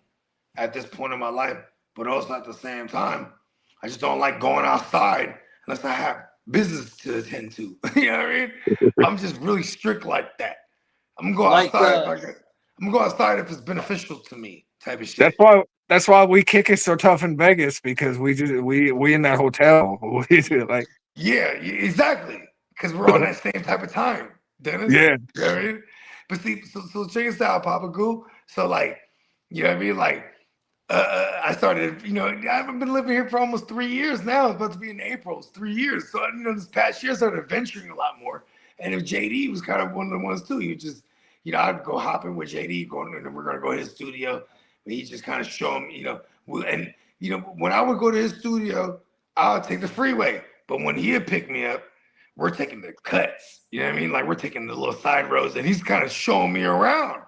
at this point in my life. But also at the same time, I just don't like going outside unless I have business to attend to. You know what I mean? I'm just really strict like that. I'm gonna go outside I'm gonna go outside if it's beneficial to me, type of shit. That's why we kick it so tough in Vegas, because we in that hotel. We do, like, yeah, exactly. Because we're on that same type of time, Dennis. Yeah. You know what I mean? But see, so check this out, Papa Goo. So like, you know what I mean? Like, I started, you know, I've been living here for almost 3 years now. It's about to be in April. It's 3 years. So, you know, this past year I started venturing a lot more. And if JD was kind of one of the ones too, he would just, you know, I'd go hopping with JD, going, and we're going to go to his studio. But he just kind of show him, you know, and, you know, when I would go to his studio, I would take the freeway. But when he'd pick me up, we're taking the cuts. You know what I mean? Like we're taking the little side roads and he's kind of showing me around.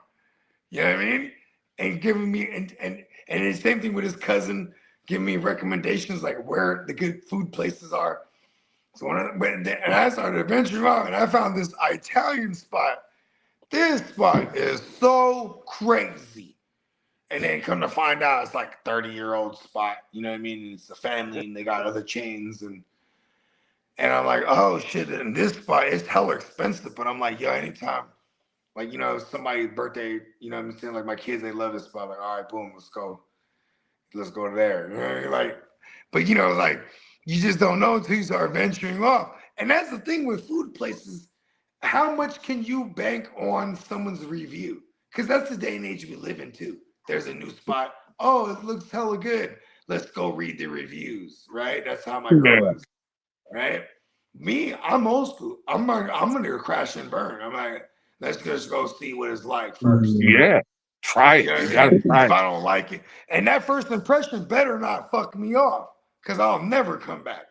You know what I mean? And giving me, and the same thing with his cousin, giving me recommendations like where the good food places are. So and I started venturing out and I found this Italian spot. This spot is so crazy. And then come to find out it's like a 30-year-old spot. You know what I mean? And it's a family and they got other chains and I'm like, oh shit, and this spot is hella expensive. But I'm like, yo, anytime, like, you know, somebody's birthday, you know what I'm saying? Like my kids, they love this spot. Like, all right, boom, let's go to there. You know what I mean? Like, but you know, like you just don't know until you start venturing off. And that's the thing with food places. How much can you bank on someone's review? Because that's the day and age we live in too. There's a new spot. Oh, it looks hella good. Let's go read the reviews, right? That's how my girl is. Right? Me, I'm old school. I'm gonna crash and burn. I'm like, let's just go see what it's like first. Yeah. Try it. You gotta try If it. I don't like it. And that first impression better not fuck me off, because I'll never come back.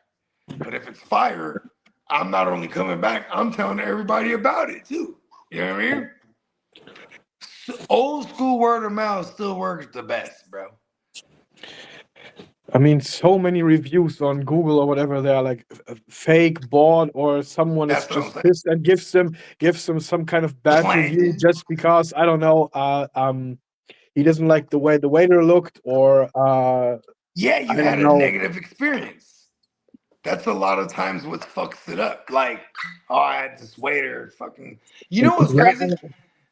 But if it's fire, I'm not only coming back, I'm telling everybody about it too. You know what I mean? Old school word of mouth still works the best, bro. I mean, so many reviews on Google or whatever, they are like fake bought, or someone is just pissed and gives them some kind of bad review just because, I don't know, he doesn't like the way the waiter looked, or yeah, you had a negative experience. That's a lot of times what fucks it up. Like, oh, I had this waiter fucking. You know what's crazy?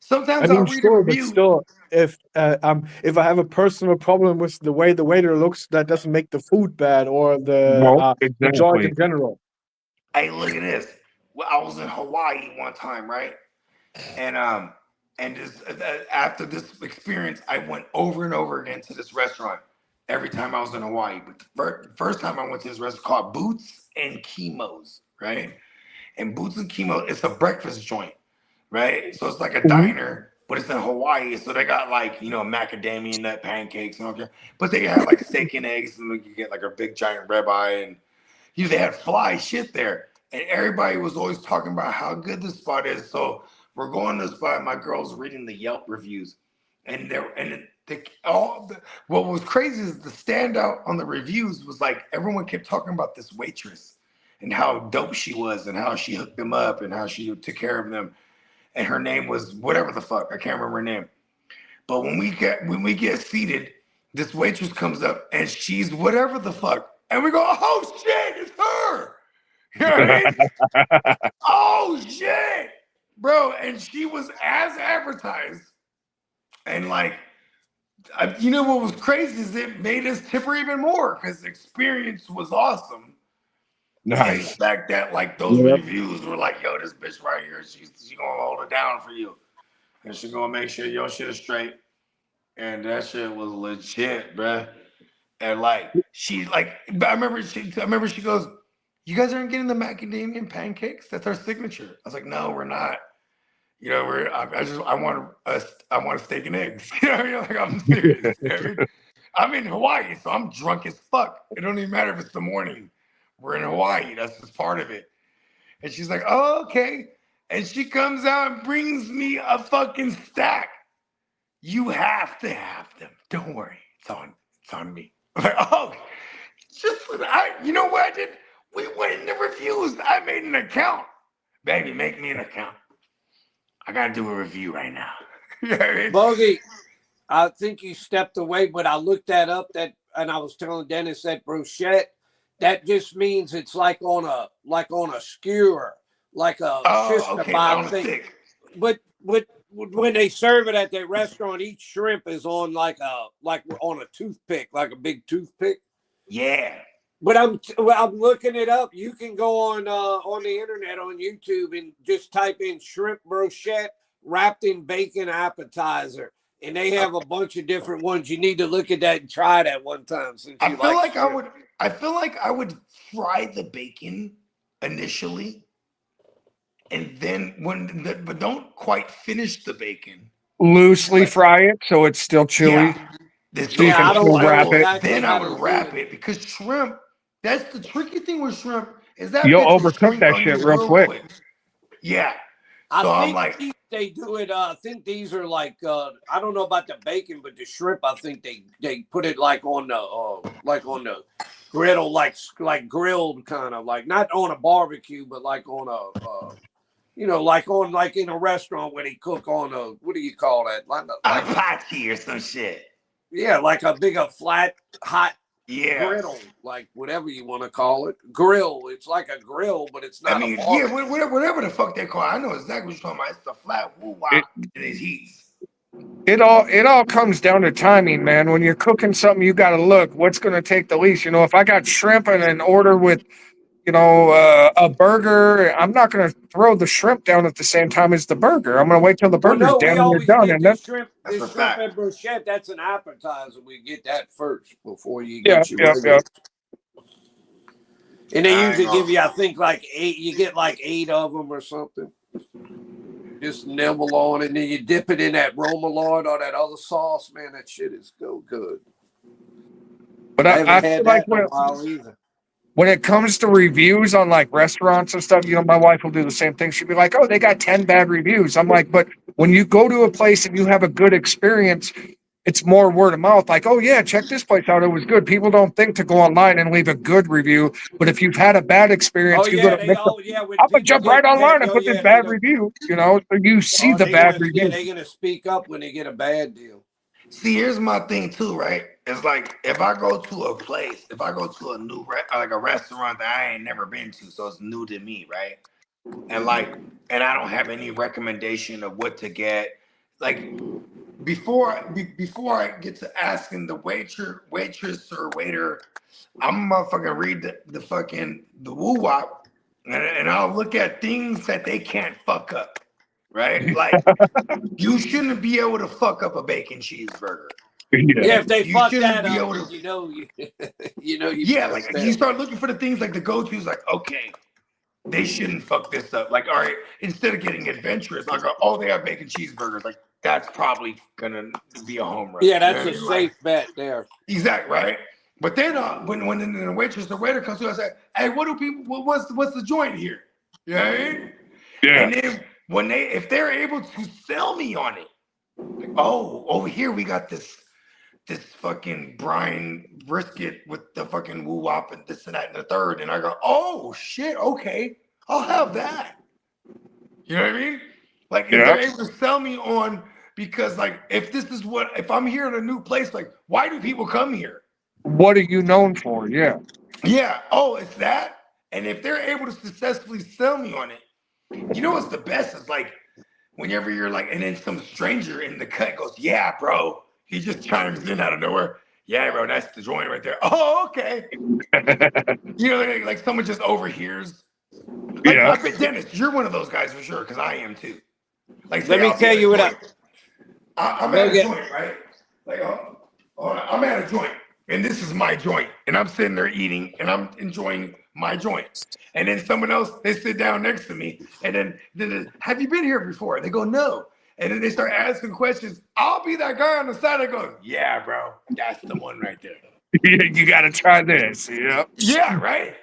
Sometimes I'll read a review. But still, if I have a personal problem with the way the waiter looks, that doesn't make the food bad or the joint in general. Hey, look at this. Well, I was in Hawaii one time, right? And just, after this experience, I went over and over again to this restaurant every time I was in Hawaii. But the first time I went to this restaurant called Boots and Chemo's, right? And Boots and Chemo, it's a breakfast joint, right? So it's like a diner, but it's in Hawaii. So they got like, you know, macadamia nut pancakes and all that. But they have like steak and eggs, and you get like a big giant ribeye, and you know, they had fly shit there. And everybody was always talking about how good this spot is. So we're going to the spot. My girl's reading the Yelp reviews, and what was crazy is the standout on the reviews was like everyone kept talking about this waitress and how dope she was and how she hooked them up and how she took care of them. And her name was whatever the fuck, I can't remember her name. But when we get seated, this waitress comes up and she's whatever the fuck, and we go, oh shit, it's her. You know what I mean? Oh shit, bro. And she was as advertised. And like, you know what was crazy is it made us tip her even more because the experience was awesome. Nice. And the fact that like those reviews were like, yo, this bitch right here, she gonna hold it down for you. And she gonna make sure your shit is straight. And that shit was legit, bruh. And like, she like, I remember she goes, you guys aren't getting the macadamia pancakes? That's our signature. I was like, no, we're not. You know, I want a steak and eggs. You know what I mean? Like, I'm serious. You know what I mean? I'm in Hawaii, so I'm drunk as fuck. It don't even matter if it's the morning. We're in Hawaii. That's just part of it. And she's like, oh, okay. And she comes out and brings me a fucking stack. you have to have them. Don't worry, it's on me. I'm like, oh, you know what I did? We went in the reviews. I made an account. Baby, make me an account. I gotta do a review right now. Bogey, I think you stepped away, but I looked that up. And I was telling Dennis that brochette. That just means it's like on a skewer, like a thing. But when they serve it at their restaurant, each shrimp is on like on a toothpick, like a big toothpick. Yeah. But I'm looking it up. You can go on the internet on YouTube and just type in shrimp brochette wrapped in bacon appetizer, and they have a bunch of different ones. You need to look at that and try that one time. I feel like I would fry the bacon initially, and then but don't quite finish the bacon. Loosely fry it so it's still chewy. Yeah, so you can still wrap it. Then I would wrap it because shrimp. That's the tricky thing with shrimp is that you'll bitch will overcook shrink that on shit you real quick. Yeah. I think they do it. I think these are like I don't know about the bacon, but the shrimp. I think they put it like on the griddle, like grilled kind of like not on a barbecue, but like on a like in a restaurant where they cook on a what do you call that? Like a hibachi or some shit. Yeah, like a big flat hot griddle, like whatever you want to call it. Grill. It's like a grill, but it's not. Whatever the fuck they call it. I know exactly what you're talking about. It's the flat woo-wop and it heats. It all comes down to timing, man. When you're cooking something, you got to look what's going to take the least. You know, if I got shrimp and an order with, a burger, I'm not going to throw the shrimp down at the same time as the burger. I'm going to wait till the burger's down and you're done. And this shrimp and brochette, that's an appetizer. We get that first before you get your regular. And they usually give you, I think, like 8. You get like 8 of them or something. Just nibble on it, and then you dip it in that Romalard or that other sauce. Man, that shit is so good. But I haven't had feel that in a while either. When it comes to reviews on like restaurants and stuff, my wife will do the same thing. She'll be like, "Oh, they got 10 bad reviews." I'm like, but when you go to a place and you have a good experience, it's more word of mouth. Like, "Oh yeah, check this place out. It was good." People don't think to go online and leave a good review. But if you've had a bad experience, I'm gonna jump right online and put this bad review. So you see the bad review. They're gonna speak up when they get a bad deal. See, here's my thing too, right? It's like if I go to a place, if I go to a new like a restaurant that I ain't never been to, so it's new to me, right? And I don't have any recommendation of what to get. Like before I get to asking the waitress or waiter, I'm gonna motherfucking read the woo-wop and I'll look at things that they can't fuck up. Right? Like you shouldn't be able to fuck up a bacon cheeseburger. Yeah, if they fuck that up, like you start looking for the things like the go-tos, like, okay, they shouldn't fuck this up. Like, all right, instead of getting adventurous, like, oh, they have bacon cheeseburgers, like that's probably gonna be a home run. Yeah, that's a safe bet there. Exactly, right? But then when the waitress, the waiter comes to us, say, hey, what's the joint here? You know what I mean? Yeah. And then if they're able to sell me on it, like, oh, over here we got this fucking brine brisket with the fucking woo-wop and this and that and the third, and I go, oh shit, okay, I'll have that. You know what I mean? Like if they're able to sell me on, because like if I'm here in a new place, like why do people come here? What are you known for? Yeah. Yeah. Oh, it's that. And if they're able to successfully sell me on it, you know what's the best is like whenever you're like, and then some stranger in the cut goes, yeah, bro. He just chimes in out of nowhere. Yeah, bro, that's the joint right there. Oh, okay. Like someone just overhears. Like, I bet, Dennis, you're one of those guys for sure, because I am too. Like, let me tell you what I'm at a joint, right? Like, I'm at a joint, and this is my joint, and I'm sitting there eating, and I'm enjoying my joint. And then someone else, they sit down next to me, and then have you been here before? They go, no. And then they start asking questions. I'll be that guy on the side that goes, yeah, bro, that's the one right there. You got to try this. Yeah. Yeah, right?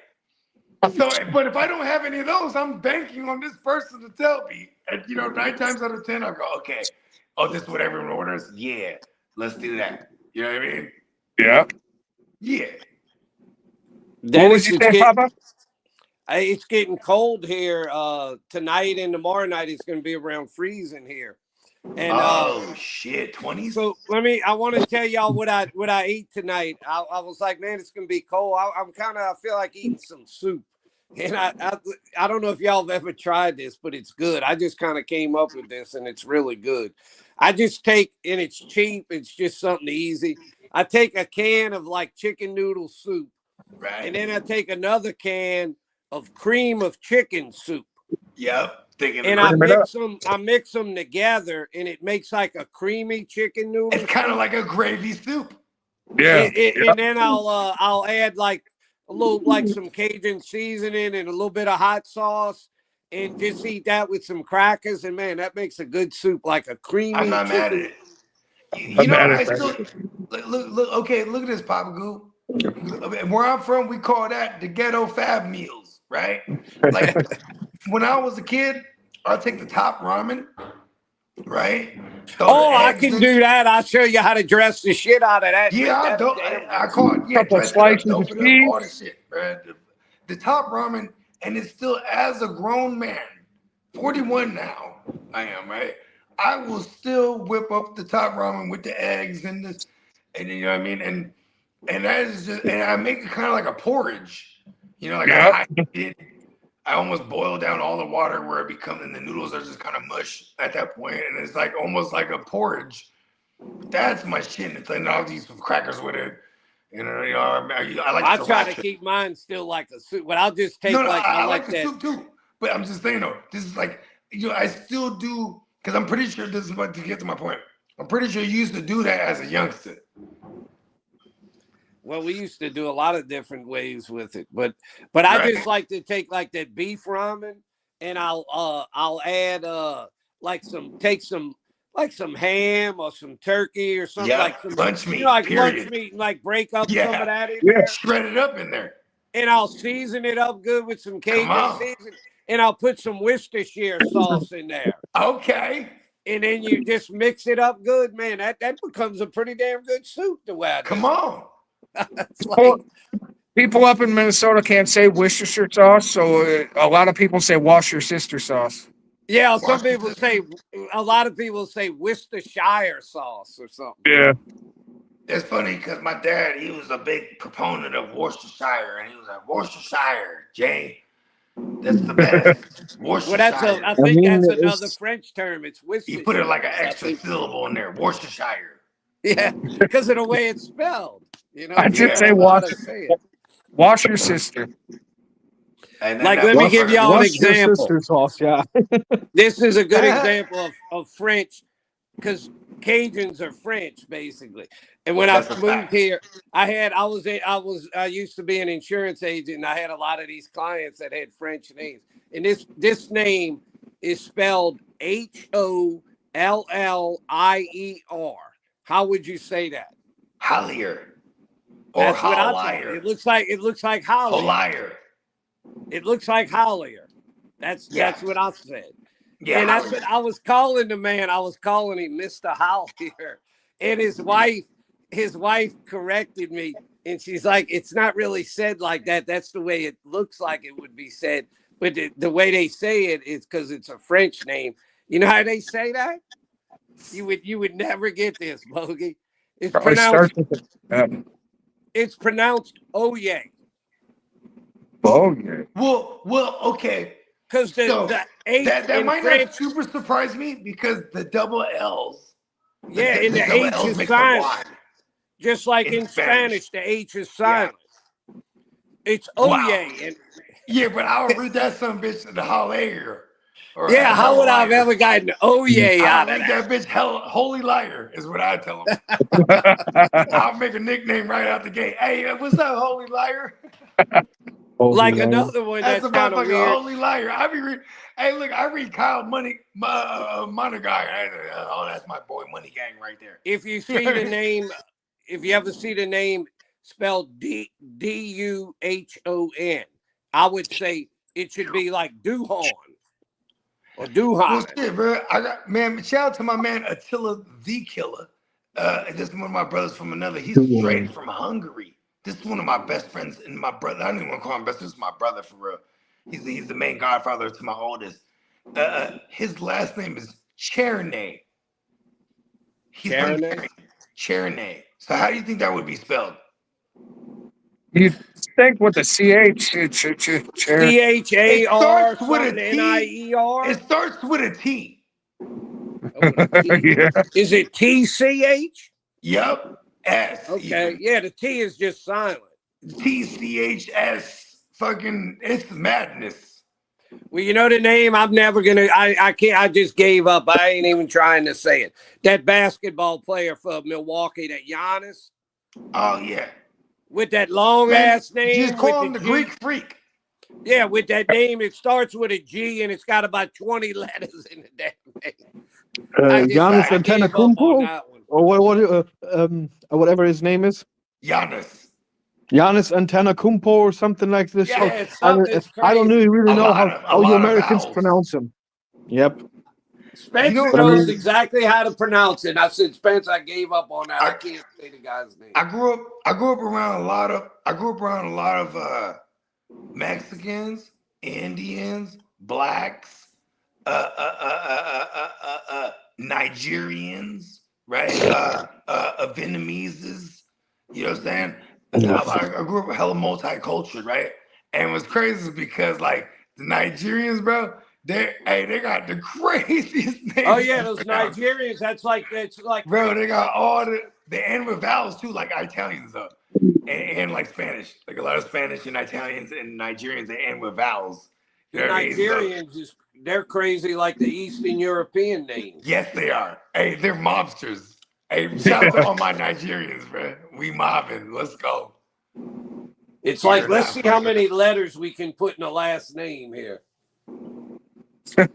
So, but if I don't have any of those, I'm banking on this person to tell me. And, 9 times out of 10, I'll go, okay, oh, this is what everyone orders? Yeah, let's do that. You know what I mean? Yeah. Yeah. What was you saying, Papa? It's getting cold here. Tonight and tomorrow night it's going to be around freezing here. And oh shit, 20s. So I want to tell y'all what I ate tonight. I was like, man, it's gonna be cold. I feel like eating some soup. And I don't know if y'all have ever tried this, but it's good. I just kind of came up with this, and it's really good. I just take, and it's cheap. It's just something easy. I take a can of like chicken noodle soup, right, and then I take another can of cream of chicken soup. Yep. And I mix them together, and it makes like a creamy chicken noodle. It's kind of like a gravy soup. Yeah. And then I'll add like a little, like some Cajun seasoning and a little bit of hot sauce, and just eat that with some crackers. And man, that makes a good soup, like a creamy. I'm not mad at it. You know, I still look. Okay, look at this, Papa Goo. Where I'm from, we call that the ghetto fab meals, right? Like when I was a kid, I'll take the top ramen, right? I can do that. I'll show you how to dress the shit out of that. Yeah, I call it, dress it up, dope it up, all the shit, man. The top ramen, and it's still, as a grown man, 41 now, I am, right? I will still whip up the top ramen with the eggs and you know what I mean? And that is just, and I make it kind of like a porridge, you know, like I almost boil down all the water where it becomes, and the noodles are just kind of mush at that point, and it's like almost like a porridge. That's my shit. It's like, I'll use some crackers with it. I like. I try to keep mine still like a soup, but I'll just take I like the soup too. But I'm just saying though, this is like, I still do, because I'm pretty sure this is what, to get to my point. I'm pretty sure you used to do that as a youngster. Well, we used to do a lot of different ways with it, but I just like to take like that beef ramen, and I'll add some ham or some turkey or something, like some lunch meat, lunch meat, and like break up some of that in there, shred it up in there, and I'll season it up good with some Cajun seasoning, and I'll put some Worcestershire sauce in there. Okay. And then you just mix it up good, man. That becomes a pretty damn good soup the way I do. Come on. People up in Minnesota can't say Worcestershire sauce, so a lot of people say Worcestershire sauce. Yeah, a lot of people say Worcestershire sauce or something. Yeah. It's funny because my dad, he was a big proponent of Worcestershire, and he was like, Worcestershire, Jay, that's the best. Worcestershire. I think that's another French term. It's Worcestershire. He put it like an extra syllable in there, Worcestershire. Yeah, because of the way it's spelled. You know, I did say wash your sister. And like, let me give y'all an example. Sister sauce, yeah. This is a good example of French, because Cajuns are French basically. And when I moved here, I used to be an insurance agent, and I had a lot of these clients that had French names. And this name is spelled Hollier. How would you say that? Hollier. Or Hollier. It looks like Hollier. It looks like Hollier. That's what I said. Yeah, and that's what I was calling the man. I was calling him Mr. Hollier. And his wife corrected me, and she's like, it's not really said like that. That's the way it looks like it would be said. But the way they say it is because it's a French name. You know how they say that? You would never get this, Bogey. It's pronounced Oye. Oye. Well, okay. Because the H that might French, not super surprise me, because the double L's. Yeah, and the H is silent. Just like in Spanish, the H is silent. Yeah. It's Oye. Wow. Yeah, but I'll read that some bitch in the Hollier. Yeah, how would I have ever gotten Oye out of that bitch holy liar is what I tell him. I'll make a nickname right out the gate. Hey, what's up, holy liar? Like another one that's kind of weird. Holy liar. I be reading. Hey, look, I read Kyle Money Guy. Oh, that's my boy Money Gang right there. If you see the name, if you ever see the name spelled Duhon, I would say it should be like Duhon. Or Duhan. Well, shit, bro. I got man. Shout out to my man Attila the Killer. This is one of my brothers from another. He's straight from Hungary. This is one of my best friends and my brother. I don't even want to call him best. This is my brother for real. He's the main godfather to my oldest. His last name is Cherney. Cherney. So how do you think that would be spelled? You think with the CH? CHAR something NIER? It starts with a T. Yeah. Is it TCH? Yep. S. Okay. Even. Yeah, the T is just silent. TCHS. Fucking, it's madness. Well, you know the name. I'm never gonna. I can't. I just gave up. I ain't even trying to say it. That basketball player for Milwaukee, that Giannis. Oh yeah. With that long ass name. Just call him the Greek Freak. Yeah, with that name, it starts with a G and it's got about 20 letters in the damn name. Giannis Antetokounmpo, or whatever his name is. Giannis Antetokounmpo or something like this. Yeah, I don't really know how you Americans pronounce him. Yep. Spencer knows exactly how to pronounce it. I said, Spence, I gave up on that. I can't say the guy's name. I grew up around a lot of Mexicans, Indians, blacks, Nigerians, right? Vietnameses. You know what I'm saying? I grew up hella multicultural, right? And what's crazy is because like the Nigerians, bro, they got the craziest names. Oh yeah, those Nigerians. It's like bro, they got all they end with vowels too, like Italians though. And like Spanish. Like a lot of Spanish and Italians and Nigerians, they end with vowels. The Nigerians they're crazy like the Eastern European names. Yes, they are. Hey, they're mobsters. Hey, shout out to all my Nigerians, bro. We mobbing. Let's go. It's like, let's see how many letters we can put in the last name here. Yeah.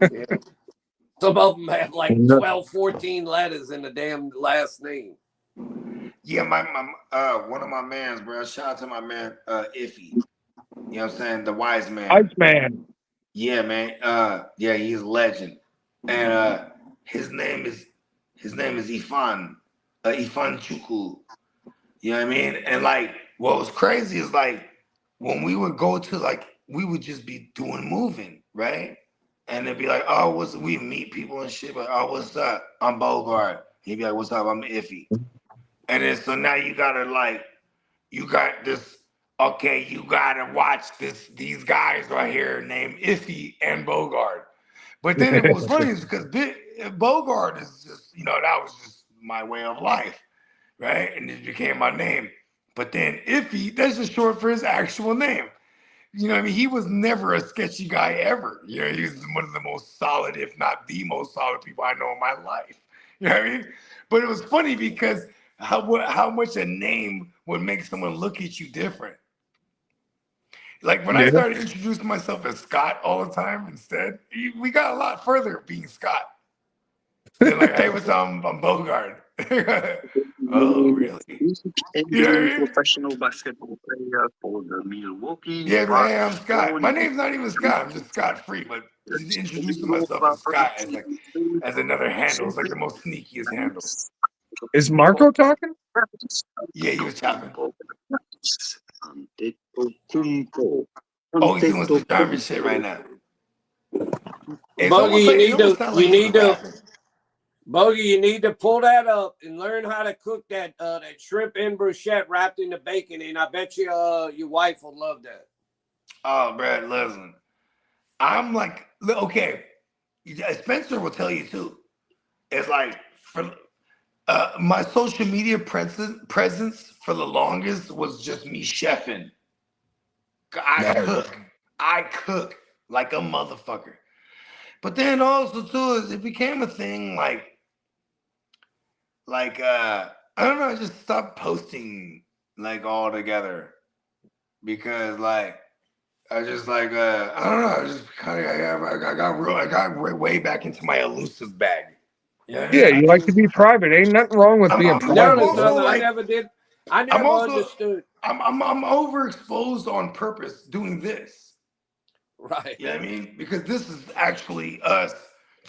Some of them have like 12, 14 letters in the damn last name. Yeah, my one of my mans, bro. Shout out to my man, Iffy. You know what I'm saying? The wise man. Wise man. Yeah, man. Yeah, he's a legend. And his name is Ifan. Ifan Chukwu. You know what I mean? And like what was crazy is like when we would go to like we would just be doing moving, right? And it'd be like, oh, we meet people and shit, but oh, what's up? I'm Bogart. He'd be like, what's up? I'm Iffy. And then so now you got this, okay, you gotta watch these guys right here named Iffy and Bogart. But then it was funny because Bogart is just, that was just my way of life, right? And it became my name. But then Iffy, that's just short for his actual name. You know what I mean? He was never a sketchy guy ever. He was one of the most solid, if not the most solid people I know in my life. You know what I mean? But it was funny because how much a name would make someone look at you different. Like when I started introducing myself as Scott all the time instead, we got a lot further being Scott. They're like, hey, what's up? I'm Bogart. Oh, really? Professional basketball player for the Milwaukee. Yeah, but hey, I'm Scott. My name's not even Scott. I'm just Scott Free, but introducing myself as Scott as another handle. It's like the most sneakiest handle. Is Marco talking? Yeah, he was chopping. Antetokounmpo. Oh, he's doing some garbage shit right now. Bogey, you need to pull that up and learn how to cook that shrimp en brochette wrapped in the bacon, and I bet you your wife will love that. Oh, Brad, listen. I'm like, okay, Spencer will tell you too. It's like for my social media presence for the longest was just me chefing. I cook like a motherfucker. But then also too, it became a thing like I don't know, I just stopped posting like all together because like I just like I don't know, I just kind of I got way back into my elusive bag. Yeah, you like to be private. Ain't nothing wrong with being private. No, I never did. I never understood. I'm overexposed on purpose doing this. Right. You know what I mean? Because this is actually us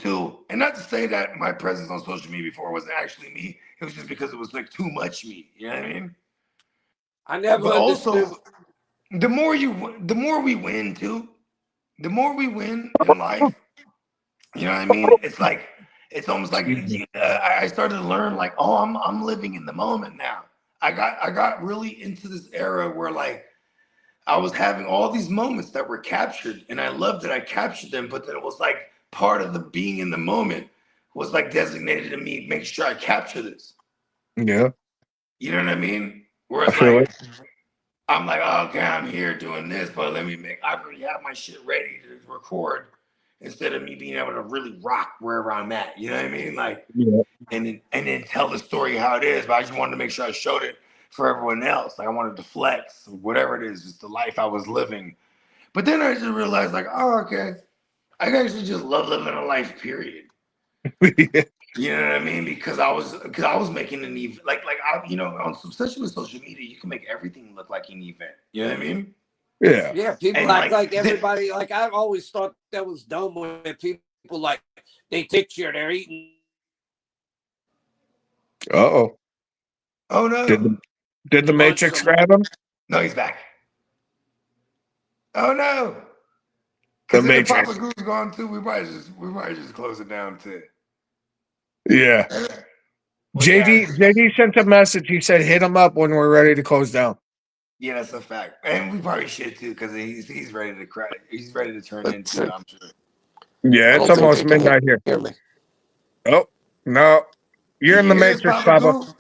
and not to say that my presence on social media before wasn't actually me. It was just because it was like too much me. You know what I mean? I never But understood. also, the more we win too, the more we win in life. You know what I mean? It's like it's almost like I started to learn like, oh, I'm living in the moment now. I got really into this era where like I was having all these moments that were captured, and I loved that I captured them. But then it was like part of the being in the moment was like designated to me, make sure I capture this. Yeah. You know what I mean? I Whereas feel like it. I'm like, oh, okay, I'm here doing this, but I already have my shit ready to record instead of me being able to really rock wherever I'm at. You know what I mean? Like, Yeah. and then tell the story how it is. But I just wanted to make sure I showed it for everyone else. Like I wanted to flex, whatever it is, just the life I was living. But then I just realized, like, oh, okay, I actually just love living a life. Period. Yeah. You know what I mean? Because I was making an event, especially with social media, you can make everything look like an event. You know what I mean? Yeah. Yeah, people And act like everybody. Like I've always thought that was dumb when people like they picture they're eating. Uh-oh. Oh no! Did the Matrix grab him? No, he's back. Oh no! The Because then if Papa Matrix. Goo's gone too, we might just close it down too. Yeah. Well, yeah. JD sent a message. He said, "Hit him up when we're ready to close down." Yeah, that's a fact, and we probably should too, because he's ready to cry. He's ready to turn into. I'm sure. Yeah, it's almost midnight here. Hear me? Oh no, you're Can in you the hear us, Matrix, Papa Papa. Goo?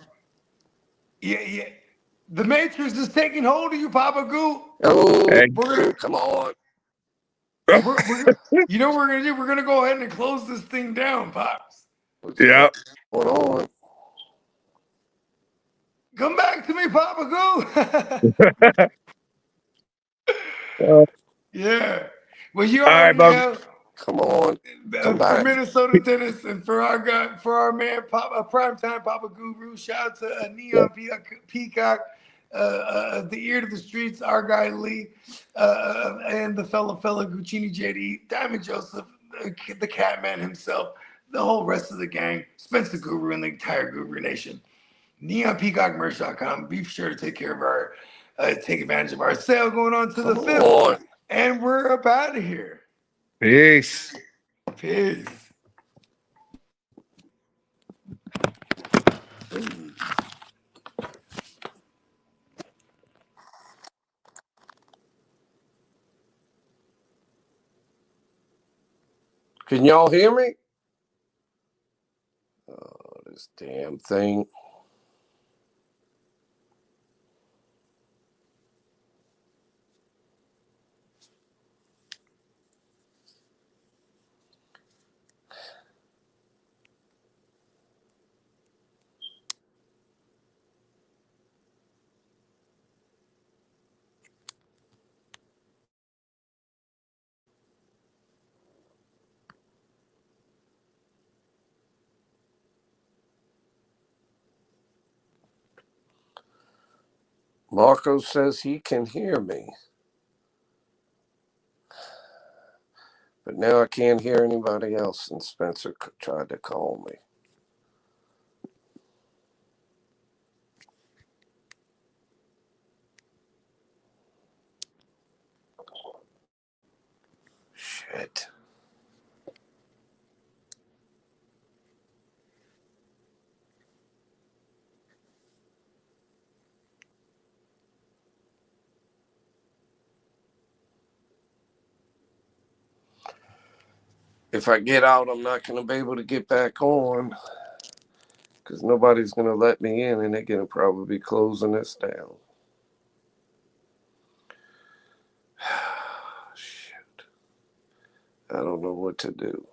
Yeah. The Matrix is taking hold of you, Papa Goo. Oh, Hey. come on. We're you know what we're gonna do? We're gonna go ahead and close this thing down, Pops. Yeah. Hold on. Come back to me, Papa Goo. Yeah. Well, you All right, already Bug. know. Come on. Come For back. Minnesota Dennis and for our man, primetime Papa Guru. Shout out to Neon Peacock, the ear to the streets, our guy Lee, and the fella Guccini JD, Diamond Joseph, the Catman himself, the whole rest of the gang, Spencer Guru, and the entire Guru Nation. NeonPeacockMerch.com. Be sure to take advantage of our sale going on to the 5th. And we're up out of here. Peace. Peace. Can y'all hear me? Oh, this damn thing. Marco says he can hear me. But now I can't hear anybody else, and Spencer tried to call me. Shit. If I get out, I'm not going to be able to get back on because nobody's going to let me in, and they're going to probably be closing this down. Shit. I don't know what to do.